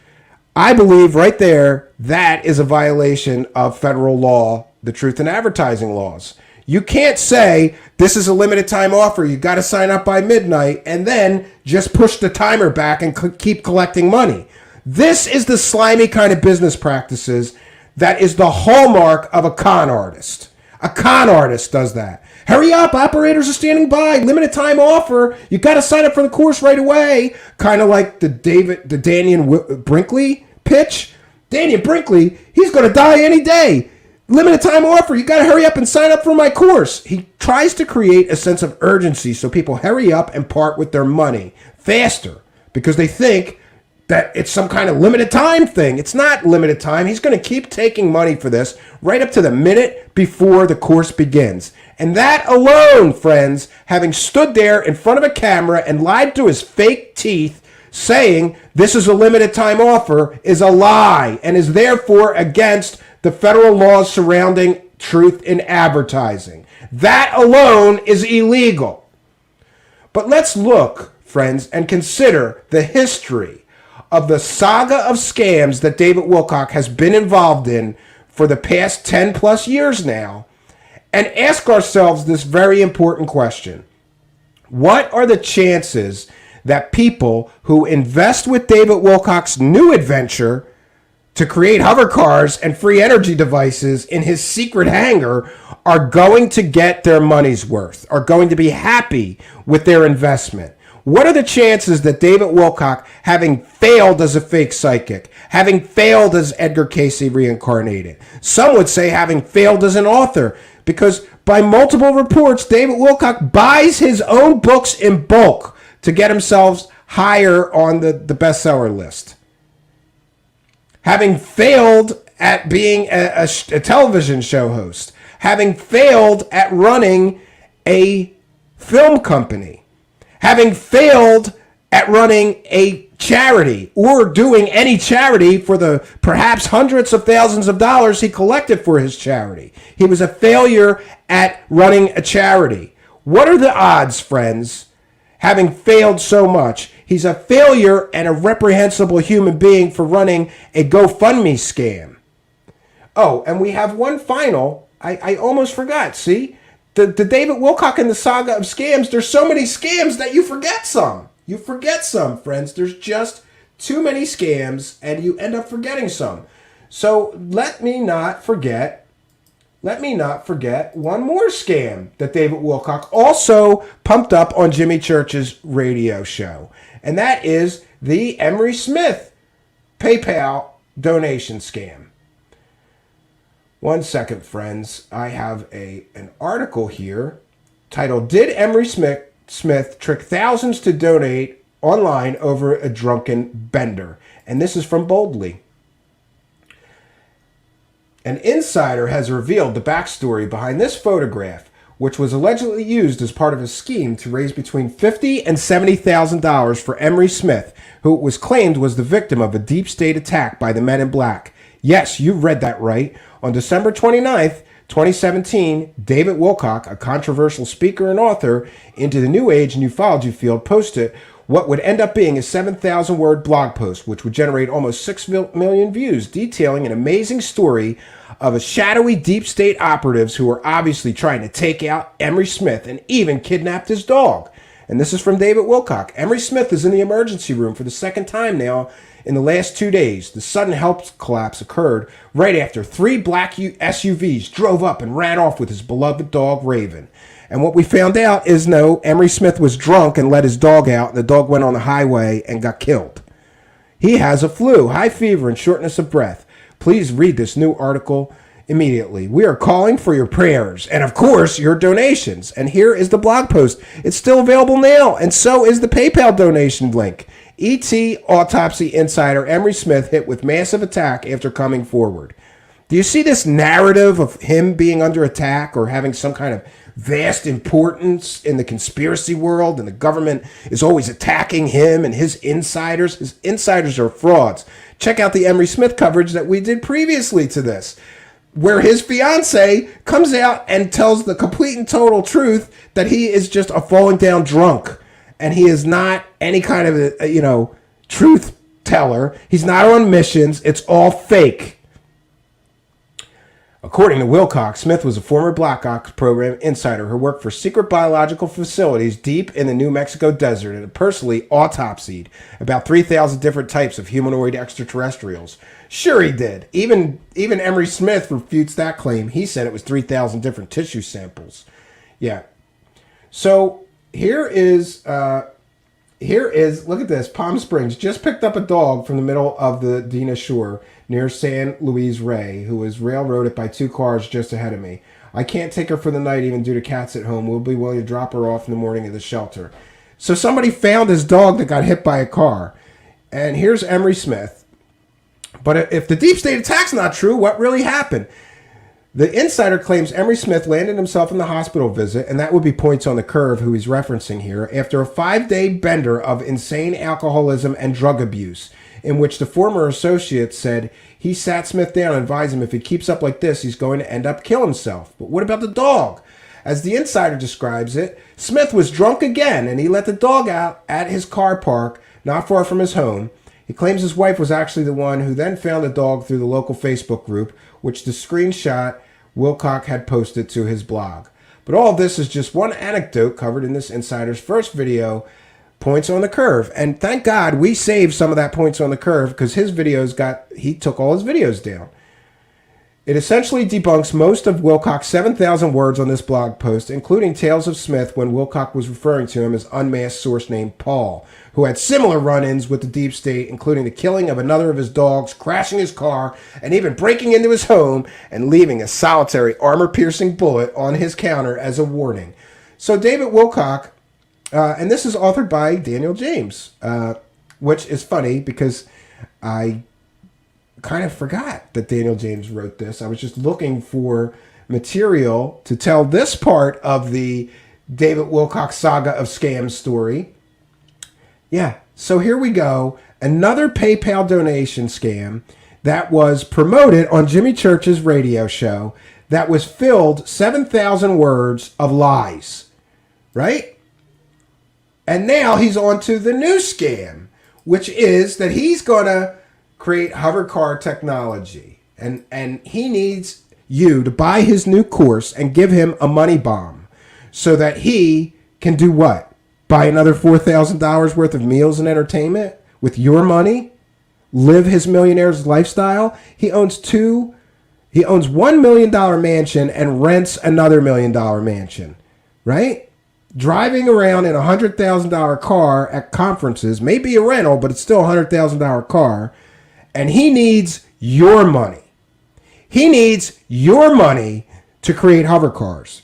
I believe right there, that is a violation of federal law, the truth in advertising laws. You can't say, this is a limited time offer, you got to sign up by midnight, and then just push the timer back and keep collecting money. This is the slimy kind of business practices that is the hallmark of a con artist. A con artist does that. Hurry up, operators are standing by. Limited time offer. You got to sign up for the course right away. Kind of like the Daniel Brinkley pitch. Daniel Brinkley, he's going to die any day. Limited time offer. You got to hurry up and sign up for my course. He tries to create a sense of urgency so people hurry up and part with their money faster because they think that it's some kind of limited time thing. It's not limited time. He's going to keep taking money for this right up to the minute before the course begins. And that alone, friends, having stood there in front of a camera and lied to his fake teeth, saying this is a limited time offer, is a lie and is therefore against the federal laws surrounding truth in advertising. That alone is illegal. But let's look, friends, and consider the history of the saga of scams that David Wilcock has been involved in for the past 10 plus years now and ask ourselves this very important question. What are the chances that people who invest with David Wilcock's new adventure to create hovercars and free energy devices in his secret hangar are going to get their money's worth, are going to be happy with their investment? What are the chances that David Wilcock, having failed as a fake psychic, having failed as Edgar Casey reincarnated, some would say having failed as an author, because by multiple reports, David Wilcock buys his own books in bulk to get himself higher on the bestseller list. Having failed at being a television show host, having failed at running a film company, having failed at running a charity or doing any charity for the perhaps hundreds of thousands of dollars he collected for his charity. He was a failure at running a charity. What are the odds, friends? Having failed so much, he's a failure and a reprehensible human being for running a GoFundMe scam. Oh, and we have one final. I almost forgot. See? The David Wilcock and the saga of scams, there's so many scams that you forget some. You forget some, friends. There's just too many scams, and you end up forgetting some. So let me not forget one more scam that David Wilcock also pumped up on Jimmy Church's radio show. And that is the Emery Smith PayPal donation scam. 1 second, friends. I have an article here titled, "Did Emery Smith trick thousands to donate online over a drunken bender?" And this is from Boldly. An insider has revealed the backstory behind this photograph, which was allegedly used as part of a scheme to raise between $50,000 and $70,000 for Emery Smith, who it was claimed was the victim of a deep state attack by the Men in Black. Yes, you read that right. On December 29th, 2017, David Wilcock, a controversial speaker and author into the New Age and ufology field, posted what would end up being a 7,000-word blog post, which would generate almost 6 million views, detailing an amazing story of a shadowy deep state operatives who were obviously trying to take out Emery Smith and even kidnapped his dog. And this is from David Wilcock. Emery Smith is in the emergency room for the second time now in the last 2 days. The sudden health collapse occurred right after 3 black SUVs drove up and ran off with his beloved dog, Raven. And what we found out is no, Emery Smith was drunk and let his dog out, and the dog went on the highway and got killed. He has a flu, high fever, and shortness of breath. Please read this new article immediately. We are calling for your prayers and, of course, your donations. And here is the blog post. It's still available now, and so is the PayPal donation link. ET Autopsy Insider Emery Smith hit with massive attack after coming forward. Do you see this narrative of him being under attack or having some kind of vast importance in the conspiracy world, and the government is always attacking him and his insiders? His insiders are frauds. Check out the Emery Smith coverage that we did previously to this, where his fiance comes out and tells the complete and total truth that he is just a falling down drunk. And he is not any kind of a, truth teller. He's not on missions. It's all fake. According to Wilcock, Smith was a former Black Ops program insider who worked for secret biological facilities deep in the New Mexico desert and personally autopsied about 3,000 different types of humanoid extraterrestrials. Sure he did. Even Emery Smith refutes that claim. He said it was 3,000 different tissue samples. Yeah. So here is, look at this. Palm Springs just picked up a dog from the middle of the Dina Shore near San Luis Rey, who was railroaded by 2 cars just ahead of me. I can't take her for the night even due to cats at home. We'll be willing to drop her off in the morning at the shelter. So somebody found his dog that got hit by a car. And here's Emery Smith. But if the deep state attack's not true, what really happened? The insider claims Emery Smith landed himself in the hospital visit, and that would be points on the curve who he's referencing here, after a 5-day bender of insane alcoholism and drug abuse, in which the former associate said he sat Smith down and advised him if he keeps up like this, he's going to end up killing himself. But what about the dog? As the insider describes it, Smith was drunk again, and he let the dog out at his car park not far from his home. He claims his wife was actually the one who then found the dog through the local Facebook group, which the screenshot Wilcock had posted to his blog. But all of this is just one anecdote covered in this insider's first video, Points on the Curve. And thank God we saved some of that Points on the Curve, because his videos he took all his videos down. It essentially debunks most of Wilcock's 7,000 words on this blog post, including Tales of Smith, when Wilcock was referring to him as unmasked source named Paul, who had similar run-ins with the deep state, including the killing of another of his dogs, crashing his car, and even breaking into his home and leaving a solitary armor-piercing bullet on his counter as a warning. So David Wilcock, and this is authored by Daniel James, which is funny because I kind of forgot that Daniel James wrote this. I was just looking for material to tell this part of the David Wilcock saga of scams story. Yeah, so here we go. Another PayPal donation scam that was promoted on Jimmy Church's radio show that was filled 7,000 words of lies, right? And now he's on to the new scam, which is that he's going to create hovercar technology. And he needs you to buy his new course and give him a money bomb so that he can do what? Buy another $4,000 worth of meals and entertainment with your money? Live his millionaire's lifestyle? He owns $1 million mansion and rents another $1 million mansion, right? Driving around in a $100,000 car at conferences, may be a rental, but it's still a $100,000 car. And he needs your money. He needs your money to create hovercars.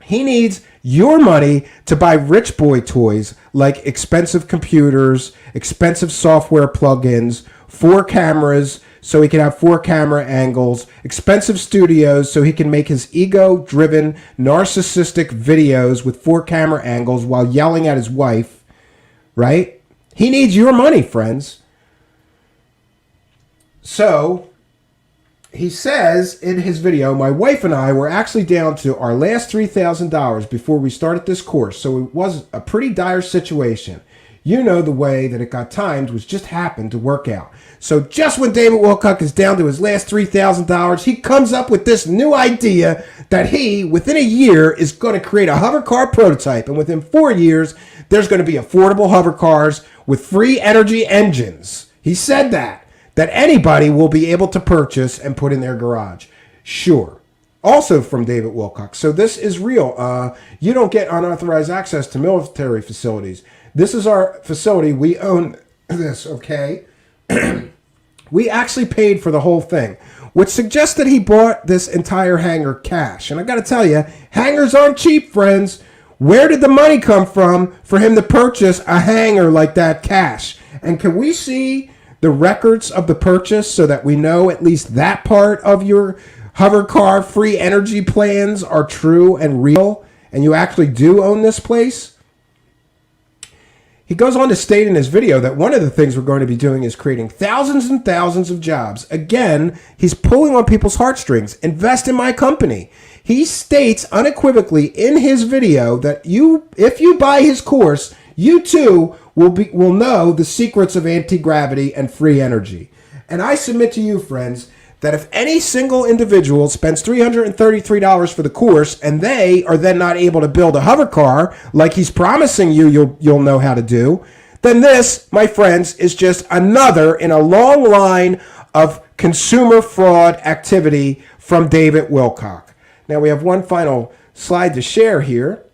He needs your money to buy rich boy toys like expensive computers, expensive software plugins, 4 cameras so he can have 4 camera angles, expensive studios so he can make his ego-driven, narcissistic videos with 4 camera angles while yelling at his wife, right? He needs your money, friends. So, he says in his video, my wife and I were actually down to our last $3,000 before we started this course, so it was a pretty dire situation. You know, the way that it got timed was just happened to work out. So just when David Wilcock is down to his last $3,000, he comes up with this new idea that he, within a year, is going to create a hovercar prototype, and within 4 years, there's going to be affordable hovercars with free energy engines. He said that anybody will be able to purchase and put in their garage. Sure. Also from David Wilcock. So this is real. You don't get unauthorized access to military facilities. This is our facility. We own this, okay? We actually paid for the whole thing, which suggests that he bought this entire hangar cash. And I got to tell you, hangars aren't cheap, friends. Where did the money come from for him to purchase a hangar like that cash? And can we see the records of the purchase so that we know at least that part of your hovercar free energy plans are true and real and you actually do own this place? He goes on to state in his video that one of the things we're going to be doing is creating thousands and thousands of jobs. Again, he's pulling on people's heartstrings. Invest in my company. He states unequivocally in his video that if you buy his course, you too will know the secrets of anti-gravity and free energy. And I submit to you, friends, that if any single individual spends $333 for the course and they are then not able to build a hovercar like he's promising you'll know how to do, then this, my friends, is just another in a long line of consumer fraud activity from David Wilcock. Now we have one final slide to share here.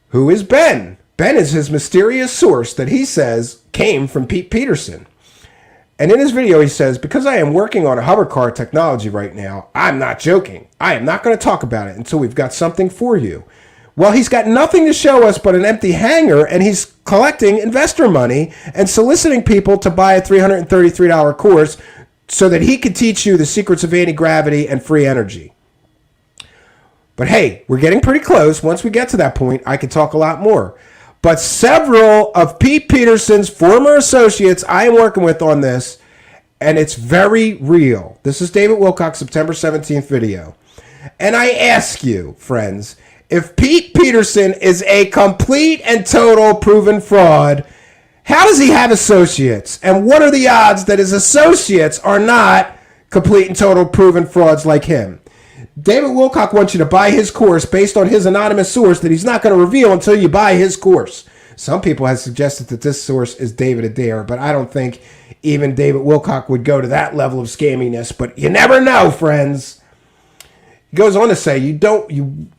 Who is Ben? Ben is his mysterious source that he says came from Pete Peterson. And in his video, he says, because I am working on a hovercar technology right now, I'm not joking. I am not going to talk about it until we've got something for you. Well, he's got nothing to show us but an empty hangar, and he's collecting investor money and soliciting people to buy a $333 course so that he can teach you the secrets of anti-gravity and free energy. But hey, we're getting pretty close. Once we get to that point, I can talk a lot more. But several of Pete Peterson's former associates I am working with on this, and it's very real. This is David Wilcock's September 17th video. And I ask you, friends, if Pete Peterson is a complete and total proven fraud, How does he have associates? And what are the odds that his associates are not complete and total proven frauds like him? David Wilcock wants you to buy his course based on his anonymous source that he's not going to reveal until you buy his course. Some people have suggested that this source is David Adair, but I don't think even David Wilcock would go to that level of scaminess. But you never know, friends. He goes on to say, you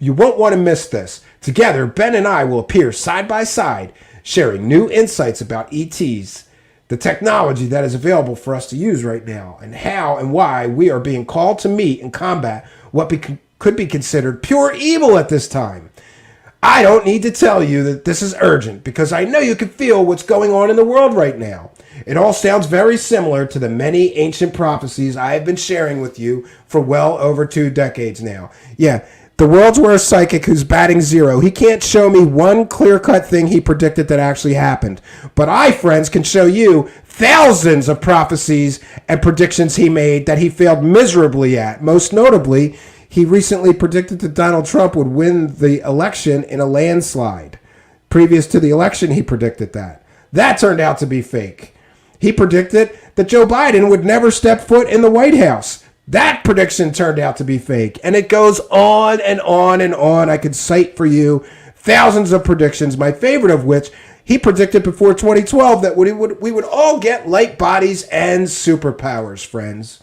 won't want to miss this. Together, Ben and I will appear side by side, sharing new insights about ETs, the technology that is available for us to use right now, and how and why we are being called to meet and combat what could be considered pure evil at this time. I don't need to tell you that this is urgent because I know you can feel what's going on in the world right now. It all sounds very similar to the many ancient prophecies I have been sharing with you for well over 2 decades now. Yeah, the world's worst psychic who's batting 0. He can't show me one clear-cut thing he predicted that actually happened. But I, friends, can show you thousands of prophecies and predictions he made that he failed miserably at. Most notably, he recently predicted that Donald Trump would win the election in a landslide. Previous to the election, he predicted that. That turned out to be fake. He predicted that Joe Biden would never step foot in the White House. That prediction turned out to be fake. And it goes on and on and on. I could cite for you thousands of predictions, my favorite of which he predicted before 2012 that we would all get light bodies and superpowers, friends.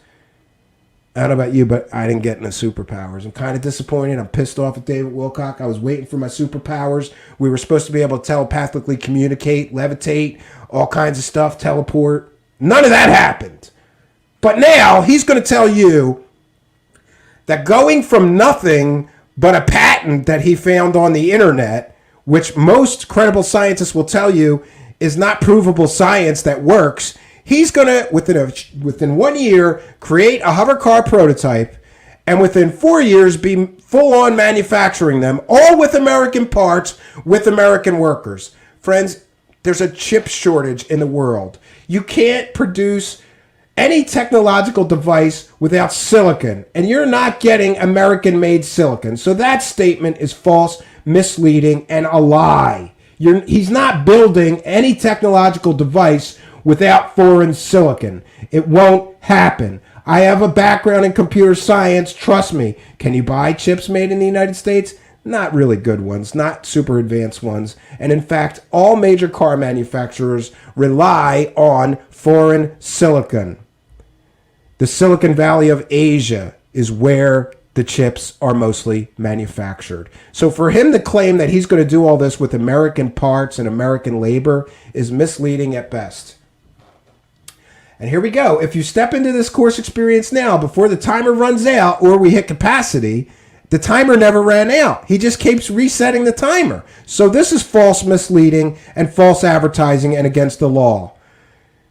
I don't know about you, but I didn't get any superpowers. I'm kind of disappointed. I'm pissed off at David Wilcock. I was waiting for my superpowers. We were supposed to be able to telepathically communicate, levitate, all kinds of stuff, teleport. None of that happened. But now he's going to tell you that going from nothing but a patent that he found on the internet, which most credible scientists will tell you is not provable science that works, he's going to, within 1 year, create a hovercar prototype, and within 4 years be full-on manufacturing them, all with American parts, with American workers. Friends, there's a chip shortage in the world. You can't produce any technological device without silicon, and you're not getting American-made silicon. So that statement is false, misleading, and a lie. He's not building any technological device without foreign silicon. It won't happen. I have a background in computer science. Trust me. Can you buy chips made in the United States? Not really good ones, not super advanced ones. And in fact, all major car manufacturers rely on foreign silicon. The Silicon Valley of Asia is where the chips are mostly manufactured. So for him to claim that he's going to do all this with American parts and American labor is misleading at best. And here we go. If you step into this course experience now, before the timer runs out or we hit capacity, the timer never ran out. He just keeps resetting the timer. So this is false, misleading, and false advertising and against the law.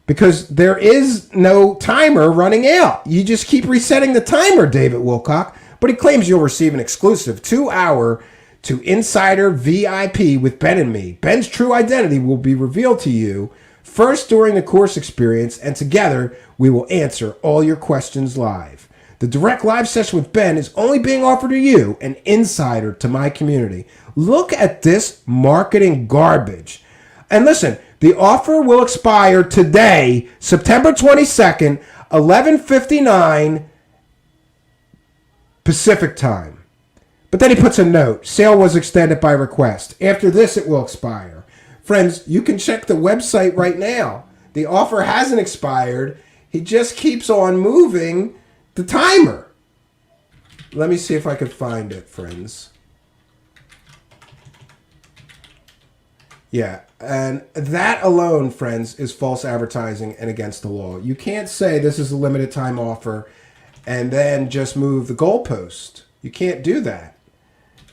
Because there is no timer running out. You just keep resetting the timer, David Wilcock. But he claims you'll receive an exclusive 2-hour to Insider VIP with Ben and me. Ben's true identity will be revealed to you first during the course experience, and together we will answer all your questions live. The direct live session with Ben is only being offered to you, an insider to my community. Look at this marketing garbage. And listen, the offer will expire today, September 22nd, 11:59 Pacific time. But then he puts a note. Sale was extended by request. After this, it will expire. Friends, you can check the website right now. The offer hasn't expired. He just keeps on moving the timer. Let me see if I can find it, friends. Yeah, and that alone, friends, is false advertising and against the law. You can't say this is a limited time offer and then just move the goalpost. You can't do that.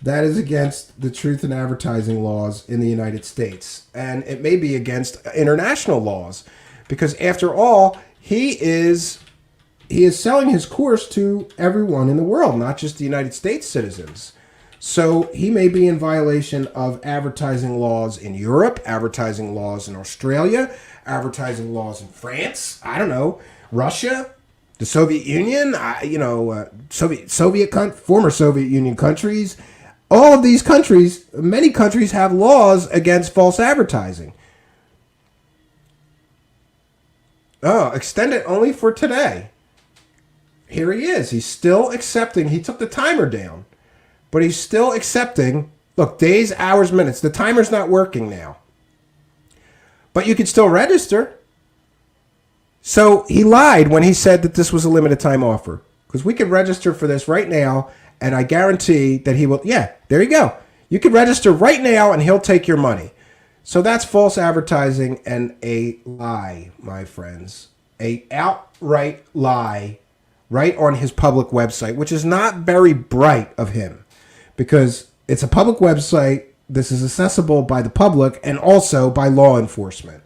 That is against the truth in advertising laws in the United States. And it may be against international laws because, after all, he is selling his course to everyone in the world, not just the United States citizens. So he may be in violation of advertising laws in Europe, advertising laws in Australia, advertising laws in France, I don't know, Russia, the Soviet Union, former Soviet Union countries. All of these countries, many countries have laws against false advertising. Oh, extended only for today. Here he is. He's still accepting. He took the timer down, but he's still accepting. Look, days, hours, minutes. The timer's not working now. But you can still register. So he lied when he said that this was a limited time offer. Because we could register for this right now, and I guarantee that he will. Yeah, there you go. You can register right now, and he'll take your money. So that's false advertising and a lie, my friends. A outright lie right on his public website, which is not very bright of him. Because it's a public website. This is accessible by the public and also by law enforcement.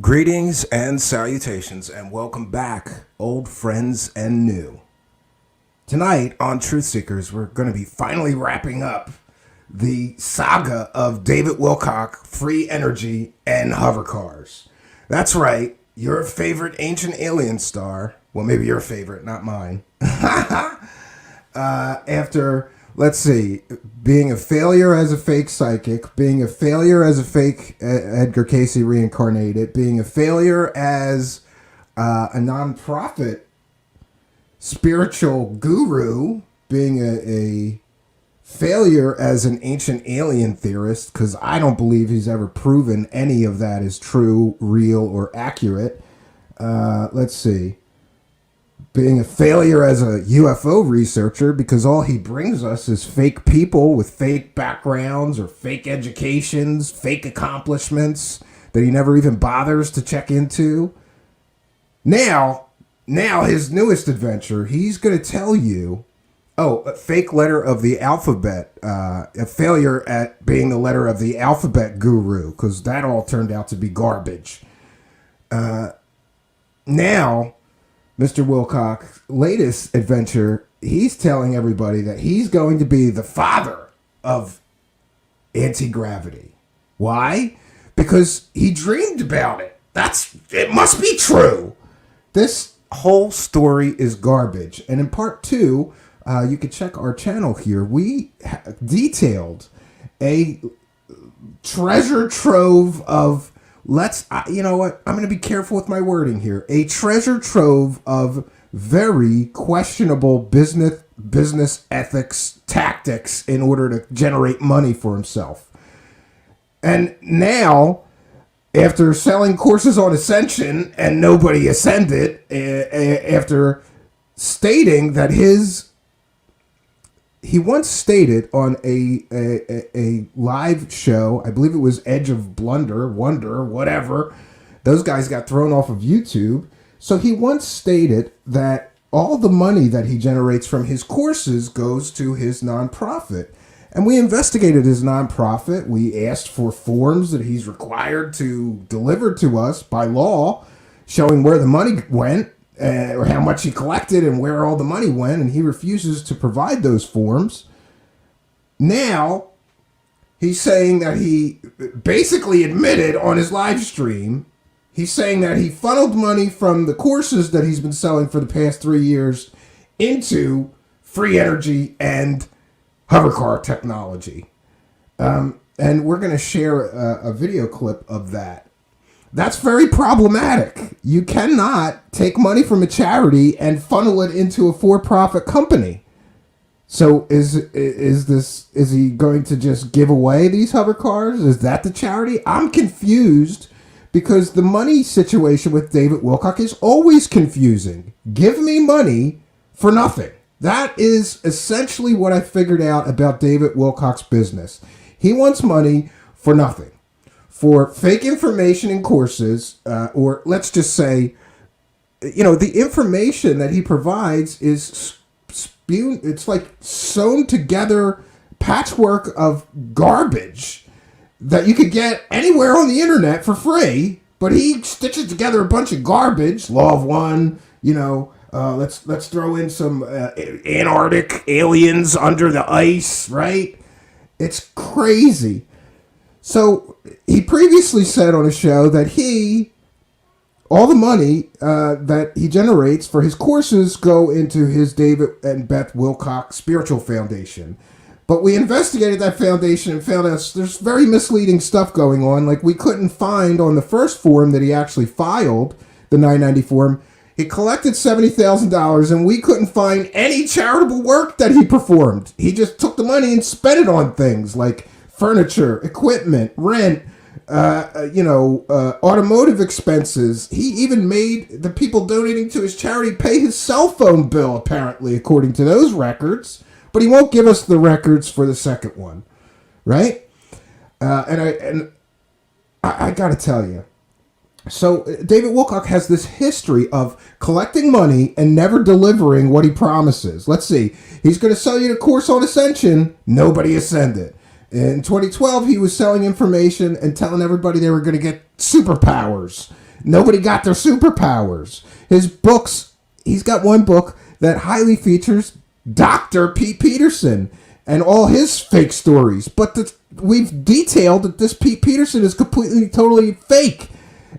Greetings and salutations, and welcome back, old friends and new. Tonight on Truth Seekers, we're going to be finally wrapping up the saga of David Wilcock, free energy, and hovercars. That's right, your favorite ancient alien star. Well, maybe your favorite, not mine. After, let's see, being a failure as a fake psychic, being a failure as a fake Edgar Casey reincarnated, being a failure as a nonprofit spiritual guru, being a failure as an ancient alien theorist, because I don't believe he's ever proven any of that is true, real, or accurate. Let's see. Being a failure as a UFO researcher, because all he brings us is fake people with fake backgrounds or fake educations, fake accomplishments that he never even bothers to check into. Now his newest adventure, he's going to tell you, a fake letter of the alphabet, a failure at being the letter of the alphabet guru, because that all turned out to be garbage. Now, Mr. Wilcock's latest adventure, he's telling everybody that he's going to be the father of anti-gravity. Why? Because he dreamed about it. It must be true. This whole story is garbage. And in part 2, you can check our channel here. We detailed a treasure trove of, you know what? I'm going to be careful with my wording here. A treasure trove of very questionable business ethics tactics in order to generate money for himself. And now, after selling courses on ascension and nobody ascended, after stating that he once stated on a live show, I believe it was Edge of Wonder, whatever. Those guys got thrown off of YouTube. So he once stated that all the money that he generates from his courses goes to his nonprofit. And we investigated his nonprofit. We asked for forms that he's required to deliver to us by law, showing where the money went, or how much he collected and where all the money went, and he refuses to provide those forms. Now, he's saying that he basically admitted on his live stream, he's saying that he funneled money from the courses that he's been selling for the past 3 years into free energy and hovercar technology. And we're going to share a video clip of that. That's very problematic. You cannot take money from a charity and funnel it into a for-profit company. So is he going to just give away these hovercars? Is that the charity? I'm confused because the money situation with David Wilcock is always confusing. Give me money for nothing. That is essentially what I figured out about David Wilcock's business. He wants money for nothing. For fake information in courses, or let's just say, the information that he provides is spewed. It's like sewn together patchwork of garbage that you could get anywhere on the internet for free. But he stitches together a bunch of garbage. Law of One, let's throw in some Antarctic aliens under the ice, right? It's crazy. So he previously said on a show that all the money that he generates for his courses go into his David and Beth Wilcock Spiritual Foundation. But we investigated that foundation and found out there's very misleading stuff going on. Like we couldn't find on the first form that he actually filed, the 990 form, he collected $70,000 and we couldn't find any charitable work that he performed. He just took the money and spent it on things like furniture, equipment, rent, automotive expenses. He even made the people donating to his charity pay his cell phone bill, apparently, according to those records. But he won't give us the records for the second one, right? And I got to tell you. So David Wilcock has this history of collecting money and never delivering what he promises. Let's see. He's going to sell you a course on ascension. Nobody ascended. In 2012, he was selling information and telling everybody they were going to get superpowers. Nobody got their superpowers. His books, he's got one book that highly features Dr. Pete Peterson. and all his fake stories. But we've detailed that this Pete Peterson is completely, totally fake.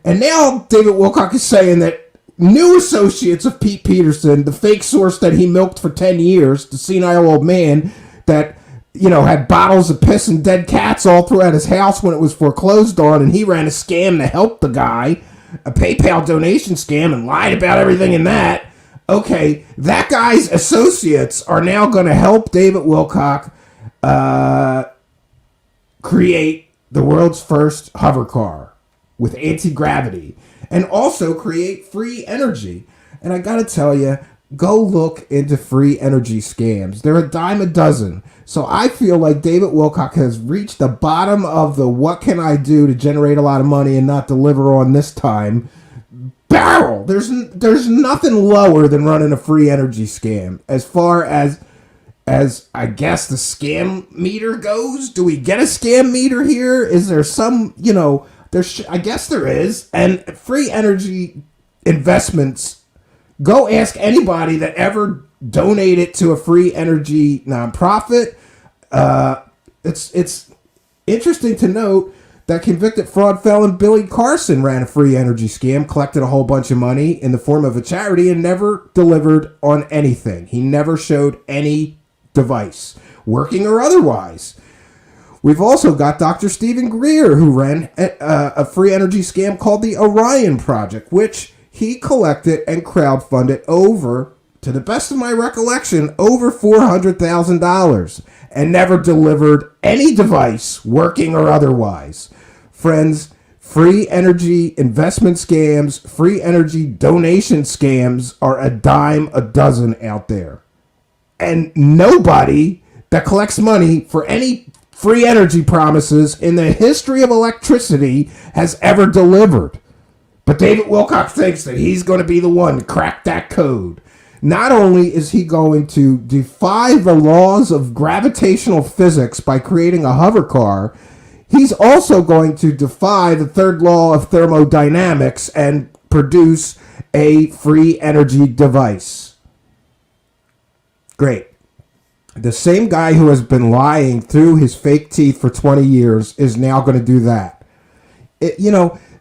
And now David Wilcock is saying that new associates of Pete Peterson, the fake source that he milked for 10 years, the senile old man that, had bottles of piss and dead cats all throughout his house when it was foreclosed on, and he ran a scam to help the guy, a PayPal donation scam, and lied about everything in that. Okay, that guy's associates are now going to help David Wilcock create the world's first hovercar with anti-gravity, and also create free energy. And I gotta tell you, go look into free energy scams. They're a dime a dozen. So I feel like David Wilcock has reached the bottom of the what can I do to generate a lot of money and not deliver on this time barrel. There's nothing lower than running a free energy scam as far as I guess the scam meter goes. Do we get a scam meter here? Is there some, I guess there is. And free energy investments, go ask anybody that ever donated to a free energy nonprofit. It's interesting to note that convicted fraud felon Billy Carson ran a free energy scam, collected a whole bunch of money in the form of a charity, and never delivered on anything. He never showed any device, working or otherwise. We've also got Dr. Stephen Greer, who ran a free energy scam called the Orion Project, which he collected and crowdfunded over, to the best of my recollection, over $400,000 and never delivered any device, working or otherwise. Friends, free energy investment scams, free energy donation scams are a dime a dozen out there. And nobody that collects money for any free energy promises in the history of electricity has ever delivered. But David Wilcock thinks that he's going to be the one to crack that code. Not only is he going to defy the laws of gravitational physics by creating a hovercar, he's also going to defy the third law of thermodynamics and produce a free energy device. Great. The same guy who has been lying through his fake teeth for 20 years is now going to do that.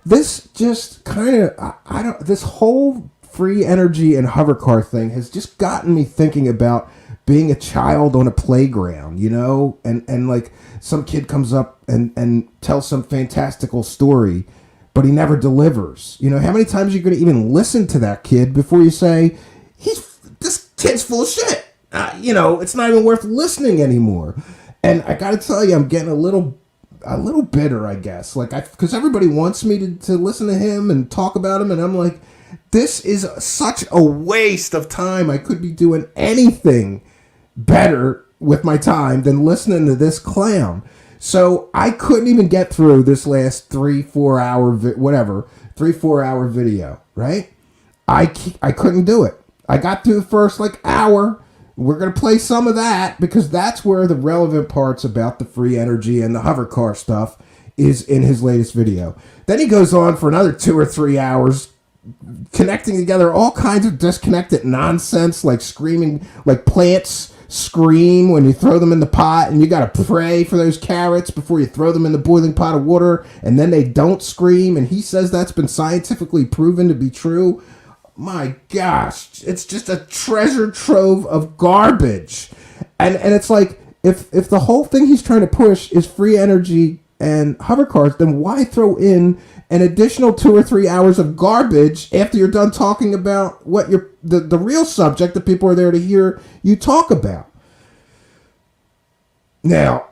This just kind of, this whole free energy and hovercar thing has just gotten me thinking about being a child on a playground, and like some kid comes up and tells some fantastical story, but he never delivers. How many times are you going to even listen to that kid before you say, this kid's full of shit? It's not even worth listening anymore. And I got to tell you, I'm getting a little bitter, I guess. Because everybody wants me to listen to him and talk about him. And I'm like, this is such a waste of time. I could be doing anything better with my time than listening to this clown. So I couldn't even get through this last 3-4 hour video, right? I couldn't do it. I got through the first hour. We're going to play some of that because that's where the relevant parts about the free energy and the hovercar stuff is in his latest video. Then he goes on for another 2 or 3 hours connecting together all kinds of disconnected nonsense, like screaming, like plants scream when you throw them in the pot, and you got to pray for those carrots before you throw them in the boiling pot of water, and then they don't scream, and he says that's been scientifically proven to be true. My gosh, it's just a treasure trove of garbage. And it's like, if the whole thing he's trying to push is free energy and hovercars, then why throw in an additional 2 or 3 hours of garbage after you're done talking about what the real subject that people are there to hear you talk about? Now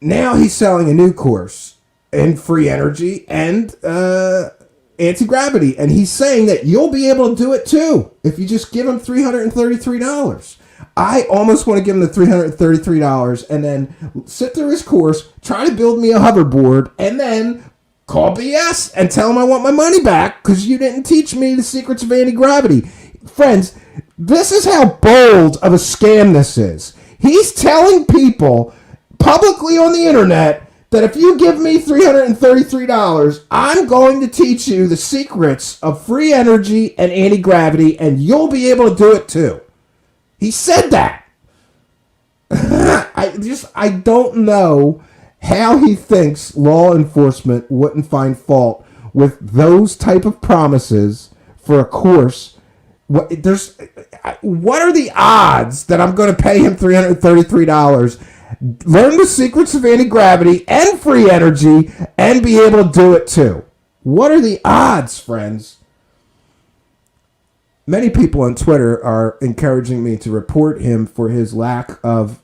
he's selling a new course in free energy and Antigravity, and he's saying that you'll be able to do it too if you just give him $333. I almost want to give him the $333 and then sit through his course, try to build me a hoverboard, and then call BS and tell him I want my money back because you didn't teach me the secrets of anti-gravity. Friends, this is how bold of a scam this is. He's telling people publicly on the internet that if you give me $333, I'm going to teach you the secrets of free energy and anti-gravity, and you'll be able to do it too. He said that. I don't know how he thinks law enforcement wouldn't find fault with those type of promises for a course. What are the odds that I'm going to pay him $333, learn the secrets of anti-gravity and free energy, and be able to do it too? What are the odds, friends? Many people on Twitter are encouraging me to report him for his lack of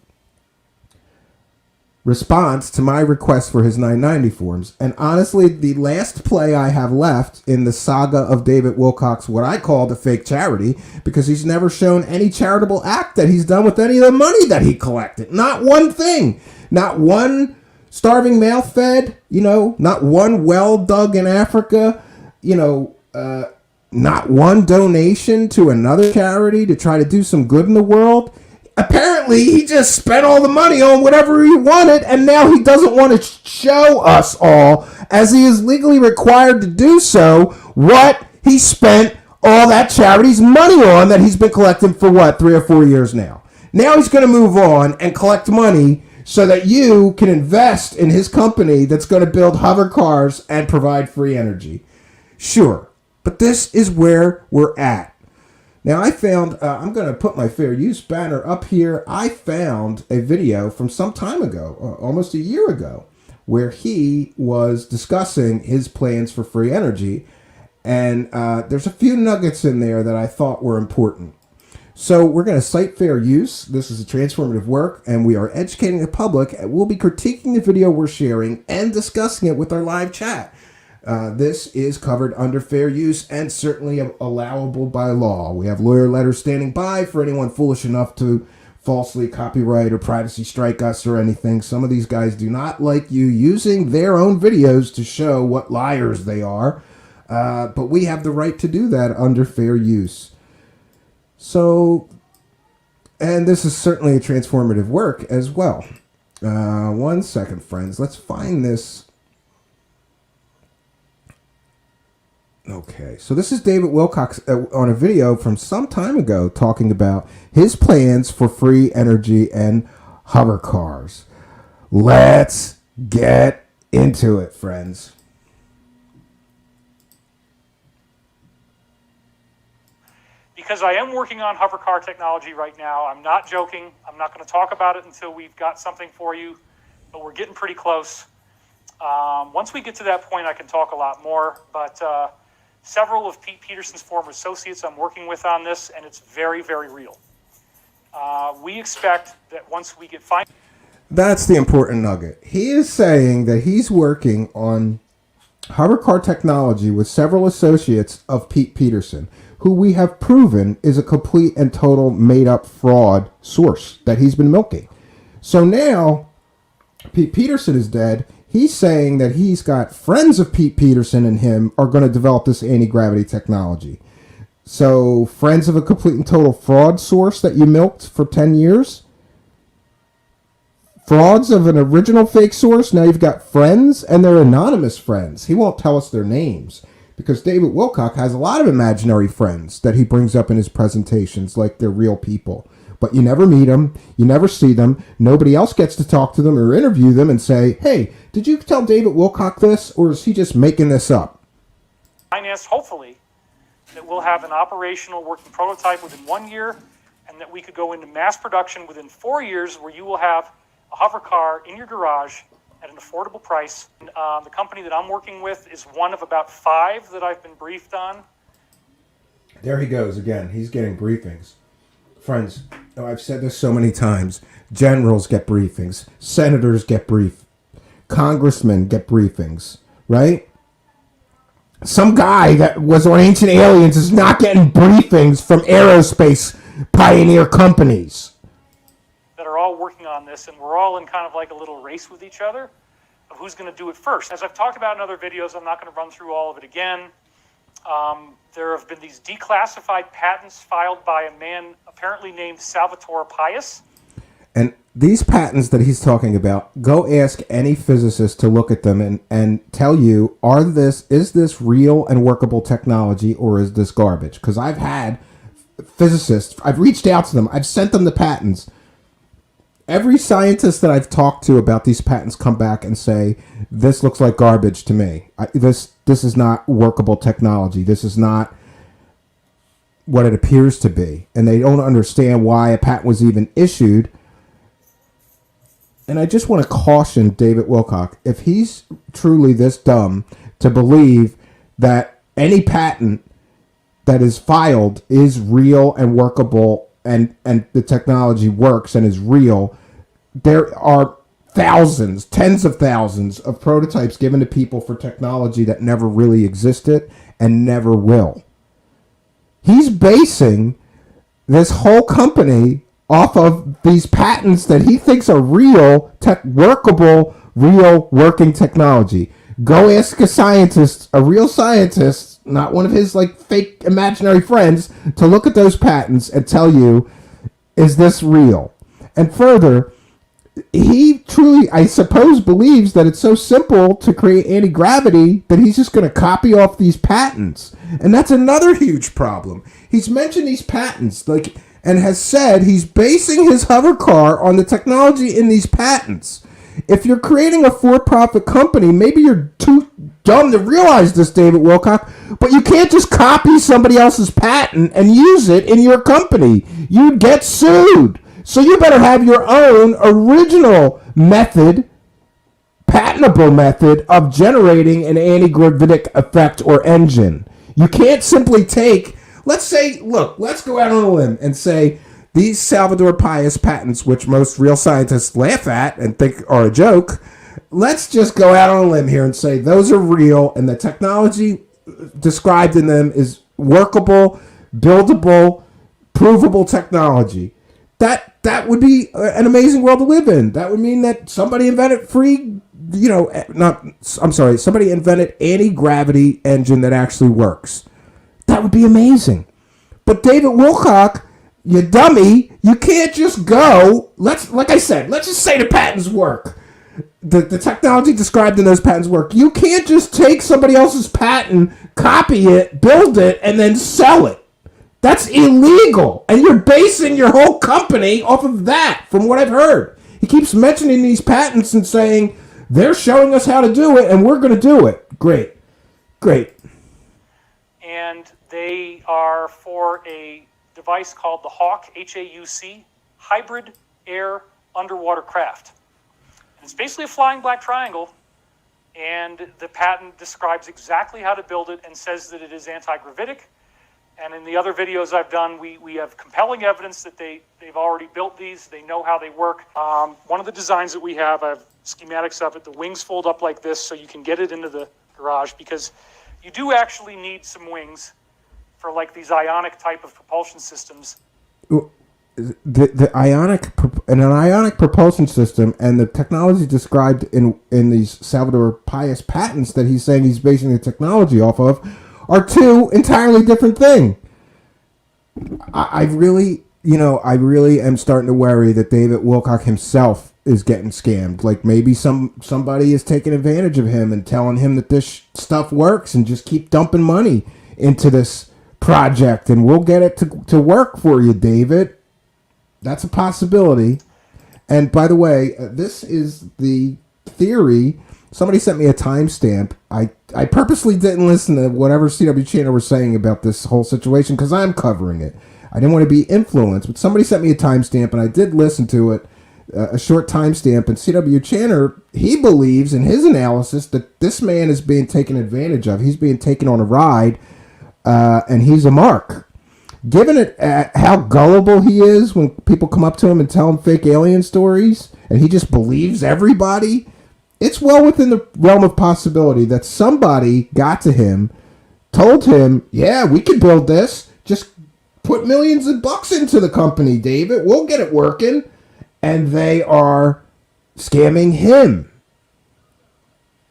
response to my request for his 990 forms. And honestly, the last play I have left in the saga of David Wilcock's what I call the fake charity, because he's never shown any charitable act that he's done with any of the money that he collected. Not one thing. Not one starving mouth fed, not one well dug in Africa, not one donation to another charity to try to do some good in the world. Apparently, he just spent all the money on whatever he wanted, and now he doesn't want to show us all, as he is legally required to do so, what he spent all that charity's money on that he's been collecting for, 3 or 4 years now. Now he's going to move on and collect money so that you can invest in his company that's going to build hover cars and provide free energy. Sure, but this is where we're at. Now, I found, I'm going to put my fair use banner up here. I found a video from some time ago, almost a year ago, where he was discussing his plans for free energy. And there's a few nuggets in there that I thought were important. So we're going to cite fair use. This is a transformative work, and we are educating the public. And we'll be critiquing the video we're sharing and discussing it with our live chat. This is covered under fair use and certainly allowable by law. We have lawyer letters standing by for anyone foolish enough to falsely copyright or privacy strike us or anything. Some of these guys do not like you using their own videos to show what liars they are. But we have the right to do that under fair use. So, and this is certainly a transformative work as well. 1 second, friends. Let's find this. Okay, so this is David Wilcock on a video from some time ago talking about his plans for free energy and hover cars. Let's get into it, friends. Because I am working on hovercar technology right now. I'm not joking. I'm not going to talk about it until we've got something for you, but we're getting pretty close. Once we get to that point, I can talk a lot more, but several of Pete Peterson's former associates I'm working with on this, and it's very, very real. We expect that once we get final... That's the important nugget. He is saying that he's working on hovercar technology with several associates of Pete Peterson, who we have proven is a complete and total made-up fraud source that he's been milking. So now, Pete Peterson is dead. He's saying that he's got friends of Pete Peterson and him are going to develop this anti-gravity technology. So, friends of a complete and total fraud source that you milked for 10 years? Frauds of an original fake source? Now you've got friends, and they're anonymous friends. He won't tell us their names, because David Wilcock has a lot of imaginary friends that he brings up in his presentations like they're real people. But you never meet them, you never see them, nobody else gets to talk to them or interview them and say, hey, did you tell David Wilcock this, or is he just making this up? Finance, hopefully, that we'll have an operational working prototype within 1 year, and that we could go into mass production within 4 years, where you will have a hover car in your garage at an affordable price. And, the company that I'm working with is one of about 5 that I've been briefed on. There he goes again. He's getting briefings. Friends, I've said this so many times. Generals get briefings. Senators get briefings. Congressmen get briefings, right? Some guy that was on Ancient Aliens is not getting briefings from aerospace pioneer companies. That are all working on this, and we're all in kind of like a little race with each other of who's going to do it first. As I've talked about in other videos, I'm not going to run through all of it again. There have been these declassified patents filed by a man apparently named Salvatore Pius. And these patents that he's talking about, go ask any physicist to look at them and tell you, is this real and workable technology, or is this garbage? Because I've had physicists, I've reached out to them, I've sent them the patents, every scientist that I've talked to about these patents come back and say, this looks like garbage to me. This is not workable technology. This is not what it appears to be. And they don't understand why a patent was even issued. And I just want to caution David Wilcock, if he's truly this dumb to believe that any patent that is filed is real and workable and the technology works and is real, there are thousands, tens of thousands of prototypes given to people for technology that never really existed and never will. He's basing this whole company off of these patents that he thinks are real, workable, real working technology. Go ask a scientist, a real scientist, not one of his like fake imaginary friends, to look at those patents and tell you, is this real? And further, he truly, I suppose, believes that it's so simple to create anti-gravity that he's just going to copy off these patents. And that's another huge problem. He's mentioned these patents, like, and has said he's basing his hovercar on the technology in these patents. If you're creating a for-profit company, maybe you're too dumb to realize this, David Wilcock, but you can't just copy somebody else's patent and use it in your company. You'd get sued. So you better have your own original method, patentable method of generating an anti-gravitic effect or engine. You can't simply take, let's go out on a limb and say these Salvador Pais patents, which most real scientists laugh at and think are a joke, let's just go out on a limb here and say those are real and the technology described in them is workable, buildable, provable technology. That would be an amazing world to live in. That would mean that somebody invented somebody invented anti-gravity engine that actually works. That would be amazing. But David Wilcock, you dummy, you can't just go, like I said, let's just say the patents work. The technology described in those patents work. You can't just take somebody else's patent, copy it, build it, and then sell it. That's illegal. And you're basing your whole company off of that, from what I've heard. He keeps mentioning these patents and saying, they're showing us how to do it, and we're going to do it. Great. And they are for a device called the Hawk, H-A-U-C, Hybrid Air Underwater Craft. And it's basically a flying black triangle, and the patent describes exactly how to build it and says that it is anti-gravitic. And in the other videos I've done, we have compelling evidence that they've already built these. They know how they work. One of the designs that we have, I have schematics of it. The wings fold up like this so you can get it into the garage, because you do actually need some wings for like these ionic type of propulsion systems. The an ionic propulsion system and the technology described in these Salvador Pais patents that he's saying he's basing the technology off of are two entirely different things. I really am starting to worry that David Wilcock himself is getting scammed. Like maybe somebody is taking advantage of him and telling him that this stuff works and just keep dumping money into this project and we'll get it to work for you, David. That's a possibility. And by the way, this is the theory. Somebody sent me a timestamp. I purposely didn't listen to whatever CW channel were saying about this whole situation because I'm covering it. I didn't want to be influenced, but somebody sent me a timestamp and I did listen to it, a short timestamp. And CW Channer, he believes in his analysis that this man is being taken advantage of. He's being taken on a ride, and he's a mark. Given it how gullible he is when people come up to him and tell him fake alien stories, and he just believes everybody, it's well within the realm of possibility that somebody got to him, told him, yeah, we could build this. Just put millions of bucks into the company, David. We'll get it working. And they are scamming him.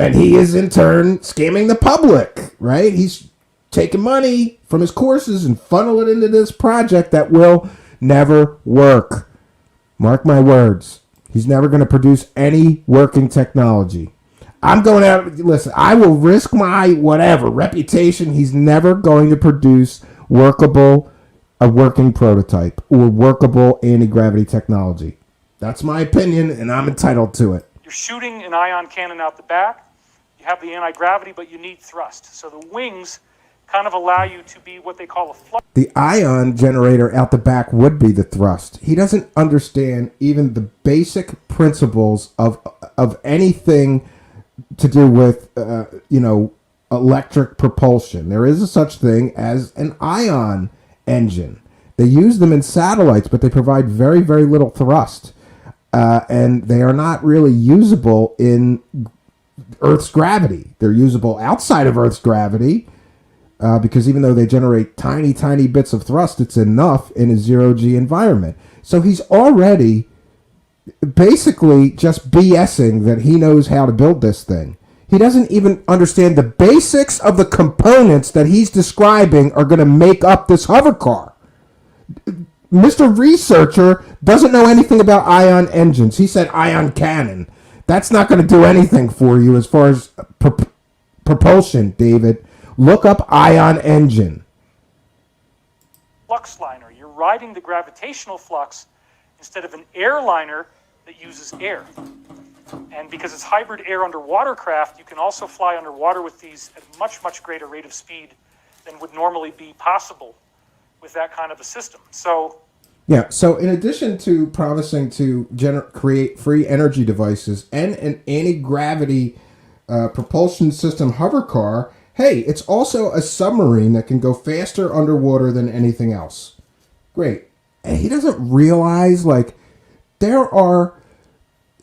And he is in turn scamming the public, right? He's taking money from his courses and funnel it into this project that will never work. Mark my words. He's never going to produce any working technology. I'm going out, listen, I will risk my whatever reputation. He's never going to produce a working prototype or workable anti-gravity technology. That's my opinion, and I'm entitled to it. You're shooting an ion cannon out the back. You have the anti-gravity, but you need thrust. So the wings kind of allow you to be what they call a flux. The ion generator out the back would be the thrust. He doesn't understand even the basic principles of anything to do with, electric propulsion. There is a such thing as an ion engine. They use them in satellites, but they provide very, very little thrust. And they are not really usable in Earth's gravity. They're usable outside of Earth's gravity, because even though they generate tiny, tiny bits of thrust, it's enough in a zero-G environment. So he's already basically just BSing that he knows how to build this thing. He doesn't even understand the basics of the components that he's describing are going to make up this hovercar. Mr. Researcher doesn't know anything about ion engines. He said ion cannon. That's not going to do anything for you as far as propulsion, David. Look up ion engine. Flux liner. You're riding the gravitational flux instead of an airliner that uses air. And because it's hybrid air underwater craft, you can also fly underwater with these at a much, much greater rate of speed than would normally be possible with that kind of a system. So in addition to promising to create free energy devices and an anti-gravity propulsion system hovercar, hey, it's also a submarine that can go faster underwater than anything else. Great. And he doesn't realize, there are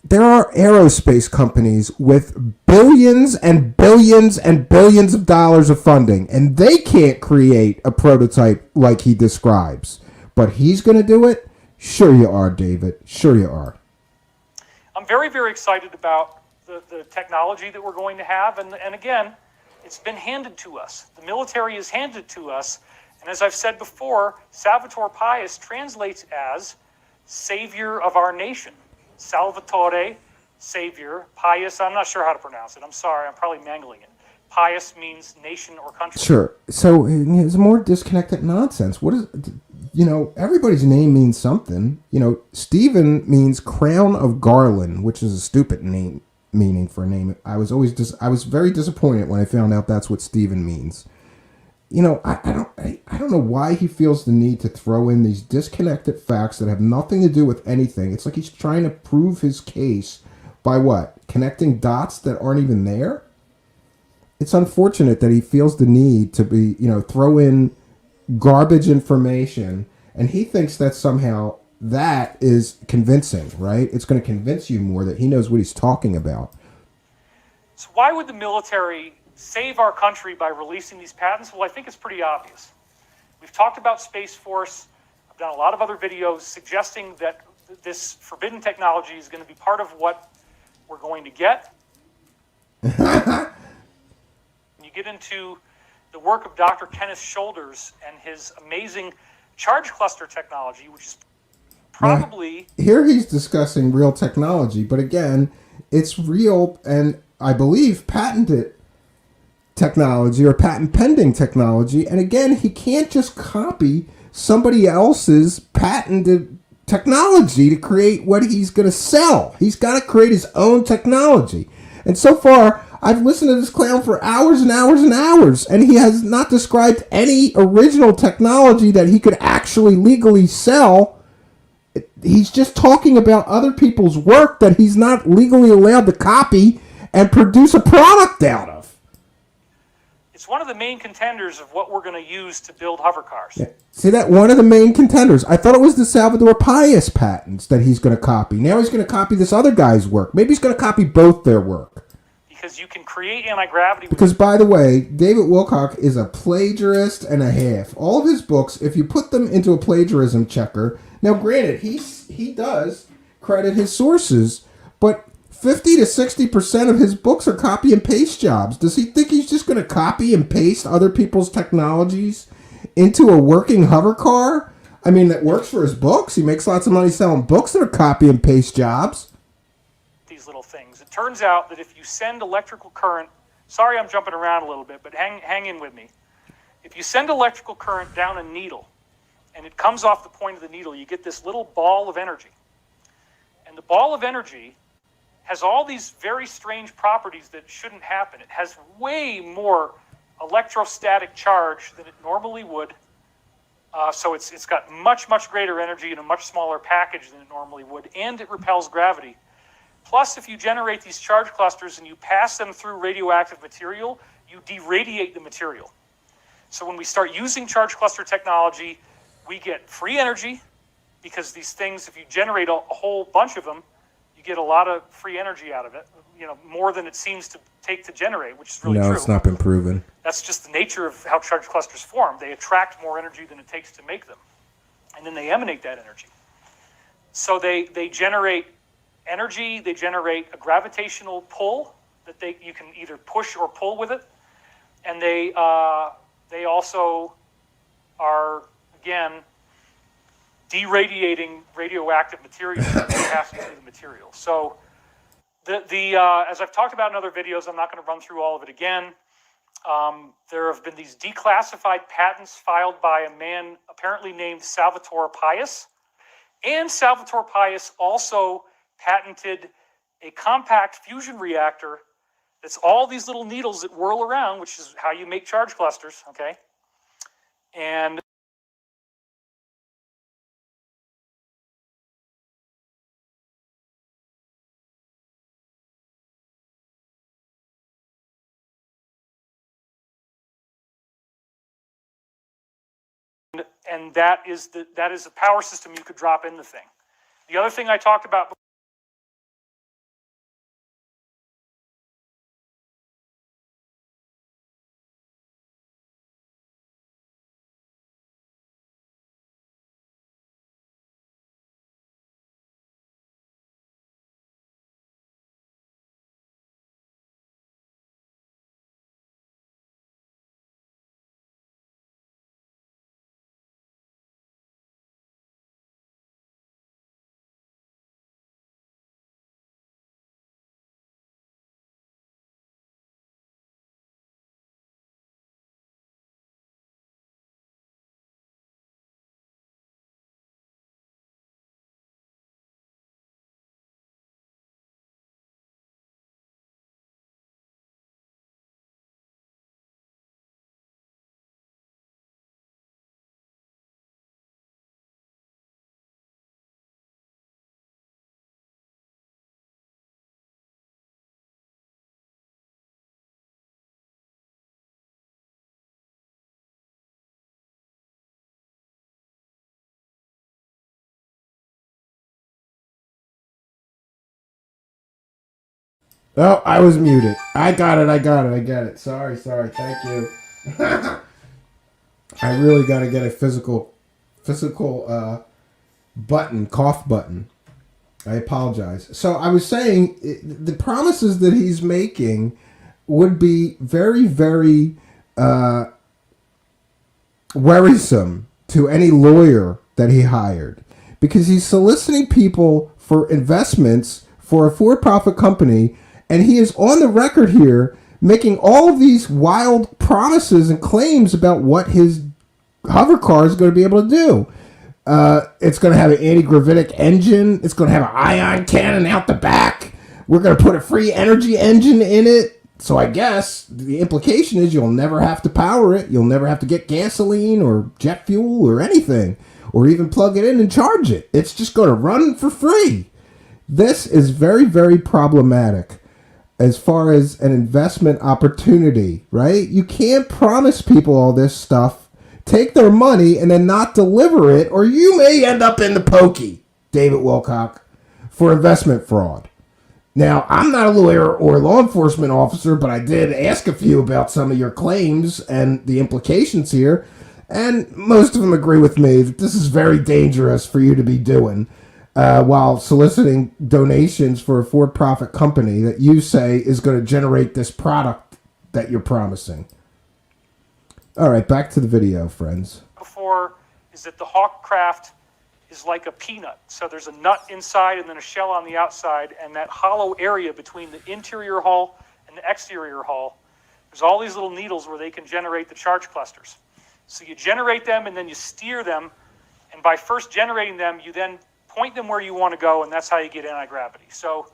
aerospace companies with billions and billions and billions of dollars of funding, and they can't create a prototype like he describes. But he's going to do it? Sure you are, David. Sure you are. I'm very, very excited about the technology that we're going to have. And again, it's been handed to us. The military has handed it to us. And as I've said before, Salvatore Pius translates as savior of our nation. Salvatore, savior. Pius, I'm not sure how to pronounce it. I'm sorry, I'm probably mangling it. Pius means nation or country. Sure. So it's more disconnected nonsense. What is, everybody's name means something. Stephen means crown of garland, which is a stupid meaning for a name. I was very disappointed when I found out that's what Stephen means. I don't know why he feels the need to throw in these disconnected facts that have nothing to do with anything. It's like he's trying to prove his case by what? Connecting dots that aren't even there? It's unfortunate that he feels the need to be, throw in garbage information, and he thinks that somehow that is convincing, right? It's going to convince you more that he knows what he's talking about. So why would the military save our country by releasing these patents? Well, I think it's pretty obvious. We've talked about Space Force. I've done a lot of other videos suggesting that this forbidden technology is going to be part of what we're going to get. You get into the work of Dr. Kenneth Shoulders and his amazing charge cluster technology, which is probably... Here he's discussing real technology, but again, it's real and I believe patented technology or patent pending technology. And again, he can't just copy somebody else's patented technology to create what he's going to sell. He's got to create his own technology. And so far, I've listened to this clown for hours and hours and hours, and he has not described any original technology that he could actually legally sell. He's just talking about other people's work that he's not legally allowed to copy and produce a product out of. It's one of the main contenders of what we're going to use to build hovercars. Yeah. See that? One of the main contenders. I thought it was the Salvatore Pius patents that he's going to copy. Now he's going to copy this other guy's work. Maybe he's going to copy both their work. Because you can create anti-gravity. Because, by the way, David Wilcock is a plagiarist and a half. All of his books, if you put them into a plagiarism checker... Now, granted, he does credit his sources, but 50 to 60% of his books are copy and paste jobs. Does he think he's just going to copy and paste other people's technologies into a working hovercar? I mean, that works for his books. He makes lots of money selling books that are copy and paste jobs. These little things. It turns out that if you send electrical current, sorry I'm jumping around a little bit, but hang in with me. If you send electrical current down a needle, and it comes off the point of the needle, you get this little ball of energy. And the ball of energy has all these very strange properties that shouldn't happen. It has way more electrostatic charge than it normally would. So it's got much, much greater energy in a much smaller package than it normally would, and it repels gravity. Plus, if you generate these charge clusters and you pass them through radioactive material, you deradiate the material. So when we start using charge cluster technology, we get free energy, because these things, if you generate a whole bunch of them, you get a lot of free energy out of it, more than it seems to take to generate, which is really true. No, it's not been proven. That's just the nature of how charge clusters form. They attract more energy than it takes to make them. And then they emanate that energy. So they generate energy, they generate a gravitational pull that you can either push or pull with it. And they also are, again, deradiating radioactive material and passing through the material. So as I've talked about in other videos, I'm not going to run through all of it again. There have been these declassified patents filed by a man apparently named Salvatore Pais. And Salvatore Pais also patented a compact fusion reactor that's all these little needles that whirl around, which is how you make charge clusters, okay? And that is a power system you could drop in the thing. The other thing I talked about Oh, I was muted. I got it. Sorry. Thank you. I really got to get a physical button, cough button. I apologize. So I was saying the promises that he's making would be very, very worrisome to any lawyer that he hired, because he's soliciting people for investments for a for-profit company, and he is on the record here making all of these wild promises and claims about what his hovercar is going to be able to do. It's going to have an anti-gravitic engine. It's going to have an ion cannon out the back. We're going to put a free energy engine in it. So I guess the implication is you'll never have to power it. You'll never have to get gasoline or jet fuel or anything, or even plug it in and charge it. It's just going to run for free. This is very, very problematic as far as an investment opportunity, right? You can't promise people all this stuff, take their money, and then not deliver it, or you may end up in the pokey, David Wilcock, for investment fraud. Now, I'm not a lawyer or a law enforcement officer, but I did ask a few about some of your claims and the implications here, and most of them agree with me that this is very dangerous for you to be doing while soliciting donations for a for-profit company that you say is going to generate this product that you're promising. All right, back to the video, friends. before is that the Hawk craft is like a peanut. So there's a nut inside and then a shell on the outside, and that hollow area between the interior hull and the exterior hull, there's all these little needles where they can generate the charge clusters. So you generate them and then you steer them, and by first generating them, you then point them where you want to go, and that's how you get anti-gravity. So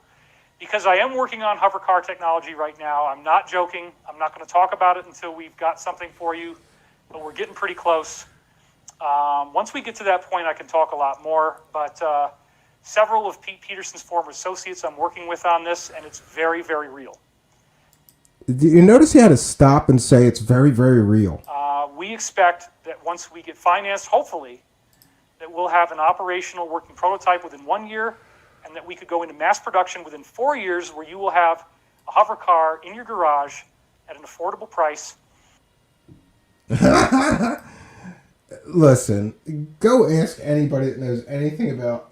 because I am working on hovercar technology right now, I'm not joking. I'm not going to talk about it until we've got something for you, but we're getting pretty close. Once we get to that point, I can talk a lot more, but several of Pete Peterson's former associates I'm working with on this, and it's very, very real. Do you notice he had to stop and say it's very, very real? We expect that once we get financed, hopefully, that we'll have an operational working prototype within 1 year, and that we could go into mass production within 4 years, where you will have a hover car in your garage at an affordable price. Listen, go ask anybody that knows anything about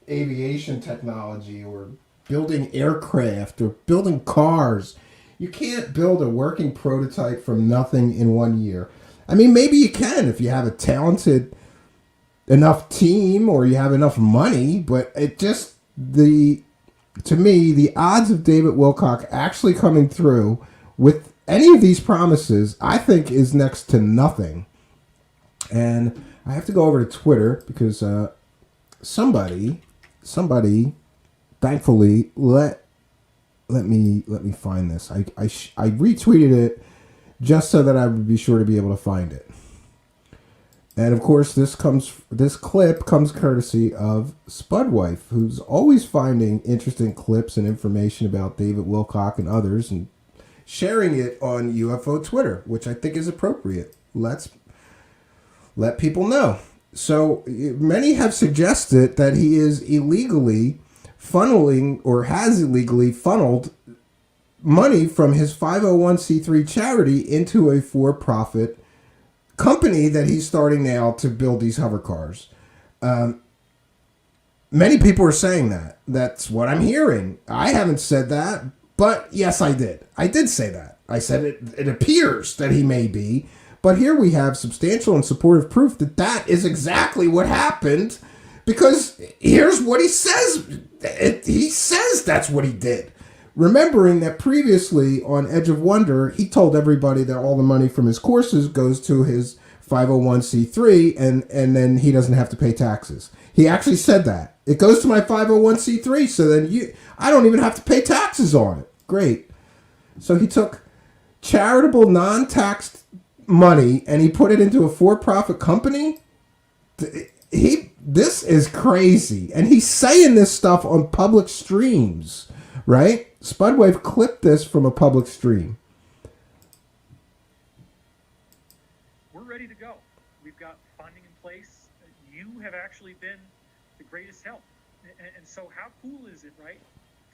aviation technology or building aircraft or building cars. You can't build a working prototype from nothing in 1 year. I mean, maybe you can if you have a talented enough team or you have enough money, but it just, to me, the odds of David Wilcock actually coming through with any of these promises, I think, is next to nothing. And I have to go over to Twitter because somebody, thankfully, let me find this. I retweeted it just so that I would be sure to be able to find it. And of course, this clip comes courtesy of Spudwife, who's always finding interesting clips and information about David Wilcock and others and sharing it on UFO Twitter, which I think is appropriate. Let's let people know. So many have suggested that he is illegally funneling or has illegally funneled money from his 501c3 charity into a for-profit company that he's starting now to build these hover cars. Many people are saying that. That's what I'm hearing. I haven't said that, but yes, I did. I did say that. I said it appears that he may be, but here we have substantial and supportive proof that that is exactly what happened, because here's what he says. He says that's what he did. Remembering that previously on Edge of Wonder, he told everybody that all the money from his courses goes to his 501c3 and then he doesn't have to pay taxes. He actually said that. It goes to my 501c3, so then I don't even have to pay taxes on it. Great. So he took charitable, non-taxed money and he put it into a for-profit company? This is crazy. And he's saying this stuff on public streams, right? Spudwave clipped this from a public stream. We're ready to go. We've got funding in place. You have actually been the greatest help. And so how cool is it, right,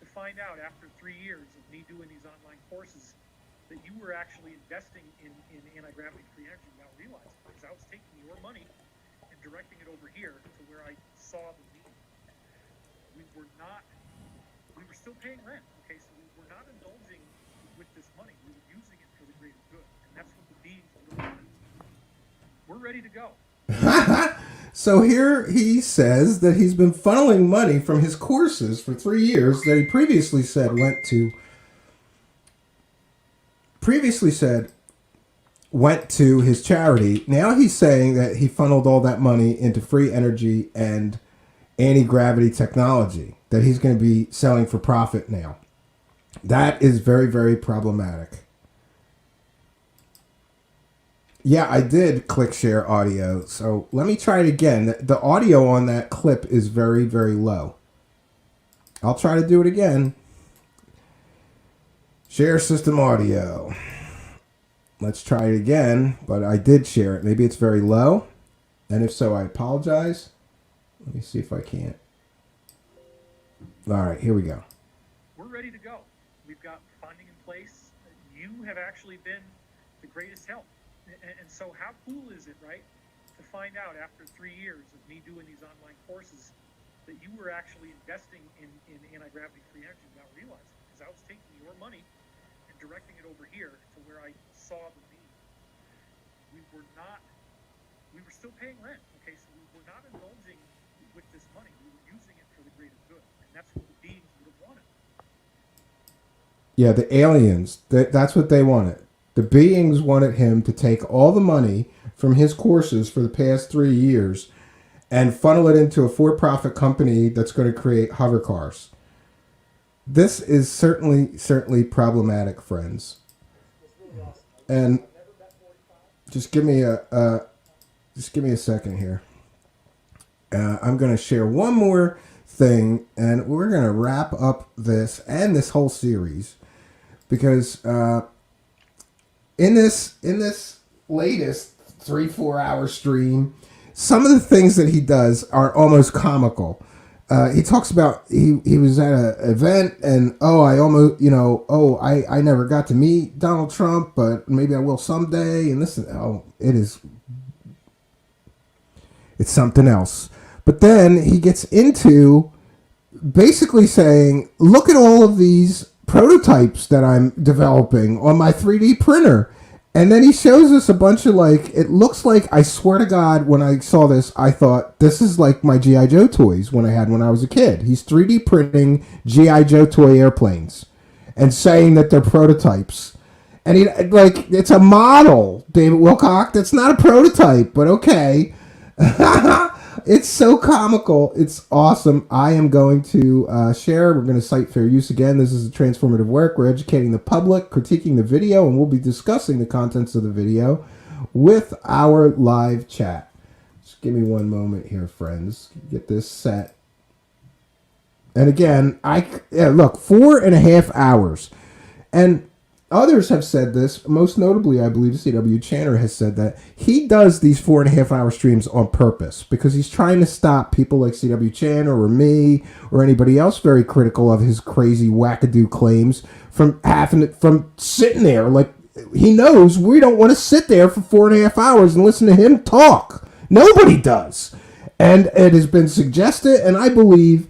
to find out after 3 years of me doing these online courses that you were actually investing in anti-gravity free energy without realizing, because I was taking your money and directing it over here to where I saw the need. We were still paying rent. Okay, so we're not indulging with this money. We were using it for the greater good, and that's what the beings would have wanted. We're ready to go. So here he says that he's been funneling money from his courses for 3 years that he previously said went to his charity. Now he's saying that he funneled all that money into free energy and anti-gravity technology that he's going to be selling for profit now. That is very, very problematic. Yeah, I did click share audio. So let me try it again. The audio on that clip is very, very low. I'll try to do it again. Share system audio. Let's try it again, but I did share it. Maybe it's very low. And if so, I apologize. Let me see if I can't. All right, here we go. We're ready to go. We've got funding in place. You have actually been the greatest help. And so how cool is it, right, to find out after 3 years of me doing these online courses that you were actually investing in anti-gravity free energy without realizing, because I was taking your money and directing it over here to where I saw the need. We were still paying rent. Okay, so we were not indulging with this money. We were using it for the greater good, and that's what the beings would have wanted. Yeah, the aliens, that's what they wanted. The beings wanted him to take all the money from his courses for the past 3 years and funnel it into a for-profit company that's going to create hover cars. This is certainly problematic, friends. And just give me a second here. I'm going to share one more thing, and we're going to wrap up this and this whole series, because in this latest 3-4 hour stream, some of the things that he does are almost comical. He talks about he was at an event and I never got to meet Donald Trump, but maybe I will someday. And it's something else. But then he gets into basically saying, look at all of these prototypes that I'm developing on my 3D printer. And then he shows us a bunch of, it looks like, I swear to God, when I saw this, I thought, this is like my G.I. Joe toys when I was a kid. He's 3D printing G.I. Joe toy airplanes and saying that they're prototypes. And it's a model, David Wilcock. That's not a prototype, but okay. It's so comical. It's awesome. I am going to share. We're going to cite fair use again. This is a transformative work. We're educating the public, critiquing the video, and we'll be discussing the contents of the video with our live chat. Just give me one moment here, friends. Get this set. And again, look, 4.5 hours. And others have said this, most notably, I believe, C.W. Channer has said that he does these 4.5 hour streams on purpose because he's trying to stop people like C.W. Channer or me or anybody else very critical of his crazy wackadoo claims from sitting there. Like, he knows we don't want to sit there for 4.5 hours and listen to him talk. Nobody does. And it has been suggested, and I believe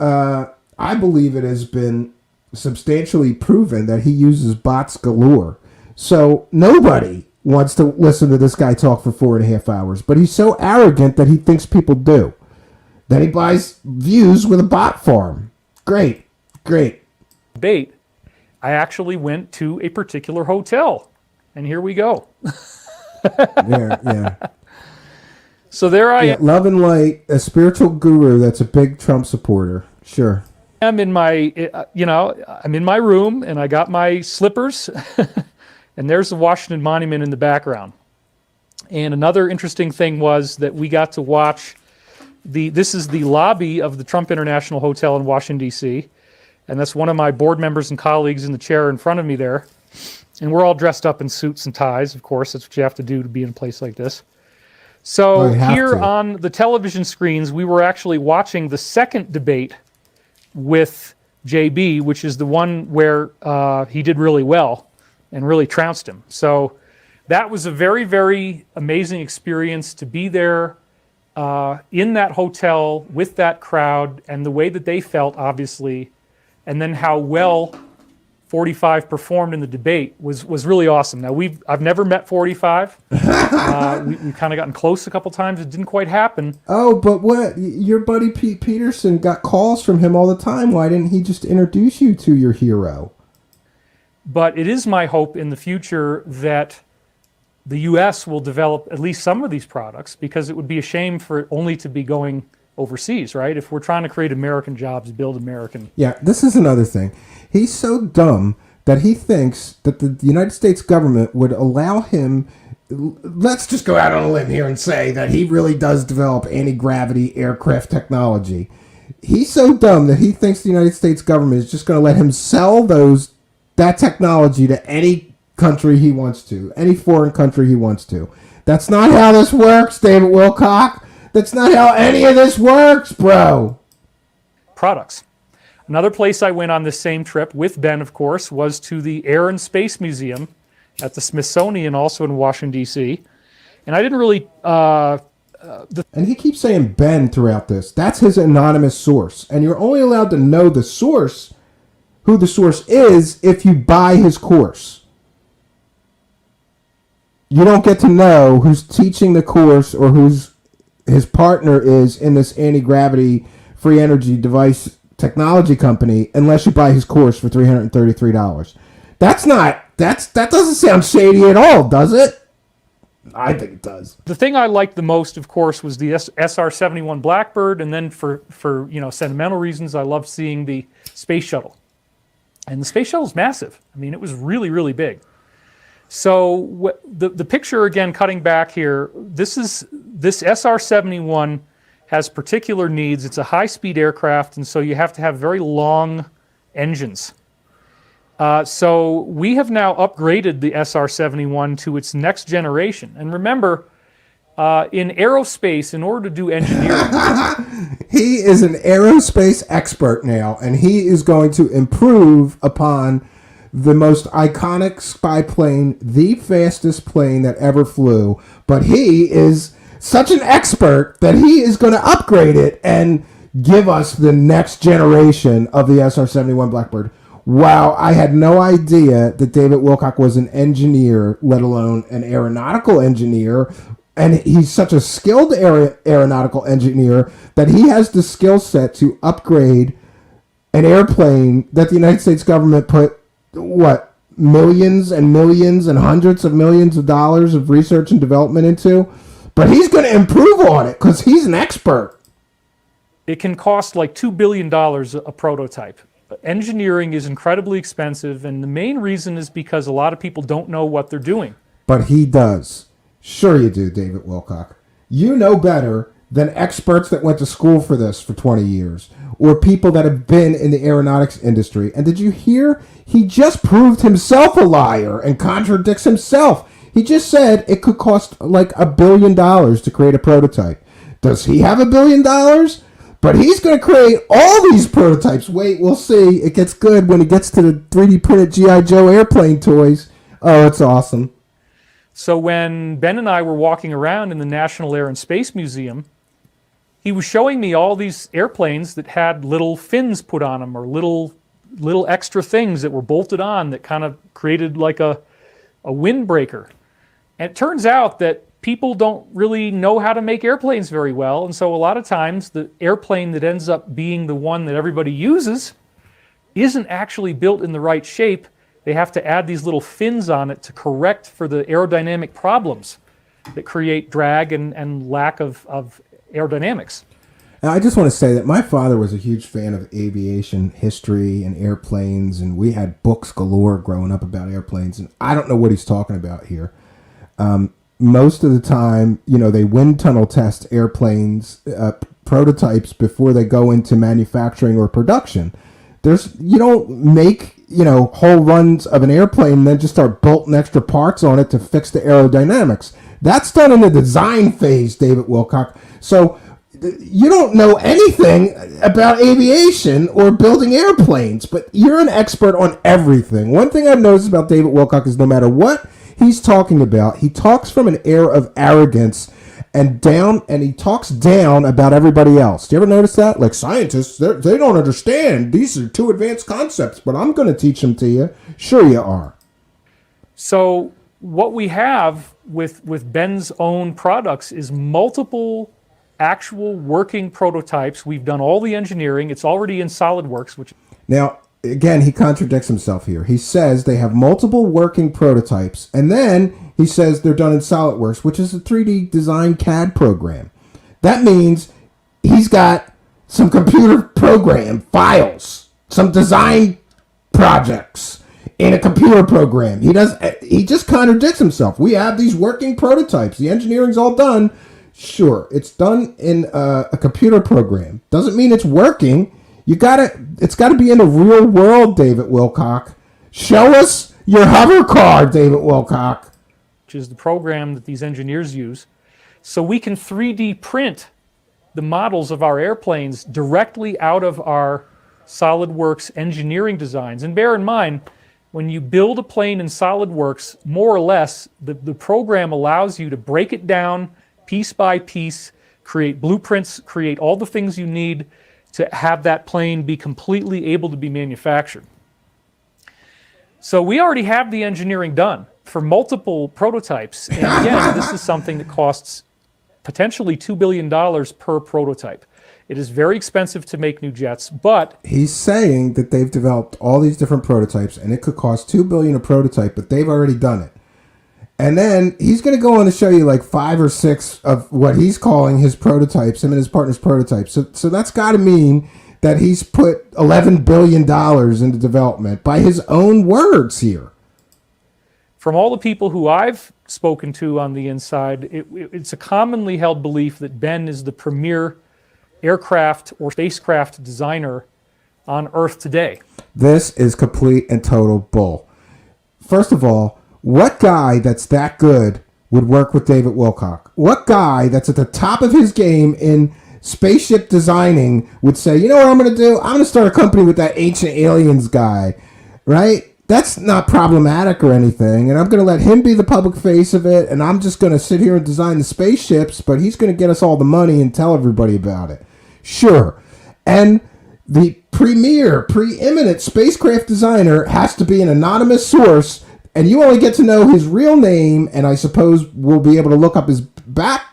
it has been substantially proven that he uses bots galore. So nobody wants to listen to this guy talk for 4.5 hours, but he's so arrogant that he thinks people do. Then he buys views with a bot farm. Great. Debate, I actually went to a particular hotel, and here we go. Yeah. So there I am. Love and light, a spiritual guru that's a big Trump supporter. Sure. I'm in my room, and I got my slippers, and there's the Washington Monument in the background. And another interesting thing was that we got to watch this is the lobby of the Trump International Hotel in Washington, D.C., and that's one of my board members and colleagues in the chair in front of me there. And we're all dressed up in suits and ties, of course. That's what you have to do to be in a place like this. So here on the television screens, we were actually watching the second debate with JB, which is the one where he did really well and really trounced him. So that was a very, very amazing experience to be there in that hotel with that crowd and the way that they felt, obviously, and then how well 45 performed in the debate was really awesome. Now, I've never met 45. We've kind of gotten close a couple times. It didn't quite happen. Oh, but what? Your buddy Pete Peterson got calls from him all the time. Why didn't he just introduce you to your hero? But it is my hope in the future that the U.S. will develop at least some of these products, because it would be a shame for it only to be going overseas, right? If we're trying to create American jobs, build American. Yeah, this is another thing. He's so dumb that he thinks that the United States government would allow him. Let's just go out on a limb here and say that he really does develop anti-gravity aircraft technology. He's so dumb that he thinks the United States government is just going to let him sell that technology to any country he wants to, any foreign country he wants to. That's not how this works, David Wilcock. That's not how any of this works, bro. Products. Another place I went on this same trip with Ben, of course, was to the Air and Space Museum at the Smithsonian, also in Washington, D.C. And I didn't really... and he keeps saying Ben throughout this. That's his anonymous source. And you're only allowed to know the source, who the source is, if you buy his course. You don't get to know who's teaching the course or who's his partner is in this anti-gravity free energy device technology company unless you buy his course for $333. That doesn't sound shady at all, does it? I think it does. The thing I liked the most, of course, was the SR-71 Blackbird, and then for sentimental reasons, I loved seeing the space shuttle. And the space shuttle is massive. I mean, it was really, really big. So the picture, again, cutting back here, this SR-71 has particular needs. It's a high-speed aircraft, and so you have to have very long engines. So we have now upgraded the SR-71 to its next generation. And remember, in aerospace, in order to do engineering... He is an aerospace expert now, and he is going to improve upon the most iconic spy plane, the fastest plane that ever flew. But he is such an expert that he is going to upgrade it and give us the next generation of the SR-71 Blackbird. Wow, I had no idea that David Wilcock was an engineer, let alone an aeronautical engineer. And he's such a skilled aeronautical engineer that he has the skill set to upgrade an airplane that the United States government put, millions and millions and hundreds of millions of dollars of research and development into. But he's going to improve on it because he's an expert. It can cost like $2 billion a prototype. Engineering is incredibly expensive, and the main reason is because a lot of people don't know what they're doing. But he does. Sure you do, David Wilcock. You know better than experts that went to school for this for 20 years, or people that have been in the aeronautics industry. And did you hear? He just proved himself a liar and contradicts himself. He just said it could cost like $1 billion to create a prototype. Does he have $1 billion? But he's going to create all these prototypes. Wait, we'll see. It gets good when it gets to the 3D printed G.I. Joe airplane toys. Oh, it's awesome. So when Ben and I were walking around in the National Air and Space Museum, he was showing me all these airplanes that had little fins put on them, or little extra things that were bolted on that kind of created like a windbreaker. And it turns out that people don't really know how to make airplanes very well, and so a lot of times the airplane that ends up being the one that everybody uses isn't actually built in the right shape. They have to add these little fins on it to correct for the aerodynamic problems that create drag and lack of aerodynamics. Now, I just want to say that my father was a huge fan of aviation history and airplanes, and we had books galore growing up about airplanes, and I don't know what he's talking about here. Most of the time, they wind tunnel test airplanes, prototypes before they go into manufacturing or production. You don't make, whole runs of an airplane and then just start bolting extra parts on it to fix the aerodynamics. That's done in the design phase, David Wilcock. So you don't know anything about aviation or building airplanes, but you're an expert on everything. One thing I've noticed about David Wilcock is no matter what he's talking about, he talks from an air of arrogance and he talks down about everybody else. Do you ever notice that? Like, scientists, they don't understand. These are too advanced concepts, but I'm going to teach them to you. Sure you are. So what we have with Ben's own products is multiple actual working prototypes. We've done all the engineering. It's already in SolidWorks. Now, again, he contradicts himself here. He says they have multiple working prototypes, and then he says they're done in SolidWorks, which is a 3D design CAD program. That means he's got some computer program files, some design projects in a computer program. He just contradicts himself. We have these working prototypes. The engineering's all done. Sure, it's done in a computer program. Doesn't mean it's working. It's got to be in the real world, David Wilcock. Show us your hovercar, David Wilcock. Which is the program that these engineers use. So we can 3D print the models of our airplanes directly out of our SolidWorks engineering designs. And bear in mind, when you build a plane in SolidWorks, more or less, the program allows you to break it down piece by piece, create blueprints, create all the things you need to have that plane be completely able to be manufactured. So we already have the engineering done for multiple prototypes. And again, this is something that costs potentially $2 billion per prototype. It is very expensive to make new jets, but... He's saying that they've developed all these different prototypes, and it could cost $2 billion a prototype, but they've already done it. And then he's going to go on to show you like 5 or 6 of what he's calling his prototypes, him and his partner's prototypes. So that's got to mean that he's put $11 billion into development by his own words here. From all the people who I've spoken to on the inside, it's a commonly held belief that Ben is the premier aircraft or spacecraft designer on Earth today. This is complete and total bull. First of all, what guy that's that good would work with David Wilcock? What guy that's at the top of his game in spaceship designing would say, you know what I'm going to do? I'm going to start a company with that Ancient Aliens guy, right? That's not problematic or anything, and I'm going to let him be the public face of it, and I'm just going to sit here and design the spaceships, but he's going to get us all the money and tell everybody about it. Sure. And the preeminent spacecraft designer has to be an anonymous source, and you only get to know his real name, and I suppose we'll be able to look up his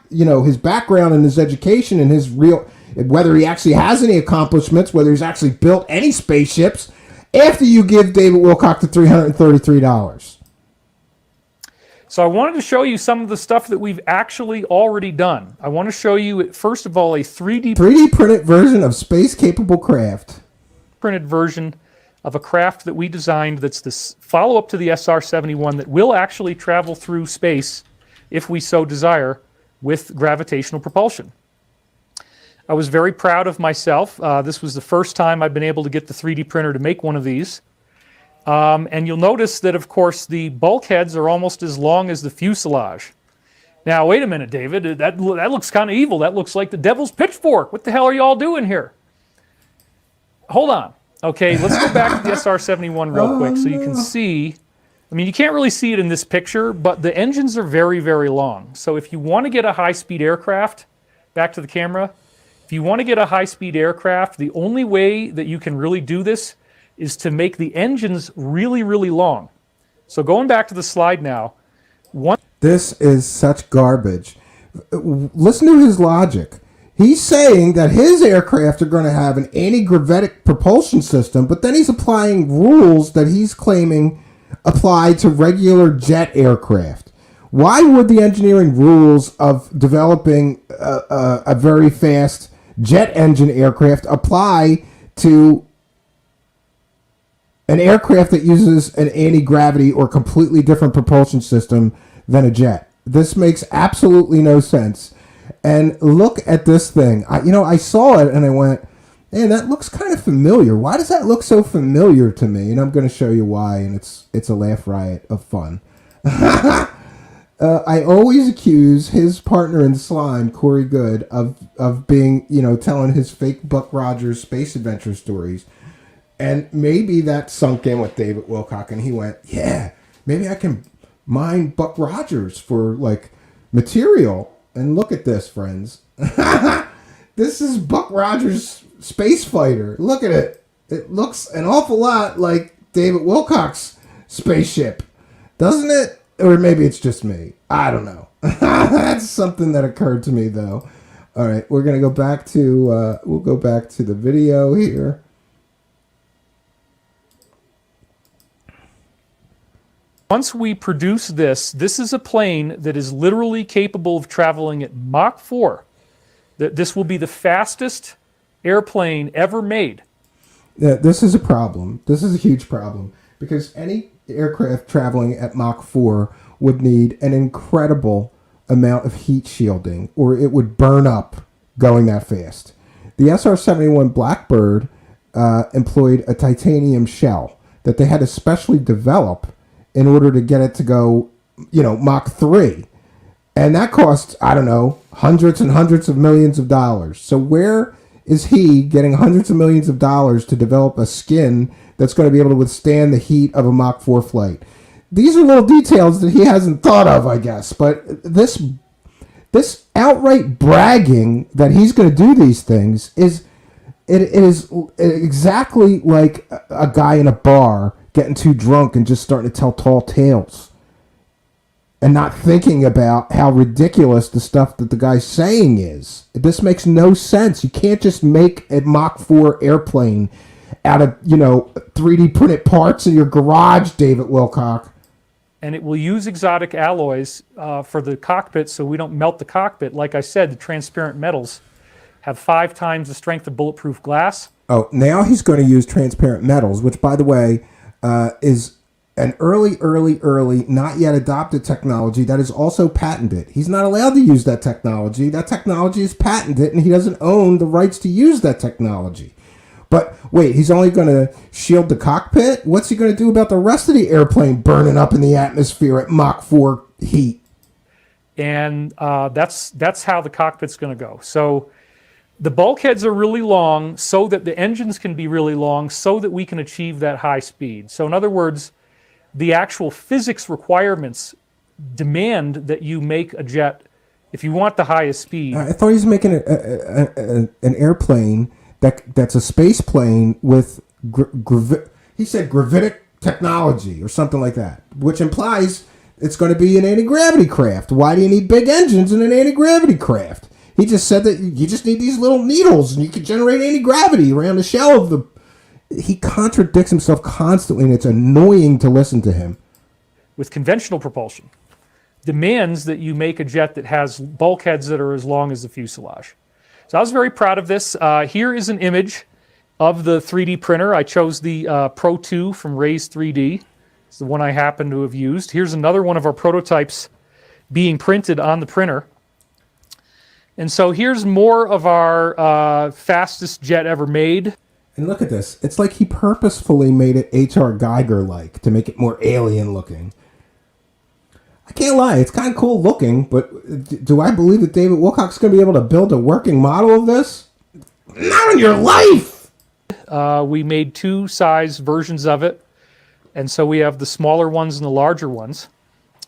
his background and his education and his real, whether he actually has any accomplishments, whether he's actually built any spaceships, after you give David Wilcock the $333. So I wanted to show you some of the stuff that we've actually already done. I want to show you, first of all, a 3D printed version of space-capable craft. Printed version of a craft that we designed that's the follow-up to the SR-71 that will actually travel through space, if we so desire, with gravitational propulsion. I was very proud of myself. This was the first time I've been able to get the 3D printer to make one of these. And you'll notice that, of course, the bulkheads are almost as long as the fuselage. Now, wait a minute, David. That looks kind of evil. That looks like the devil's pitchfork. What the hell are you all doing here? Hold on. Okay, let's go back to the SR-71 real quick so you can see. I mean, you can't really see it in this picture, but the engines are very, very long. So if you want to get a high-speed aircraft, back to the camera, if you want to get a high-speed aircraft, the only way that you can really do this is to make the engines really, really long. So going back to the slide now. This is such garbage. Listen to his logic. He's saying that his aircraft are going to have an anti-gravitic propulsion system, but then he's applying rules that he's claiming apply to regular jet aircraft. Why would the engineering rules of developing a very fast jet engine aircraft apply to an aircraft that uses an anti-gravity or completely different propulsion system than a jet? This makes absolutely no sense. And look at this thing. I saw it and I went, man, that looks kind of familiar. Why does that look so familiar to me? And I'm going to show you why, and it's a laugh riot of fun. I always accuse his partner in slime, Corey Good, of being, telling his fake Buck Rogers space adventure stories. And maybe that sunk in with David Wilcock, and he went, yeah, maybe I can mine Buck Rogers for, material. And look at this, friends. This is Buck Rogers' space fighter. Look at it. It looks an awful lot like David Wilcock's spaceship, doesn't it? Or maybe it's just me. I don't know. That's something that occurred to me, though. All right, we're gonna go back to we'll go back to the video here. Once we produce this is a plane that is literally capable of traveling at Mach 4. This will be the fastest airplane ever made. Yeah, this is a problem. This is a huge problem because any aircraft traveling at Mach 4 would need an incredible amount of heat shielding, or it would burn up going that fast. The SR-71 Blackbird employed a titanium shell that they had to specially develop in order to get it to go, Mach 3. And that cost, I don't know, hundreds and hundreds of millions of dollars. So where is he getting hundreds of millions of dollars to develop a skin that's going to be able to withstand the heat of a Mach 4 flight? These are little details that he hasn't thought of, I guess. But this outright bragging that he's going to do these things is exactly like a guy in a bar getting too drunk and just starting to tell tall tales and not thinking about how ridiculous the stuff that the guy's saying is. This makes no sense. You can't just make a Mach 4 airplane out of, 3D printed parts in your garage, David Wilcock. and it will use exotic alloys for the cockpit so we don't melt the cockpit. Like I said, the transparent metals have 5 times the strength of bulletproof glass. Oh, now he's going to use transparent metals, which, by the way, is an early, not yet adopted technology that is also patented. He's not allowed to use that technology. That technology is patented, and he doesn't own the rights to use that technology. But wait, he's only going to shield the cockpit? What's he going to do about the rest of the airplane burning up in the atmosphere at Mach 4 heat? And that's how the cockpit's going to go. So the bulkheads are really long so that the engines can be really long so that we can achieve that high speed. So in other words, the actual physics requirements demand that you make a jet if you want the highest speed. I thought he was making an airplane that's a space plane with he said gravitic technology or something like that, which implies it's going to be an anti-gravity craft. Why do you need big engines in an anti-gravity craft? He just said that you just need these little needles and you can generate anti-gravity around the shell of the... He contradicts himself constantly, and it's annoying to listen to him. With conventional propulsion, demands that you make a jet that has bulkheads that are as long as the fuselage. So I was very proud of this. Here is an image of the 3D printer. I chose the Pro 2 from Raise 3D. It's the one I happen to have used. Here's another one of our prototypes being printed on the printer. And so here's more of our fastest jet ever made. And look at this. It's like he purposefully made it H.R. Geiger-like to make it more alien-looking. I can't lie. It's kind of cool looking, but do I believe that David Wilcock's going to be able to build a working model of this? Not in your life! We made 2 size versions of it. And so we have the smaller ones and the larger ones.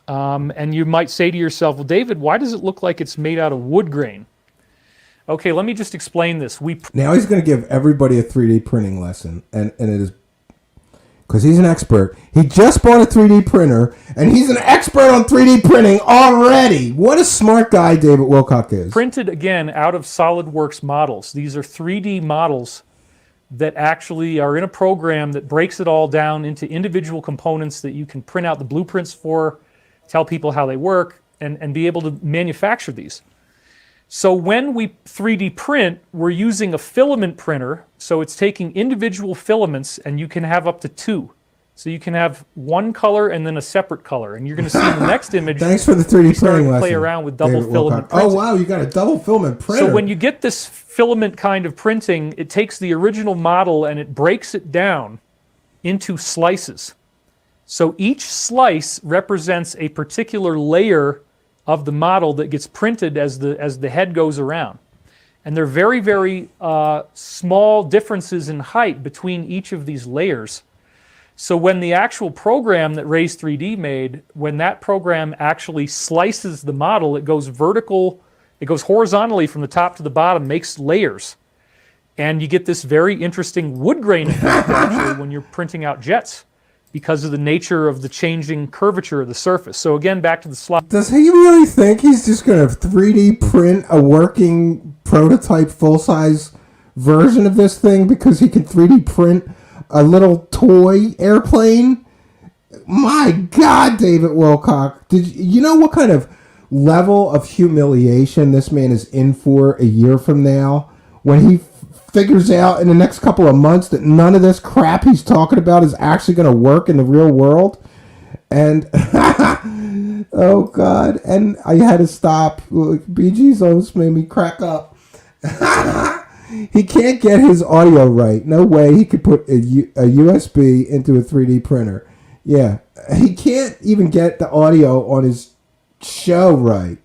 And you might say to yourself, well, David, why does it look like it's made out of wood grain? Okay, let me just explain this. Now he's going to give everybody a 3D printing lesson, and it is because he's an expert. He just bought a 3D printer, and he's an expert on 3D printing already. What a smart guy David Wilcock is. Printed, again, out of SolidWorks models. These are 3D models that actually are in a program that breaks it all down into individual components that you can print out the blueprints for, tell people how they work, and be able to manufacture these. So when we 3D print, we're using a filament printer, so it's taking individual filaments, and you can have up to 2. So you can have one color and then a separate color, and you're going to see in the next image. Thanks for the 3D printing lesson. Play around with double David filament Wilcock. printing. Oh wow, you got a double filament printer. So when you get this filament kind of printing, it takes the original model and it breaks it down into slices. So each slice represents a particular layer of the model that gets printed as the head goes around. And there are very, very small differences in height between each of these layers. So when the actual program that Raise 3D made, when that program actually slices the model, it goes vertical, it goes horizontally from the top to the bottom, makes layers. And you get this very interesting wood grain effect actually when you're printing out jets, because of the nature of the changing curvature of the surface. So again, back to the slide. Does he really think he's just going to 3D print a working prototype full-size version of this thing because he can 3D print a little toy airplane? My God, David Wilcock. Did you know what kind of level of humiliation this man is in for a year from now when he figures out in the next couple of months that none of this crap he's talking about is actually going to work in the real world? And oh God, and I had to stop. BG's almost made me crack up. He can't get his audio right. No way he could put a USB into a 3D printer. Yeah, he can't even get the audio on his show right.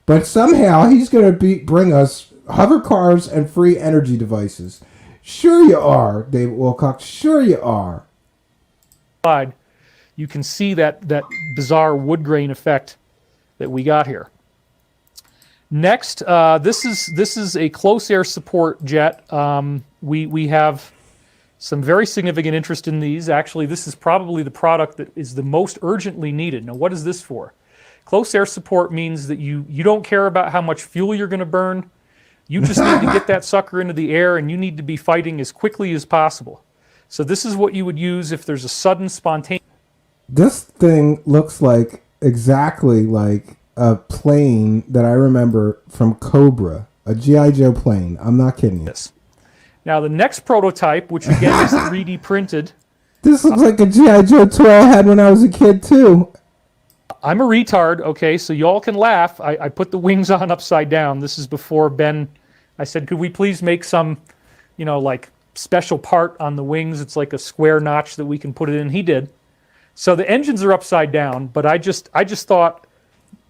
But somehow he's going to bring us hover cars and free energy devices. Sure you are, David Wilcock. Sure you are. You can see that bizarre wood grain effect that we got here. Next, this is a close air support jet. We have some very significant interest in these. Actually, this is probably the product that is the most urgently needed. Now, what is this for? Close air support means that you don't care about how much fuel you're going to burn. You just need to get that sucker into the air, and you need to be fighting as quickly as possible. So this is what you would use if there's a sudden spontaneous... This thing looks like exactly like a plane that I remember from Cobra, a G.I. Joe plane. I'm not kidding you. This. Now the next prototype, which again is 3D printed. This looks like a G.I. Joe toy I had when I was a kid, too. I'm a retard, okay, so y'all can laugh. I put the wings on upside down. This is before Ben, I said, could we please make some, like special part on the wings? It's like a square notch that we can put it in. He did. So the engines are upside down, but I just thought,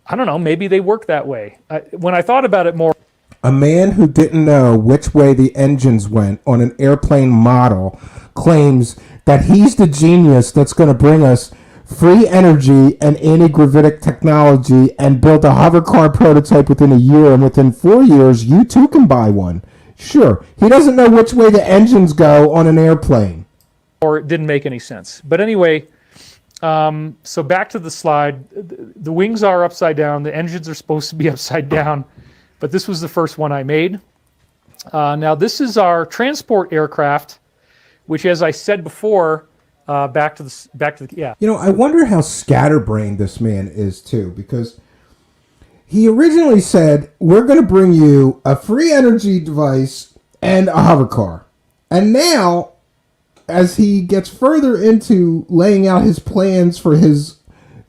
I don't know, maybe they work that way. When I thought about it more. A man who didn't know which way the engines went on an airplane model claims that he's the genius that's going to bring us free energy and anti-gravitic technology and build a hovercar prototype within a year, and within 4 years, you too can buy one. Sure, he doesn't know which way the engines go on an airplane. Or it didn't make any sense. But anyway, so back to the slide. The wings are upside down. The engines are supposed to be upside down. But this was the first one I made. Now this is our transport aircraft, which, as I said before, back to the yeah. I wonder how scatterbrained this man is too, because he originally said, we're going to bring you a free energy device and a hovercar. And now, as he gets further into laying out his plans for his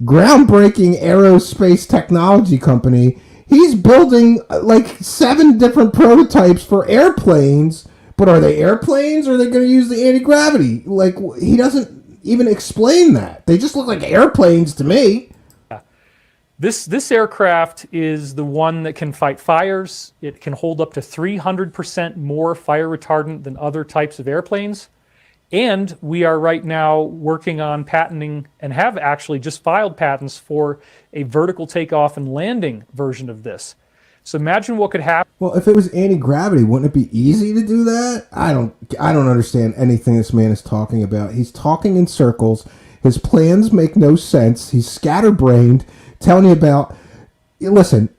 groundbreaking aerospace technology company, he's building like 7 different prototypes for airplanes. But are they airplanes, or are they going to use the anti-gravity? Like, he doesn't even explain that. They just look like airplanes to me. This aircraft is the one that can fight fires. It can hold up to 300% more fire retardant than other types of airplanes. And we are right now working on patenting, and have actually just filed patents for a vertical takeoff and landing version of this. So imagine what could happen. Well, if it was anti-gravity, wouldn't it be easy to do that? I don't understand anything this man is talking about. He's talking in circles. His plans make no sense. He's scatterbrained, telling you about... Listen,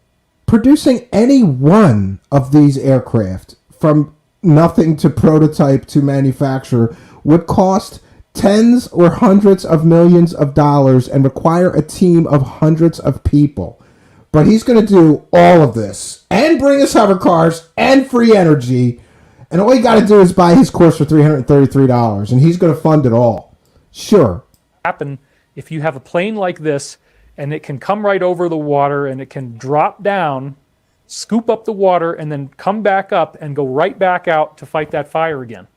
producing any one of these aircraft, from nothing to prototype to manufacture, would cost tens or hundreds of millions of dollars and require a team of hundreds of people. But he's going to do all of this and bring us hovercars and free energy. And all you got to do is buy his course for $333, and he's going to fund it all. Sure. Happen if you have a plane like this, and it can come right over the water, and it can drop down, scoop up the water, and then come back up and go right back out to fight that fire again.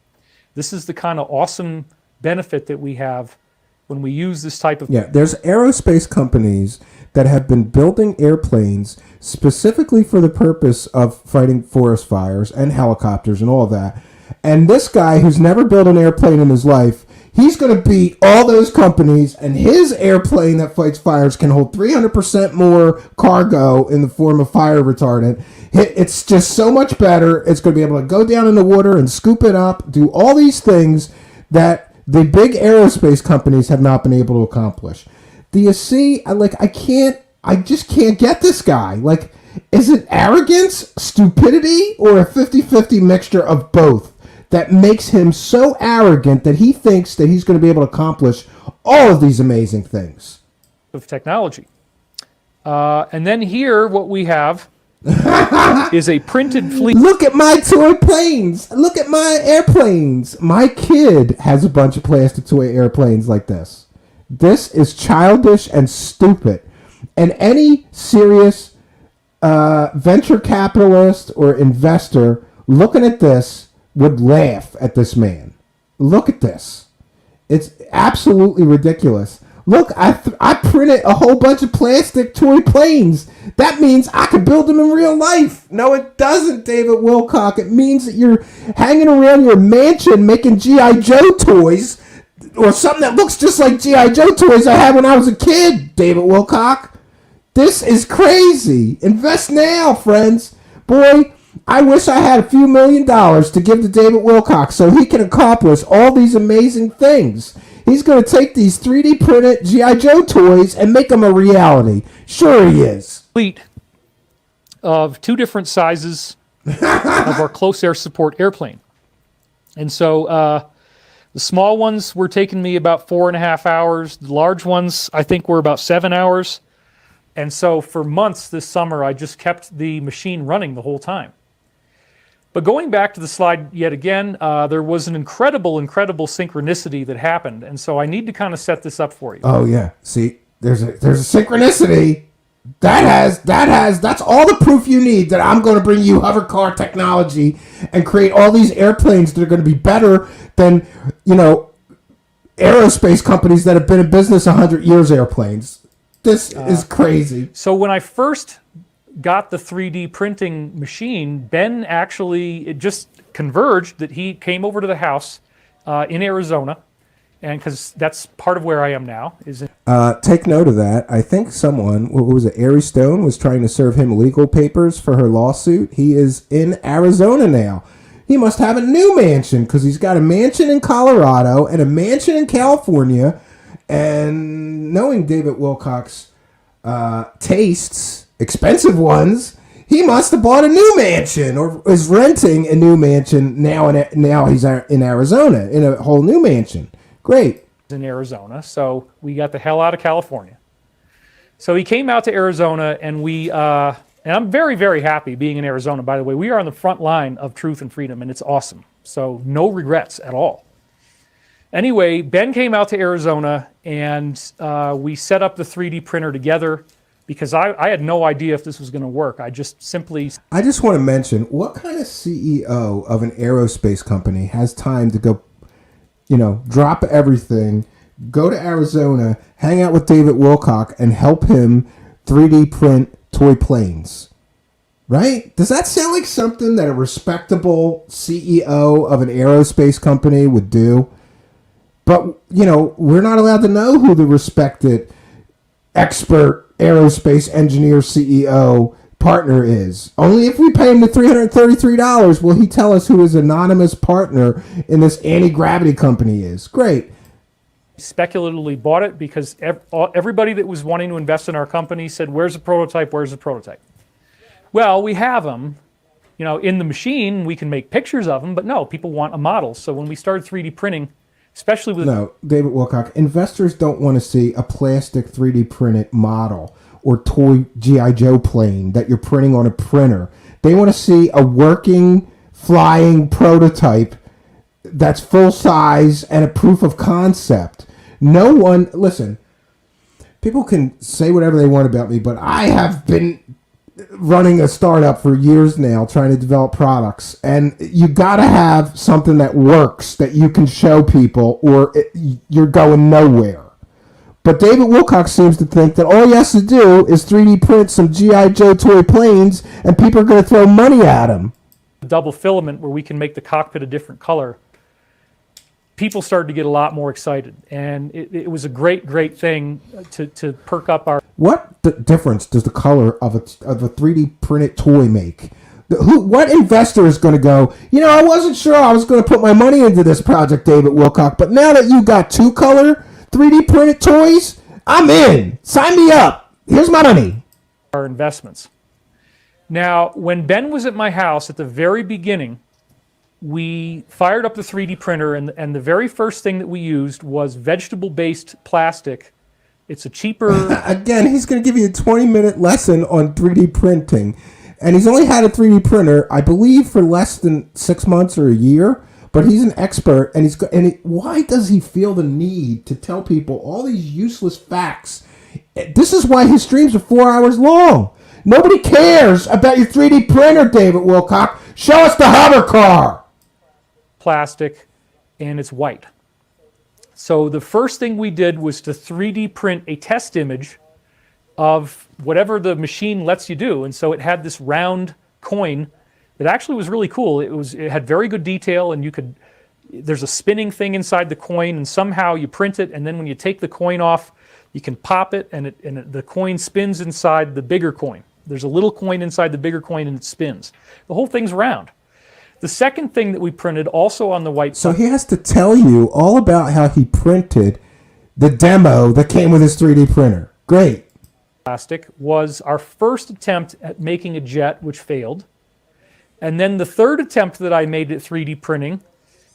This is the kind of awesome benefit that we have when we use this type of... Yeah, there's aerospace companies that have been building airplanes specifically for the purpose of fighting forest fires and helicopters and all of that. And this guy, who's never built an airplane in his life, he's going to beat all those companies, and his airplane that fights fires can hold 300% more cargo in the form of fire retardant. It's just so much better. It's going to be able to go down in the water and scoop it up, do all these things that the big aerospace companies have not been able to accomplish. Do you see? I just can't get this guy. Like, is it arrogance, stupidity, or a 50-50 mixture of both that makes him so arrogant that he thinks that he's going to be able to accomplish all of these amazing things? Of technology. And then here, what we have is a printed fleet. Look at my toy planes. Look at my airplanes. My kid has a bunch of plastic toy airplanes like this. This is childish and stupid. And any serious venture capitalist or investor looking at this would laugh at this man. Look at this. It's absolutely ridiculous. Look, I printed a whole bunch of plastic toy planes. That means I could build them in real life. No, it doesn't, David Wilcock. It means that you're hanging around your mansion making G.I. Joe toys, or something that looks just like G.I. Joe toys I had when I was a kid, David Wilcock. This is crazy. Invest now, friends. Boy, I wish I had a few $1 million to give to David Wilcock so he can accomplish all these amazing things. He's going to take these 3D printed G.I. Joe toys and make them a reality. Sure he is. Fleet of 2 different sizes of our close air support airplane. And so The small ones were taking me about 4.5 hours. The large ones, I think, were about 7 hours. And so for months this summer, I just kept the machine running the whole time. But going back to the slide yet again, there was an incredible synchronicity that happened. And so I need to kind of set this up for you. Oh yeah. See, there's a synchronicity. That's all the proof you need that I'm going to bring you hovercar technology and create all these airplanes that are going to be better than, aerospace companies that have been in business 100 years airplanes. This is crazy. So when I first got the 3D printing machine, Ben actually, it just converged that he came over to the house in Arizona, and because that's part of where I am now. Take note of that. I think someone, what was it, Ari Stone, was trying to serve him legal papers for her lawsuit. He is in Arizona now. He must have a new mansion because he's got a mansion in Colorado and a mansion in California. And knowing David Wilcock's tastes, expensive ones, he must have bought a new mansion or is renting a new mansion now. Now he's in Arizona in a whole new mansion. Great. In Arizona, so we got the hell out of California. So he came out to Arizona, and and I'm very, very happy being in Arizona, by the way. We are on the front line of truth and freedom, and it's awesome. So no regrets at all. Anyway, Ben came out to Arizona, and we set up the 3D printer together because I had no idea if this was going to work. I just want to mention, what kind of CEO of an aerospace company has time to go, drop everything, go to Arizona, hang out with David Wilcock, and help him 3D print toy planes? Right? Does that sound like something that a respectable CEO of an aerospace company would do? But, we're not allowed to know who the respected expert aerospace engineer CEO partner is. Only if we pay him the $333 will he tell us who his anonymous partner in this anti-gravity company is. Great. Speculatively bought it because everybody that was wanting to invest in our company said, where's the prototype? Where's the prototype? Well, we have them. In the machine, we can make pictures of them, but no, people want a model. So when we started 3D printing, especially with... No, David Wilcock, investors don't want to see a plastic 3D printed model or toy G.I. Joe plane that you're printing on a printer. They want to see a working, flying prototype that's full size and a proof of concept. No one... Listen, people can say whatever they want about me, but I have been running a startup for years now trying to develop products, and you got to have something that works that you can show people or you're going nowhere. But David Wilcock seems to think that all he has to do is 3D print some G.I. Joe toy planes and people are going to throw money at him. Double filament where we can make the cockpit a different color. People started to get a lot more excited, and it was a great thing to perk up our... What difference does the color of a 3D printed toy make? What investor is going to go, I wasn't sure I was going to put my money into this project, David Wilcock, but now that you got 2-color 3D printed toys, I'm in. Sign me up. Here's my money. Our investments. Now, when Ben was at my house at the very beginning, we fired up the 3D printer, and the very first thing that we used was vegetable-based plastic. It's a cheaper... Again, he's going to give you a 20-minute lesson on 3D printing. And he's only had a 3D printer, I believe, for less than 6 months or a year. But he's an expert, and why does he feel the need to tell people all these useless facts? This is why his streams are 4 hours long. Nobody cares about your 3D printer, David Wilcock. Show us the hovercar. Plastic, and it's white. So the first thing we did was to 3D print a test image of whatever the machine lets you do. And so it had this round coin that actually was really cool. It had very good detail, and there's a spinning thing inside the coin, and somehow you print it, and then when you take the coin off, you can pop it, and the coin spins inside the bigger coin. There's a little coin inside the bigger coin, and it spins. The whole thing's round. The second thing that we printed, also on the white... So he has to tell you all about how he printed the demo that came with his 3D printer. Great. Plastic was our first attempt at making a jet, which failed. And then the third attempt that I made at 3D printing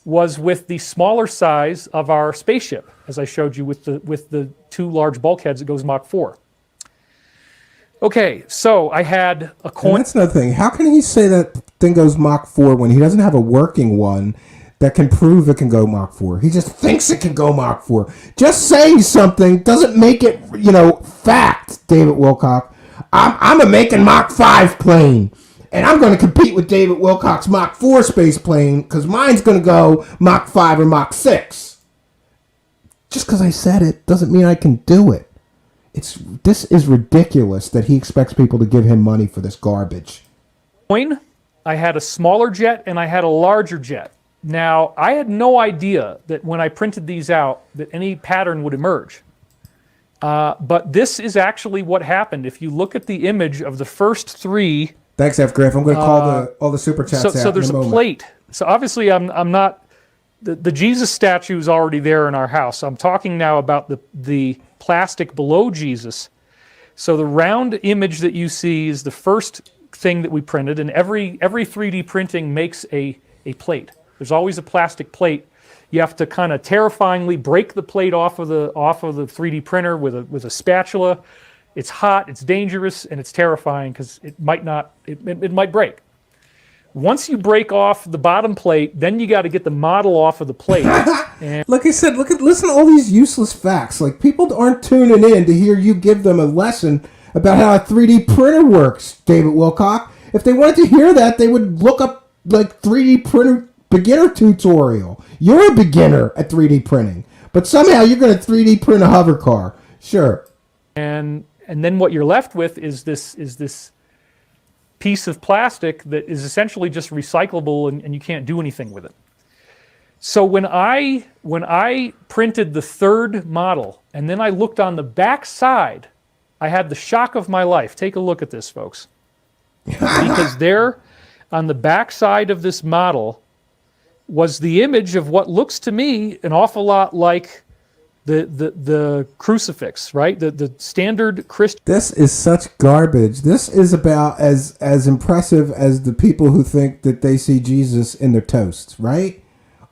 was with the smaller size of our spaceship, as I showed you with the two large bulkheads that goes Mach 4. Okay, so I had a coin. And that's another thing. How can he say that thing goes Mach 4 when he doesn't have a working one that can prove it can go Mach 4? He just thinks it can go Mach 4. Just saying something doesn't make it, fact, David Wilcock. I'm a making Mach 5 plane, and I'm going to compete with David Wilcock's Mach 4 space plane because mine's going to go Mach 5 or Mach 6. Just because I said it doesn't mean I can do it. This is ridiculous that he expects people to give him money for this garbage. I had a smaller jet and I had a larger jet. Now, I had no idea that when I printed these out that any pattern would emerge. But this is actually what happened. If you look at the image of the first three... Thanks, F. Griff. I'm going to call all the super chats out So there's in a moment. plate. So obviously I'm not... The Jesus statue is already there in our house. I'm talking now about the plastic below Jesus. So the round image that you see is the first thing that we printed, and every 3D printing makes a plate. There's always a plastic plate. You have to kind of terrifyingly break the plate off of the 3D printer with a spatula. It's hot, it's dangerous, and it's terrifying because it might break. Once you break off the bottom plate, then you got to get the model off of the plate. Like I said, listen to all these useless facts. Like, people aren't tuning in to hear you give them a lesson about how a 3D printer works, David Wilcock. If they wanted to hear that, they would look up, 3D printer beginner tutorial. You're a beginner at 3D printing, but somehow you're going to 3D print a hover car. Sure. And then what you're left with is this piece of plastic that is essentially just recyclable, and you can't do anything with it. So when I printed the third model, and then I looked on the back side, I had the shock of my life. Take a look at this, folks. Because there, on the back side of this model, was the image of what looks to me an awful lot like the crucifix, right? The standard Christian. This is such garbage. This is about as impressive as the people who think that they see Jesus in their toast, right?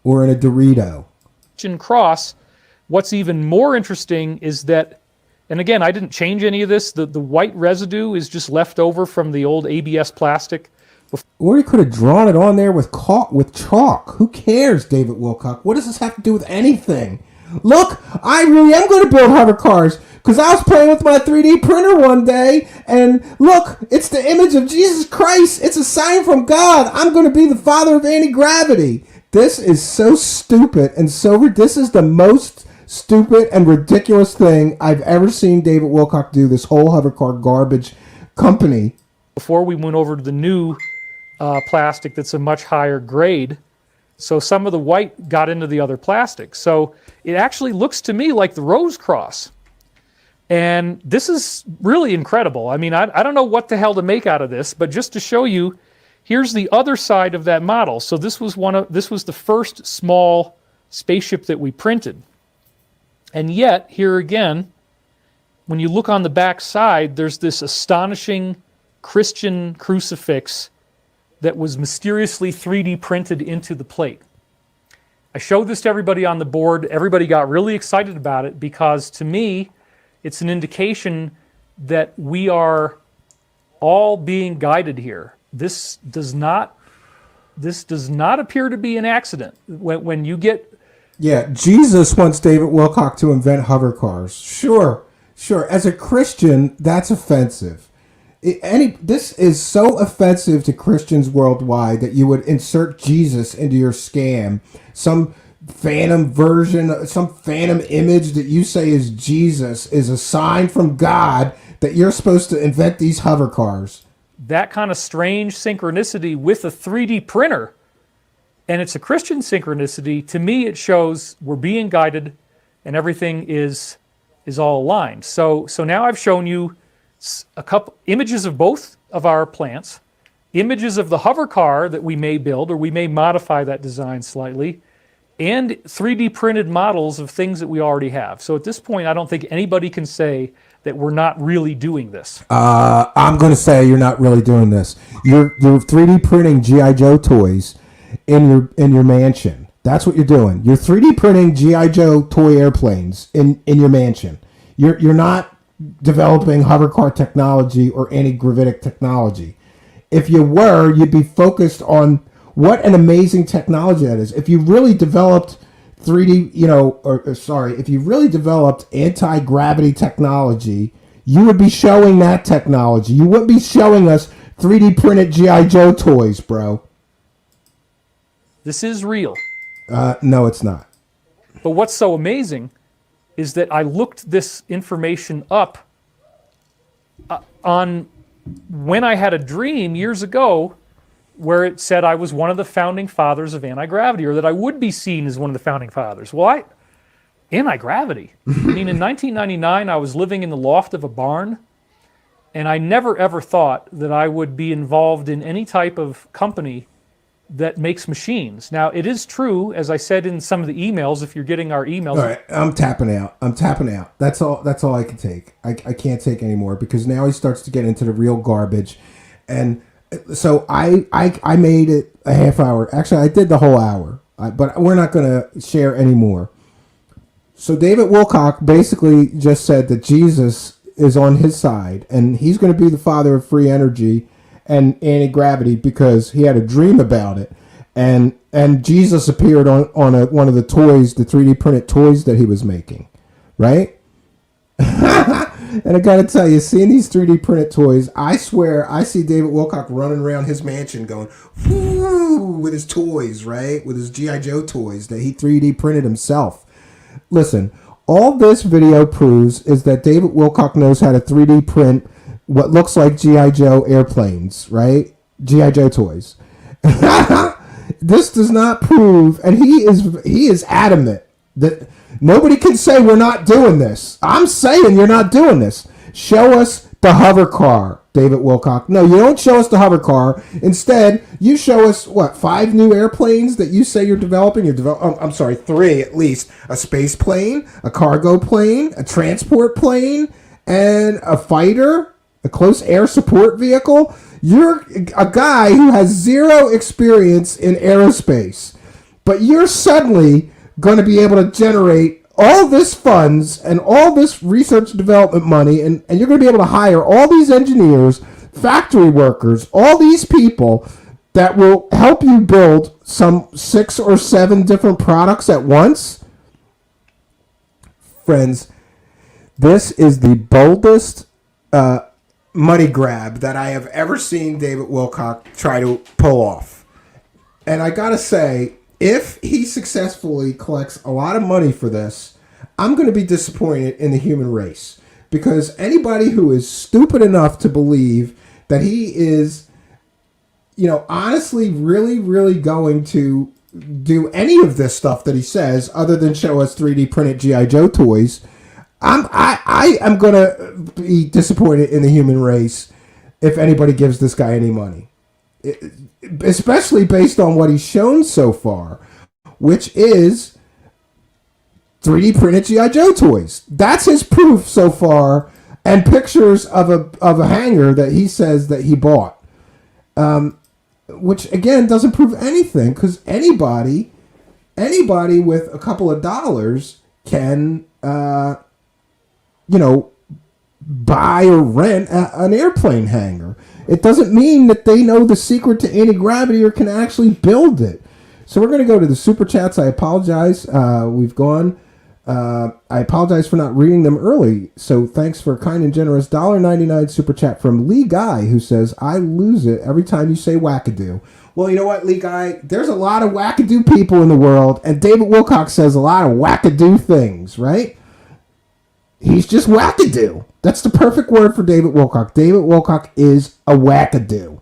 Or in a Dorito. Cross. What's even more interesting is that, and again, I didn't change any of this. The white residue is just left over from the old ABS plastic. Or you could have drawn it on there with chalk. Who cares, David Wilcock? What does this have to do with anything? Look, I really am going to build hover cars because I was playing with my 3D printer one day, and look, it's the image of Jesus Christ. It's a sign from God. I'm going to be the father of anti-gravity. This is so stupid and this is the most stupid and ridiculous thing I've ever seen David Wilcock do, this whole hover car garbage company. Before we went over to the new plastic that's a much higher grade, so some of the white got into the other plastic. So it actually looks to me like the Rose Cross. And this is really incredible. I mean, I don't know what the hell to make out of this, but just to show you, here's the other side of that model. So this was the first small spaceship that we printed. And yet, here again, when you look on the back side, there's this astonishing Christian crucifix that was mysteriously 3D printed into the plate. I showed this to everybody on the board. Everybody got really excited about it because, to me, it's an indication that we are all being guided here. This does not appear to be an accident. When you get... Yeah, Jesus wants David Wilcock to invent hover cars. Sure. As a Christian, that's offensive. This is so offensive to Christians worldwide that you would insert Jesus into your scam. Some phantom version, some phantom image that you say is Jesus is a sign from God that you're supposed to invent these hover cars. That kind of strange synchronicity with a 3D printer, and it's a Christian synchronicity, to me it shows we're being guided and everything is all aligned. So now I've shown you a couple images of both of our plants, images of the hover car that we may build, or we may modify that design slightly, and 3D printed models of things that we already have. So at this point, I don't think anybody can say that we're not really doing this. I'm going to say you're not really doing this. You're 3D printing G.I. Joe toys in your mansion. That's what you're doing. You're 3D printing G.I. Joe toy airplanes in your mansion. You're not developing hovercar technology or anti-gravitic technology. If you were, you'd be focused on what an amazing technology that is. If you really developed 3D, if you really developed anti-gravity technology, you would be showing that technology. You wouldn't be showing us 3D printed G.I. Joe toys, bro. This is real. No, it's not. But what's so amazing is that I looked this information up on when I had a dream years ago where it said I was one of the founding fathers of anti-gravity, or that I would be seen as one of the founding fathers. Well, anti-gravity. I mean, in 1999, I was living in the loft of a barn, and I never ever thought that I would be involved in any type of company that makes machines. Now, it is true, as I said in some of the emails, if you're getting our emails. All right, I'm tapping out. That's all I can take. I can't take anymore, because now he starts to get into the real garbage. And so I made it a half hour. Actually, I did the whole hour, but we're not going to share anymore. So David Wilcock basically just said that Jesus is on his side, and he's going to be the father of free energy and anti-gravity, because he had a dream about it, and Jesus appeared on one of the toys, the 3D printed toys that he was making, right? And I gotta tell you, seeing these 3D printed toys, I swear I see David Wilcock running around his mansion going, whoo, with his toys, right? With his G.I. Joe toys that he 3D printed himself. Listen, all this video proves is that David Wilcock knows how to 3D print what looks like G.I. Joe airplanes, right? G.I. Joe toys. This does not prove, and he is adamant that nobody can say we're not doing this. I'm saying you're not doing this. Show us the hover car, David Wilcock. No, you don't show us the hover car. Instead, you show us, 5 new airplanes that you say you're developing? I'm sorry, 3 at least. A space plane, a cargo plane, a transport plane, and a fighter, a close air support vehicle. You're a guy who has 0 experience in aerospace, but you're suddenly going to be able to generate all this funds and all this research and development money, and you're going to be able to hire all these engineers, factory workers, all these people that will help you build some 6 or 7 different products at once. Friends, this is the boldest money grab that I have ever seen David Wilcock try to pull off. And I gotta say, if he successfully collects a lot of money for this, I'm going to be disappointed in the human race. Because anybody who is stupid enough to believe that he is, honestly, really, really going to do any of this stuff that he says, other than show us 3D printed G.I. Joe toys, I am going to be disappointed in the human race if anybody gives this guy any money. Especially based on what he's shown so far, which is 3D printed G.I. Joe toys. That's his proof so far, and pictures of a hanger that he says that he bought. Which, again, doesn't prove anything, because anybody with a couple of dollars can buy or rent an airplane hangar. It doesn't mean that they know the secret to anti-gravity or can actually build it. So we're going to go to the super chats. I apologize. We've gone. I apologize for not reading them early. So thanks for a kind and generous $1.99 super chat from Lee Guy, who says, I lose it every time you say wackadoo. Well, you know what, Lee Guy? There's a lot of wackadoo people in the world, and David Wilcock says a lot of wackadoo things, right? He's just wackadoo. That's the perfect word for David Wilcock. David Wilcock is a wackadoo.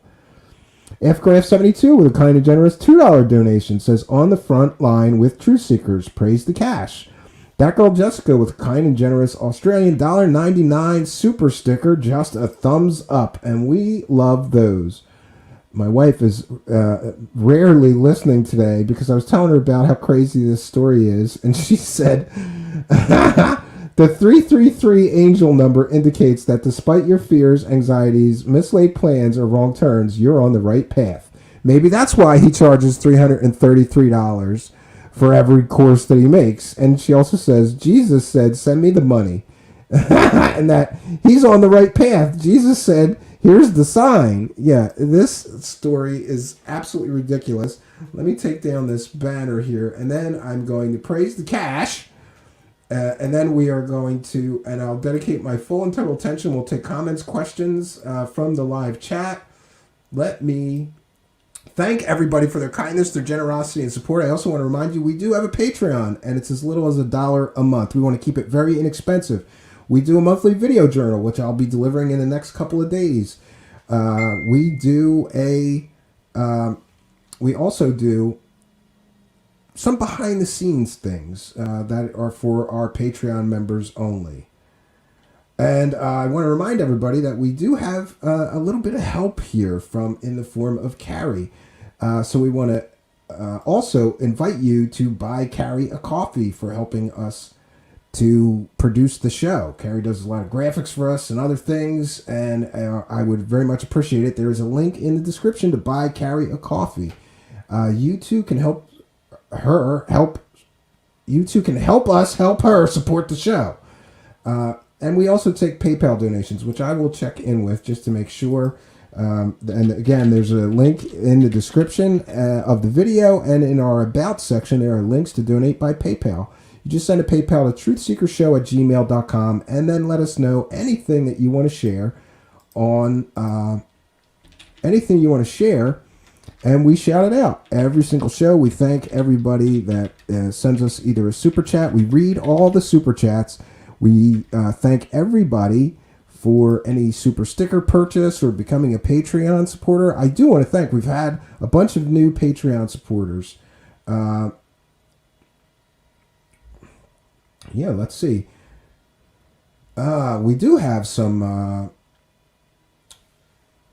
FGraph72 with a kind and generous $2 donation says, on the front line with Truth Seekers, praise the cash. That girl Jessica with a kind and generous Australian $1.99 super sticker, just a thumbs up, and we love those. My wife is rarely listening today because I was telling her about how crazy this story is, and she said, the 333 angel number indicates that despite your fears, anxieties, mislaid plans, or wrong turns, you're on the right path. Maybe that's why he charges $333 for every course that he makes. And she also says, Jesus said, send me the money. And that he's on the right path. Jesus said, here's the sign. Yeah, this story is absolutely ridiculous. Let me take down this banner here, and then I'm going to praise the cash. And then we are going to, and I'll dedicate my full and total attention. We'll take comments, questions from the live chat. Let me thank everybody for their kindness, their generosity, and support. I also want to remind you, we do have a Patreon, and it's as little as $1 a month. We want to keep it very inexpensive. We do a monthly video journal, which I'll be delivering in the next couple of days. We also do some behind-the-scenes things that are for our Patreon members only. And I want to remind everybody that we do have a little bit of help here in the form of Carrie. So we want to also invite you to buy Carrie a coffee for helping us to produce the show. Carrie does a lot of graphics for us and other things, and I would very much appreciate it. There is a link in the description to buy Carrie a coffee. You too can help us help her support the show. And we also take PayPal donations, which I will check in with just to make sure. And again, there's a link in the description of the video, and in our About section, there are links to donate by PayPal. You just send a PayPal to truthseekershow@gmail.com, and then let us know anything that you want to share and we shout it out. Every single show, we thank everybody that sends us either a super chat. We read all the super chats. We thank everybody for any super sticker purchase or becoming a Patreon supporter. I do want to thank, we've had a bunch of new Patreon supporters. Yeah, let's see. We do have some,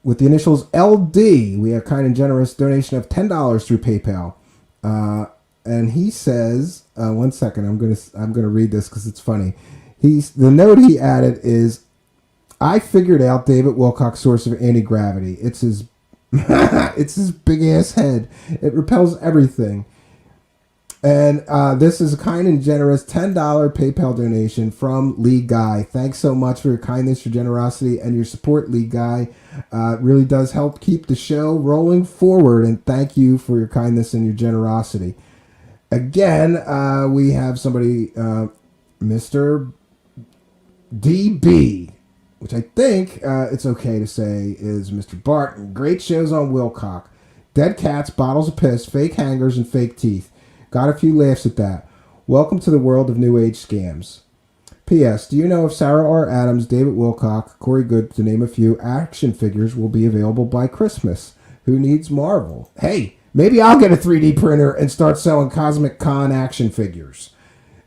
with the initials LD, we have kind and generous donation of $10 through PayPal. And he says, one second, I'm gonna read this because it's funny. The note he added is, I figured out David Wilcock's source of anti-gravity. It's his it's his big ass head. It repels everything. And this is a kind and generous $10 PayPal donation from Lee Guy. Thanks so much for your kindness, your generosity, and your support, Lee Guy. It really does help keep the show rolling forward, and thank you for your kindness and your generosity. Again, we have somebody, Mr. DB, which I think it's okay to say is Mr. Barton. Great shows on Wilcock. Dead cats, bottles of piss, fake hangers, and fake teeth. Got a few laughs at that. Welcome to the world of New Age scams. P.S. Do you know if Sarah R. Adams, David Wilcock, Corey Good, to name a few, action figures will be available by Christmas? Who needs Marvel? Hey, maybe I'll get a 3D printer and start selling Cosmic Con action figures.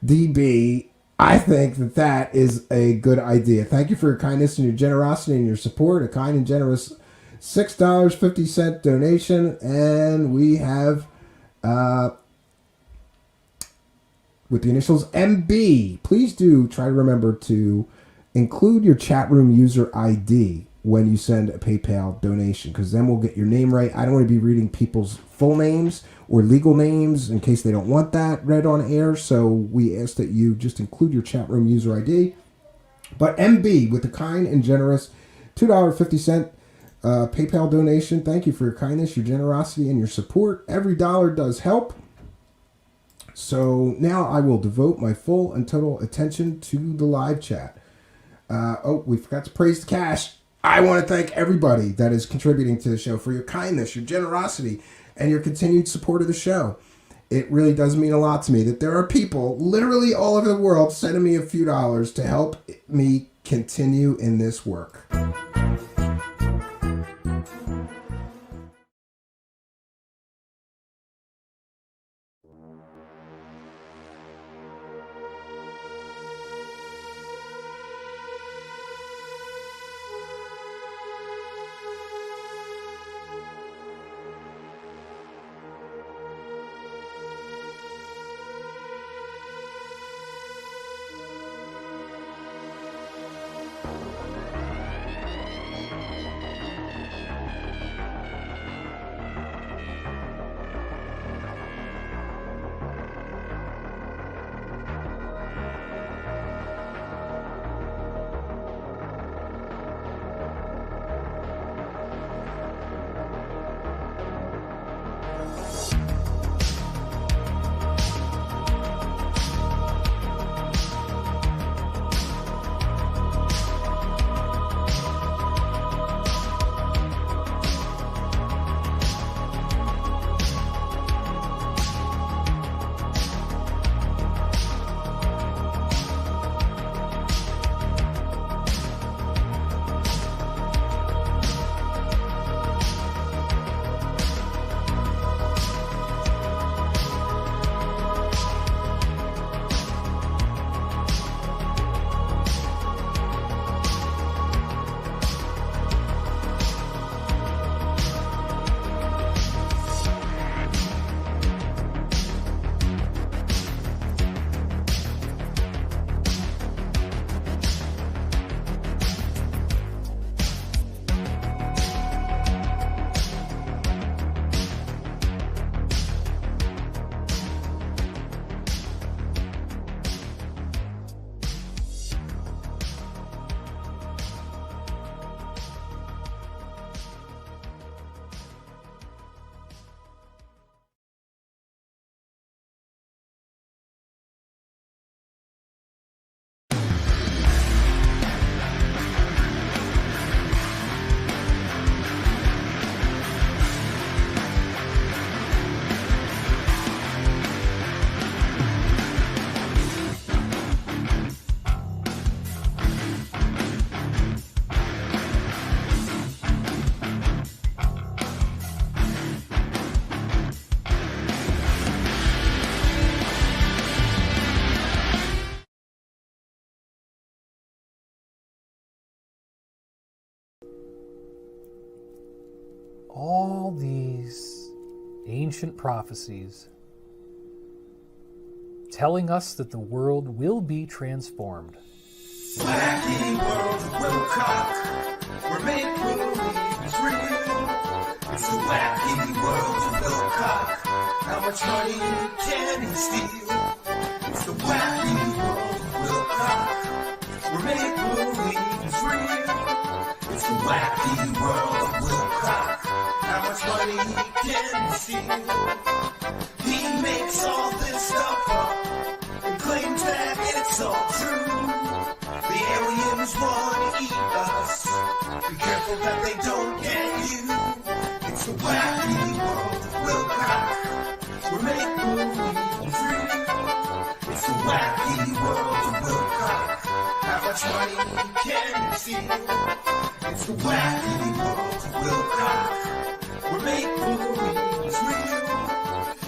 DB, I think that is a good idea. Thank you for your kindness and your generosity and your support. A kind and generous $6.50 donation. And we have... with the initials MB, please do try to remember to include your chat room user ID when you send a PayPal donation, because then we'll get your name right. I don't want to be reading people's full names or legal names in case they don't want that read on air, so we ask that you just include your chat room user ID. But MB, with the kind and generous $2.50 PayPal donation, thank you for your kindness, your generosity, and your support. Every dollar does help. So now I will devote my full and total attention to the live chat. We forgot to praise the cash. I want to thank everybody that is contributing to the show for your kindness, your generosity, and your continued support of the show. It really does mean a lot to me that there are people literally all over the world sending me a few dollars to help me continue in this work. all these ancient prophecies telling us that the world will be transformed. Wacky world of Wilcock, where make-believe is real. It's the wacky world of Wilcock. How much money can he steal? It's the wacky world of Wilcock, where make-believe is real. It's the wacky world of Wilcock. How much money can he steal? He makes all this stuff up and claims that it's all true. The aliens want to eat us. Be careful that they don't get you. It's the wacky world of Wilcock, where make-believe is real. It's the wacky world of Wilcock. How much money can you steal? It's the wacky world of Wilcock, where make-believe is real.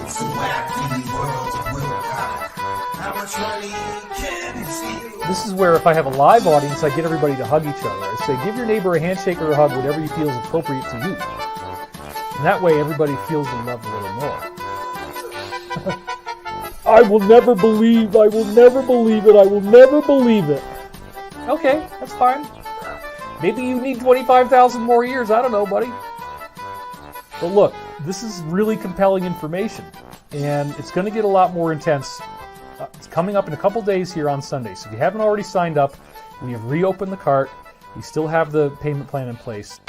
It's the wacky world of Wilcock. How much money can you steal? This is where if I have a live audience, I get everybody to hug each other. I say, give your neighbor a handshake or a hug, whatever you feel is appropriate to you. And that way everybody feels the love a little more. I will never believe it, I will never believe it. Okay, that's fine. Maybe you need 25,000 more years, I don't know, buddy. But look, this is really compelling information, and it's going to get a lot more intense. It's coming up in a couple days here on Sunday. So if you haven't already signed up, we have reopened the cart. We still have the payment plan in place.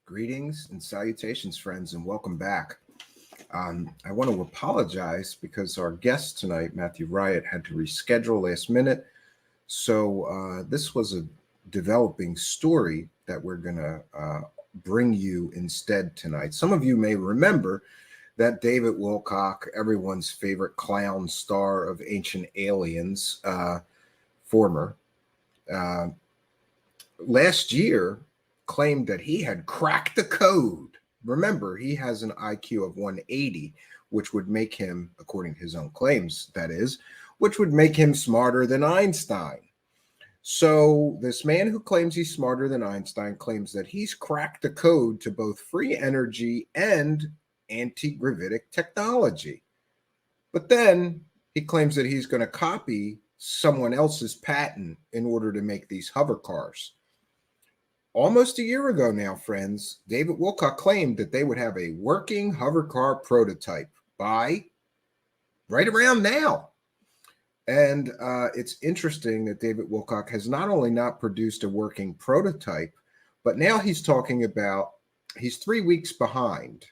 Greetings and salutations, friends, and welcome back. I want to apologize because our guest tonight, Matthew Riot, had to reschedule last minute. So this was a developing story that we're going to bring you instead tonight. Some of you may remember that David Wilcock, everyone's favorite clown star of Ancient Aliens, former, last year claimed that he had cracked the code. Remember, he has an IQ of 180, which would make him, according to his own claims, that is, which would make him smarter than Einstein. So this man who claims he's smarter than Einstein claims that he's cracked the code to both free energy and anti-gravitic technology. But then he claims that he's going to copy someone else's patent in order to make these hover cars. Almost a year ago now, friends, David Wilcock claimed that they would have a working hover car prototype by right around now. And it's interesting that David Wilcock has not only not produced a working prototype, but now he's talking about he's 3 weeks behind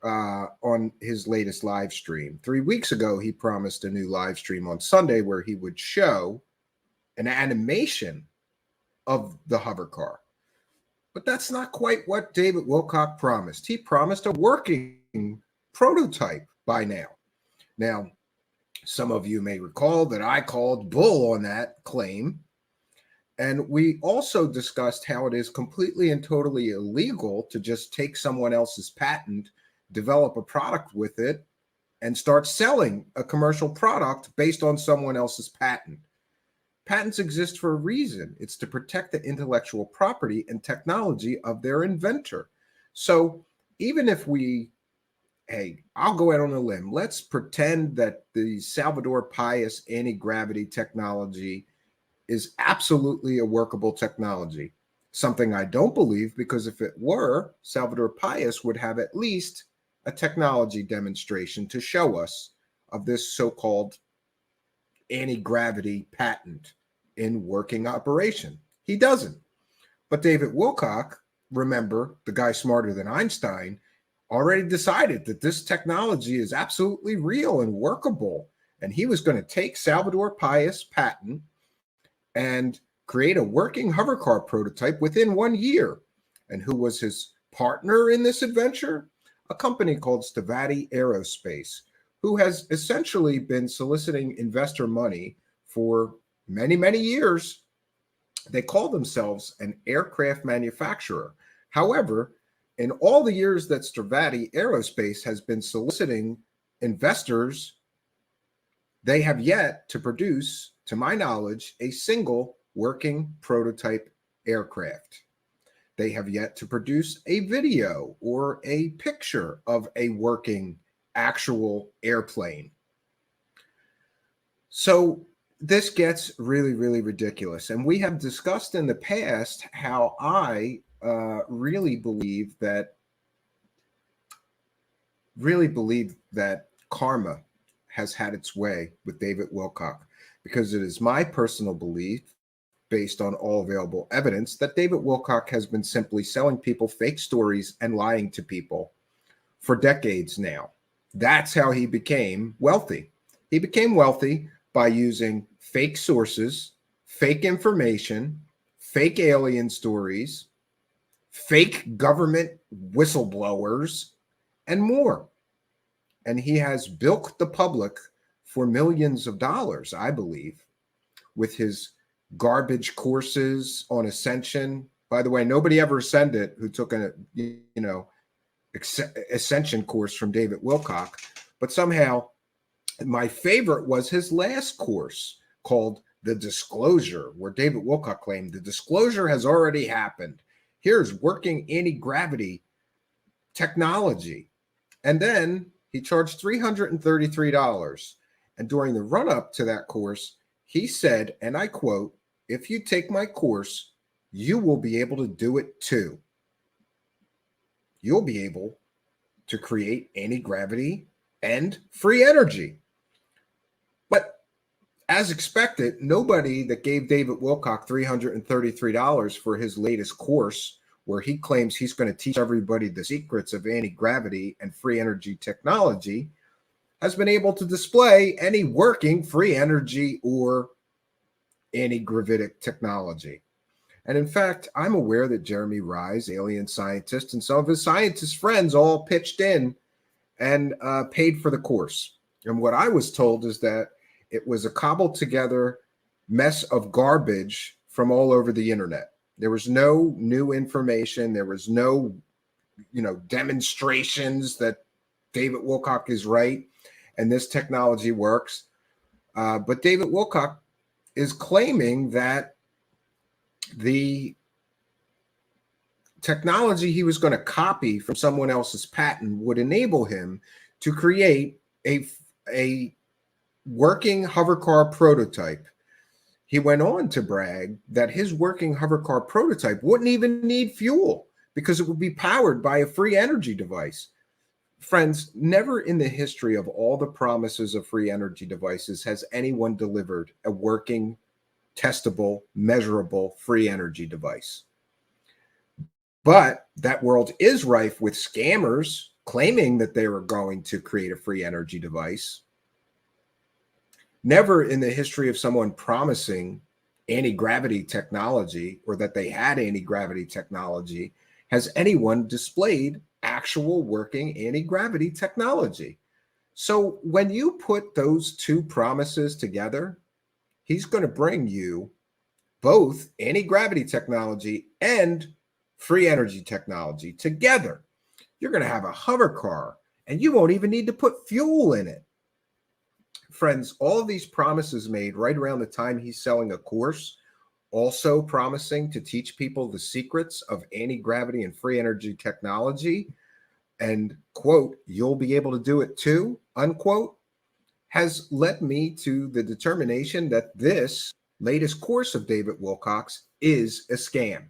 on his latest live stream. 3 weeks ago, he promised a new live stream on Sunday where he would show an animation of the hover car. But that's not quite what David Wilcock promised. He promised a working prototype by now. Now, some of you may recall that I called bull on that claim. And we also discussed how it is completely and totally illegal to just take someone else's patent, develop a product with it, and start selling a commercial product based on someone else's patent. Patents exist for a reason. It's to protect the intellectual property and technology of their inventor. So even if hey, I'll go out on a limb. Let's pretend that the Salvador Pais anti-gravity technology is absolutely a workable technology. Something I don't believe, because if it were, Salvador Pais would have at least a technology demonstration to show us of this so-called anti-gravity patent in working operation. He doesn't. But David Wilcock, remember, the guy smarter than Einstein, already decided that this technology is absolutely real and workable. And he was going to take Salvador Pais' patent and create a working hovercar prototype within 1 year. And who was his partner in this adventure? A company called Antigravity Aerospace, who has essentially been soliciting investor money for many, many years. They call themselves an aircraft manufacturer. However, in all the years that Stravati Aerospace has been soliciting investors, they have yet to produce, to my knowledge, a single working prototype aircraft. They have yet to produce a video or a picture of a working actual airplane. So this gets really, really ridiculous. And we have discussed in the past how I really believe that karma has had its way with David Wilcock, because it is my personal belief, based on all available evidence, that David Wilcock has been simply selling people fake stories and lying to people for decades now. That's how he became wealthy. He became wealthy by using fake sources, fake information, fake alien stories, fake government whistleblowers, and more. And he has bilked the public for millions of dollars, I believe, with his garbage courses on ascension. By the way, nobody ever ascended who took a ascension course from David Wilcock, but somehow my favorite was his last course called The Disclosure, where David Wilcock claimed the disclosure has already happened. Here's working anti-gravity technology. And then he charged $333. And during the run-up to that course, he said, and I quote, "If you take my course, you will be able to do it too. You'll be able to create anti-gravity and free energy." But as expected, nobody that gave David Wilcock $333 for his latest course, where he claims he's going to teach everybody the secrets of anti-gravity and free energy technology, has been able to display any working free energy or anti-gravitic technology. And in fact, I'm aware that Jeremy Rise, alien scientist, and some of his scientist friends all pitched in and paid for the course. And what I was told is that it was a cobbled together mess of garbage from all over the internet. There was no new information. There was no, demonstrations that David Wilcock is right and this technology works. But David Wilcock is claiming that the technology he was going to copy from someone else's patent would enable him to create a working hovercar prototype. He went on to brag that his working hovercar prototype wouldn't even need fuel because it would be powered by a free energy device. Friends, never in the history of all the promises of free energy devices has anyone delivered a working, testable, measurable free energy device. But that world is rife with scammers claiming that they were going to create a free energy device. Never in the history of someone promising anti-gravity technology or that they had anti-gravity technology has anyone displayed actual working anti-gravity technology. So when you put those two promises together, he's going to bring you both anti-gravity technology and free energy technology together. You're going to have a hover car and you won't even need to put fuel in it. Friends, all of these promises made right around the time he's selling a course, also promising to teach people the secrets of anti-gravity and free energy technology, and quote, "you'll be able to do it too," unquote, has led me to the determination that this latest course of David Wilcock's is a scam.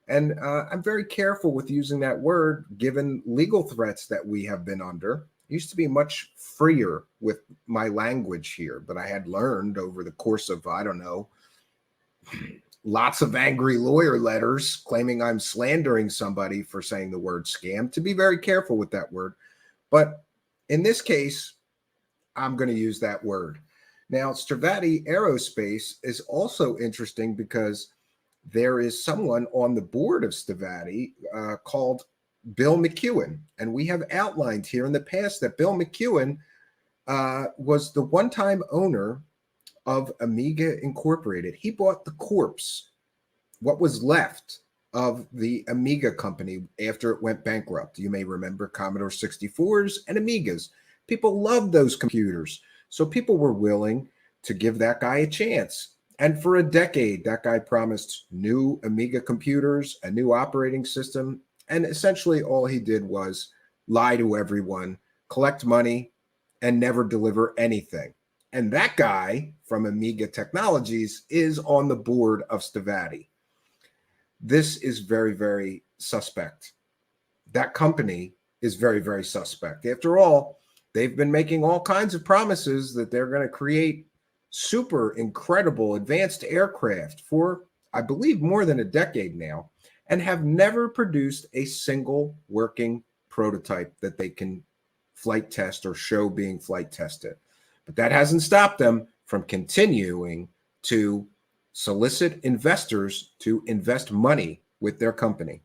And I'm very careful with using that word, given legal threats that we have been under. I used to be much freer with my language here, but I had learned over the course of, lots of angry lawyer letters claiming I'm slandering somebody for saying the word scam, to be very careful with that word. But in this case, I'm going to use that word. Now, Stravati Aerospace is also interesting because there is someone on the board of Stravati called Bill McEwen. And we have outlined here in the past that Bill McEwen was the one-time owner of Amiga Incorporated. He bought the corpse, what was left of the Amiga company after it went bankrupt. You may remember Commodore 64s and Amigas. People loved those computers. So people were willing to give that guy a chance. And for a decade, that guy promised new Amiga computers, a new operating system. And essentially all he did was lie to everyone, collect money, and never deliver anything. And that guy from Amiga Technologies is on the board of Stevati. This is very, very suspect. That company is very, very suspect. After all, they've been making all kinds of promises that they're going to create super incredible advanced aircraft for, I believe, more than a decade now, and have never produced a single working prototype that they can flight test or show being flight tested. But that hasn't stopped them from continuing to solicit investors to invest money with their company.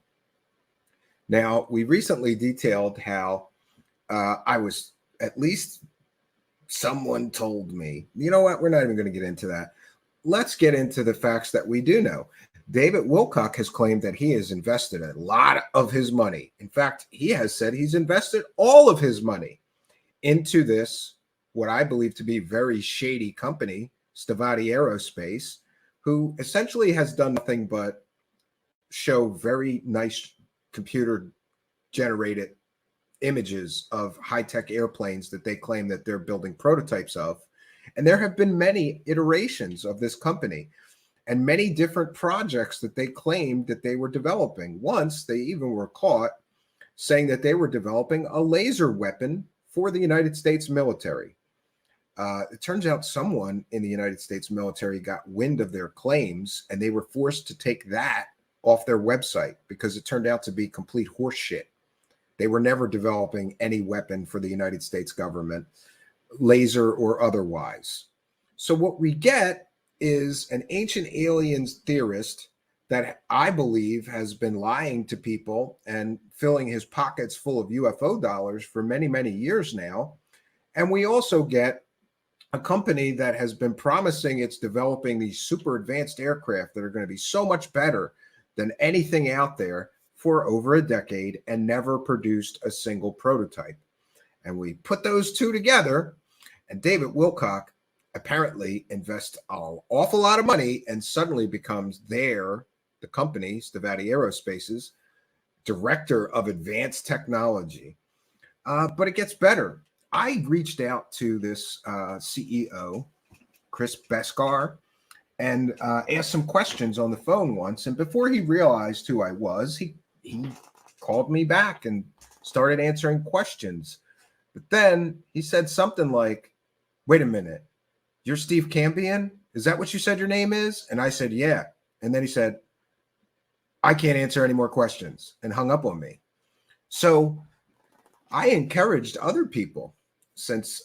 Now, we recently detailed how I was, at least someone told me, you know what, we're not even going to get into that. Let's get into the facts that we do know. David Wilcock has claimed that he has invested a lot of his money. In fact, he has said he's invested all of his money into this, what I believe to be very shady company, Stevati Aerospace, who essentially has done nothing but show very nice computer generated images of high-tech airplanes that they claim that they're building prototypes of. And there have been many iterations of this company and many different projects that they claimed that they were developing. Once they even were caught saying that they were developing a laser weapon for the United States military. It turns out someone in the United States military got wind of their claims, and they were forced to take that off their website because it turned out to be complete horseshit. They were never developing any weapon for the United States government, laser or otherwise. So what we get is an ancient aliens theorist that I believe has been lying to people and filling his pockets full of UFO dollars for many, many years now. And we also get a company that has been promising it's developing these super advanced aircraft that are going to be so much better than anything out there for over a decade and never produced a single prototype. And we put those two together, and David Wilcock apparently invests an awful lot of money and suddenly becomes the company, Stevati Aerospace's director of advanced technology. But it gets better. I reached out to this CEO, Chris Beskar, and asked some questions on the phone once. And before he realized who I was, he called me back and started answering questions. But then he said something like, wait a minute, you're Steve Campion? Is that what you said your name is? And I said, yeah. And then he said, I can't answer any more questions, and hung up on me. So I encouraged other people, since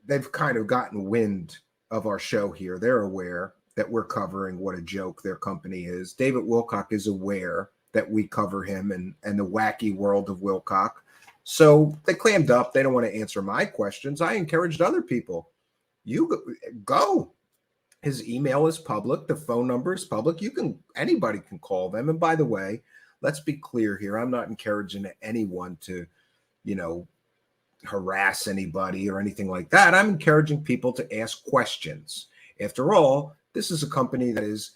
they've kind of gotten wind of our show here. They're aware that we're covering what a joke their company is. David Wilcock is aware that we cover him and the wacky world of Wilcock. So they clammed up. They don't want to answer my questions. I encouraged other people. You go. His email is public. The phone number is public. Anybody can call them. And by the way, let's be clear here. I'm not encouraging anyone to, harass anybody or anything like that. I'm encouraging people to ask questions. After all, this is a company that is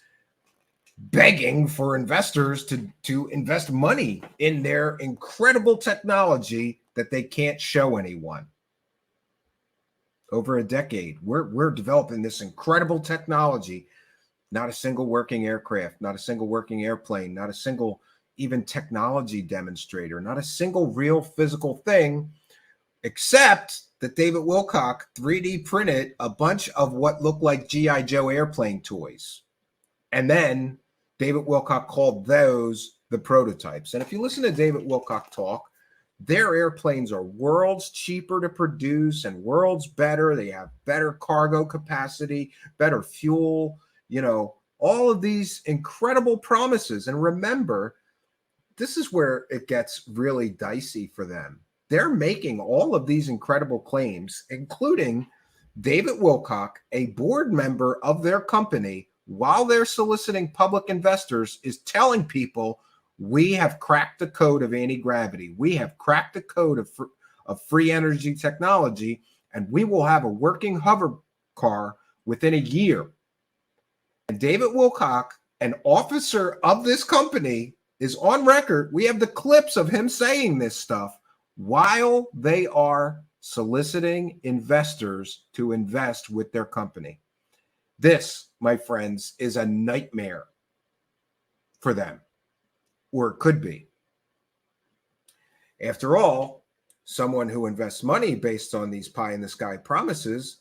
begging for investors to invest money in their incredible technology that they can't show anyone. Over a decade, we're developing this incredible technology. Not a single working aircraft, not a single working airplane, not a single even technology demonstrator, not a single real physical thing, except that David Wilcock 3D printed a bunch of what looked like G.I. Joe airplane toys. And then David Wilcock called those the prototypes. And if you listen to David Wilcock talk, their airplanes are worlds cheaper to produce and worlds better. They have better cargo capacity, better fuel, all of these incredible promises. And remember, this is where it gets really dicey for them. They're making all of these incredible claims, including David Wilcock, a board member of their company, while they're soliciting public investors, is telling people we have cracked the code of anti-gravity. We have cracked the code of free energy technology, and we will have a working hover car within a year. And David Wilcock, an officer of this company, is on record. We have the clips of him saying this stuff while they are soliciting investors to invest with their company. This, my friends, is a nightmare for them, or it could be. After all, someone who invests money based on these pie-in-the-sky promises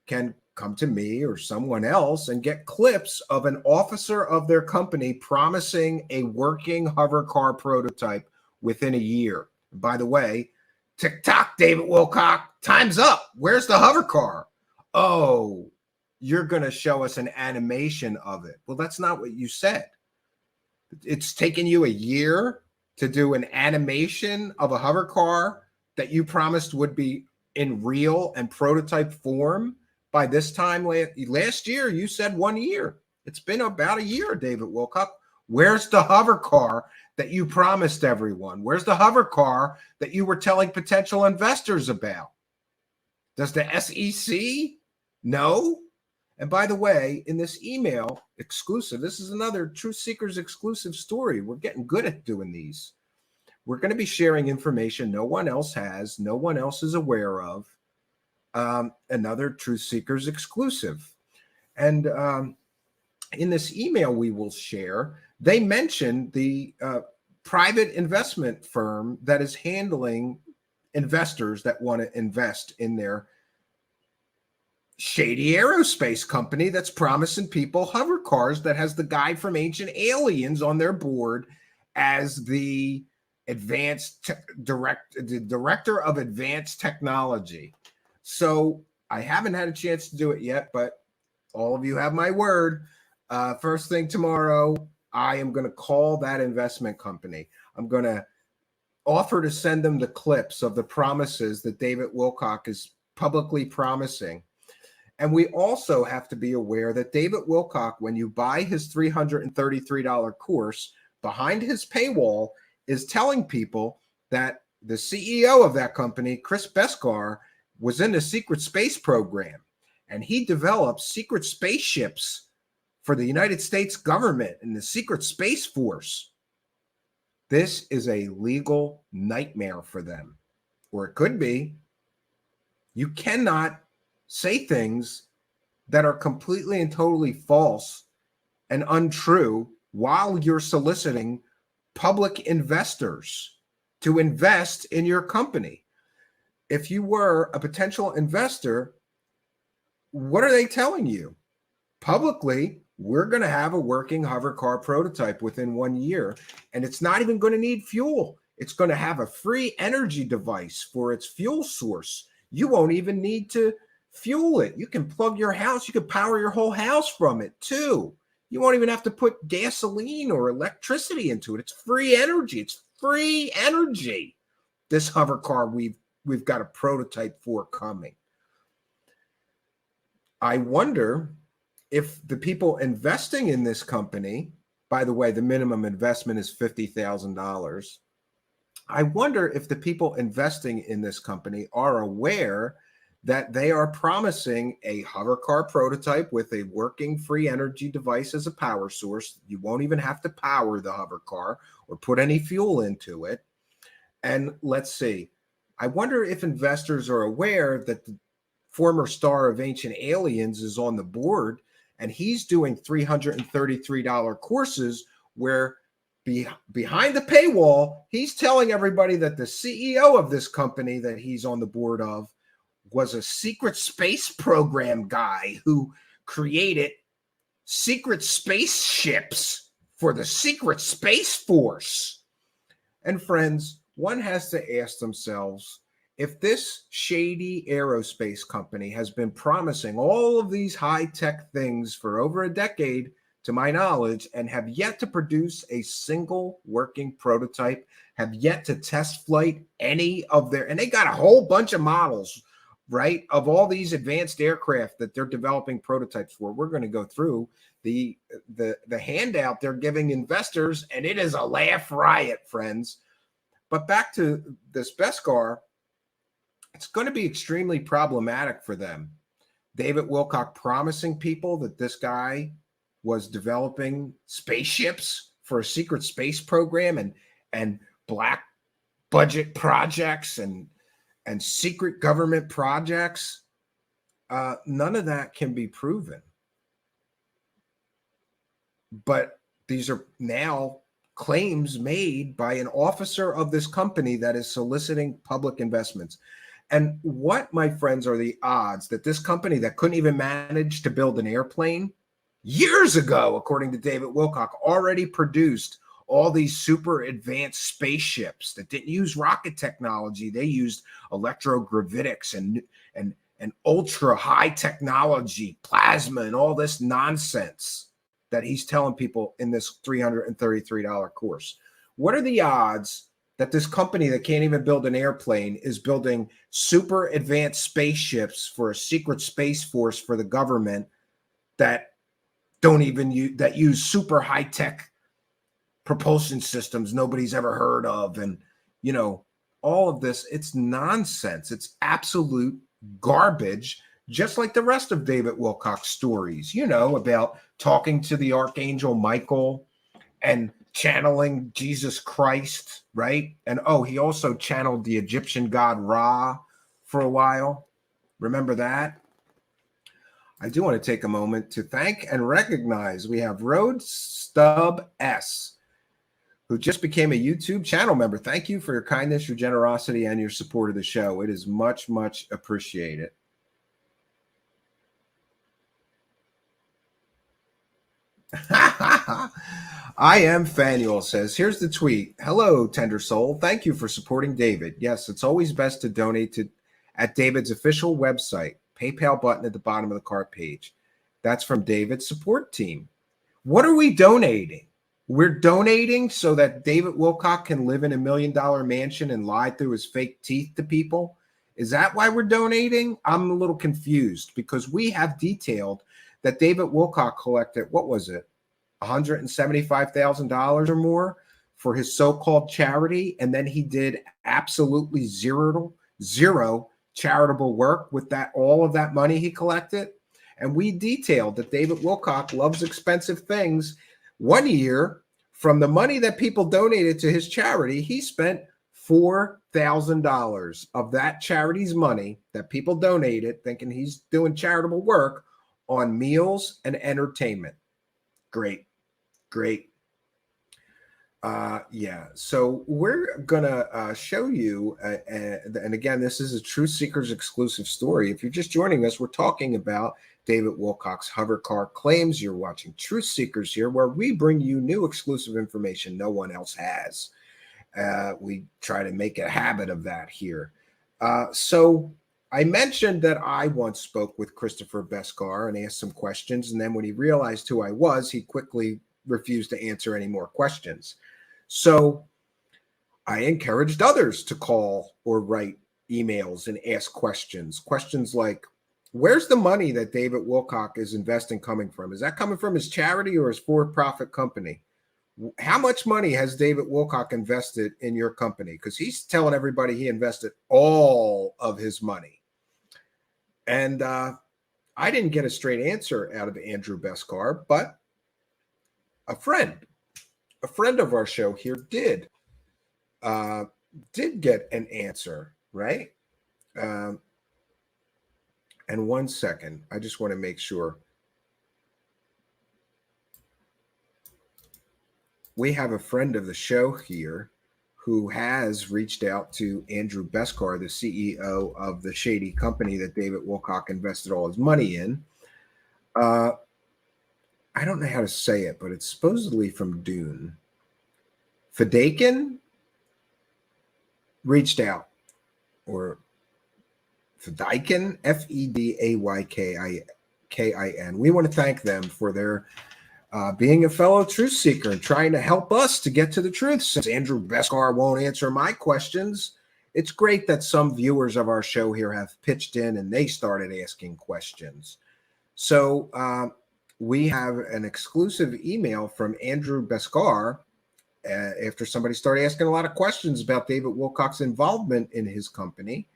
can come to me or someone else and get clips of an officer of their company promising a working hover car prototype within a year. By the way, tick-tock, David Wilcock, time's up. Where's the hover car? Oh, you're going to show us an animation of it. Well, that's not what you said. It's taken you a year to do an animation of a hover car that you promised would be in real and prototype form by this time last year. You said 1 year. It's been about a year, David Wilcock. Where's the hover car that you promised everyone? Where's the hover car that you were telling potential investors about? Does the SEC know? And by the way, in this email exclusive, this is another Truth Seekers exclusive story. We're getting good at doing these. We're going to be sharing information no one else has, no one else is aware of. Another Truth Seekers exclusive. And in this email we will share, they mentioned the private investment firm that is handling investors that want to invest in their shady aerospace company that's promising people hover cars, that has the guy from Ancient Aliens on their board as the director of advanced technology. So I haven't had a chance to do it yet, but all of you have my word. First thing tomorrow, I am going to call that investment company. I'm going to offer to send them the clips of the promises that David Wilcock is publicly promising. And we also have to be aware that David Wilcock, when you buy his $333 course, behind his paywall is telling people that the CEO of that company, Chris Beskar, was in the secret space program, and he developed secret spaceships for the United States government and the secret space force. This is a legal nightmare for them, or it could be. You cannot say things that are completely and totally false and untrue while you're soliciting public investors to invest in your company. If you were a potential investor, what are they telling you? Publicly, we're going to have a working hover car prototype within 1 year, and it's not even going to need fuel. It's going to have a free energy device for its fuel source. You won't even need to fuel it. You can plug your house. You can power your whole house from it too. You won't even have to put gasoline or electricity into it. It's free energy. It's free energy. This hover car we've got a prototype for coming. I wonder if the people investing in this company, by the way, the minimum investment is $50,000. I wonder if the people investing in this company are aware that they are promising a hover car prototype with a working free energy device as a power source. You won't even have to power the hover car or put any fuel into it. And let's see, I wonder if investors are aware that the former star of Ancient Aliens is on the board, and he's doing $333 courses where behind the paywall, he's telling everybody that the CEO of this company that he's on the board of was a secret space program guy who created secret spaceships for the secret space force. And friends, one has to ask themselves, if this shady aerospace company has been promising all of these high-tech things for over a decade, to my knowledge, and have yet to produce a single working prototype, have yet to test flight any of their, and they got a whole bunch of models right? Of all these advanced aircraft that they're developing prototypes for, we're going to go through the handout they're giving investors, and it is a laugh riot, friends. But back to this Beskar, it's going to be extremely problematic for them. David Wilcock promising people that this guy was developing spaceships for a secret space program and black budget projects and secret government projects. None of that can be proven. But these are now claims made by an officer of this company that is soliciting public investments. And what, my friends, are the odds that this company that couldn't even manage to build an airplane years ago, according to David Wilcock, already produced all these super advanced spaceships that didn't use rocket technology? They used electrogravitics and ultra high technology, plasma, and all this nonsense that he's telling people in this $333 course. What are the odds that this company that can't even build an airplane is building super advanced spaceships for a secret space force for the government that don't even use super high tech propulsion systems nobody's ever heard of? And, you know, all of this, it's nonsense. It's absolute garbage, just like the rest of David Wilcock's stories, you know, about talking to the Archangel Michael and channeling Jesus Christ, right? And he also channeled the Egyptian god Ra for a while. Remember that? I do want to take a moment to thank and recognize we have Road Stub S, who just became a YouTube channel member. Thank you for your kindness, your generosity, and your support of the show. It is much, much appreciated. I am Fanuel says, here's the tweet. Hello, tender soul. Thank you for supporting David. Yes, it's always best to donate at David's official website, PayPal button at the bottom of the cart page. That's from David's support team. What are we donating? We're donating so that David Wilcock can live in $1 million mansion and lie through his fake teeth to people. Is that why we're donating? I'm a little confused because we have detailed that David Wilcock collected, what was it, $175,000 or more for his so-called charity, and then he did absolutely zero charitable work with all of that money he collected. And we detailed that David Wilcock loves expensive things. One year, from the money that people donated to his charity, he spent $4,000 of that charity's money that people donated, thinking he's doing charitable work, on meals and entertainment. Great. So we're gonna show you, and again, this is a Truth Seekers exclusive story. If you're just joining us, we're talking about David Wilcock's hovercar claims. You're watching Truth Seekers here, where we bring you new exclusive information no one else has. We try to make a habit of that here. So I mentioned that I once spoke with Christopher Beskar and asked some questions, and then when he realized who I was, he quickly refused to answer any more questions. So I encouraged others to call or write emails and ask questions like, where's the money that David Wilcock is investing coming from? Is that coming from his charity or his for-profit company? How much money has David Wilcock invested in your company? Because he's telling everybody he invested all of his money. And I didn't get a straight answer out of Andrew Beskar, but a friend of our show here did get an answer, right? And 1 second, I just want to make sure. We have a friend of the show here who has reached out to Andrew Beskar, the CEO of the shady company that David Wilcock invested all his money in. I don't know how to say it, but it's supposedly from Dune. Fedaykin reached out, or Fedaykin, Fedaykin. We want to thank them for their being a fellow truth seeker and trying to help us to get to the truth. Since Andrew Beskar won't answer my questions, it's great that some viewers of our show here have pitched in and they started asking questions. So we have an exclusive email from Andrew Beskar after somebody started asking a lot of questions about David Wilcock's involvement in his company.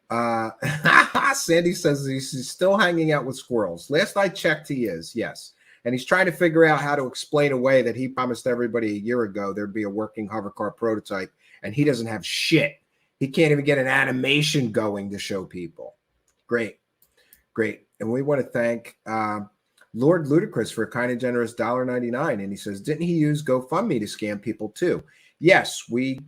Sandy says he's still hanging out with squirrels. Last I checked, he is, yes. And he's trying to figure out how to explain away that he promised everybody a year ago there'd be a working hovercar prototype, and he doesn't have shit. He can't even get an animation going to show people. Great. And we want to thank Lord Ludacris for a kind and generous $1.99. And he says, didn't he use GoFundMe to scam people too? Yes, we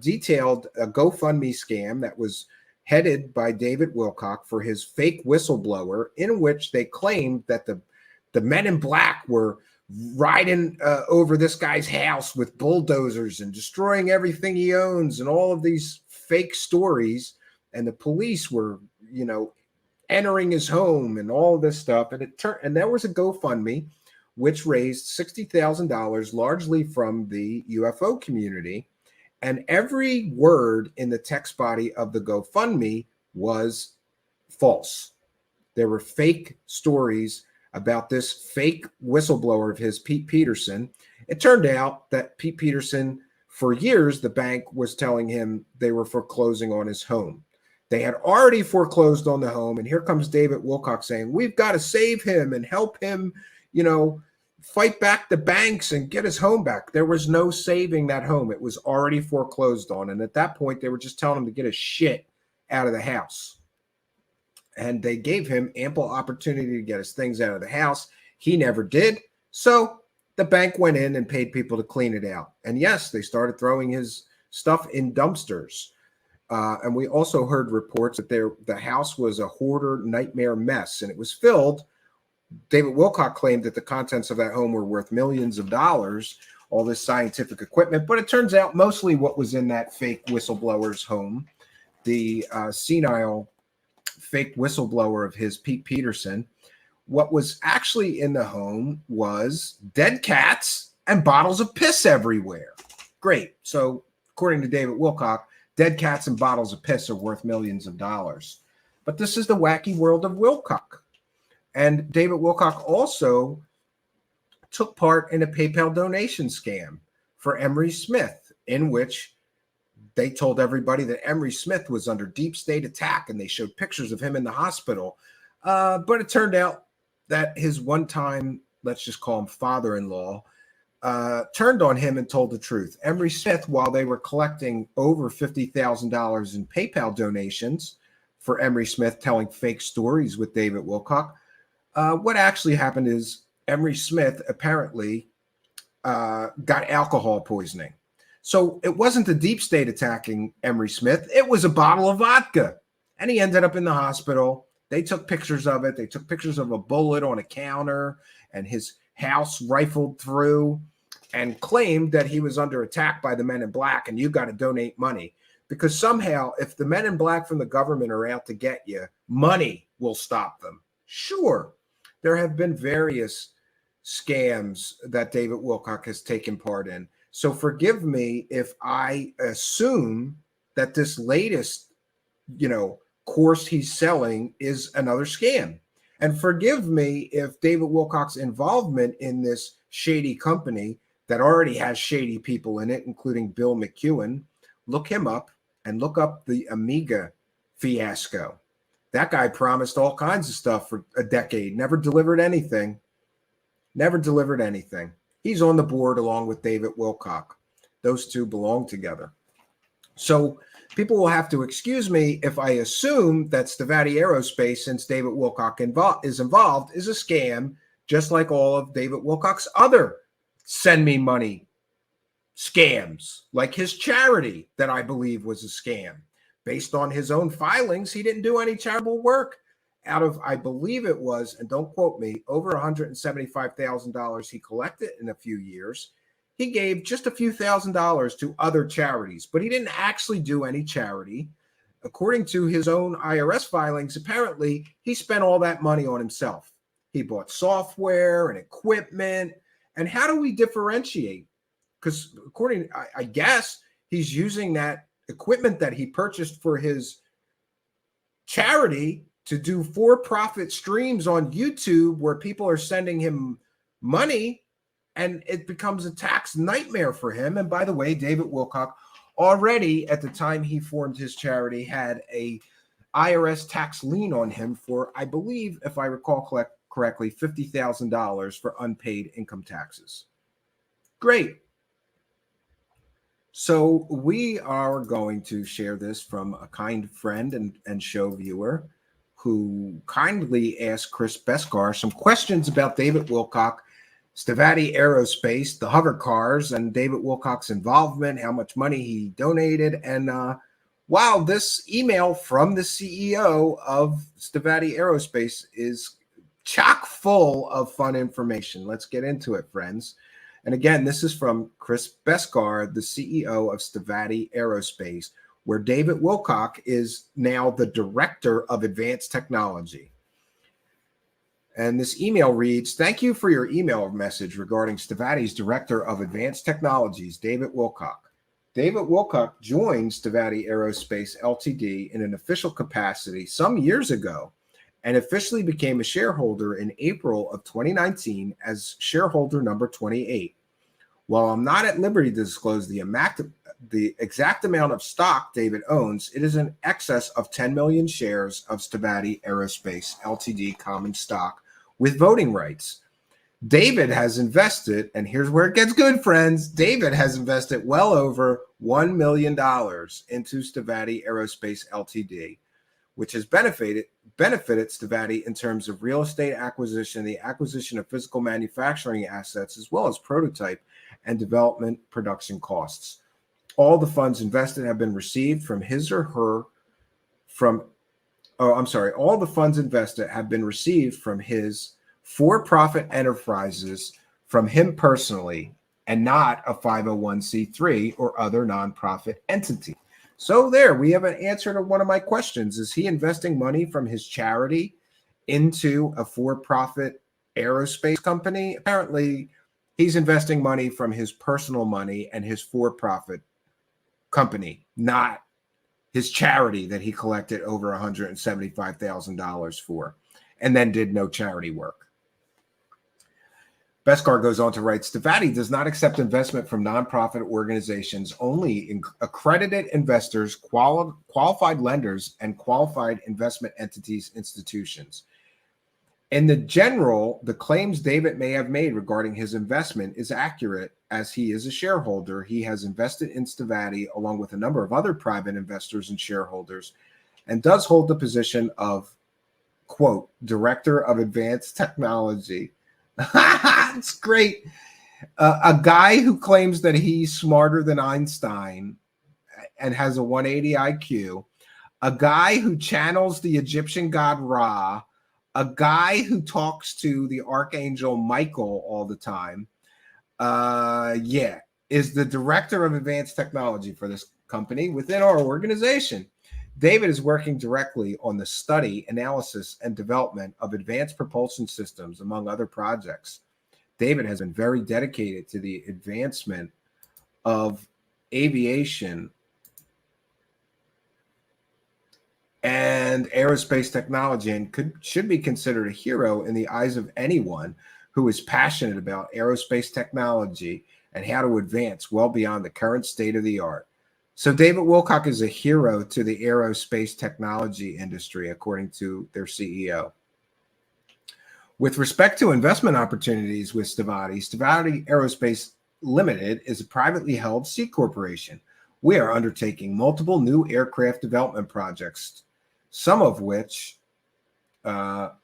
detailed a GoFundMe scam that was headed by David Wilcock for his fake whistleblower, in which they claimed that the men in black were riding over this guy's house with bulldozers and destroying everything he owns and all of these fake stories. And the police were, entering his home and all this stuff. And there was a GoFundMe, which raised $60,000, largely from the UFO community. And every word in the text body of the GoFundMe was false. There were fake stories about this fake whistleblower of his, Pete Peterson. It turned out that Pete Peterson, for years, the bank was telling him they were foreclosing on his home. They had already foreclosed on the home, and here comes David Wilcock saying, we've got to save him and help him, fight back the banks and get his home back. There was no saving that home. It was already foreclosed on. And at that point, they were just telling him to get his shit out of the house. And they gave him ample opportunity to get his things out of the house. He never did. So the bank went in and paid people to clean it out. And yes, they started throwing his stuff in dumpsters. And we also heard reports that the house was a hoarder nightmare mess, and it was filled. David Wilcock claimed that the contents of that home were worth millions of dollars, all this scientific equipment. But it turns out mostly what was in that fake whistleblower's home, the senile fake whistleblower of his, Pete Peterson, what was actually in the home was dead cats and bottles of piss everywhere. Great. So according to David Wilcock, dead cats and bottles of piss are worth millions of dollars. But this is the wacky world of Wilcock. And David Wilcock also took part in a PayPal donation scam for Emery Smith, in which they told everybody that Emery Smith was under deep state attack, and they showed pictures of him in the hospital. But it turned out that his one-time, let's just call him father-in-law, turned on him and told the truth. Emery Smith, while they were collecting over $50,000 in PayPal donations for Emery Smith telling fake stories with David Wilcock, what actually happened is Emery Smith apparently got alcohol poisoning. So it wasn't the deep state attacking Emery Smith. It was a bottle of vodka. And he ended up in the hospital. They took pictures of it. They took pictures of a bullet on a counter and his house rifled through, and claimed that he was under attack by the men in black and you got to donate money. Because somehow, if the men in black from the government are out to get you, money will stop them. Sure, there have been various scams that David Wilcock has taken part in. So forgive me if I assume that this latest, course he's selling is another scam. And forgive me if David Wilcock's involvement in this shady company that already has shady people in it, including Bill McEwen, look him up and look up the Amiga fiasco. That guy promised all kinds of stuff for a decade, never delivered anything. He's on the board along with David Wilcock. Those two belong together. So people will have to excuse me if I assume that Stavati Aerospace, since David Wilcock is involved, is a scam, just like all of David Wilcock's other send me money scams, like his charity that I believe was a scam. Based on his own filings, he didn't do any charitable work. Out of, I believe it was, and don't quote me, over $175,000 he collected in a few years. He gave just a few $1,000s to other charities, but he didn't actually do any charity. According to his own IRS filings, apparently he spent all that money on himself. He bought software and equipment. And how do we differentiate? Because according, I guess he's using that equipment that he purchased for his charity to do for-profit streams on YouTube where people are sending him money, and it becomes a tax nightmare for him. And by the way, David Wilcock already at the time he formed his charity had a IRS tax lien on him for, I believe, if I recall correctly, $50,000 for unpaid income taxes. Great. So we are going to share this from a kind friend and show viewer who kindly asked Chris Beskar some questions about David Wilcock, Stevati Aerospace, the hover cars, and David Wilcock's involvement, how much money he donated. And wow, this email from the CEO of Stevati Aerospace is chock full of fun information. Let's get into it, friends. And again, this is from Chris Beskar, the CEO of Stevati Aerospace, where David Wilcock is now the Director of Advanced Technology. And this email reads, "Thank you for your email message regarding Stevati's Director of Advanced Technologies, David Wilcock. David Wilcock joined Stevati Aerospace Ltd. In an official capacity some years ago and officially became a shareholder in April of 2019 as shareholder number 28. While I'm not at liberty to disclose the exact amount of stock David owns, it is in excess of 10 million shares of Stevati Aerospace Ltd. Common stock with voting rights. David has invested, and here's where it gets good, friends. David has invested well over $1 million into Stevati Aerospace Ltd., which has benefited Stevati in terms of real estate acquisition, the acquisition of physical manufacturing assets, as well as prototype and development production costs. All the funds invested have been received from all the funds invested have been received from his for-profit enterprises from him personally and not a 501c3 or other nonprofit entity." So there, we have an answer to one of my questions. Is he investing money from his charity into a for-profit aerospace company? Apparently, he's investing money from his personal money and his for-profit company, not his charity that he collected over $175,000 for and then did no charity work. Beskar goes on to write, "Stevati does not accept investment from nonprofit organizations, only accredited investors, qualified lenders, and qualified investment entities, institutions. In the general, the claims David may have made regarding his investment is accurate, as he is a shareholder. He has invested in Stevati along with a number of other private investors and shareholders, and does hold the position of, quote, Director of Advanced Technology." It's great. A guy who claims that he's smarter than Einstein and has a 180 IQ, a guy who channels the Egyptian god Ra, a guy who talks to the archangel Michael all the time, is the Director of Advanced Technology for this company within our organization. David is working directly on the study, analysis, and development of advanced propulsion systems, among other projects. David has been very dedicated to the advancement of aviation and aerospace technology, and should be considered a hero in the eyes of anyone who is passionate about aerospace technology and how to advance well beyond the current state of the art. So David Wilcock is a hero to the aerospace technology industry, according to their CEO. With respect to investment opportunities with Stevati, Stevati Aerospace Limited is a privately held C corporation. We are undertaking multiple new aircraft development projects, some of which are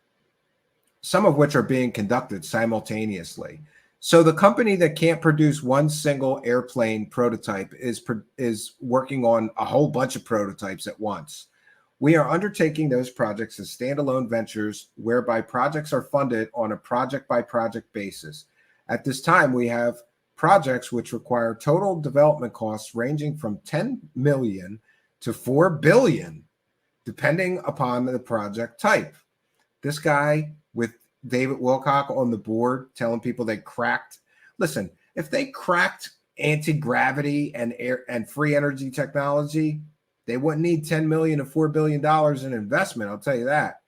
being conducted simultaneously. So the company that can't produce one single airplane prototype is working on a whole bunch of prototypes at once. We are undertaking those projects as standalone ventures whereby projects are funded on a project-by-project basis. At this time, we have projects which require total development costs ranging from 10 million to 4 billion, depending upon the project type. This guy with David Wilcock on the board telling people they cracked. Listen, if they cracked anti-gravity and air and free energy technology, they wouldn't need 10 million to $4 billion in investment. I'll tell you that.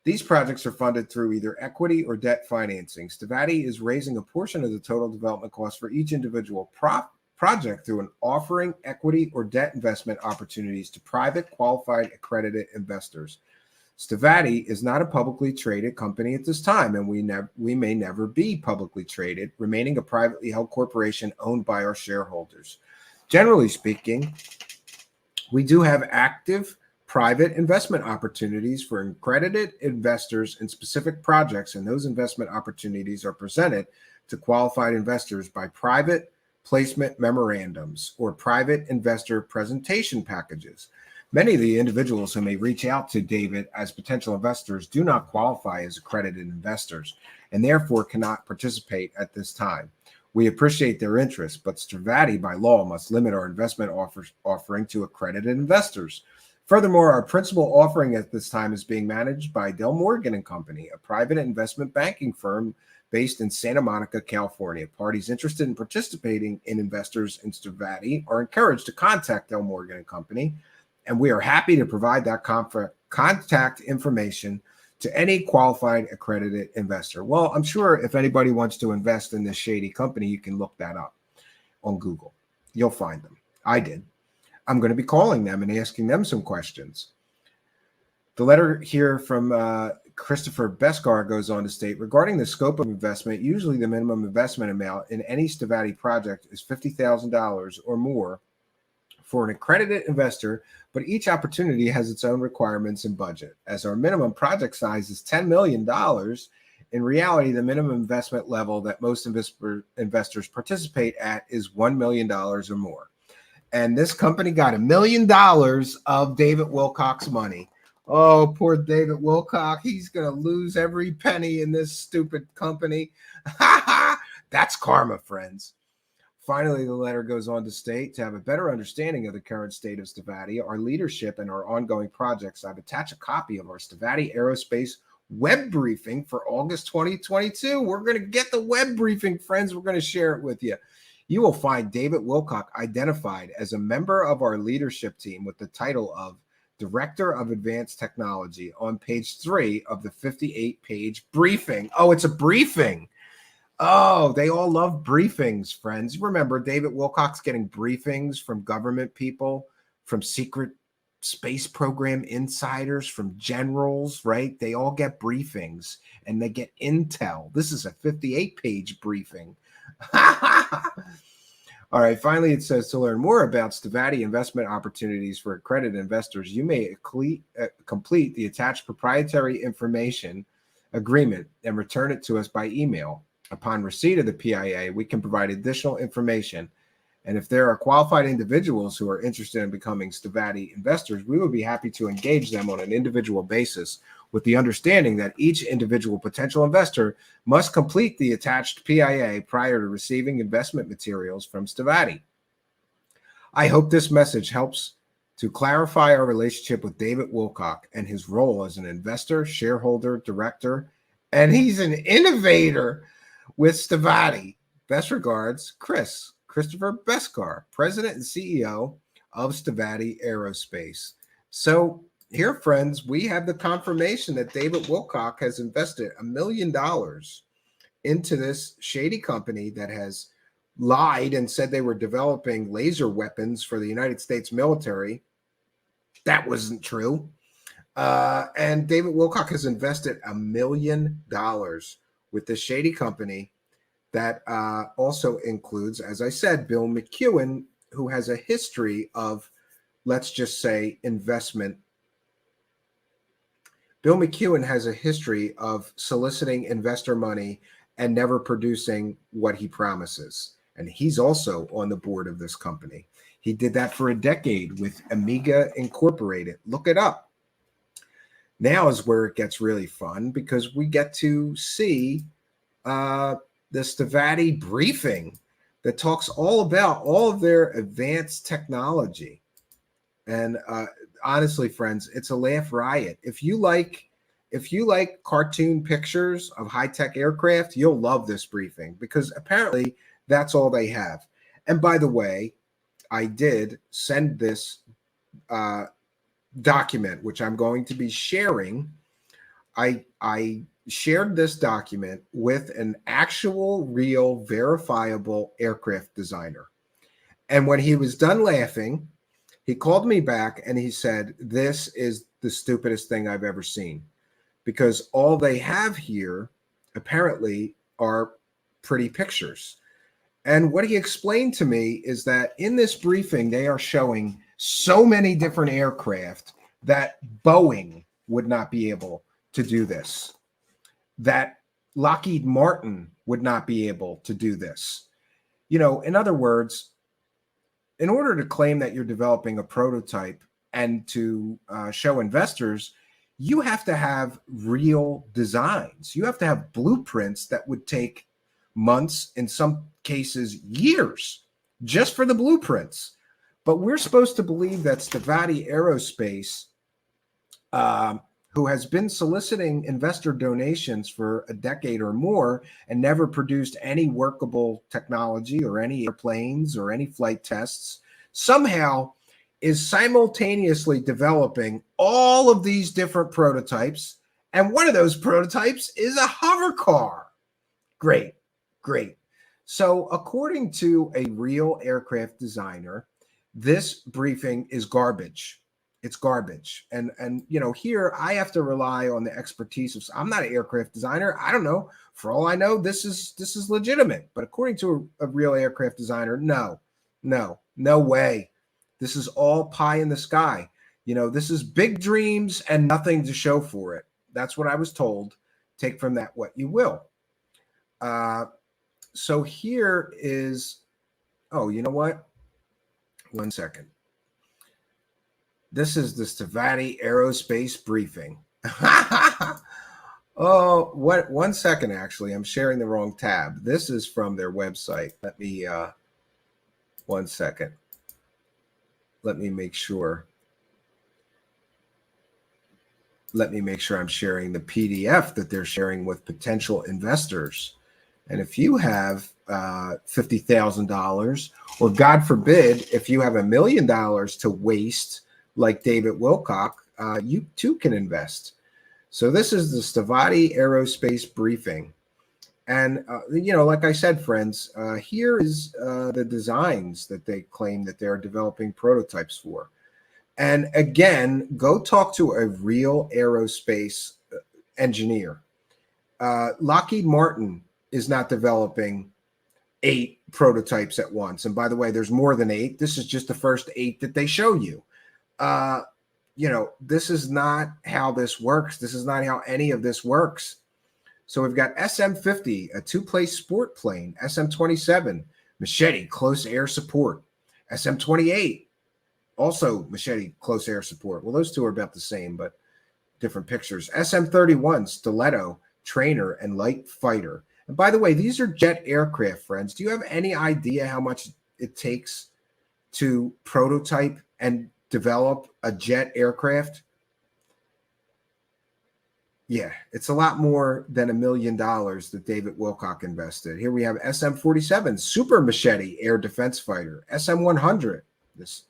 These projects are funded through either equity or debt financing. Stevati is raising a portion of the total development cost for each individual project through an offering equity or debt investment opportunities to private, qualified, accredited investors. Stevati is not a publicly traded company at this time, and we may never be publicly traded, remaining a privately held corporation owned by our shareholders. Generally speaking, we do have active private investment opportunities for accredited investors in specific projects, and those investment opportunities are presented to qualified investors by private placement memorandums or private investor presentation packages. Many of the individuals who may reach out to David as potential investors do not qualify as accredited investors and therefore cannot participate at this time. We appreciate their interest, but Stevati by law must limit our investment offering to accredited investors. Furthermore, our principal offering at this time is being managed by Del Morgan and Company, a private investment banking firm based in Santa Monica, California. Parties interested in participating in investors in Stevati are encouraged to contact Del Morgan and Company, and we are happy to provide that contact information to any qualified accredited investor. Well, I'm sure if anybody wants to invest in this shady company, you can look that up on Google. You'll find them. I did. I'm going to be calling them and asking them some questions. The letter here from Christopher Beskar goes on to state, regarding the scope of investment, usually the minimum investment amount in any Stevati project is $50,000 or more for an accredited investor, but each opportunity has its own requirements and budget. As our minimum project size is $10 million, in reality, the minimum investment level that most investors participate at is $1 million or more. And this company got $1 million of David Wilcock's money. Oh, poor David Wilcock. He's going to lose every penny in this stupid company. That's karma, friends. Finally, the letter goes on to state, to have a better understanding of the current state of Stevati, our leadership, and our ongoing projects, I've attached a copy of our Stevati Aerospace web briefing for August 2022. We're going to get the web briefing, friends. We're going to share it with you. You will find David Wilcock identified as a member of our leadership team with the title of Director of Advanced Technology on page 3 of the 58-page briefing. Oh, it's a briefing. Oh, they all love briefings, friends. Remember, David Wilcock's getting briefings from government people, from secret space program insiders, from generals, right? They all get briefings and they get intel. This is a 58-page briefing. All right, finally, it says, to learn more about Stevati investment opportunities for accredited investors, you may complete the attached proprietary information agreement and return it to us by email. Upon receipt of the PIA, we can provide additional information. And if there are qualified individuals who are interested in becoming Stevati investors, we would be happy to engage them on an individual basis, with the understanding that each individual potential investor must complete the attached PIA prior to receiving investment materials from Stevati. I hope this message helps to clarify our relationship with David Wilcock and his role as an investor, shareholder, director, and he's an innovator with Stevati. Best regards, Christopher Beskar, President and CEO of Stevati Aerospace. So here, friends, we have the confirmation that David Wilcock has invested $1 million into this shady company that has lied and said they were developing laser weapons for the United States military. That wasn't true. And David Wilcock has invested $1 million with this shady company that also includes, as I said, Bill McEwen, who has a history of, let's just say, investment. Bill McEwen has a history of soliciting investor money and never producing what he promises. And he's also on the board of this company. He did that for a decade with Amiga Incorporated. Look it up. Now is where it gets really fun, because we get to see the Stevati briefing that talks all about all of their advanced technology. And honestly, friends, it's a laugh riot. If you like cartoon pictures of high-tech aircraft, you'll love this briefing, because apparently that's all they have. And by the way, I did send this document, which I'm going to be sharing. I shared this document with an actual, real, verifiable aircraft designer. And when he was done laughing, he called me back and he said, "This is the stupidest thing I've ever seen," because all they have here apparently are pretty pictures. And what he explained to me is that in this briefing, they are showing so many different aircraft that Boeing would not be able to do this, that Lockheed Martin would not be able to do this. You know, in other words, in order to claim that you're developing a prototype and to show investors, you have to have real designs. You have to have blueprints that would take months, in some cases years, just for the blueprints. But we're supposed to believe that Stevati Aerospace, who has been soliciting investor donations for a decade or more and never produced any workable technology or any airplanes or any flight tests, somehow is simultaneously developing all of these different prototypes. And one of those prototypes is a hover car. Great, great. So according to a real aircraft designer, this briefing is garbage. It's garbage. And you know, here I have to rely on the expertise of, I'm not an aircraft designer. I don't know. For all I know, this is legitimate. But according to a real aircraft designer, no way. This is all pie in the sky. You know, this is big dreams and nothing to show for it. That's what I was told. Take from that what you will. So here is, oh, you know what? One second. This is the Stevati Aerospace briefing. Oh, what? 1 second, actually. I'm sharing the wrong tab. This is from their website. Let me, 1 second. Let me make sure. Let me make sure I'm sharing the PDF that they're sharing with potential investors. And if you have $50,000, or God forbid, if you have $1 million to waste, like David Wilcock, you too can invest. So this is the Stevati Aerospace briefing. And, you know, like I said, friends, here is the designs that they claim that they're developing prototypes for. And again, go talk to a real aerospace engineer. Lockheed Martin is not developing 8 prototypes at once. And by the way, there's more than 8. This is just the first 8 that they show you. You know, this is not how this works. This is not how any of this works. So we've got SM-50, a 2-place sport plane, SM-27, Machete, close air support, SM-28, also Machete, close air support. Well, those two are about the same, but different pictures. SM-31, Stiletto, trainer, and light fighter. And by the way, these are jet aircraft, friends. Do you have any idea how much it takes to prototype and develop a jet aircraft? Yeah, it's a lot more than $1 million that David Wilcock invested. Here we have SM-47, Super Machete Air Defense Fighter, SM-100, this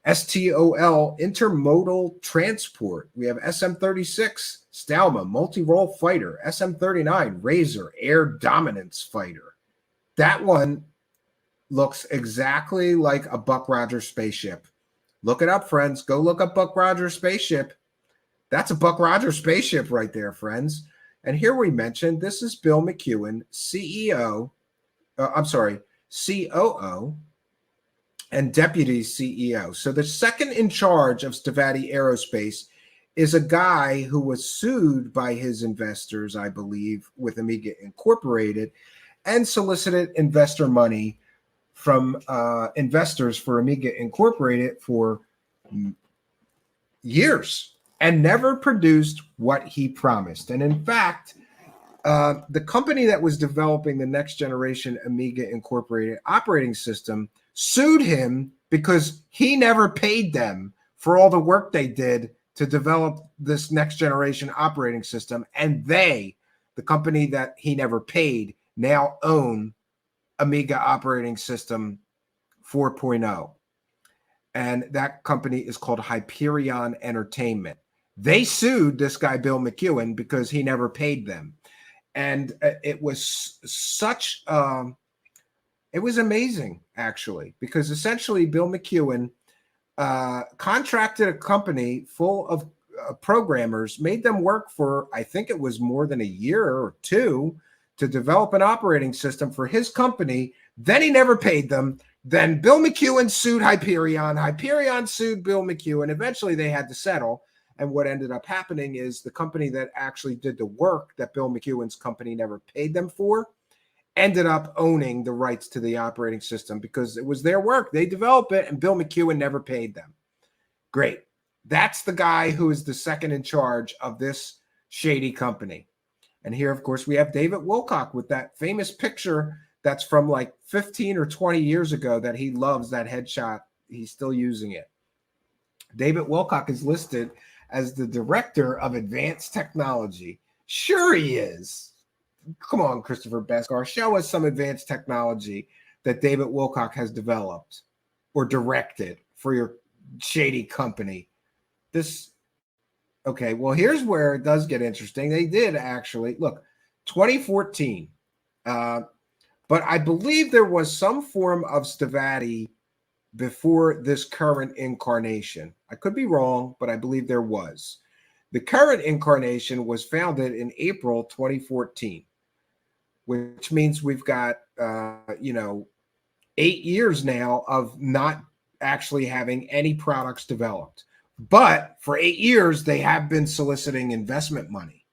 STOL Intermodal Transport. We have SM-36, Stalma Multi-Role Fighter, SM-39, Razor Air Dominance Fighter. That one looks exactly like a Buck Rogers spaceship. Look it up, friends. Go look up Buck Rogers spaceship. That's a Buck Rogers spaceship right there, friends. And here we mentioned, this is Bill McEwen, COO and Deputy CEO. So the second in charge of Stevati Aerospace is a guy who was sued by his investors, I believe, with Amiga Incorporated, and solicited investor money from investors for Amiga Incorporated for years, and never produced what he promised. And in fact, the company that was developing the next generation Amiga Incorporated operating system sued him because he never paid them for all the work they did to develop this next generation operating system. And they, the company that he never paid, now own Amiga operating system 4.0. And that company is called Hyperion Entertainment. They sued this guy, Bill McEwen, because he never paid them. And it was such, it was amazing, actually, because essentially Bill McEwen contracted a company full of programmers, made them work for, I think it was more than a year or two, to develop an operating system for his company. Then he never paid them. Then Bill McEwen sued Hyperion. Hyperion sued Bill McEwen. Eventually, they had to settle. And what ended up happening is the company that actually did the work that Bill McEwen's company never paid them for ended up owning the rights to the operating system because it was their work. They developed it, and Bill McEwen never paid them. Great. That's the guy who is the second in charge of this shady company. And here, of course, we have David Wilcock with that famous picture that's from like 15 or 20 years ago that he loves, that headshot. He's still using it. David Wilcock is listed as the director of advanced technology. Sure he is. Come on, Christopher Beskar, show us some advanced technology that David Wilcock has developed or directed for your shady company. Okay, well, here's where it does get interesting. They did actually, look, 2014, but I believe there was some form of Stavati before this current incarnation. I could be wrong, but I believe there was. The current incarnation was founded in April 2014, which means we've got, 8 years now of not actually having any products developed. But for 8 years, they have been soliciting investment money.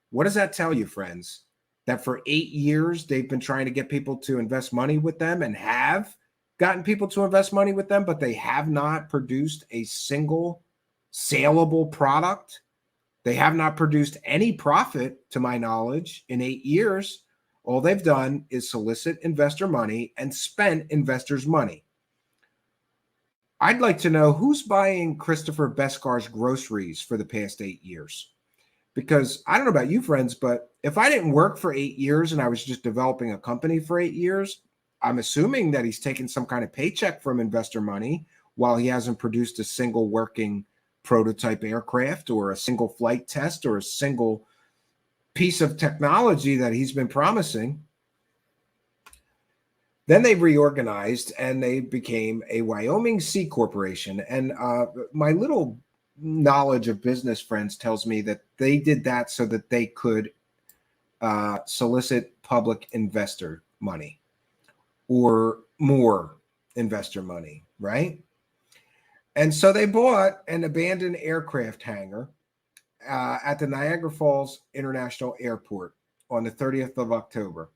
What does that tell you, friends? That for 8 years, they've been trying to get people to invest money with them and have gotten people to invest money with them, but they have not produced a single saleable product. They have not produced any profit, to my knowledge, in 8 years. All they've done is solicit investor money and spent investors' money. I'd like to know who's buying Christopher Beskar's groceries for the past 8 years. Because I don't know about you, friends, but if I didn't work for 8 years and I was just developing a company for 8 years, I'm assuming that he's taken some kind of paycheck from investor money while he hasn't produced a single working prototype aircraft or a single flight test or a single piece of technology that he's been promising. Then they reorganized and they became a Wyoming C Corporation. And my little knowledge of business, friends, tells me that they did that so that they could solicit public investor money or more investor money, right? And so they bought an abandoned aircraft hangar at the Niagara Falls International Airport on the 30th of October.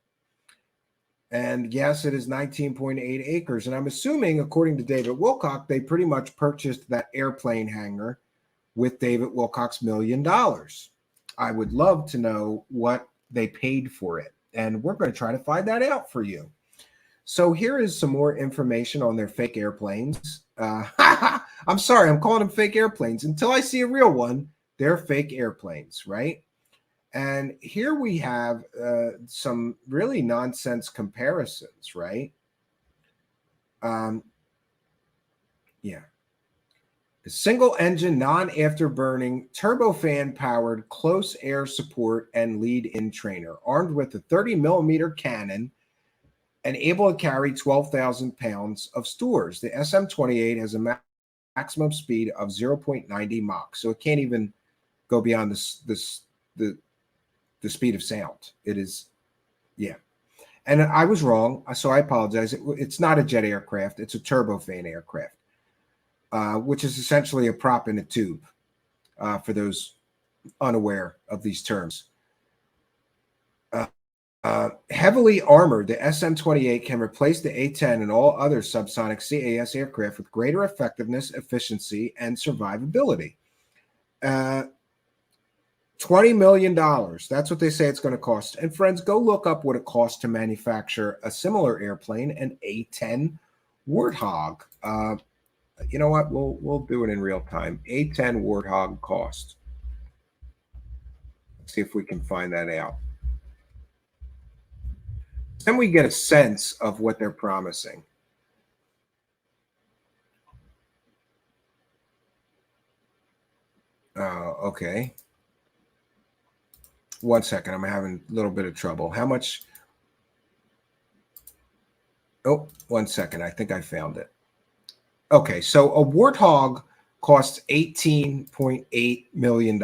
And yes, it is 19.8 acres. And I'm assuming, according to David Wilcock, they pretty much purchased that airplane hangar with David Wilcock's $1 million. I would love to know what they paid for it. And we're going to try to find that out for you. So here is some more information on their fake airplanes. I'm sorry, I'm calling them fake airplanes. Until I see a real one, they're fake airplanes, right? And here we have some really nonsense comparisons, right? Yeah. The single engine, non-afterburning, turbofan powered close air support and lead-in trainer, armed with a 30mm cannon and able to carry 12,000 pounds of stores. The SM-28 has a maximum speed of 0.90 Mach, so it can't even go beyond the speed of sound. It is, yeah. And I was wrong, so I apologize. It's not a jet aircraft. It's a turbofan aircraft, which is essentially a prop in a tube, for those unaware of these terms. Heavily armored, the SM-28 can replace the A-10 and all other subsonic CAS aircraft with greater effectiveness, efficiency, and survivability. $20 million. That's what they say it's going to cost. And friends, go look up what it costs to manufacture a similar airplane, an A-10 Warthog. You know what? We'll do it in real time. A-10 Warthog cost. Let's see if we can find that out. Then we get a sense of what they're promising. Okay. 1 second. I'm having a little bit of trouble. How much? Oh, 1 second. I think I found it. Okay. So a warthog costs $18.8 million.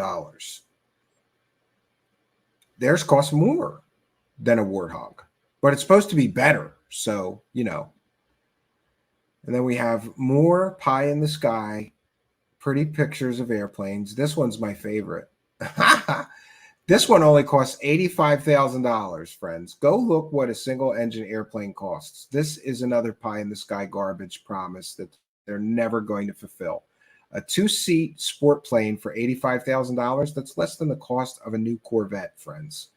Theirs costs more than a warthog, but it's supposed to be better. So, you know. And then we have more pie in the sky, pretty pictures of airplanes. This one's my favorite. This one only costs $85,000, friends. Go look what a single engine airplane costs. This is another pie in the sky garbage promise that they're never going to fulfill. A 2-seat sport plane for $85,000, that's less than the cost of a new Corvette, friends.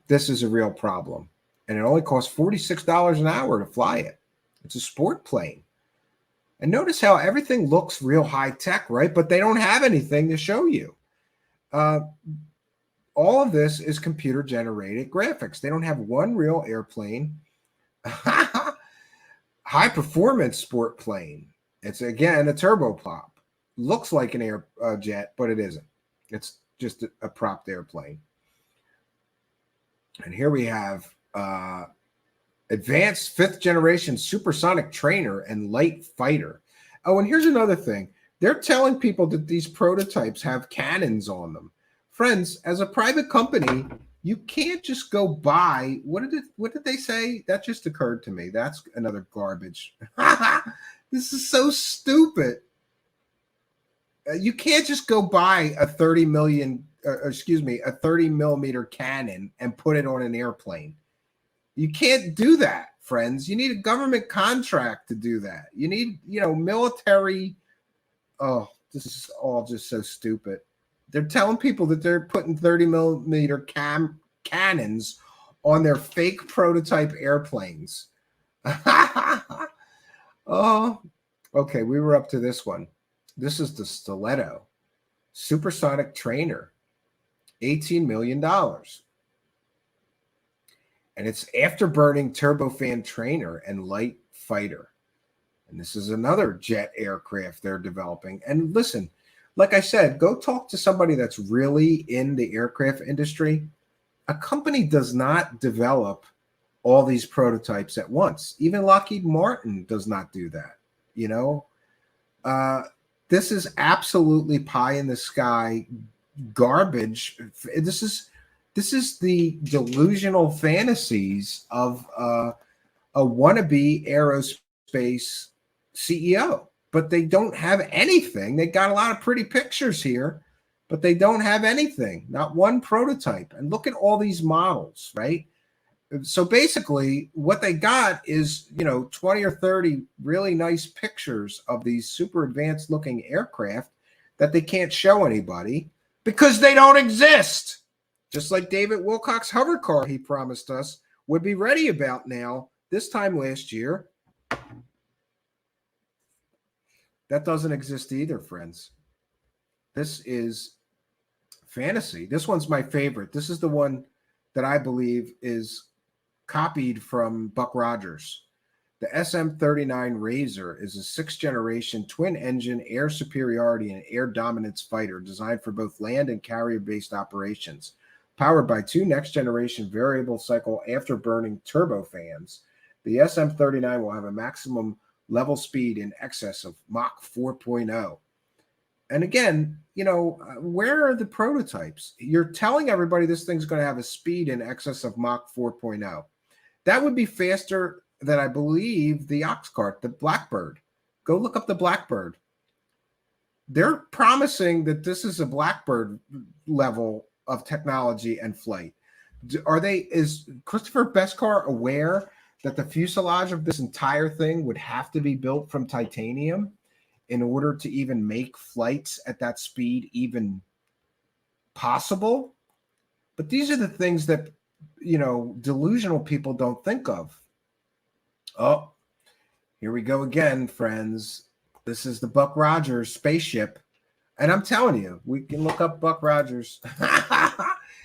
This is a real problem. And it only costs $46 an hour to fly it. It's a sport plane. And notice how everything looks real high tech, right? But they don't have anything to show you. All of this is computer generated graphics. They don't have one real airplane. High performance sport plane. It's again a turboprop. Looks like an air jet, but it isn't. It's just a propped airplane. And here we have advanced 5th generation supersonic trainer and light fighter. Oh, and here's another thing. They're telling people that these prototypes have cannons on them. Friends, as a private company, you can't just go buy. What did they say? That just occurred to me. That's another garbage. This is so stupid. You can't just go buy a 30 millimeter cannon and put it on an airplane. You can't do that, friends. You need a government contract to do that. You need, military. Oh, this is all just so stupid. They're telling people that they're putting 30 millimeter cannons on their fake prototype airplanes. Oh, okay. We were up to this one. This is the Stiletto supersonic trainer, $18 million. And it's afterburning turbofan trainer and light fighter. And this is another jet aircraft they're developing. And listen, like I said, go talk to somebody that's really in the aircraft industry. A company does not develop all these prototypes at once. Even Lockheed Martin does not do that. This is absolutely pie in the sky garbage. This is the delusional fantasies of a wannabe aerospace CEO. But they don't have anything. They got a lot of pretty pictures here, but they don't have anything, not one prototype. And look at all these models, right? So basically what they got is, 20 or 30 really nice pictures of these super advanced looking aircraft that they can't show anybody because they don't exist. Just like David Wilcock's hovercar he promised us would be ready about now, this time last year. That doesn't exist either, friends. This is fantasy. This one's my favorite. This is the one that I believe is copied from Buck Rogers. The SM-39 Razor is a 6th generation twin engine air superiority and air dominance fighter designed for both land and carrier based operations. Powered by 2 next generation variable cycle afterburning turbofans, the SM-39 will have a maximum level speed in excess of Mach 4.0. And again, where are the prototypes? You're telling everybody this thing's going to have a speed in excess of Mach 4.0. That would be faster than, I believe, the Oxcart, the Blackbird. Go look up the Blackbird. They're promising that this is a Blackbird level of technology and flight. Is Christopher Beskar aware that the fuselage of this entire thing would have to be built from titanium in order to even make flights at that speed even possible? But these are the things that, delusional people don't think of. Oh, here we go again, friends. This is the Buck Rogers spaceship. And I'm telling you, we can look up Buck Rogers.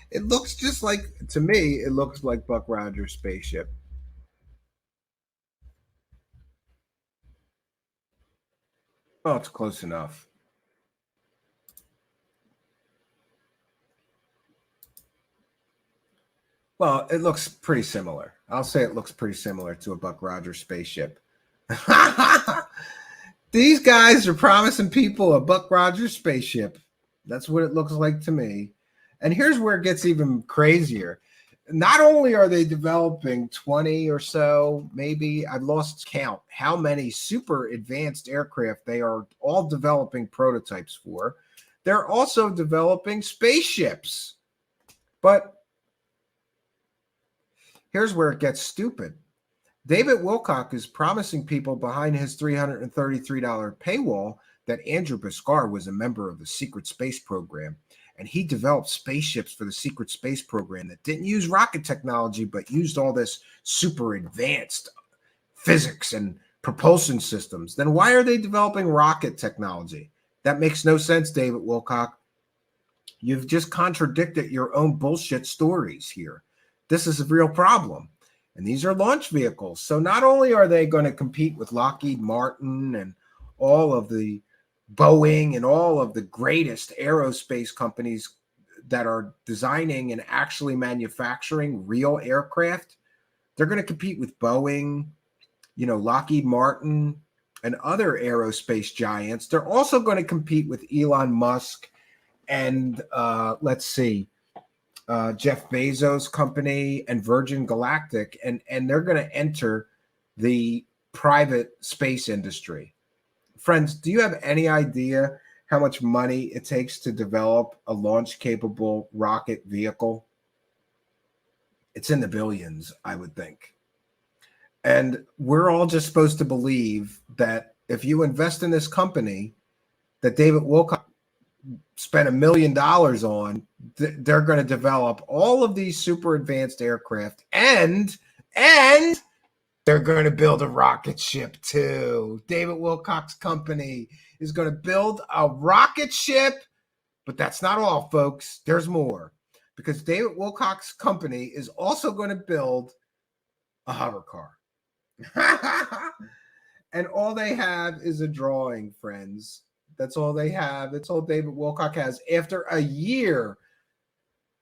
It looks just like, to me, it looks like Buck Rogers spaceship. Oh, it's close enough. Well, it looks pretty similar. I'll say it looks pretty similar to a Buck Rogers spaceship. These guys are promising people a Buck Rogers spaceship. That's what it looks like to me. And here's where it gets even crazier. Not only are they developing 20 or so, maybe I've lost count how many super advanced aircraft they are all developing prototypes for. They're also developing spaceships. But here's where it gets stupid. David Wilcock is promising people behind his $333 paywall that Andrew Bhaskar was a member of the secret space program, and he developed spaceships for the secret space program that didn't use rocket technology, but used all this super advanced physics and propulsion systems. Then why are they developing rocket technology? That makes no sense, David Wilcock. You've just contradicted your own bullshit stories here. This is a real problem. And these are launch vehicles. So not only are they going to compete with Lockheed Martin and all of the Boeing and all of the greatest aerospace companies that are designing and actually manufacturing real aircraft, they're going to compete with Boeing, Lockheed Martin, and other aerospace giants. They're also going to compete with Elon Musk and Jeff Bezos' company and Virgin Galactic, and they're going to enter the private space industry. Friends, do you have any idea how much money it takes to develop a launch-capable rocket vehicle? It's in the billions, I would think. And we're all just supposed to believe that if you invest in this company that David Wilcock spent $1 million on, they're going to develop all of these super advanced aircraft, and they're going to build a rocket ship too. David Wilcock's company is going to build a rocket ship, but that's not all, folks. There's more, because David Wilcock's company is also going to build a hovercar. And all they have is a drawing, friends. That's all they have. That's all David Wilcock has. After a year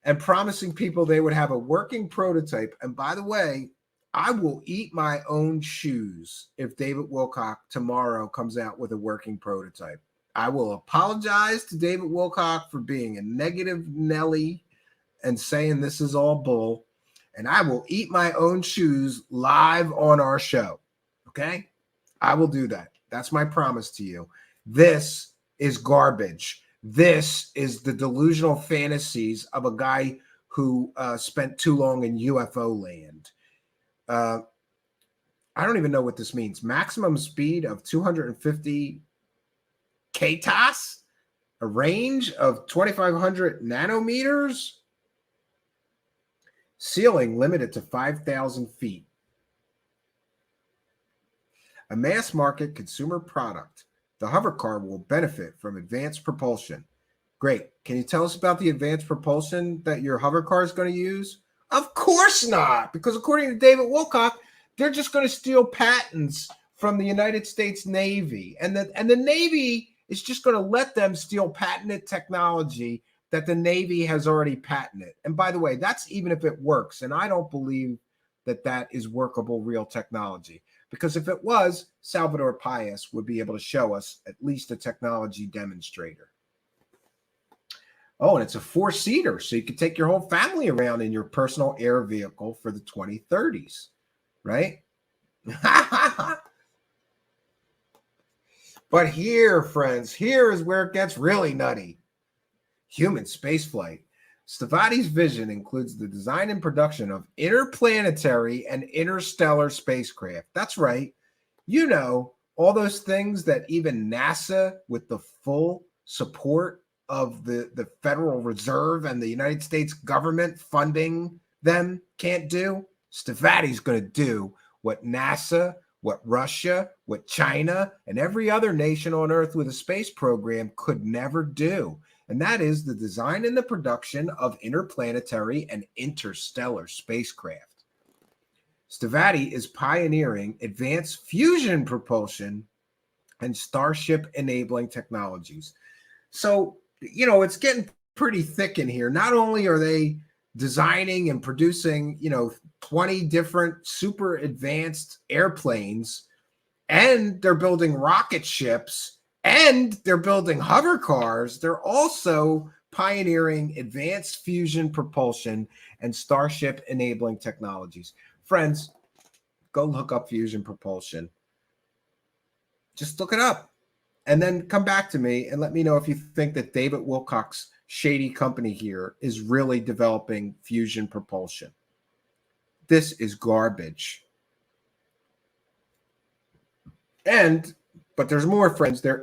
and promising people they would have a working prototype. And by the way, I will eat my own shoes if David Wilcock tomorrow comes out with a working prototype. I will apologize to David Wilcock for being a negative Nelly and saying this is all bull. And I will eat my own shoes live on our show. Okay? I will do that. That's my promise to you. This is garbage. This is the delusional fantasies of a guy who spent too long in UFO land. I don't even know what this means. Maximum speed of 250 ktas, a range of 2,500 nanometers, ceiling limited to 5,000 feet. A mass market consumer product. The hovercar will benefit from advanced propulsion. Great. Can you tell us about the advanced propulsion that your hovercar is going to use? Of course not, because according to David Wilcock, they're just going to steal patents from the United States Navy. And the Navy is just going to let them steal patented technology that the Navy has already patented. And by the way, that's even if it works. And I don't believe that that is workable real technology. Because if it was, Salvador Payas would be able to show us at least a technology demonstrator. Oh, and it's a 4-seater, so you can take your whole family around in your personal air vehicle for the 2030s, right? But here, friends, here is where it gets really nutty. Human spaceflight. Stavati's vision includes the design and production of interplanetary and interstellar spacecraft. That's right. You know, all those things that even NASA, with the full support of the Federal Reserve and the United States government funding them, can't do. Stavati's going to do what NASA, what Russia, what China, and every other nation on Earth with a space program could never do. And that is the design and the production of interplanetary and interstellar spacecraft. Stavati is pioneering advanced fusion propulsion and Starship enabling technologies. So, you know, it's getting pretty thick in here. Not only are they designing and producing, 20 different super advanced airplanes, and they're building rocket ships, and they're building hover cars. They're also pioneering advanced fusion propulsion and starship enabling technologies. Friends, go look up fusion propulsion. Just look it up and then come back to me and let me know if you think that David Wilcock's shady company here is really developing fusion propulsion. This is garbage. But there's more, friends. Their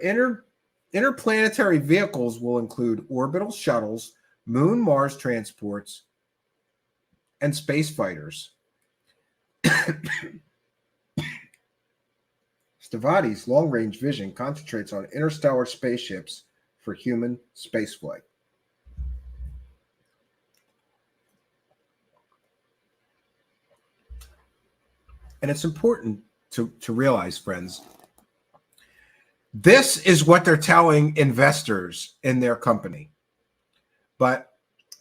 interplanetary vehicles will include orbital shuttles, moon Mars transports, and space fighters. Stavati's long-range vision concentrates on interstellar spaceships for human spaceflight. And it's important to realize, friends, this is what they're telling investors in their company. But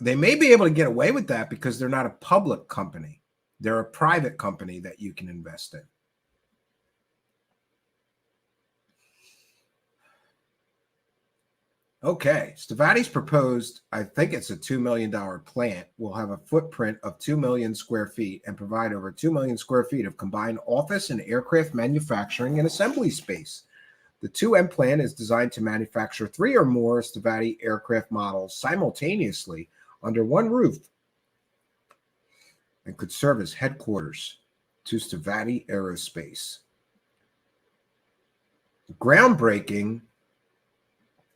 they may be able to get away with that because they're not a public company. They're a private company that you can invest in. Okay, Stavati's proposed, I think it's a $2 million plant, will have a footprint of 2 million square feet and provide over 2 million square feet of combined office and aircraft manufacturing and assembly space. The 2M plant is designed to manufacture 3 or more Stavati aircraft models simultaneously under one roof and could serve as headquarters to Stavati Aerospace. Groundbreaking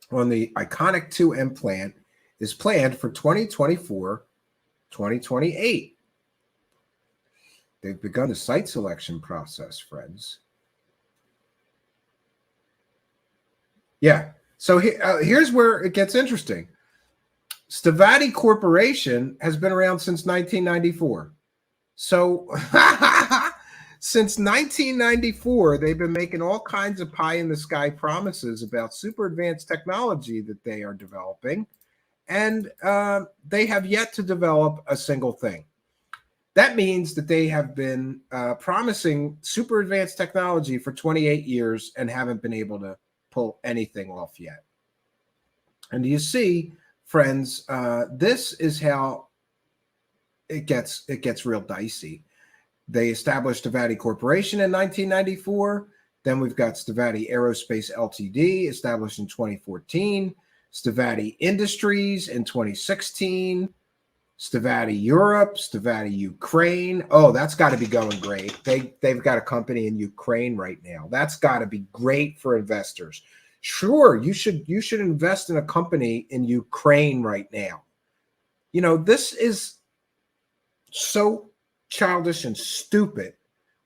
on the iconic 2M plant is planned for 2024-2028. They've begun the site selection process, friends. Yeah, so here's where it gets interesting. Stavati Corporation has been around since 1994. So since 1994, they've been making all kinds of pie-in-the-sky promises about super advanced technology that they are developing, and they have yet to develop a single thing. That means that they have been promising super advanced technology for 28 years and haven't been able to pull anything off yet. And you see, friends, this is how it gets real dicey. They established Stavati Corporation in 1994. Then we've got Stavati Aerospace Ltd, established in 2014. Stavati Industries in 2016. Stavati Europe, Stavati Ukraine. Oh, that's got to be going great. They've got a company in Ukraine right now. That's got to be great for investors. Sure, you should invest in a company in Ukraine right now. This is so childish and stupid.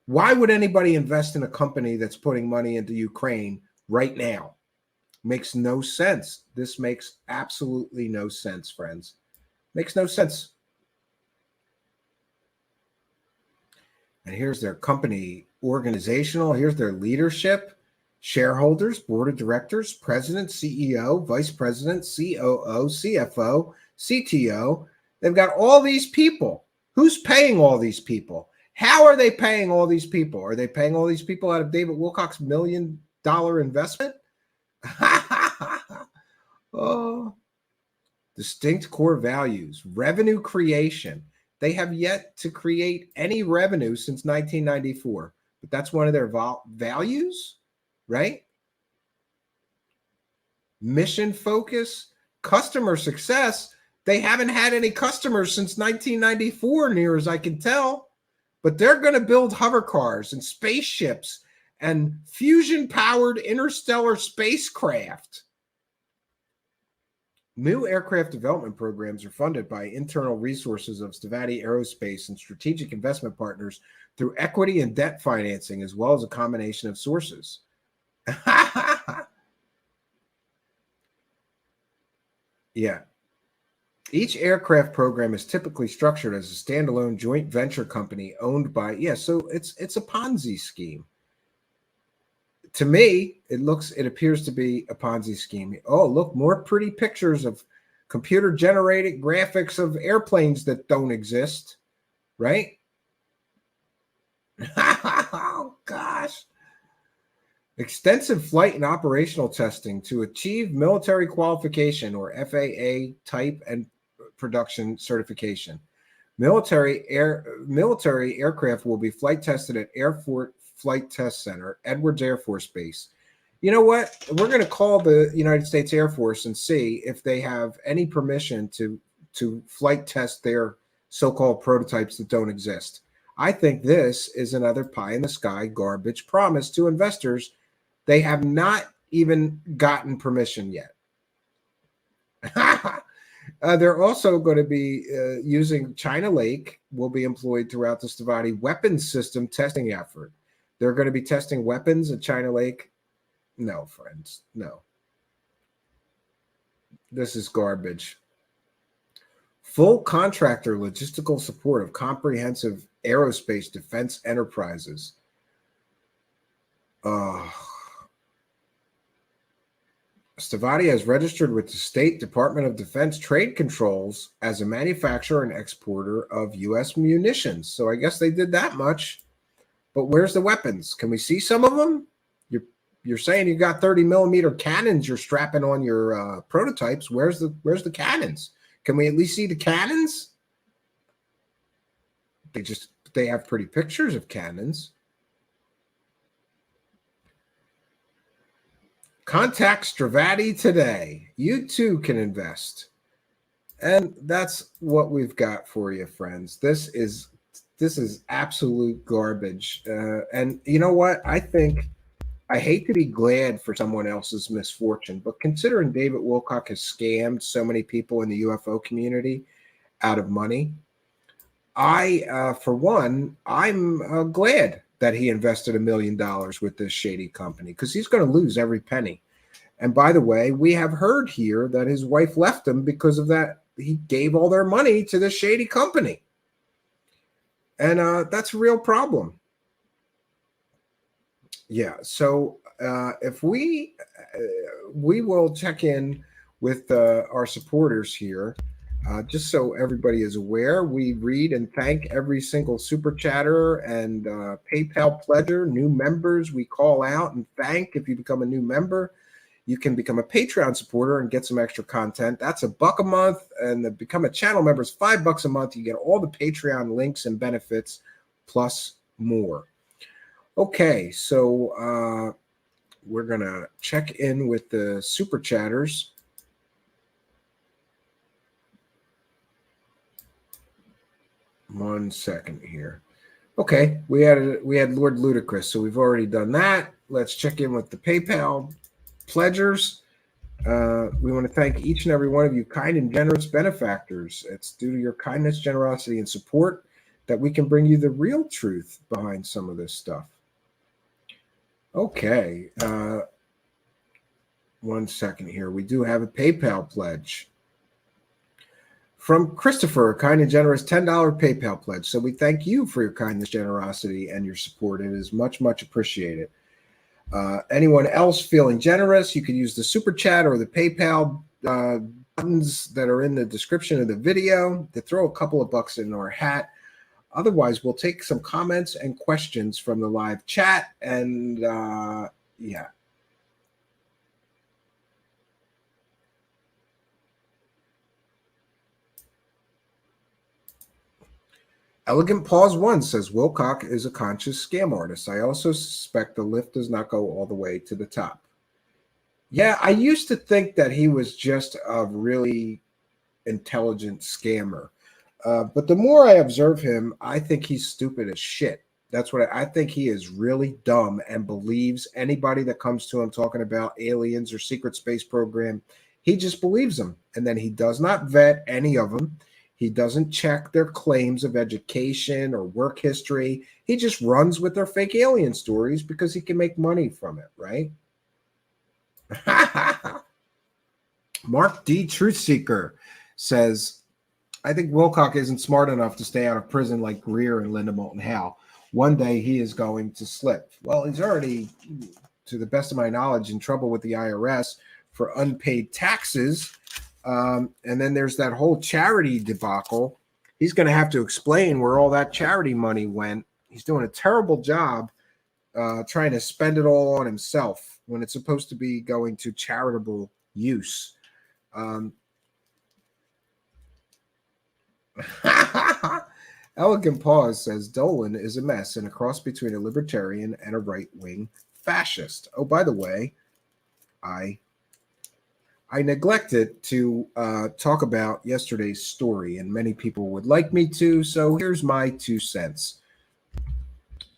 Why would anybody invest in a company that's putting money into Ukraine right now? Makes no sense. This makes absolutely no sense, friends. Makes no sense. And here's their company organizational. Here's their leadership, shareholders, board of directors, president, CEO, vice president, COO, CFO, CTO. They've got all these people. Who's paying all these people? How are they paying all these people? Are they paying all these people out of David Wilcock's $1 million investment? Oh. Distinct core values, revenue creation. They have yet to create any revenue since 1994, but that's one of their values, right? Mission focus, customer success. They haven't had any customers since 1994, near as I can tell, but they're going to build hover cars and spaceships and fusion-powered interstellar spacecraft. New aircraft development programs are funded by internal resources of Stavati Aerospace and strategic investment partners through equity and debt financing, as well as a combination of sources. Yeah. Each aircraft program is typically structured as a standalone joint venture company owned by, so it's a Ponzi scheme. To me, it appears to be a Ponzi scheme. Oh, look, more pretty pictures of computer generated graphics of airplanes that don't exist, right? Oh, gosh. Extensive flight and operational testing to achieve military qualification or FAA type and production certification. Military aircraft will be flight tested at Airport Flight Test Center, Edwards Air Force Base. You know what? We're going to call the United States Air Force and see if they have any permission to flight test their so-called prototypes that don't exist. I think this is another pie-in-the-sky garbage promise to investors. They have not even gotten permission yet. They're also going to be using China Lake will be employed throughout the Stavati weapons system testing effort. They're going to be testing weapons at China Lake. No, friends, no. This is garbage. Full contractor logistical support of comprehensive aerospace defense enterprises. Stavati has registered with the State Department of Defense Trade Controls as a manufacturer and exporter of U.S. munitions. So I guess they did that much. But where's the weapons? Can we see some of them? You're saying you got 30 millimeter cannons you're strapping on your prototypes. Where's the cannons? Can we at least see the cannons? They have pretty pictures of cannons. Contact Stravati today. You too can invest. And that's what we've got for you, friends. This is absolute garbage. And you know what? I hate to be glad for someone else's misfortune, but considering David Wilcock has scammed so many people in the UFO community out of money, for one, I'm glad that he invested $1 million with this shady company because he's going to lose every penny. And by the way, we have heard here that his wife left him because of that. He gave all their money to this shady company. And that's a real problem. Yeah, so if we will check in with our supporters here, just so everybody is aware. We read and thank every single super chatter and PayPal pledger, new members. We call out and thank if you become a new member. You can become a Patreon supporter and get some extra content. That's $1 a month, and to become a channel member is $5 a month. You get all the Patreon links and benefits, plus more. Okay, so we're going to check in with the super chatters. One second here. Okay, we had Lord Ludicrous, so we've already done that. Let's check in with the PayPal pledgers. We want to thank each and every one of you kind and generous benefactors. It's due to your kindness, generosity, and support that we can bring you the real truth behind some of this stuff. Okay, one second here. We do have a PayPal pledge from Christopher, a kind and generous $10 PayPal pledge. So we thank you for your kindness, generosity, and your support. It is much, much appreciated. Anyone else feeling generous, you can use the super chat or the PayPal buttons that are in the description of the video to throw a couple of bucks in our hat. Otherwise, we'll take some comments and questions from the live chat. And yeah. Elegant Pause 1 says, Wilcock is a conscious scam artist. I also suspect the lift does not go all the way to the top. Yeah, I used to think that he was just a really intelligent scammer. But the more I observe him, I think he's stupid as shit. That's what I think. He is really dumb and believes anybody that comes to him talking about aliens or secret space program. He just believes them. And then he does not vet any of them. He doesn't check their claims of education or work history. He just runs with their fake alien stories because he can make money from it, right? Mark D. Truthseeker says, I think Wilcock isn't smart enough to stay out of prison like Greer and Linda Moulton Howe. One day he is going to slip. Well, he's already, to the best of my knowledge, in trouble with the IRS for unpaid taxes And then there's that whole charity debacle. He's going to have to explain where all that charity money went. He's doing a terrible job trying to spend it all on himself when it's supposed to be going to charitable use. Elegant Pause says Dolan is a mess and a cross between a libertarian and a right-wing fascist. Oh, by the way, I neglected to talk about yesterday's story, and many people would like me to, so here's my 2 cents.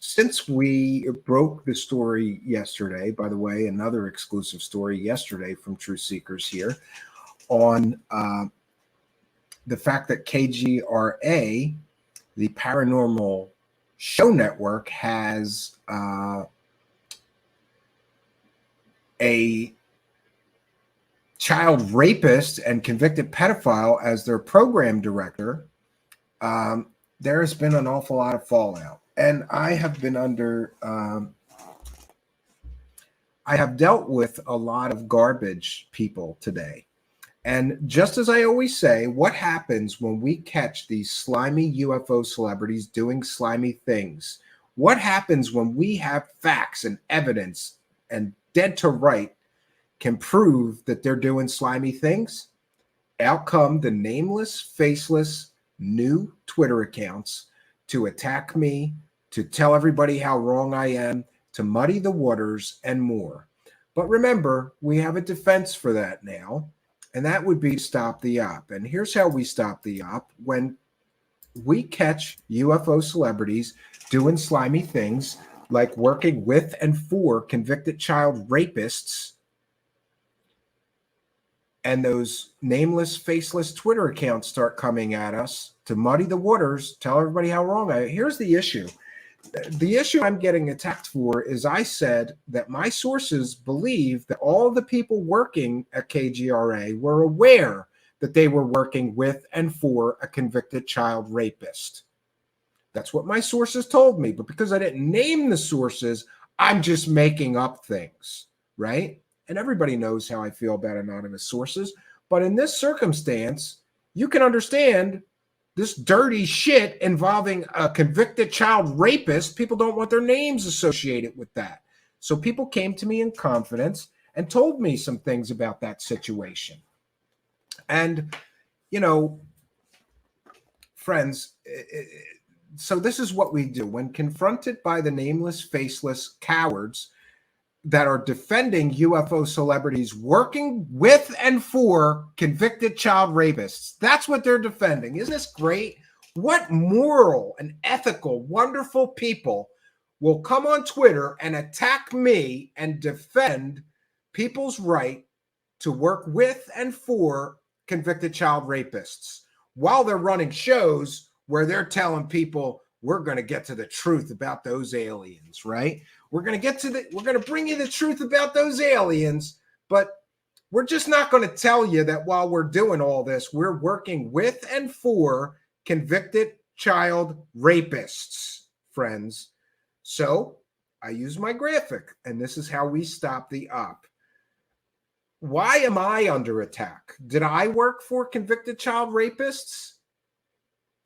Since we broke the story yesterday, by the way, another exclusive story yesterday from Truth Seekers here on the fact that KGRA, the Paranormal Show Network, has a child rapist and convicted pedophile as their program director, there has been an awful lot of fallout. And I have been I have dealt with a lot of garbage people today. And just as I always say, what happens when we catch these slimy UFO celebrities doing slimy things? What happens when we have facts and evidence and dead to right can prove that they're doing slimy things? Out come the nameless, faceless, new Twitter accounts to attack me, to tell everybody how wrong I am, to muddy the waters, and more. But remember, we have a defense for that now, and that would be stop the op. And here's how we stop the op. When we catch UFO celebrities doing slimy things, like working with and for convicted child rapists, and those nameless, faceless Twitter accounts start coming at us to muddy the waters, tell everybody how wrong I am. Here's the issue. The issue I'm getting attacked for is I said that my sources believe that all the people working at KGRA were aware that they were working with and for a convicted child rapist. That's what my sources told me. But because I didn't name the sources, I'm just making up things, right? And everybody knows how I feel about anonymous sources. But in this circumstance, you can understand this dirty shit involving a convicted child rapist. People don't want their names associated with that. So people came to me in confidence and told me some things about that situation. And, you know, friends, so this is what we do. When confronted by the nameless, faceless cowards that are defending UFO celebrities working with and for convicted child rapists. That's what they're defending. Isn't this great? What moral and ethical, wonderful people will come on Twitter and attack me and defend people's right to work with and for convicted child rapists while they're running shows where they're telling people we're going to get to the truth about those aliens, right? We're going to bring you the truth about those aliens, but we're just not going to tell you that while we're doing all this, we're working with and for convicted child rapists, friends. So I use my graphic, and this is how we stop the op. Why am I under attack? Did I work for convicted child rapists?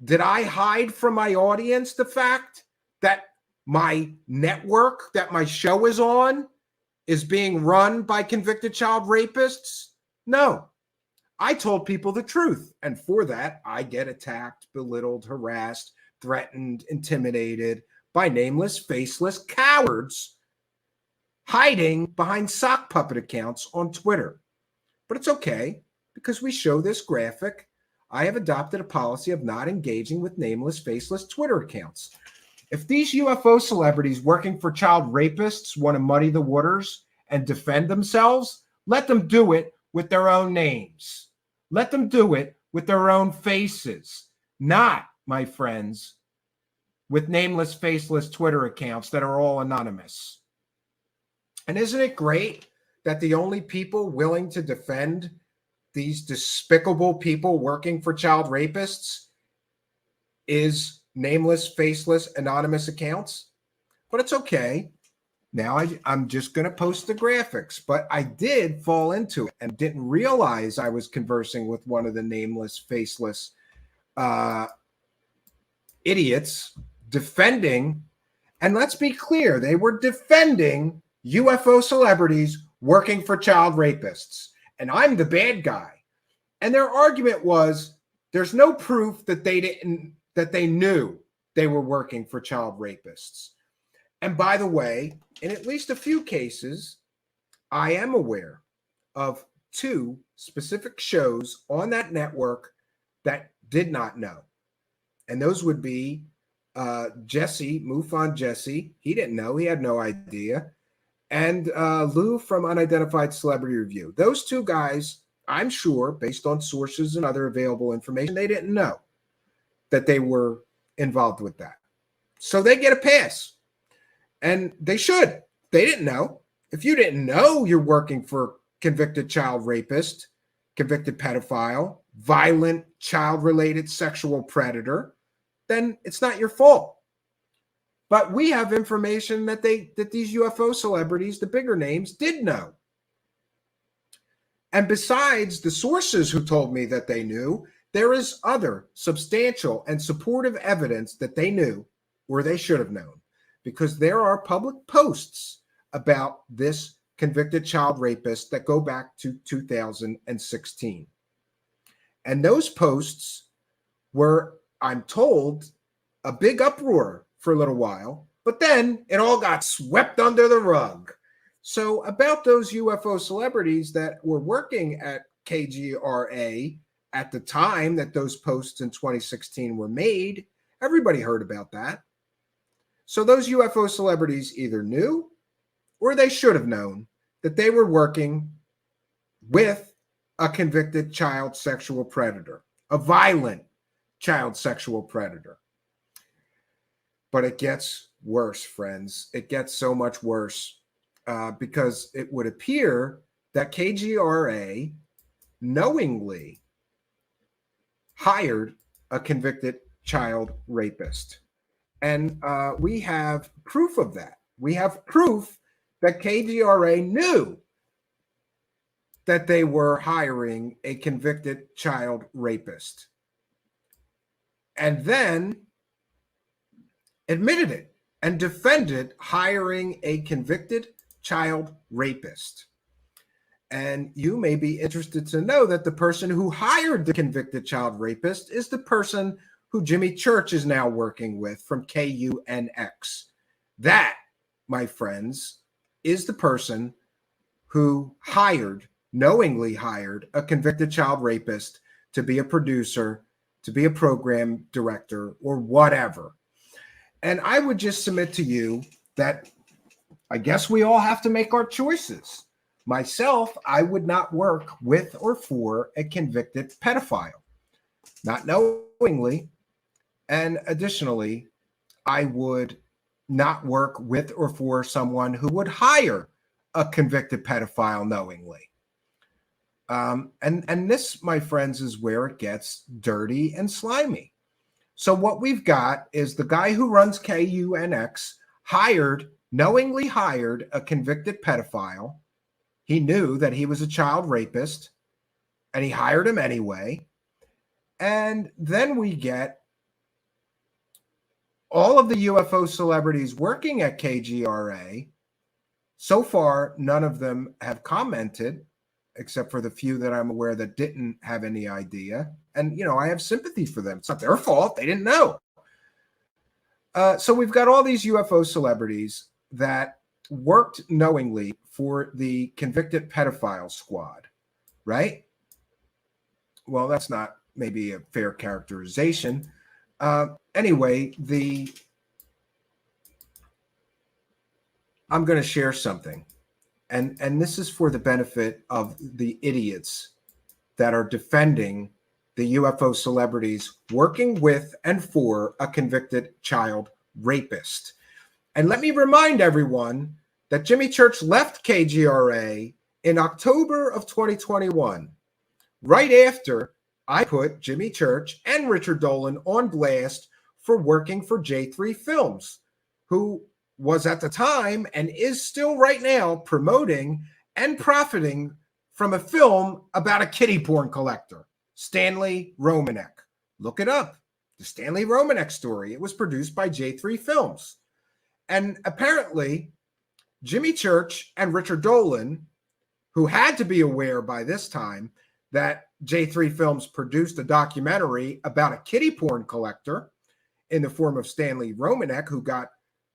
Did I hide from my audience the fact that my network that my show is on is being run by convicted child rapists? No. I told people the truth. And for that, I get attacked, belittled, harassed, threatened, intimidated by nameless, faceless cowards hiding behind sock puppet accounts on Twitter. But it's okay, because we show this graphic. I have adopted a policy of not engaging with nameless, faceless Twitter accounts. If these UFO celebrities working for child rapists want to muddy the waters and defend themselves, let them do it with their own names. Let them do it with their own faces, not, my friends, with nameless, faceless Twitter accounts that are all anonymous. And isn't it great that the only people willing to defend these despicable people working for child rapists is nameless, faceless, anonymous accounts? But it's okay, Now I'm just going to post the graphics, but I did fall into it and didn't realize I was conversing with one of the nameless, faceless idiots defending. And let's be clear, they were defending UFO celebrities working for child rapists. And I'm the bad guy. And their argument was there's no proof that they knew they were working for child rapists. And by the way, in at least a few cases, I am aware of 2 specific shows on that network that did not know. And those would be Jesse, MUFON Jesse. He didn't know. He had no idea. And Lou from Unidentified Celebrity Review. Those 2 guys, I'm sure, based on sources and other available information, they didn't know that they were involved with that. So they get a pass. And they should. They didn't know. If you didn't know you're working for convicted child rapist, convicted pedophile, violent child-related sexual predator, then it's not your fault. But we have information that these UFO celebrities, the bigger names, did know. And besides the sources who told me that they knew, there is other substantial and supportive evidence that they knew or they should have known, because there are public posts about this convicted child rapist that go back to 2016. And those posts were, I'm told, a big uproar for a little while, but then it all got swept under the rug. So about those UFO celebrities that were working at KGRA at the time that those posts in 2016 were made, everybody heard about that. So those UFO celebrities either knew or they should have known that they were working with a convicted child sexual predator, a violent child sexual predator. But it gets worse, friends. It gets so much worse because it would appear that KGRA knowingly hired a convicted child rapist. And we have proof of that. We have proof that KGRA knew that they were hiring a convicted child rapist. And then admitted it and defended hiring a convicted child rapist. And you may be interested to know that the person who hired the convicted child rapist is the person who Jimmy Church is now working with from KUNX. That, my friends, is the person who knowingly hired a convicted child rapist to be a producer, to be a program director, or whatever. And I would just submit to you that I guess we all have to make our choices. Myself, I would not work with or for a convicted pedophile, not knowingly. And additionally, I would not work with or for someone who would hire a convicted pedophile knowingly. And this, my friends, is where it gets dirty and slimy. So what we've got is the guy who runs KUNX knowingly hired a convicted pedophile. He knew that he was a child rapist, and he hired him anyway. And then we get all of the UFO celebrities working at KGRA. So far, none of them have commented, except for the few that I'm aware that didn't have any idea. And, I have sympathy for them. It's not their fault. They didn't know. So we've got all these UFO celebrities that worked knowingly for the convicted pedophile squad, right? Well, that's not maybe a fair characterization. Anyway, I'm going to share something. And this is for the benefit of the idiots that are defending the UFO celebrities working with and for a convicted child rapist. And let me remind everyone that Jimmy Church left KGRA in October of 2021, right after I put Jimmy Church and Richard Dolan on blast for working for J3 Films, who was at the time and is still right now promoting and profiting from a film about a kiddie porn collector, Stanley Romanek. Look it up. The Stanley Romanek story. It was produced by J3 Films. And apparently, Jimmy Church and Richard Dolan, who had to be aware by this time that J3 Films produced a documentary about a kiddie porn collector in the form of Stanley Romanek, who got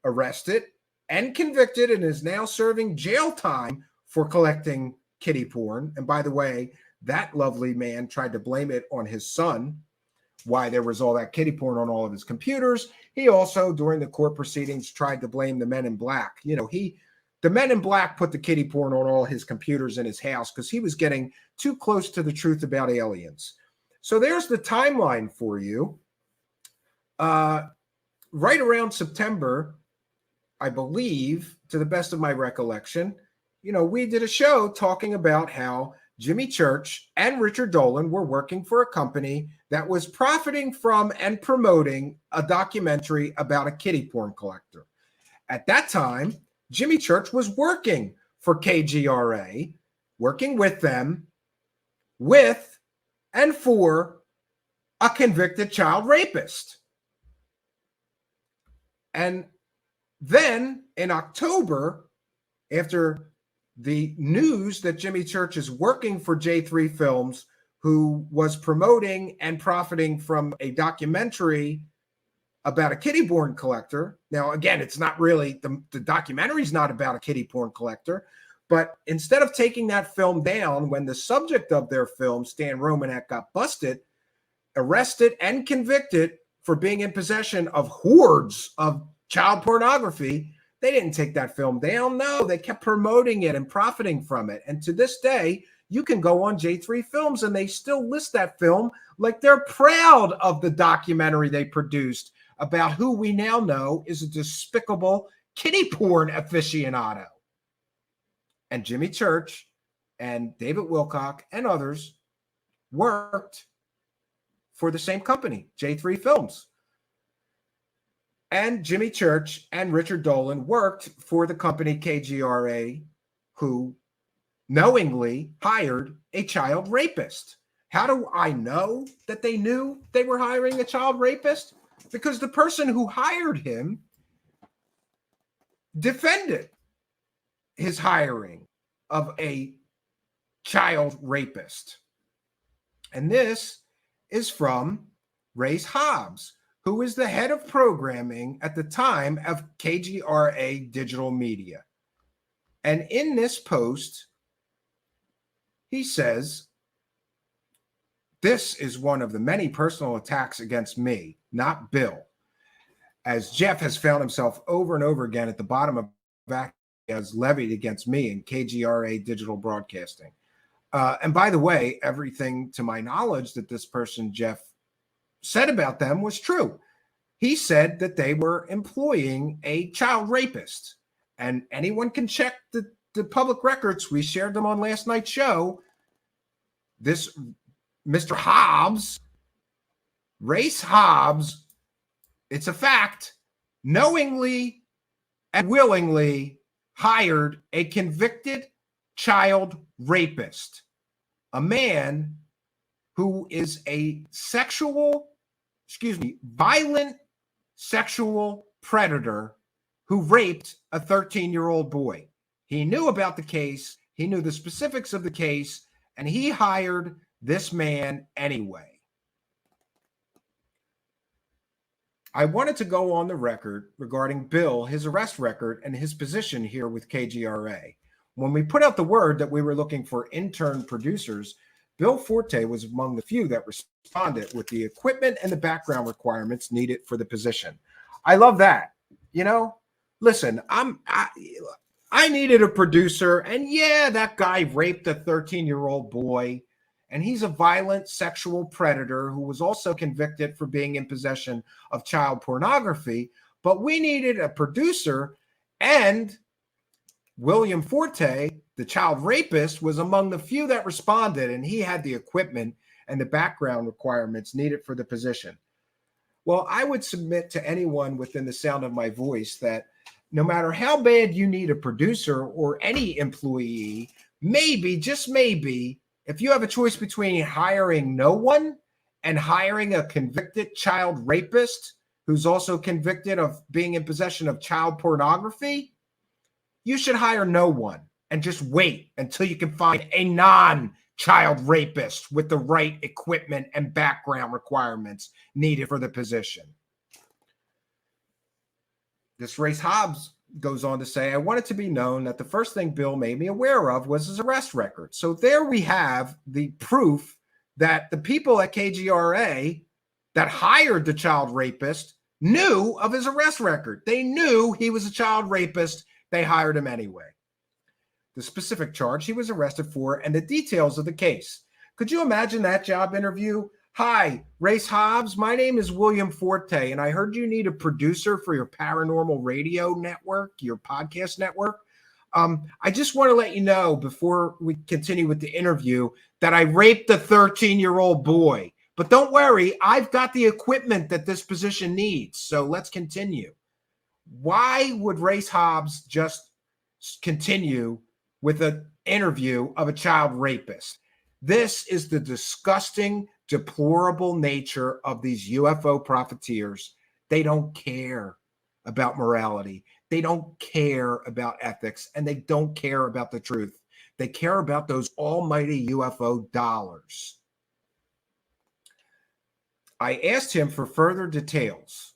arrested and convicted and is now serving jail time for collecting kiddie porn. And by the way, that lovely man tried to blame it on his son, why there was all that kiddie porn on all of his computers. He also, during the court proceedings, tried to blame the Men in Black. The Men in Black put the kiddie porn on all his computers in his house because he was getting too close to the truth about aliens. So there's the timeline for you. Right around September, I believe, to the best of my recollection, we did a show talking about how Jimmy Church and Richard Dolan were working for a company that was profiting from and promoting a documentary about a kiddie porn collector. At that time, Jimmy Church was working for KGRA, working with them, with and for a convicted child rapist. And then in October, after the news that Jimmy Church is working for J3 Films, who was promoting and profiting from a documentary about a kiddie porn collector. Now, again, it's not really, the documentary's not about a kiddie porn collector, but instead of taking that film down, when the subject of their film, Stan Romanek, got busted, arrested, and convicted for being in possession of hordes of child pornography, they didn't take that film down. No, they kept promoting it and profiting from it. And to this day, you can go on J3 Films and they still list that film like they're proud of the documentary they produced about who we now know is a despicable kiddie porn aficionado. And Jimmy Church and David Wilcock and others worked for the same company, J3 Films. And Jimmy Church and Richard Dolan worked for the company KGRA, who knowingly hired a child rapist. How do I know that they knew they were hiring a child rapist? Because the person who hired him defended his hiring of a child rapist. And this is from Race Hobbs, who is the head of programming at the time of KGRA Digital Media. And in this post, he says, "This is one of the many personal attacks against me, not Bill, as Jeff has found himself over and over again at the bottom of that as levied against me in KGRA Digital Broadcasting." And by the way, everything to my knowledge that this person, Jeff, said about them was true. He said that they were employing a child rapist. And anyone can check the public records. We shared them on last night's show. This Mr. Hobbs, Race Hobbs, it's a fact, knowingly and willingly hired a convicted child rapist, a man who is a violent sexual predator who raped a 13-year-old boy. He knew about the case. He knew the specifics of the case, and he hired this man anyway. I wanted to go on the record regarding Bill, his arrest record, and his position here with KGRA. When we put out the word that we were looking for intern producers, Bill Forte was among the few that responded with the equipment and the background requirements needed for the position. I love that. Listen, I needed a producer, and yeah, that guy raped a 13-year-old boy, and he's a violent sexual predator who was also convicted for being in possession of child pornography, but we needed a producer, and William Forte, the child rapist, was among the few that responded, and he had the equipment and the background requirements needed for the position. Well, I would submit to anyone within the sound of my voice that no matter how bad you need a producer or any employee, maybe, just maybe, if you have a choice between hiring no one and hiring a convicted child rapist who's also convicted of being in possession of child pornography, you should hire no one and just wait until you can find a non-child rapist with the right equipment and background requirements needed for the position. This Race Hobbs goes on to say, I want it to be known that the first thing Bill made me aware of was his arrest record. So there we have the proof that the people at KGRA that hired the child rapist knew of his arrest record. They knew he was a child rapist. They hired him anyway. The specific charge he was arrested for and the details of the case. Could you imagine that job interview? Hi, Race Hobbs. My name is William Forte, and I heard you need a producer for your paranormal radio network, your podcast network. I just want to let you know before we continue with the interview that I raped a 13-year-old boy. But don't worry, I've got the equipment that this position needs. So let's continue. Why would Race Hobbs just continue with an interview of a child rapist? This is the disgusting, deplorable nature of these UFO profiteers. They don't care about morality. They don't care about ethics, and they don't care about the truth. They care about those almighty UFO dollars. I asked him for further details,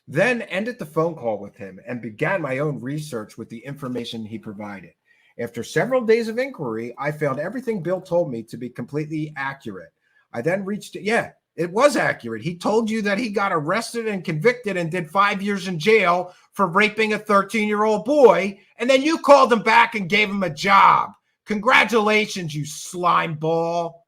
then ended the phone call with him and began my own research with the information he provided. After several days of inquiry, I found everything Bill told me to be completely accurate. I then reached, it was accurate. He told you that he got arrested and convicted and did 5 years in jail for raping a 13-year-old boy, and then you called him back and gave him a job. Congratulations, you slime ball.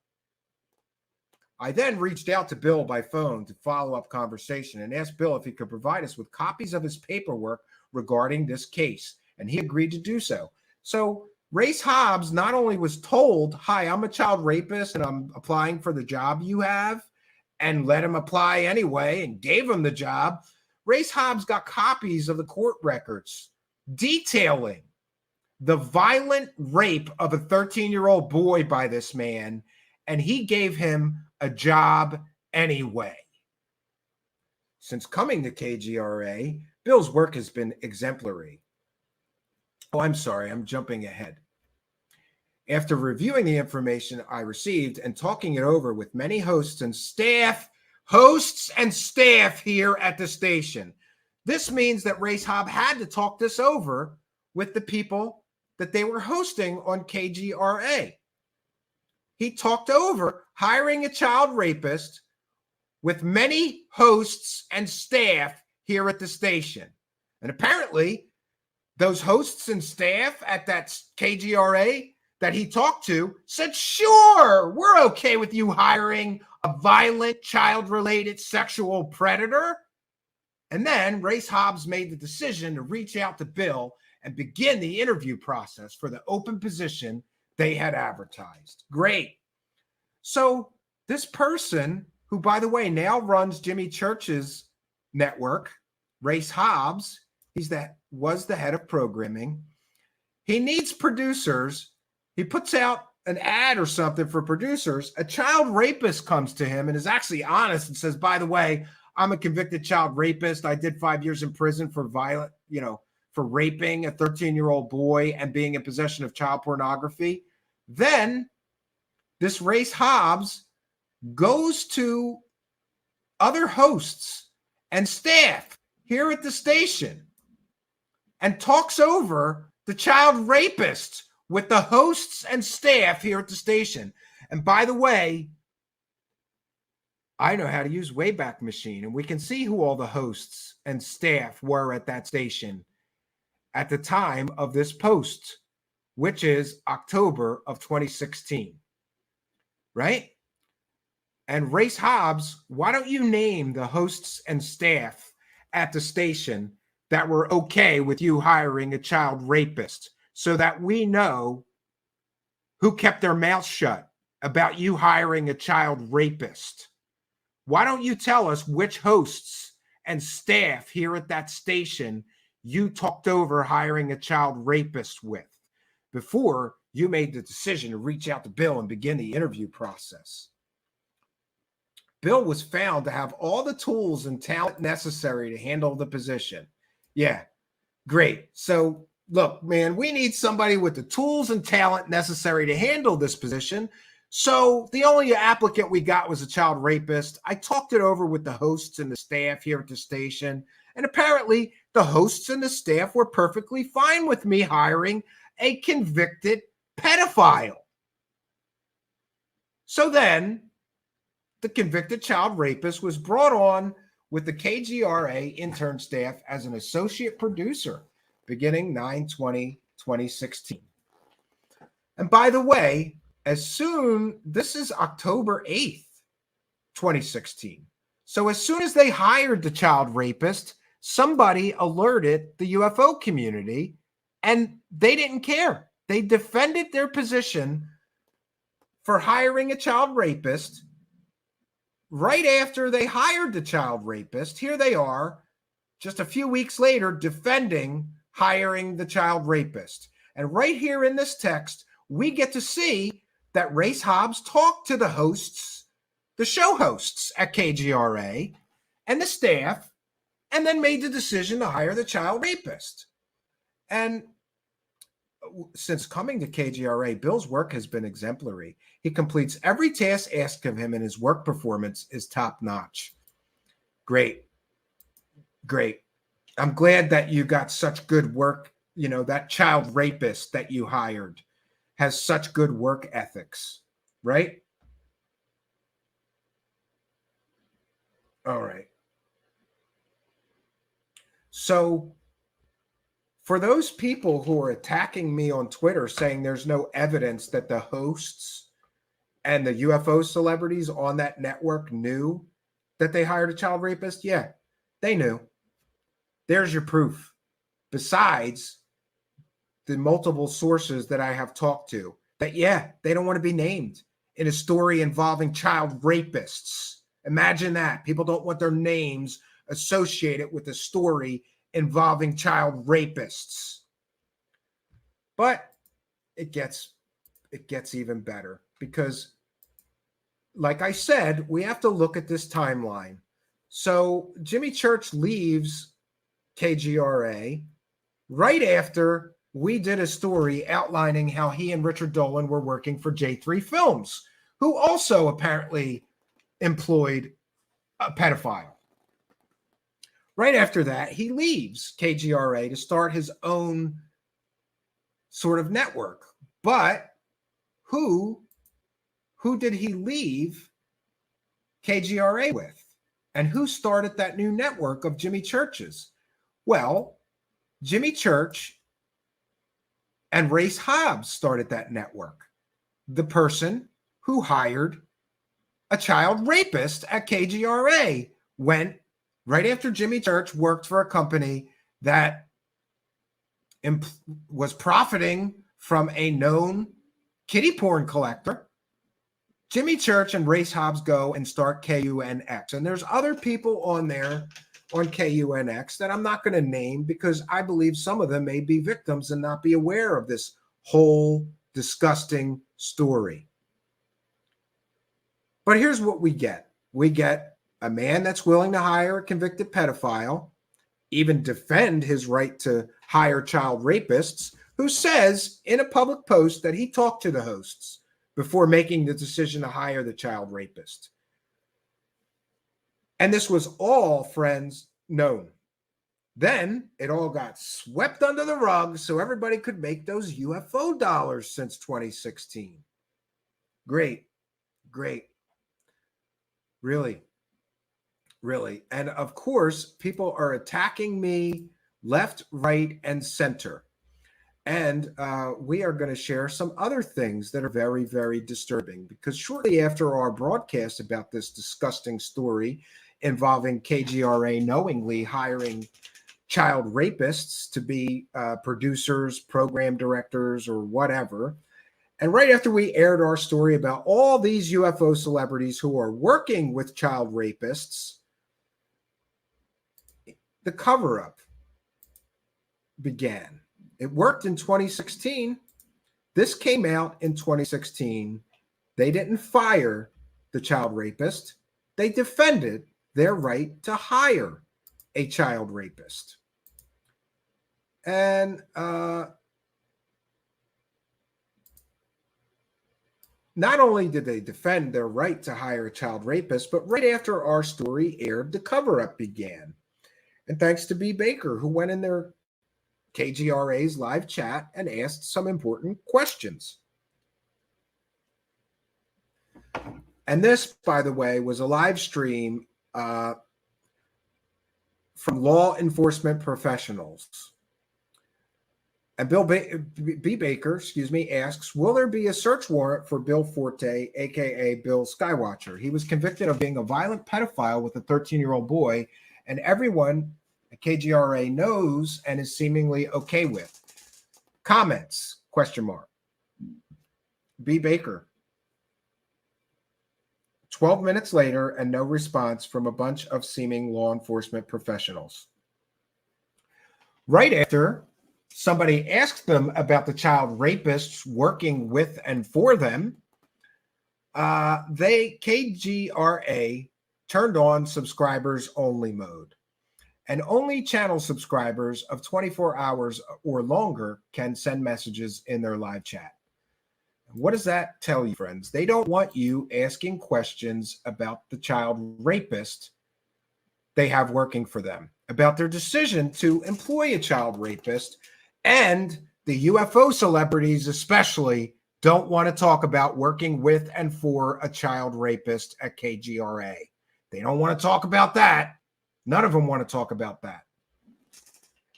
I then reached out to Bill by phone to follow up conversation and asked Bill if he could provide us with copies of his paperwork regarding this case, and he agreed to do so. So Race Hobbs not only was told, hi, I'm a child rapist and I'm applying for the job you have, and let him apply anyway and gave him the job. Race Hobbs got copies of the court records detailing the violent rape of a 13-year-old boy by this man, and he gave him a job anyway. Since coming to KGRA, Bill's work has been exemplary. Oh, I'm sorry, I'm jumping ahead. After reviewing the information I received and talking it over with many hosts and staff here at the station, this means that Race Hobb had to talk this over with the people that they were hosting on KGRA. He talked over hiring a child rapist with many hosts and staff here at the station. And apparently, those hosts and staff at that KGRA that he talked to said, sure, we're okay with you hiring a violent child-related sexual predator. And then Race Hobbs made the decision to reach out to Bill and begin the interview process for the open position they had advertised. Great. So this person, who, by the way, now runs Jimmy Church's network, Race Hobbs, was the head of programming. He needs producers. He puts out an ad or something for producers. A child rapist comes to him and is actually honest and says, by the way, I'm a convicted child rapist. I did 5 years in prison for for raping a 13-year-old boy and being in possession of child pornography. Then this Race Hobbs goes to other hosts and staff here at the station and talks over the child rapist with the hosts and staff here at the station. And by the way, I know how to use Wayback Machine, and we can see who all the hosts and staff were at that station at the time of this post, which is October of 2016, right? And Race Hobbs, why don't you name the hosts and staff at the station that were okay with you hiring a child rapist so that we know who kept their mouth shut about you hiring a child rapist? Why don't you tell us which hosts and staff here at that station you talked over hiring a child rapist with before you made the decision to reach out to Bill and begin the interview process. Bill was found to have all the tools and talent necessary to handle the position. Yeah, great. So look, man, we need somebody with the tools and talent necessary to handle this position. So the only applicant we got was a child rapist. I talked it over with the hosts and the staff here at the station, and apparently the hosts and the staff were perfectly fine with me hiring a convicted pedophile. So then the convicted child rapist was brought on with the KGRA intern staff as an associate producer beginning 9/20/2016. And by the way, this is October 8th, 2016. So as soon as they hired the child rapist, somebody alerted the UFO community and they didn't care. They defended their position for hiring a child rapist. Right after they hired the child rapist, here they are, just a few weeks later, defending hiring the child rapist. And right here in this text, we get to see that Race Hobbs talked to the hosts, the show hosts at KGRA and the staff, and then made the decision to hire the child rapist. And since coming to KGRA, Bill's work has been exemplary. He completes every task asked of him, and his work performance is top-notch. Great. Great. I'm glad that you got such good work. You know, that child rapist that you hired has such good work ethics, right? All right. So for those people who are attacking me on Twitter saying there's no evidence that the hosts and the UFO celebrities on that network knew that they hired a child rapist, yeah, they knew. There's your proof. Besides the multiple sources that I have talked to, that, yeah, they don't want to be named in a story involving child rapists. Imagine that. People don't want their names associated with a story involving child rapists. But it gets even better because, like I said, we have to look at this timeline. So Jimmy Church leaves KGRA right after we did a story outlining how he and Richard Dolan were working for J3 Films, who also apparently employed a pedophile. Right after that, he leaves KGRA to start his own sort of network. But who did he leave KGRA with? And who started that new network of Jimmy Church's? Well, Jimmy Church and Race Hobbs started that network. The person who hired a child rapist at KGRA went right after Jimmy Church worked for a company that was profiting from a known kiddie porn collector. Jimmy Church and Race Hobbs go and start KUNX. And there's other people on there on KUNX that I'm not going to name because I believe some of them may be victims and not be aware of this whole disgusting story. But here's what we get. We get a man that's willing to hire a convicted pedophile, even defend his right to hire child rapists, who says in a public post that he talked to the hosts before making the decision to hire the child rapist. And this was all, friends, known. Then it all got swept under the rug so everybody could make those UFO dollars since 2016. Great, great. Really, really. And of course, people are attacking me left, right, and center. And we are going to share some other things that are very, very disturbing because shortly after our broadcast about this disgusting story involving KGRA knowingly hiring child rapists to be producers, program directors, or whatever, and right after we aired our story about all these UFO celebrities who are working with child rapists, the cover-up began. It worked in 2016. This came out in 2016. They didn't fire the child rapist. They defended their right to hire a child rapist. And not only did they defend their right to hire a child rapist, but right after our story aired, the cover-up began. And thanks to B. Baker, who went in their KGRA's live chat and asked some important questions. And this, by the way, was a live stream from law enforcement professionals. And B. Baker, asks, will there be a search warrant for Bill Forte, a.k.a. Bill Skywatcher? He was convicted of being a violent pedophile with a 13-year-old boy, and everyone at KGRA knows and is seemingly okay with. Comments? ? B. Baker. 12 minutes later, and no response from a bunch of seeming law enforcement professionals. Right after somebody asked them about the child rapists working with and for them, KGRA turned on subscribers only mode. And only channel subscribers of 24 hours or longer can send messages in their live chat. What does that tell you, friends? They don't want you asking questions about the child rapist they have working for them, about their decision to employ a child rapist, and the UFO celebrities especially don't want to talk about working with and for a child rapist at KGRA. They don't want to talk about that. None of them want to talk about that.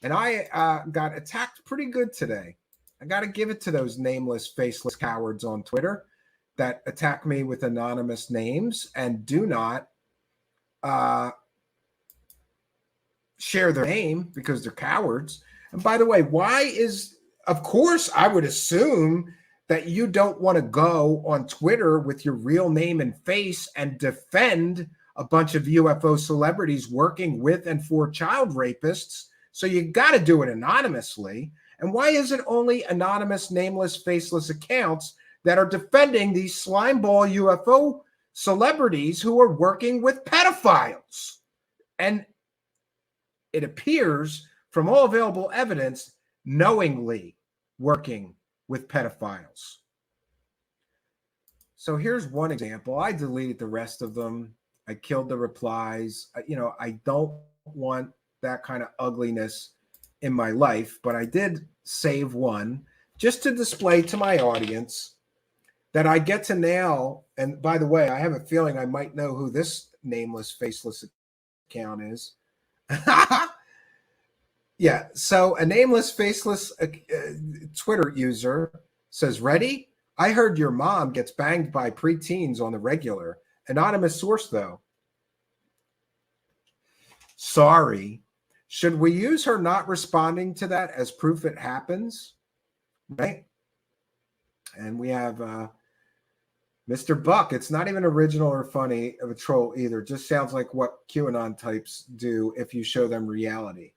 And I got attacked pretty good today. I got to give it to those nameless, faceless cowards on Twitter that attack me with anonymous names and do not share their name because they're cowards. And by the way, of course, I would assume that you don't want to go on Twitter with your real name and face and defend a bunch of UFO celebrities working with and for child rapists. So you got to do it anonymously. And why is it only anonymous, nameless, faceless accounts that are defending these slimeball UFO celebrities who are working with pedophiles? And it appears from all available evidence, knowingly working with pedophiles. So here's one example. I deleted the rest of them. I killed the replies. I don't want that kind of ugliness in my life, but I did save one just to display to my audience that I get to now. And by the way, I have a feeling I might know who this nameless, faceless account is. Yeah, so a nameless, faceless Twitter user says, ready? I heard your mom gets banged by preteens on the regular. Anonymous source, though. Sorry. Should we use her not responding to that as proof it happens? Right? And we have Mr. Buck. It's not even original or funny of a troll either. It just sounds like what QAnon types do if you show them reality.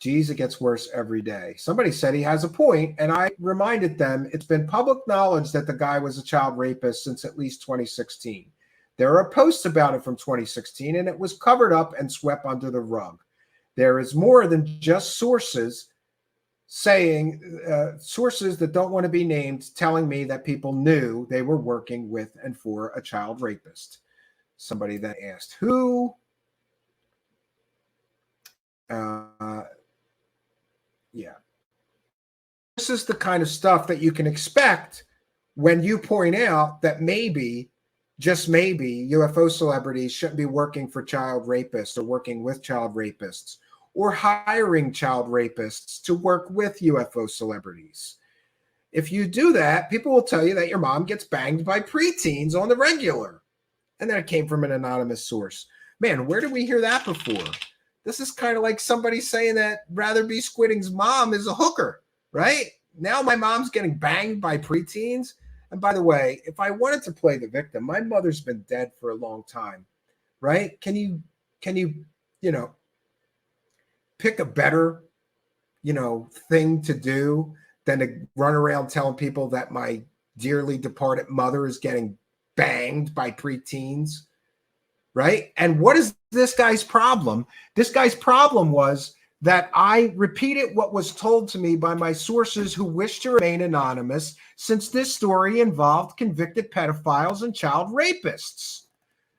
Geez, it gets worse every day. Somebody said he has a point, and I reminded them it's been public knowledge that the guy was a child rapist since at least 2016. There are posts about it from 2016, and it was covered up and swept under the rug. There is more than just sources saying, sources that don't want to be named, telling me that people knew they were working with and for a child rapist. Somebody that asked who. Yeah. This is the kind of stuff that you can expect when you point out that maybe, just maybe, UFO celebrities shouldn't be working for child rapists or working with child rapists or hiring child rapists to work with UFO celebrities. If you do that, people will tell you that your mom gets banged by preteens on the regular. And then it came from an anonymous source. Man, where did we hear that before? This is kind of like somebody saying that Rather Be Squidding's mom is a hooker, right? Now my mom's getting banged by preteens. And by the way, if I wanted to play the victim, my mother's been dead for a long time, right? Can you pick a better thing to do than to run around telling people that my dearly departed mother is getting banged by preteens, right? And what is this guy's problem? This guy's problem was that I repeated what was told to me by my sources who wish to remain anonymous, since this story involved convicted pedophiles and child rapists.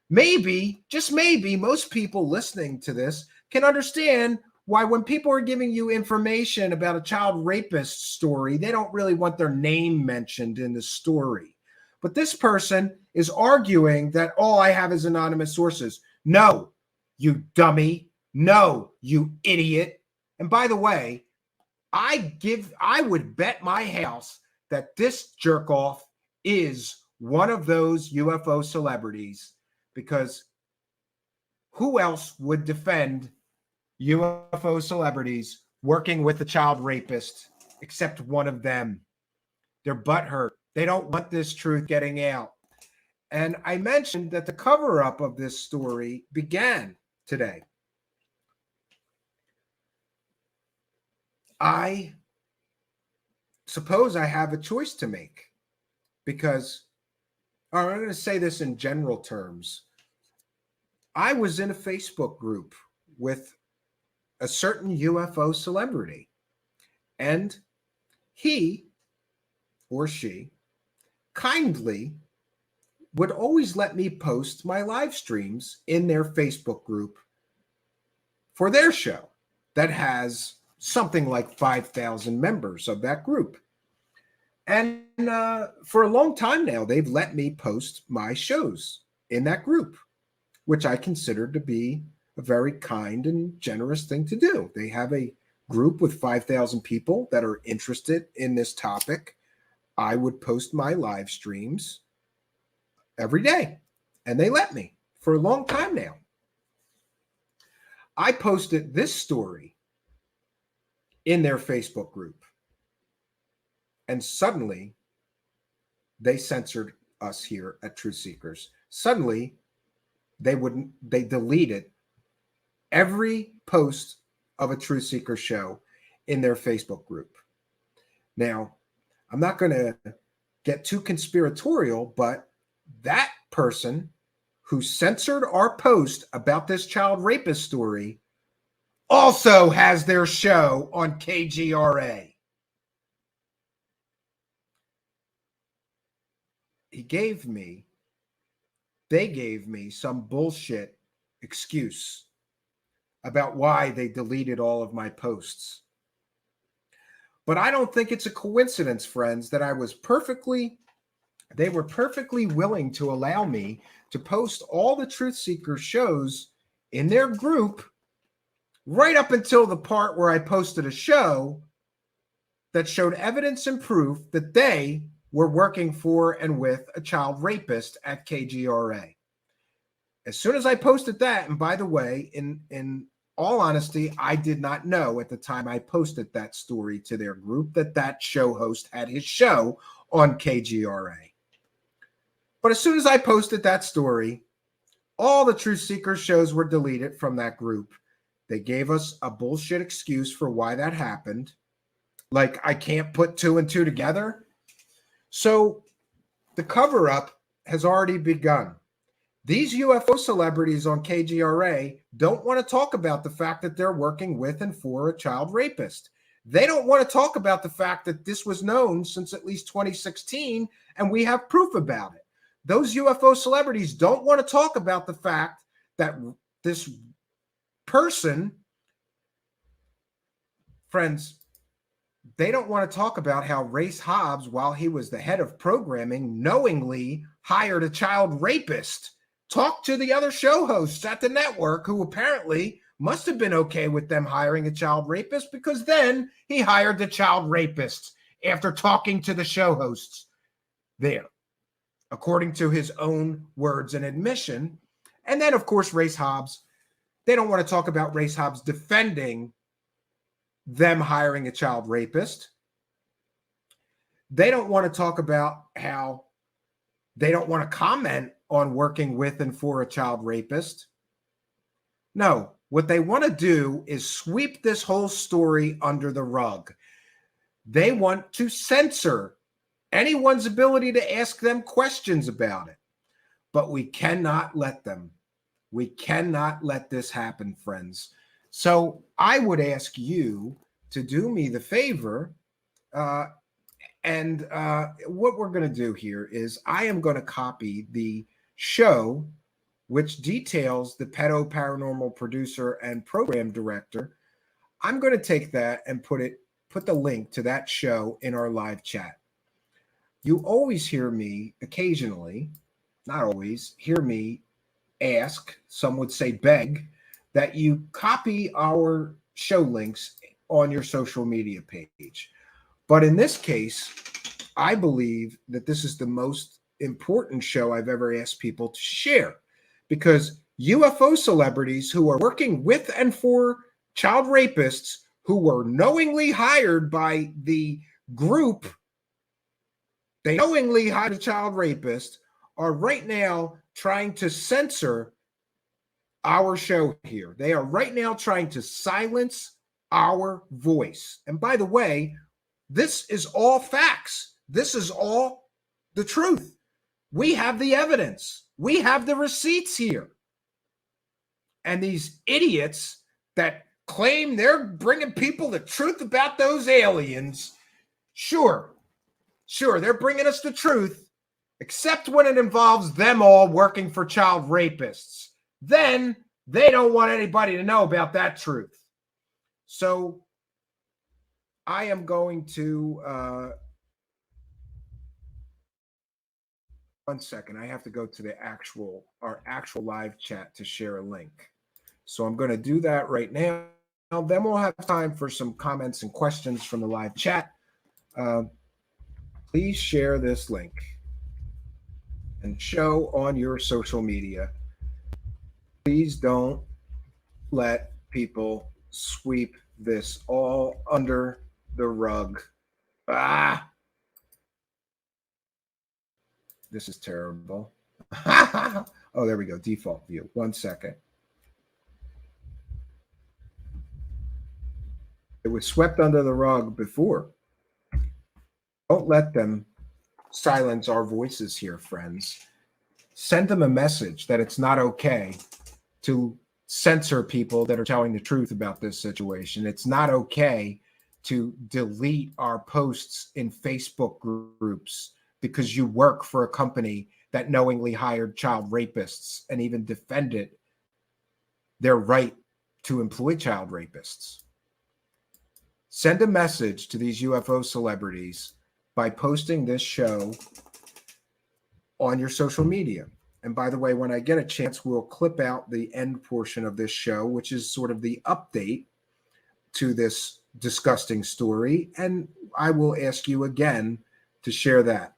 Maybe, just maybe, most people listening to this can understand why when people are giving you information about a child rapist story, they don't really want their name mentioned in the story. But this person is arguing that all I have is anonymous sources. No, you dummy. No, you idiot. And by the way, I would bet my house that this jerk off is one of those UFO celebrities, because who else would defend UFO celebrities working with a child rapist except one of them? They're butthurt. They don't want this truth getting out. And I mentioned that the cover-up of this story began today. I suppose I have a choice to make, because I'm going to say this in general terms. I was in a Facebook group with a certain UFO celebrity, and he or she kindly would always let me post my live streams in their Facebook group for their show that has something like 5,000 members of that group. And for a long time now, they've let me post my shows in that group, which I consider to be a very kind and generous thing to do. They have a group with 5,000 people that are interested in this topic. I would post my live streams every day, and they let me for a long time now. I posted this story in their Facebook group, and suddenly they censored us here at Truth Seekers. Suddenly they deleted every post of a Truth Seeker show in their Facebook group. Now, I'm not going to get too conspiratorial, but that person who censored our post about this child rapist story also has their show on KGRA. They gave me some bullshit excuse about why they deleted all of my posts. But I don't think it's a coincidence, friends, that they were perfectly willing to allow me to post all the Truth Seeker shows in their group right up until the part where I posted a show that showed evidence and proof that they were working for and with a child rapist at KGRA. As soon as I posted that, and by the way, in all honesty, I did not know at the time I posted that story to their group that show host had his show on KGRA. But as soon as I posted that story, all the Truth Seeker shows were deleted from that group. They gave us a bullshit excuse for why that happened. Like, I can't put two and two together. So the cover-up has already begun. These UFO celebrities on KGRA don't want to talk about the fact that they're working with and for a child rapist. They don't want to talk about the fact that this was known since at least 2016, and we have proof about it. Those UFO celebrities don't want to talk about the fact that this person, friends, they don't want to talk about how Race Hobbs, while he was the head of programming, knowingly hired a child rapist. Talk to the other show hosts at the network who apparently must have been okay with them hiring a child rapist, because then he hired the child rapist after talking to the show hosts there, according to his own words and admission. And then, of course, Race Hobbs, they don't want to talk about Race Hobbs defending them hiring a child rapist. They don't want to talk about how they don't want to comment on working with and for a child rapist. No, What they want to do is sweep this whole story under the rug. They want to censor anyone's ability to ask them questions about it. But we cannot let them. We cannot let this happen, friends. So I would ask you to do me the favor. And what we're going to do here is I am going to copy the show which details the pedo paranormal producer and program director. I'm going to take that and put the link to that show in our live chat. You always hear me occasionally, not always, hear me ask, some would say beg, that you copy our show links on your social media page. But in this case, I believe that this is the most important show I've ever asked people to share, because UFO celebrities who are working with and for child rapists who were knowingly hired by the group, they knowingly hired a child rapist, are right now trying to censor our show here. They are right now trying to silence our voice. And by the way, this is all facts. This is all the truth. We have the evidence. We have the receipts here. And these idiots that claim they're bringing people the truth about those aliens, sure, they're bringing us the truth, except when it involves them all working for child rapists. Then they don't want anybody to know about that truth. So I am going to, one second, I have to go to our actual live chat to share a link. So I'm going to do that right now. Then we'll have time for some comments and questions from the live chat. Please share this link and show on your social media. Please don't let people sweep this all under the rug. This is terrible. Oh, there we go. Default view. 1 second. It was swept under the rug before. Don't let them silence our voices here, friends. Send them a message that it's not okay to censor people that are telling the truth about this situation. It's not okay to delete our posts in Facebook groups because you work for a company that knowingly hired child rapists and even defended their right to employ child rapists. Send a message to these UFO celebrities by posting this show on your social media. And by the way, when I get a chance, we'll clip out the end portion of this show, which is sort of the update to this disgusting story. And I will ask you again to share that.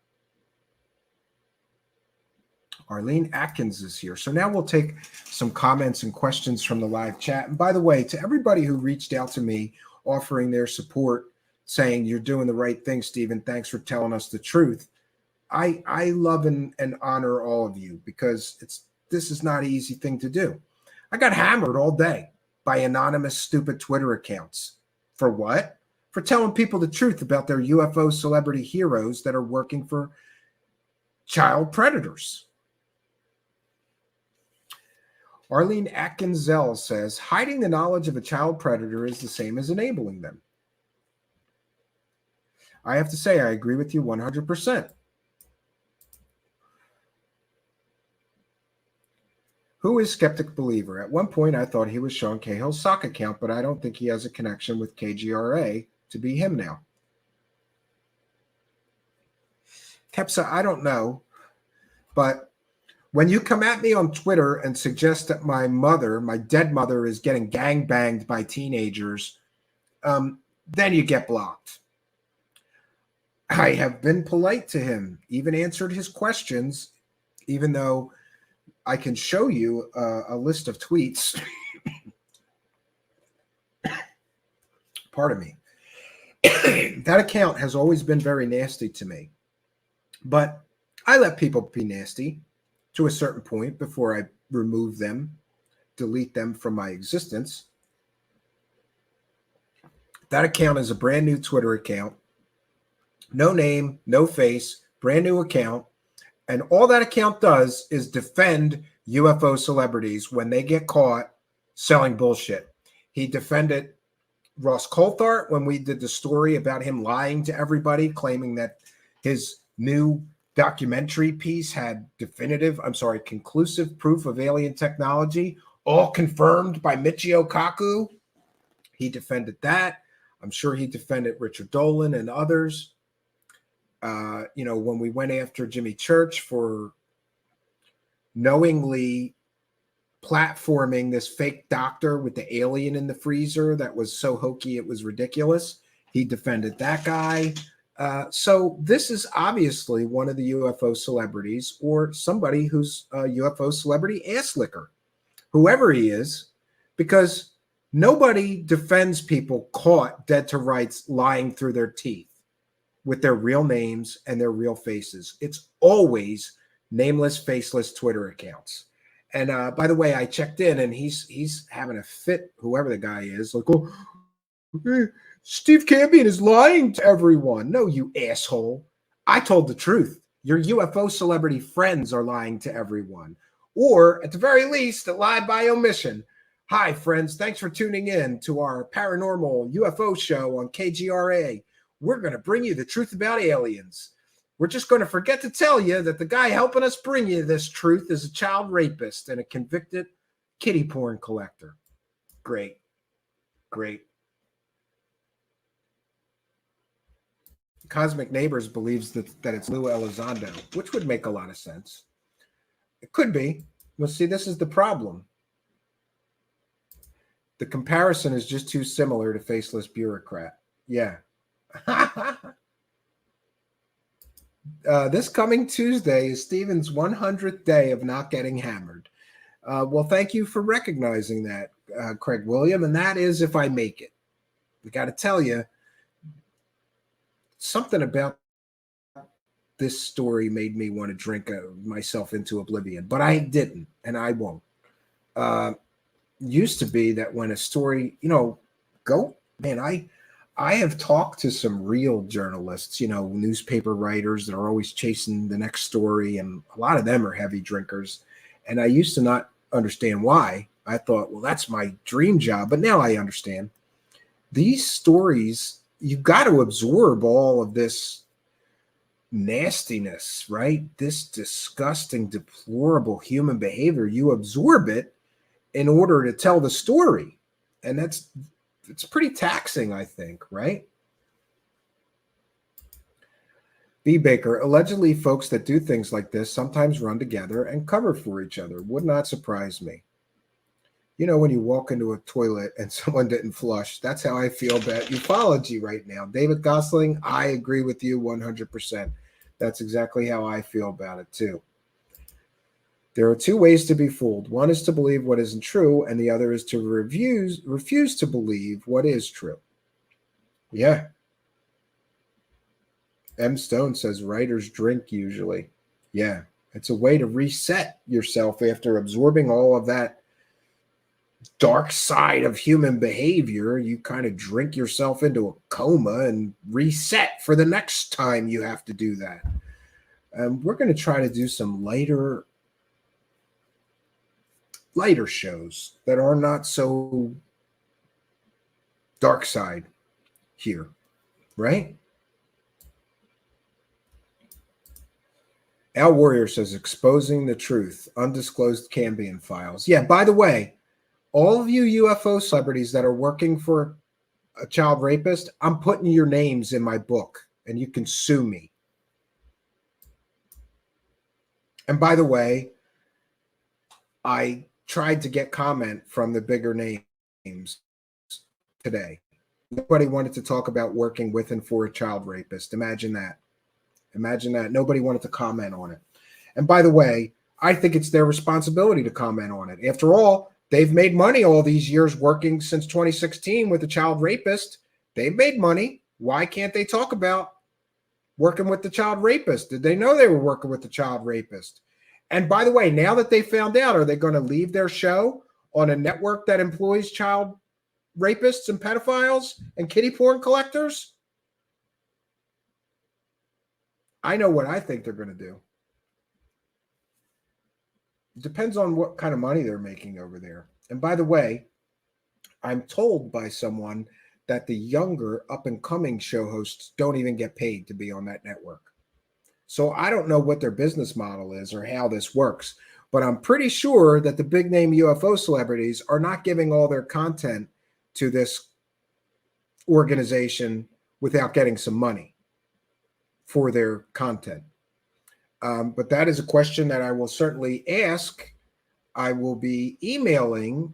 Arlene Atkins is here. So now we'll take some comments and questions from the live chat. And by the way, to everybody who reached out to me offering their support, saying you're doing the right thing, Stephen, thanks for telling us the truth. I love and honor all of you, because this is not an easy thing to do. I got hammered all day by anonymous, stupid Twitter accounts. For what? For telling people the truth about their UFO celebrity heroes that are working for child predators. Arlene Atkinzel says, hiding the knowledge of a child predator is the same as enabling them. I have to say, I agree with you 100%. Who is Skeptic Believer? At one point, I thought he was Sean Cahill's sock account, but I don't think he has a connection with KGRA to be him now. Kepsa, I don't know, but when you come at me on Twitter and suggest that my mother, my dead mother, is getting gangbanged by teenagers, then you get blocked. I have been polite to him, even answered his questions, even though I can show you a list of tweets. Pardon me. That account has always been very nasty to me. But I let people be nasty to a certain point before I remove them delete them from my existence. That account is a brand new Twitter account. No name, no face, brand new account. And all that account does is defend UFO celebrities when they get caught selling bullshit. He defended Ross Coulthart when we did the story about him lying to everybody, claiming that his new documentary piece had conclusive proof of alien technology, all confirmed by Michio Kaku. He defended that. I'm sure he defended Richard Dolan and others. When we went after Jimmy Church for knowingly platforming this fake doctor with the alien in the freezer that was so hokey it was ridiculous, he defended that guy. So this is obviously one of the UFO celebrities or somebody who's a UFO celebrity ass licker, whoever he is, because nobody defends people caught dead to rights lying through their teeth with their real names and their real faces. It's always nameless, faceless Twitter accounts. And by the way, I checked in and he's having a fit, whoever the guy is, like, oh, Steve Campion is lying to everyone. No, you asshole. I told the truth. Your UFO celebrity friends are lying to everyone. Or at the very least, that lied by omission. Hi, friends. Thanks for tuning in to our paranormal UFO show on KGRA. We're going to bring you the truth about aliens. We're just going to forget to tell you that the guy helping us bring you this truth is a child rapist and a convicted kitty porn collector. Great. Cosmic Neighbors believes that it's Lou Elizondo, which would make a lot of sense. It could be. Well, see, this is the problem. The comparison is just too similar to Faceless Bureaucrat. Yeah. This coming Tuesday is Steven's 100th day of not getting hammered. Well, thank you for recognizing that, Craig William, and that is if I make it. We got to tell you, something about this story made me want to drink myself into oblivion, but I didn't, and I won't. Used to be that when a story, I have talked to some real journalists, newspaper writers that are always chasing the next story, and a lot of them are heavy drinkers. And I used to not understand why. I thought, well, that's my dream job, but now I understand. These stories, you've got to absorb all of this nastiness, right? This disgusting, deplorable human behavior. You absorb it in order to tell the story. And it's pretty taxing, I think, right? B. Baker, allegedly folks that do things like this sometimes run together and cover for each other. Would not surprise me. When you walk into a toilet and someone didn't flush, that's how I feel about ufology right now. David Gosling, I agree with you 100%. That's exactly how I feel about it too. There are two ways to be fooled. One is to believe what isn't true, and the other is to refuse to believe what is true. Yeah. M. Stone says writers drink usually. Yeah. It's a way to reset yourself after absorbing all of that dark side of human behavior. You kind of drink yourself into a coma and reset for the next time you have to do that. We're going to try to do some lighter shows that are not so dark side here, right? Al Warrior says, exposing the truth, undisclosed Cambion files. Yeah, by the way, all of you UFO celebrities that are working for a child rapist, I'm putting your names in my book and you can sue me. And by the way, I tried to get comment from the bigger names today. Nobody wanted to talk about working with and for a child rapist. Imagine that. Nobody wanted to comment on it. And by the way, I think it's their responsibility to comment on it. After all, they've made money all these years working since 2016 with a child rapist. They've made money. Why can't they talk about working with the child rapist? Did they know they were working with the child rapist? And by the way, now that they found out, are they going to leave their show? on a network that employs child rapists and pedophiles and kitty porn collectors? I know what I think they're going to do. It depends on what kind of money they're making over there. And by the way, I'm told by someone that the younger up and coming show hosts don't even get paid to be on that network. So I don't know what their business model is or how this works, but I'm pretty sure that the big name UFO celebrities are not giving all their content to this organization without getting some money for their content. But that is a question that I will certainly ask. I will be emailing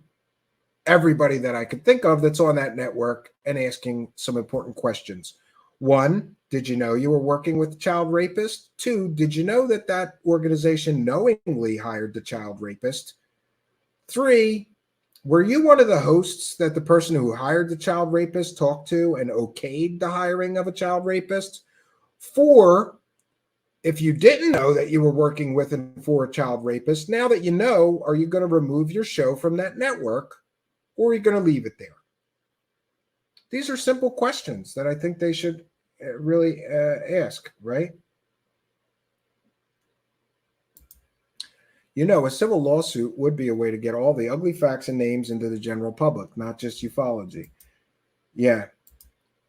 everybody that I could think of that's on that network and asking some important questions. 1, did you know you were working with a child rapist? 2, did you know that that organization knowingly hired the child rapist? 3, were you one of the hosts that the person who hired the child rapist talked to and okayed the hiring of a child rapist? 4, if you didn't know that you were working with and for a child rapist, now that you know, are you going to remove your show from that network or are you going to leave it there? These are simple questions that I think they should really ask, right? You know, a civil lawsuit would be a way to get all the ugly facts and names into the general public, not just ufology. Yeah,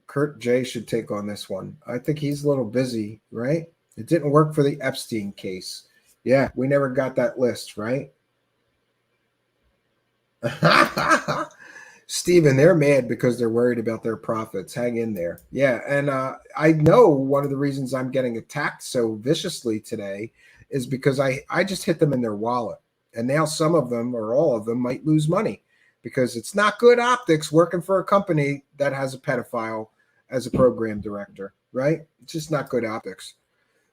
Kurt J should take on this one. I think he's a little busy, right? It didn't work for the Epstein case. Yeah, we never got that list, right? Steven, they're mad because they're worried about their profits. Hang in there. Yeah, and I know one of the reasons I'm getting attacked so viciously today is because I just hit them in their wallet. And now some of them or all of them might lose money because it's not good optics working for a company that has a pedophile as a program director, right? It's just not good optics.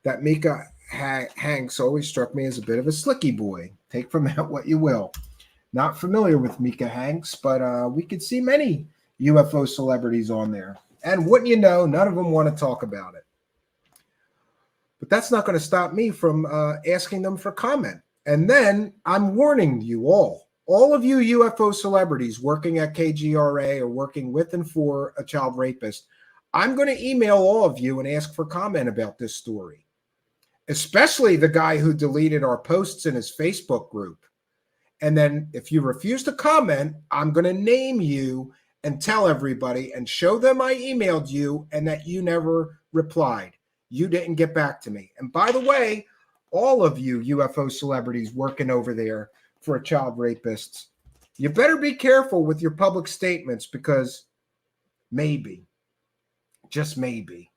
That Mika Hanks always struck me as a bit of a slicky boy. Take from that what you will. Not familiar with Mika Hanks, but we could see many UFO celebrities on there. And wouldn't you know, none of them want to talk about it. But that's not going to stop me from asking them for comment. And then I'm warning you all of you UFO celebrities working at KGRA or working with and for a child rapist, I'm going to email all of you and ask for comment about this story. Especially the guy who deleted our posts in his Facebook group. And then if you refuse to comment, I'm going to name you and tell everybody and show them I emailed you and that you never replied. You didn't get back to me. And by the way, all of you UFO celebrities working over there for a child rapist, you better be careful with your public statements because maybe, just maybe,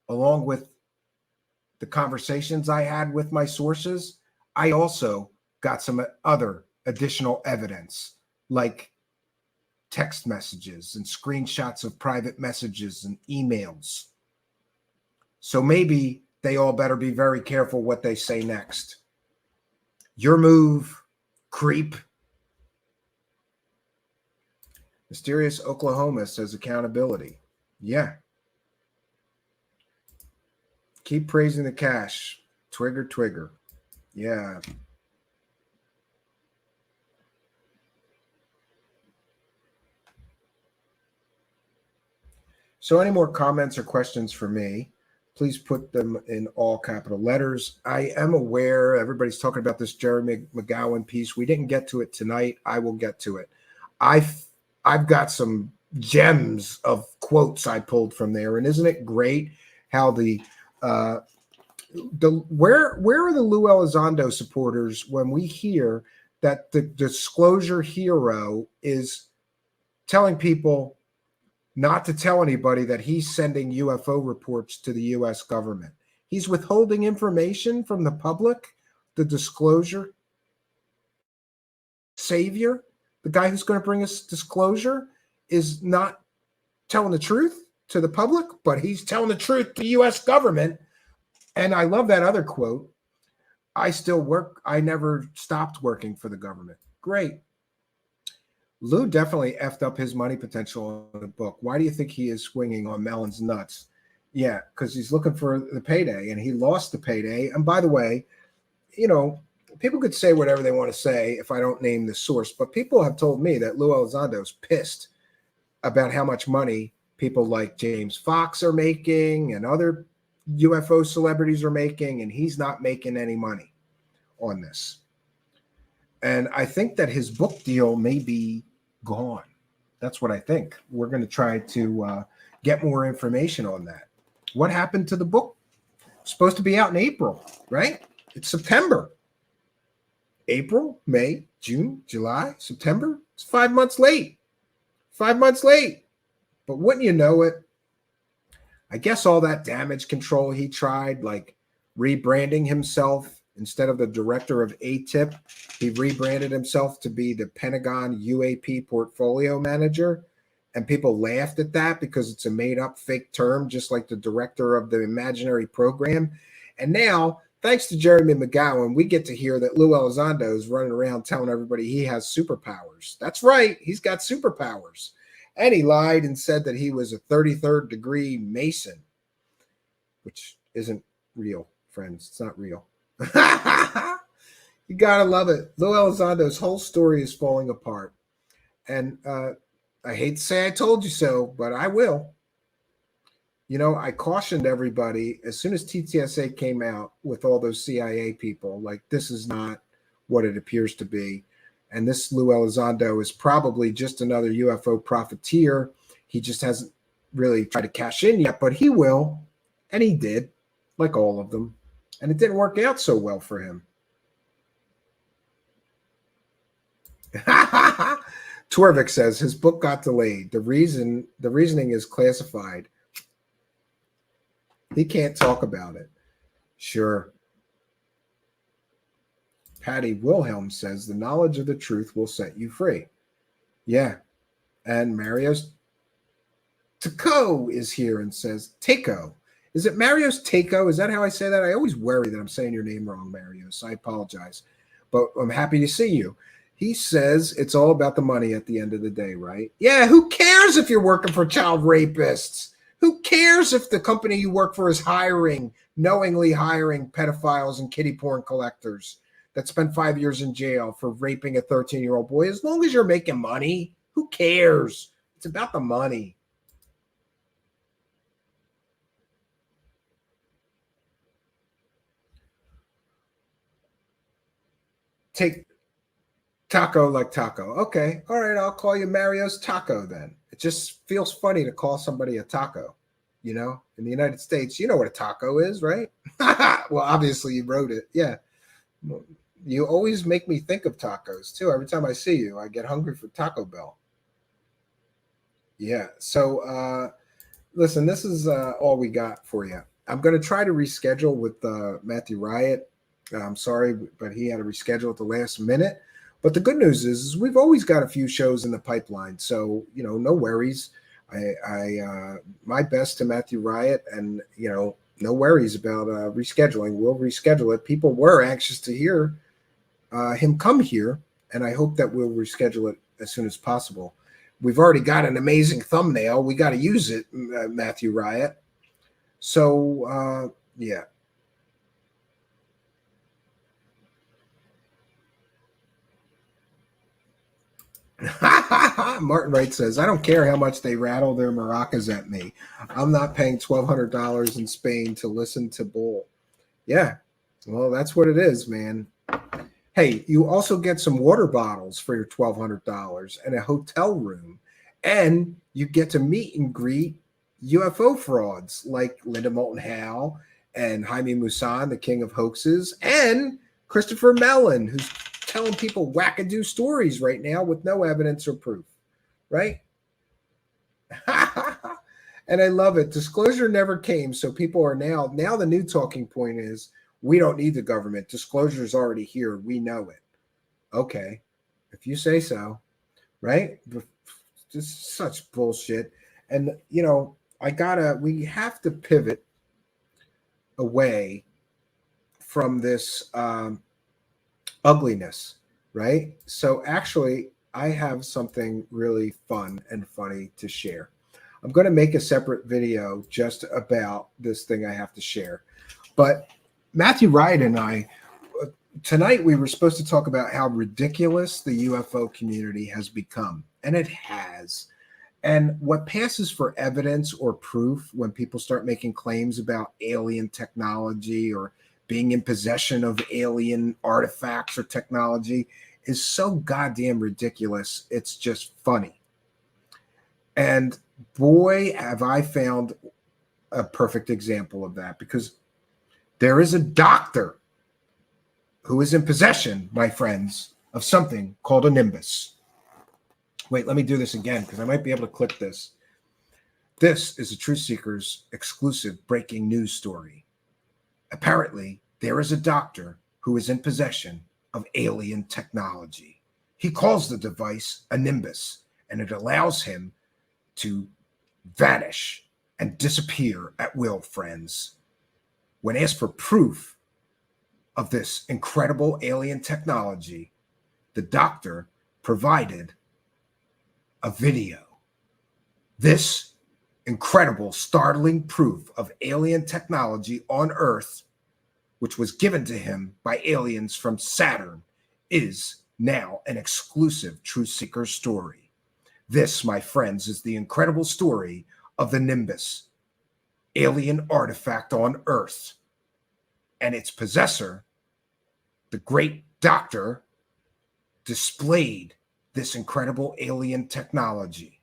along with the conversations I had with my sources, I also got some other additional evidence like text messages and screenshots of private messages and emails. So maybe they all better be very careful what they say next. Your move, creep. Mysterious Oklahoma says accountability. Yeah. Keep praising the cash. Twigger. Yeah. So any more comments or questions for me, please put them in all capital letters. I am aware everybody's talking about this Jeremy McGowan piece. We didn't get to it tonight. I will get to it. I've got some gems of quotes I pulled from there. And isn't it great how where are the Lou Elizondo supporters when we hear that the disclosure hero is telling people not to tell anybody that he's sending UFO reports to the U.S. government? He's withholding information from the public. The disclosure savior, the guy who's going to bring us disclosure, is not telling the truth to the public, but he's telling the truth to the U.S. government. And I love that other quote. I still work. I never stopped working for the government. Great. Lou definitely effed up his money potential in the book. Why do you think he is swinging on Mellon's nuts? Yeah, because he's looking for the payday, and he lost the payday. And by the way, you know, people could say whatever they want to say if I don't name the source, but people have told me that Lou Elizondo is pissed about how much money people like James Fox are making and other UFO celebrities are making, and he's not making any money on this. And I think that his book deal may be gone. That's what I think. We're going to try to get more information on that. What happened to the book? It's supposed to be out in April, right? It's September. April, May, June, July, September. It's 5 months late. 5 months late. But wouldn't you know it? I guess all that damage control he tried, like rebranding himself instead of the director of ATIP, he rebranded himself to be the Pentagon UAP portfolio manager. And people laughed at that because it's a made up fake term, just like the director of the imaginary program. And now, thanks to Jeremy McGowan, we get to hear that Lou Elizondo is running around telling everybody he has superpowers. That's right. He's got superpowers. And he lied and said that he was a 33rd degree Mason, which isn't real, friends. It's not real. You got to love it. Lou Elizondo's whole story is falling apart. And I hate to say I told you so, but I will. You know, I cautioned everybody as soon as TTSA came out with all those CIA people, like, this is not what it appears to be. And this Lou Elizondo is probably just another UFO profiteer. He just hasn't really tried to cash in yet, but he will. And he did, like all of them. And it didn't work out so well for him. Twervik says his book got delayed. The reasoning is classified. He can't talk about it. Sure. Patty Wilhelm says the knowledge of the truth will set you free. Yeah. And Mario's Taco is here and says, Taco. Is it Mario's Taco? Is that how I say that? I always worry that I'm saying your name wrong, Mario, so I apologize. But I'm happy to see you. He says it's all about the money at the end of the day, right? Yeah, who cares if you're working for child rapists? Who cares if the company you work for is knowingly hiring pedophiles and kiddie porn collectors that spent 5 years in jail for raping a 13-year-old boy? As long as you're making money, who cares? It's about the money. Take Taco like Taco. Okay. All right. I'll call you Mario's Taco then. It just feels funny to call somebody a taco. You know, in the United States, you know what a taco is, right? Well, obviously you wrote it. Yeah. You always make me think of tacos too. Every time I see you, I get hungry for Taco Bell. Yeah. So, listen, this is all we got for you. I'm going to try to reschedule with Matthew Riot. I'm sorry, but he had to reschedule at the last minute. But the good news is we've always got a few shows in the pipeline. So, you know, no worries. I my best to Matthew Riot, and, you know, no worries about rescheduling. We'll reschedule it. People were anxious to hear him come here, and I hope that we'll reschedule it as soon as possible. We've already got an amazing thumbnail. We got to use it, Matthew Riot. So, yeah. Martin Wright says, I don't care how much they rattle their maracas at me. I'm not paying $1,200 in Spain to listen to bull. Yeah, well, that's what it is, man. Hey, you also get some water bottles for your $1,200 and a hotel room. And you get to meet and greet UFO frauds like Linda Moulton Howe and Jaime Maussan, the king of hoaxes, and Christopher Mellon, who's telling people wackadoo stories right now with no evidence or proof, right? And I love it. Disclosure never came, so people are now the new talking point is we don't need the government. Disclosure is already here. We know it. Okay, if you say so, right? Just such bullshit. And, you know, we have to pivot away from this ugliness, right? So actually, I have something really fun and funny to share. I'm going to make a separate video just about this thing I have to share. But Matthew Wright and I tonight we were supposed to talk about how ridiculous the UFO community has become, and it has. And what passes for evidence or proof when people start making claims about alien technology or being in possession of alien artifacts or technology is so goddamn ridiculous. It's just funny. And boy, have I found a perfect example of that, because there is a doctor who is in possession, my friends, of something called a nimbus. Wait, let me do this again because I might be able to clip this. This is a Truth Seekers exclusive breaking news story. Apparently, there is a doctor who is in possession of alien technology. He calls the device a nimbus, and it allows him to vanish and disappear at will, friends. When asked for proof of this incredible alien technology, the doctor provided a video. This incredible, startling proof of alien technology on Earth, which was given to him by aliens from Saturn, is now an exclusive Truth Seeker story. This, my friends, is the incredible story of the Nimbus, alien artifact on Earth, and its possessor, the great doctor, displayed this incredible alien technology.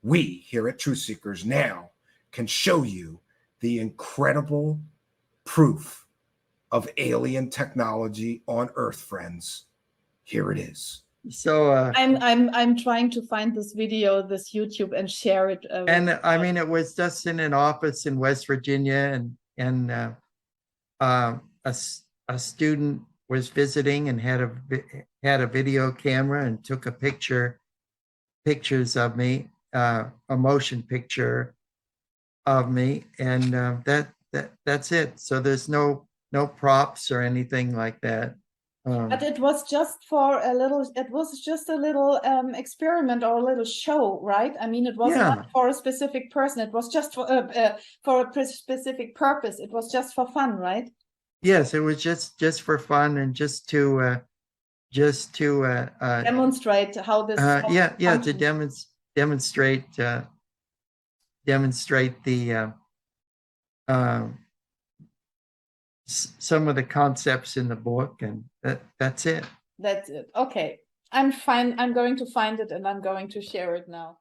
We here at Truth Seekers now can show you the incredible proof of alien technology on Earth, friends. Here it is. So I'm trying to find this video, this YouTube, and share it. And I mean, it was just in an office in West Virginia, and a student was visiting and had a video camera and took pictures of me, a motion picture of me, and that's it. So there's no props or anything like that. But it was just for a little. It was just a little experiment or a little show, right? I mean, it was not for a specific person. It was just for a specific purpose. It was just for fun, right? Yes, it was just for fun and just to demonstrate how this. To demonstrate the some of the concepts in the book, and that's it. That's it. Okay, I'm fine. I'm going to find it and I'm going to share it now.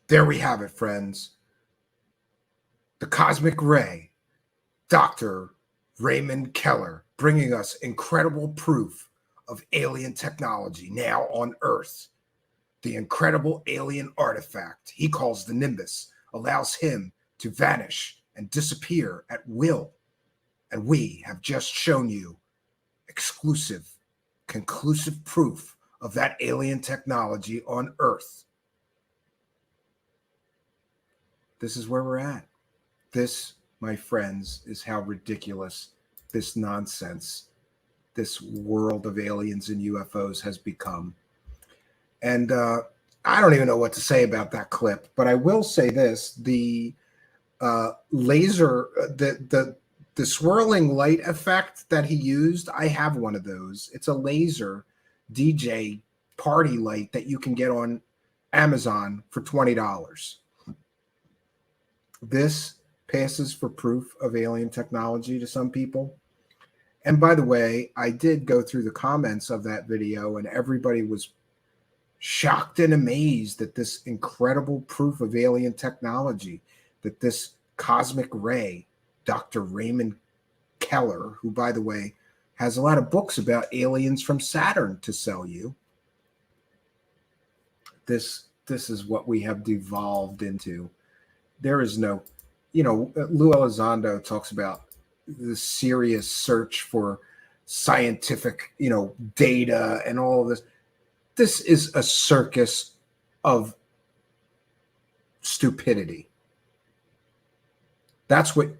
There we have it, friends. The Cosmic Ray, Dr. Raymond Keller, bringing us incredible proof of alien technology now on Earth. The incredible alien artifact he calls the Nimbus allows him to vanish and disappear at will. And we have just shown you exclusive, conclusive proof of that alien technology on Earth. This is where we're at. This, my friends, is how ridiculous this nonsense, this world of aliens and UFOs has become. And I don't even know what to say about that clip, but I will say this: the laser, the swirling light effect that he used, I have one of those. It's a laser DJ party light that you can get on Amazon for $20. This passes for proof of alien technology to some people. And by the way, I did go through the comments of that video, and everybody was shocked and amazed at this incredible proof of alien technology, that this cosmic ray, Dr. Raymond Keller, who, by the way, has a lot of books about aliens from Saturn to sell you. This is what we have devolved into. There is no, Lou Elizondo talks about the serious search for scientific, data and all of this. This is a circus of stupidity. That's what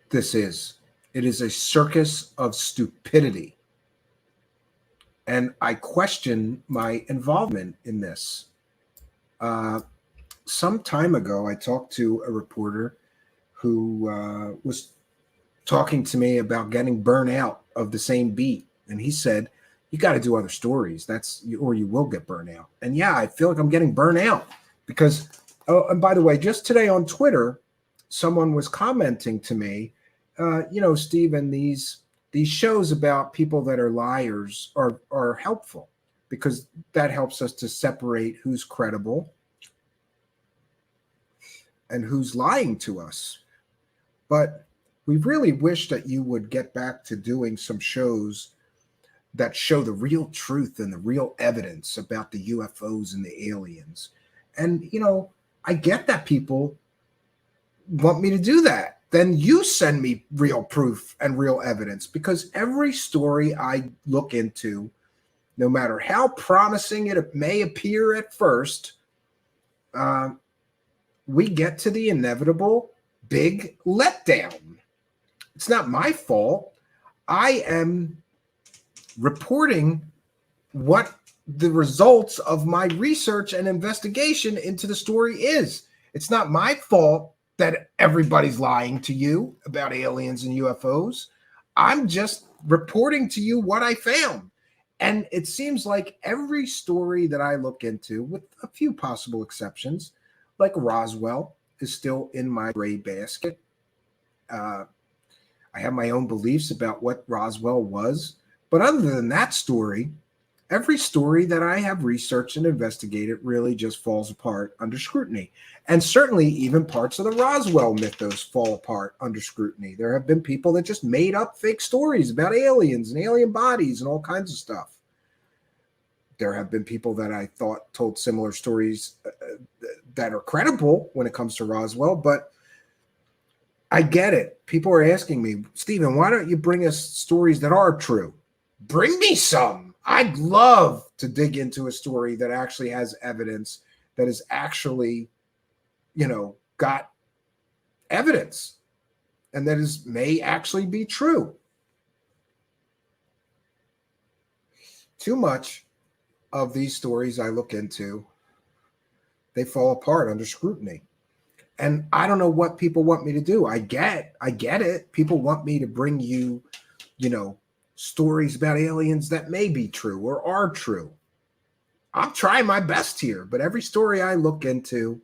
this is. It is a circus of stupidity. And I question my involvement in this. Some time ago, I talked to a reporter who was talking to me about getting burnt out of the same beat. And he said, you got to do other stories. Or you will get burnt out. And yeah, I feel like I'm getting burnt out because, and by the way, just today on Twitter, someone was commenting to me, Stephen, these shows about people that are liars are helpful because that helps us to separate who's credible and who's lying to us. But we really wish that you would get back to doing some shows that show the real truth and the real evidence about the UFOs and the aliens. And, I get that people want me to do that. Then you send me real proof and real evidence, because every story I look into, no matter how promising it may appear at first, we get to the inevitable big letdown. It's not my fault. I am reporting what the results of my research and investigation into the story is. It's not my fault that everybody's lying to you about aliens and UFOs. I'm just reporting to you what I found. And it seems like every story that I look into, with a few possible exceptions, like Roswell, is still in my gray basket. I have my own beliefs about what Roswell was. But other than that story, every story that I have researched and investigated really just falls apart under scrutiny. And certainly even parts of the Roswell mythos fall apart under scrutiny. There have been people that just made up fake stories about aliens and alien bodies and all kinds of stuff. There have been people that I thought told similar stories that are credible when it comes to Roswell, but I get it. People are asking me, Stephen, why don't you bring us stories that are true? Bring me some. I'd love to dig into a story that actually has evidence, that is actually, got evidence, and that may actually be true. Too much of these stories I look into, they fall apart under scrutiny. And I don't know what people want me to do. I get it. People want me to bring you, stories about aliens that may be true or are true. I'm trying my best here, but every story I look into,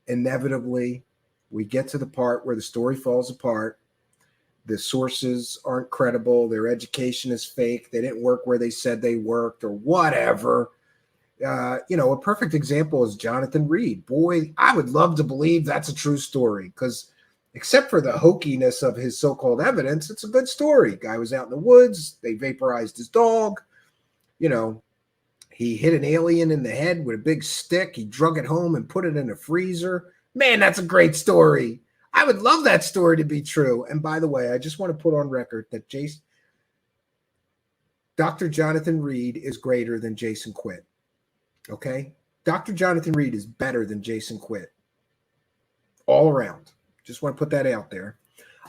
inevitably, we get to the part where the story falls apart. The sources aren't credible. Their education is fake. They didn't work where they said they worked or whatever. A perfect example is Jonathan Reed. Boy, I would love to believe that's a true story, because except for the hokiness of his so-called evidence, it's a good story. Guy was out in the woods. They vaporized his dog. He hit an alien in the head with a big stick. He drug it home and put it in a freezer. Man, that's a great story. I would love that story to be true. And by the way, I just want to put on record that Dr. Jonathan Reed is greater than Jason Quitt. Okay? Dr. Jonathan Reed is better than Jason Quitt. All around. Just want to put that out there.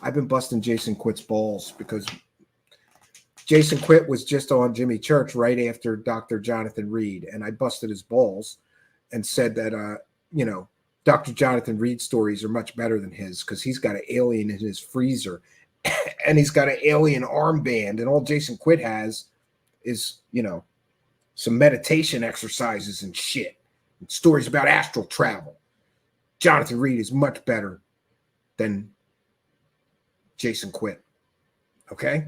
I've been busting Jason Quitt's balls because Jason Quitt was just on Jimmy Church right after Dr. Jonathan Reed, and I busted his balls and said that, Dr. Jonathan Reed's stories are much better than his, because he's got an alien in his freezer and he's got an alien armband, and all Jason Quitt has is, some meditation exercises and shit, and stories about astral travel. Jonathan Reed is much better than Jason Quitt. Okay?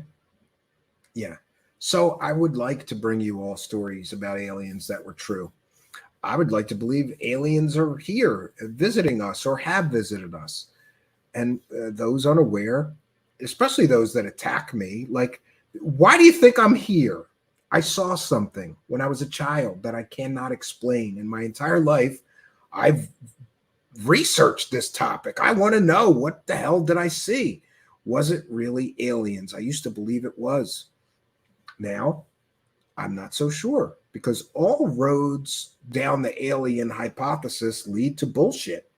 Yeah. So I would like to bring you all stories about aliens that were true. I would like to believe aliens are here visiting us or have visited us. And those unaware, especially those that attack me, like, why do you think I'm here? I saw something when I was a child that I cannot explain. In my entire life, I've researched this topic. I want to know, what the hell did I see? Was it really aliens? I used to believe it was. Now, I'm not so sure, because all roads down the alien hypothesis lead to bullshit.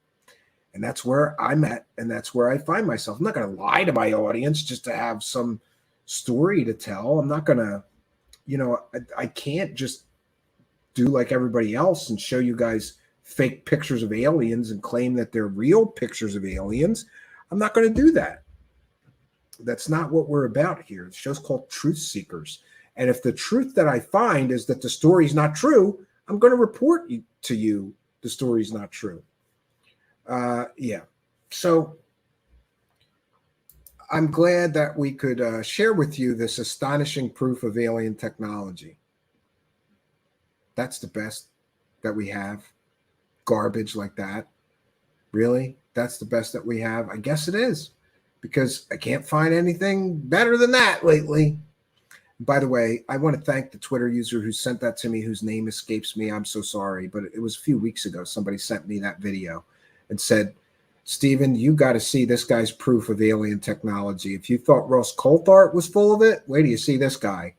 And that's where I'm at, and that's where I find myself. I'm not going to lie to my audience just to have some story to tell. I'm not going to, I can't just do like everybody else and show you guys fake pictures of aliens and claim that they're real pictures of aliens. I'm not going to do that. That's not what we're about here. The show's called Truth Seekers. And if the truth that I find is that the story's not true, I'm going to report to you the story's not true. Yeah. So I'm glad that we could share with you this astonishing proof of alien technology. That's the best that we have. Garbage like that. Really? That's the best that we have? I guess it is, because I can't find anything better than that lately. By the way, I want to thank the Twitter user who sent that to me, whose name escapes me. I'm so sorry, but it was a few weeks ago. Somebody sent me that video and said, Stephen, you got to see this guy's proof of alien technology. If you thought Ross Coulthart was full of it, wait till you see this guy.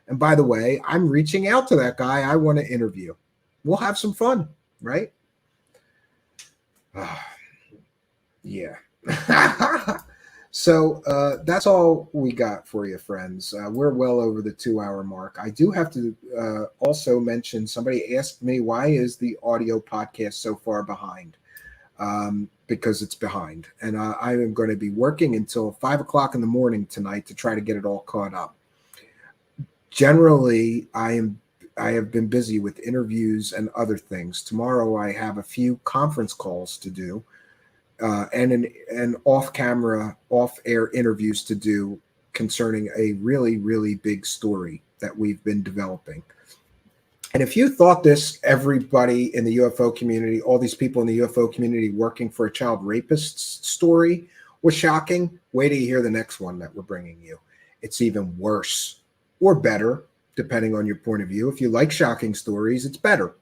And by the way, I'm reaching out to that guy. I want to interview. We'll have some fun, right? Yeah. So that's all we got for you, friends. We're well over the 2-hour mark. I do have to also mention, somebody asked me, why is the audio podcast so far behind? Because it's behind. And I am going to be working until 5 o'clock in the morning tonight to try to get it all caught up. Generally, I have been busy with interviews and other things. Tomorrow I have a few conference calls to do. And off-camera, off-air interviews to do concerning a really, really big story that we've been developing. And if you thought this, everybody in the UFO community, all these people in the UFO community working for a child rapist's story was shocking, wait till you hear the next one that we're bringing you. It's even worse or better, depending on your point of view. If you like shocking stories, it's better.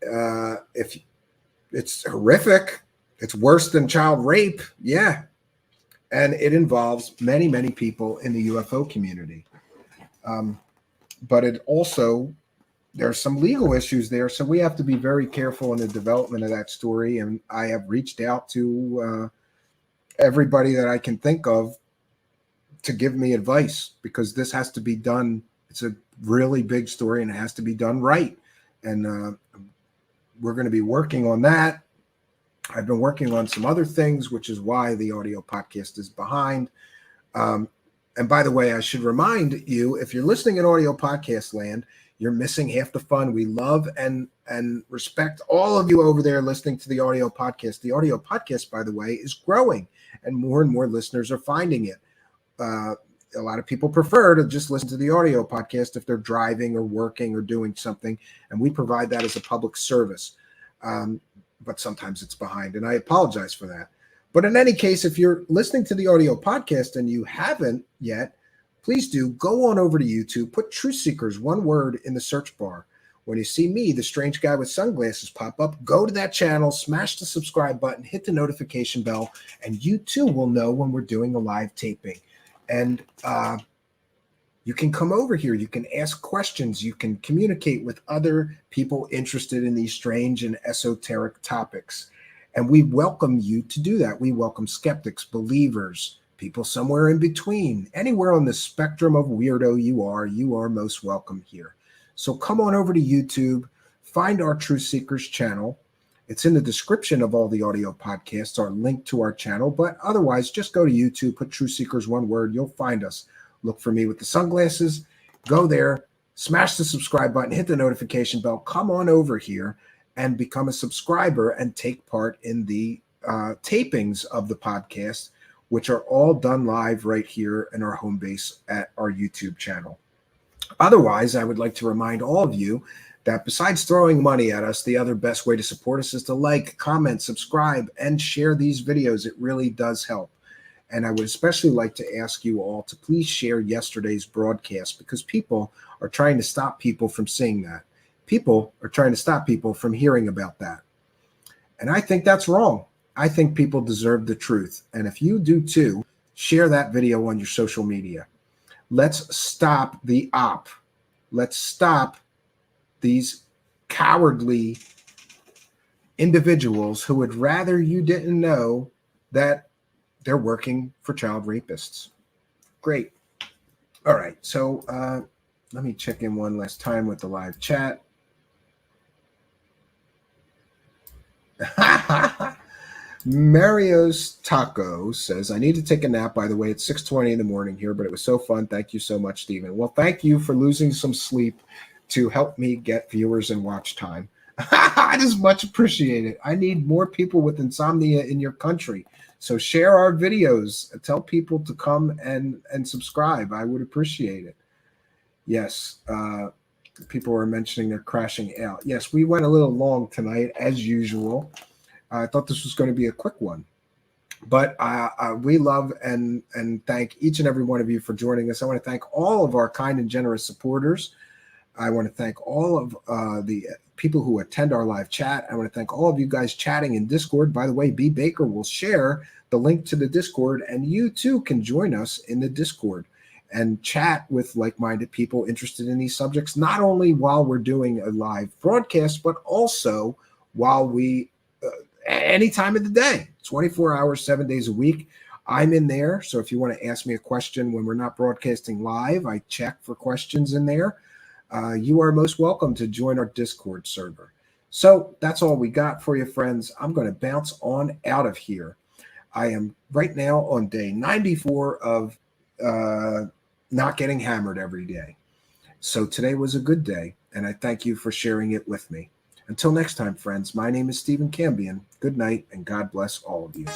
If it's horrific, it's worse than child rape. Yeah. And it involves many, many people in the UFO community. But it also, there's some legal issues there. So we have to be very careful in the development of that story. And I have reached out to everybody that I can think of to give me advice, because this has to be done. It's a really big story and it has to be done right. And we're going to be working on that. I've been working on some other things, which is why the audio podcast is behind. And by the way, I should remind you, if you're listening in audio podcast land, you're missing half the fun. We love and respect all of you over there listening to the audio podcast. The audio podcast, by the way, is growing and more listeners are finding it. A lot of people prefer to just listen to the audio podcast if they're driving or working or doing something. And we provide that as a public service. But sometimes it's behind, and I apologize for that. But in any case, if you're listening to the audio podcast and you haven't yet, please do go on over to YouTube, put Truth Seekers, one word, in the search bar. When you see me, the strange guy with sunglasses, pop up, go to that channel, smash the subscribe button, hit the notification bell, and you too will know when we're doing a live taping. And you can come over here. You can ask questions. You can communicate with other people interested in these strange and esoteric topics. And we welcome you to do that. We welcome skeptics, believers, people somewhere in between. Anywhere on the spectrum of weirdo you are most welcome here. So come on over to YouTube, find our Truth Seekers channel. It's in the description of all the audio podcasts, our link to our channel. But otherwise, just go to YouTube, put Truth Seekers, one word, you'll find us. Look for me with the sunglasses. Go there, smash the subscribe button, hit the notification bell. Come on over here and become a subscriber and take part in the tapings of the podcast, which are all done live right here in our home base at our YouTube channel. Otherwise, I would like to remind all of you that besides throwing money at us, the other best way to support us is to like, comment, subscribe, and share these videos. It really does help. And I would especially like to ask you all to please share yesterday's broadcast, because people are trying to stop people from seeing that. People are trying to stop people from hearing about that. And I think that's wrong. I think people deserve the truth. And if you do too, share that video on your social media. Let's stop the op. Let's stop these cowardly individuals who would rather you didn't know that they're working for child rapists. Great. All right. So let me check in one last time with the live chat. Mario's Taco says, I need to take a nap. By the way, it's 6:20 in the morning here, but it was so fun. Thank you so much, Stephen. Well, thank you for losing some sleep to help me get viewers and watch time. I just much appreciate it. I need more people with insomnia in your country. So share our videos. Tell people to come and subscribe. I would appreciate it. Yes. People were mentioning they're crashing out. Yes, we went a little long tonight, as usual. I thought this was going to be a quick one. But we love and thank each and every one of you for joining us. I want to thank all of our kind and generous supporters. I want to thank all of the people who attend our live chat. I want to thank all of you guys chatting in Discord. By the way, B. Baker will share the link to the Discord, and you too can join us in the Discord and chat with like-minded people interested in these subjects, not only while we're doing a live broadcast, but also while we, any time of the day, 24 hours, 7 days a week. I'm in there. So if you want to ask me a question when we're not broadcasting live, I check for questions in there. You are most welcome to join our Discord server. So that's all we got for you, friends. I'm going to bounce on out of here. I am right now on day 94 of not getting hammered every day. So today was a good day, and I thank you for sharing it with me. Until next time, friends, my name is Stephen Cambion. Good night, and God bless all of you.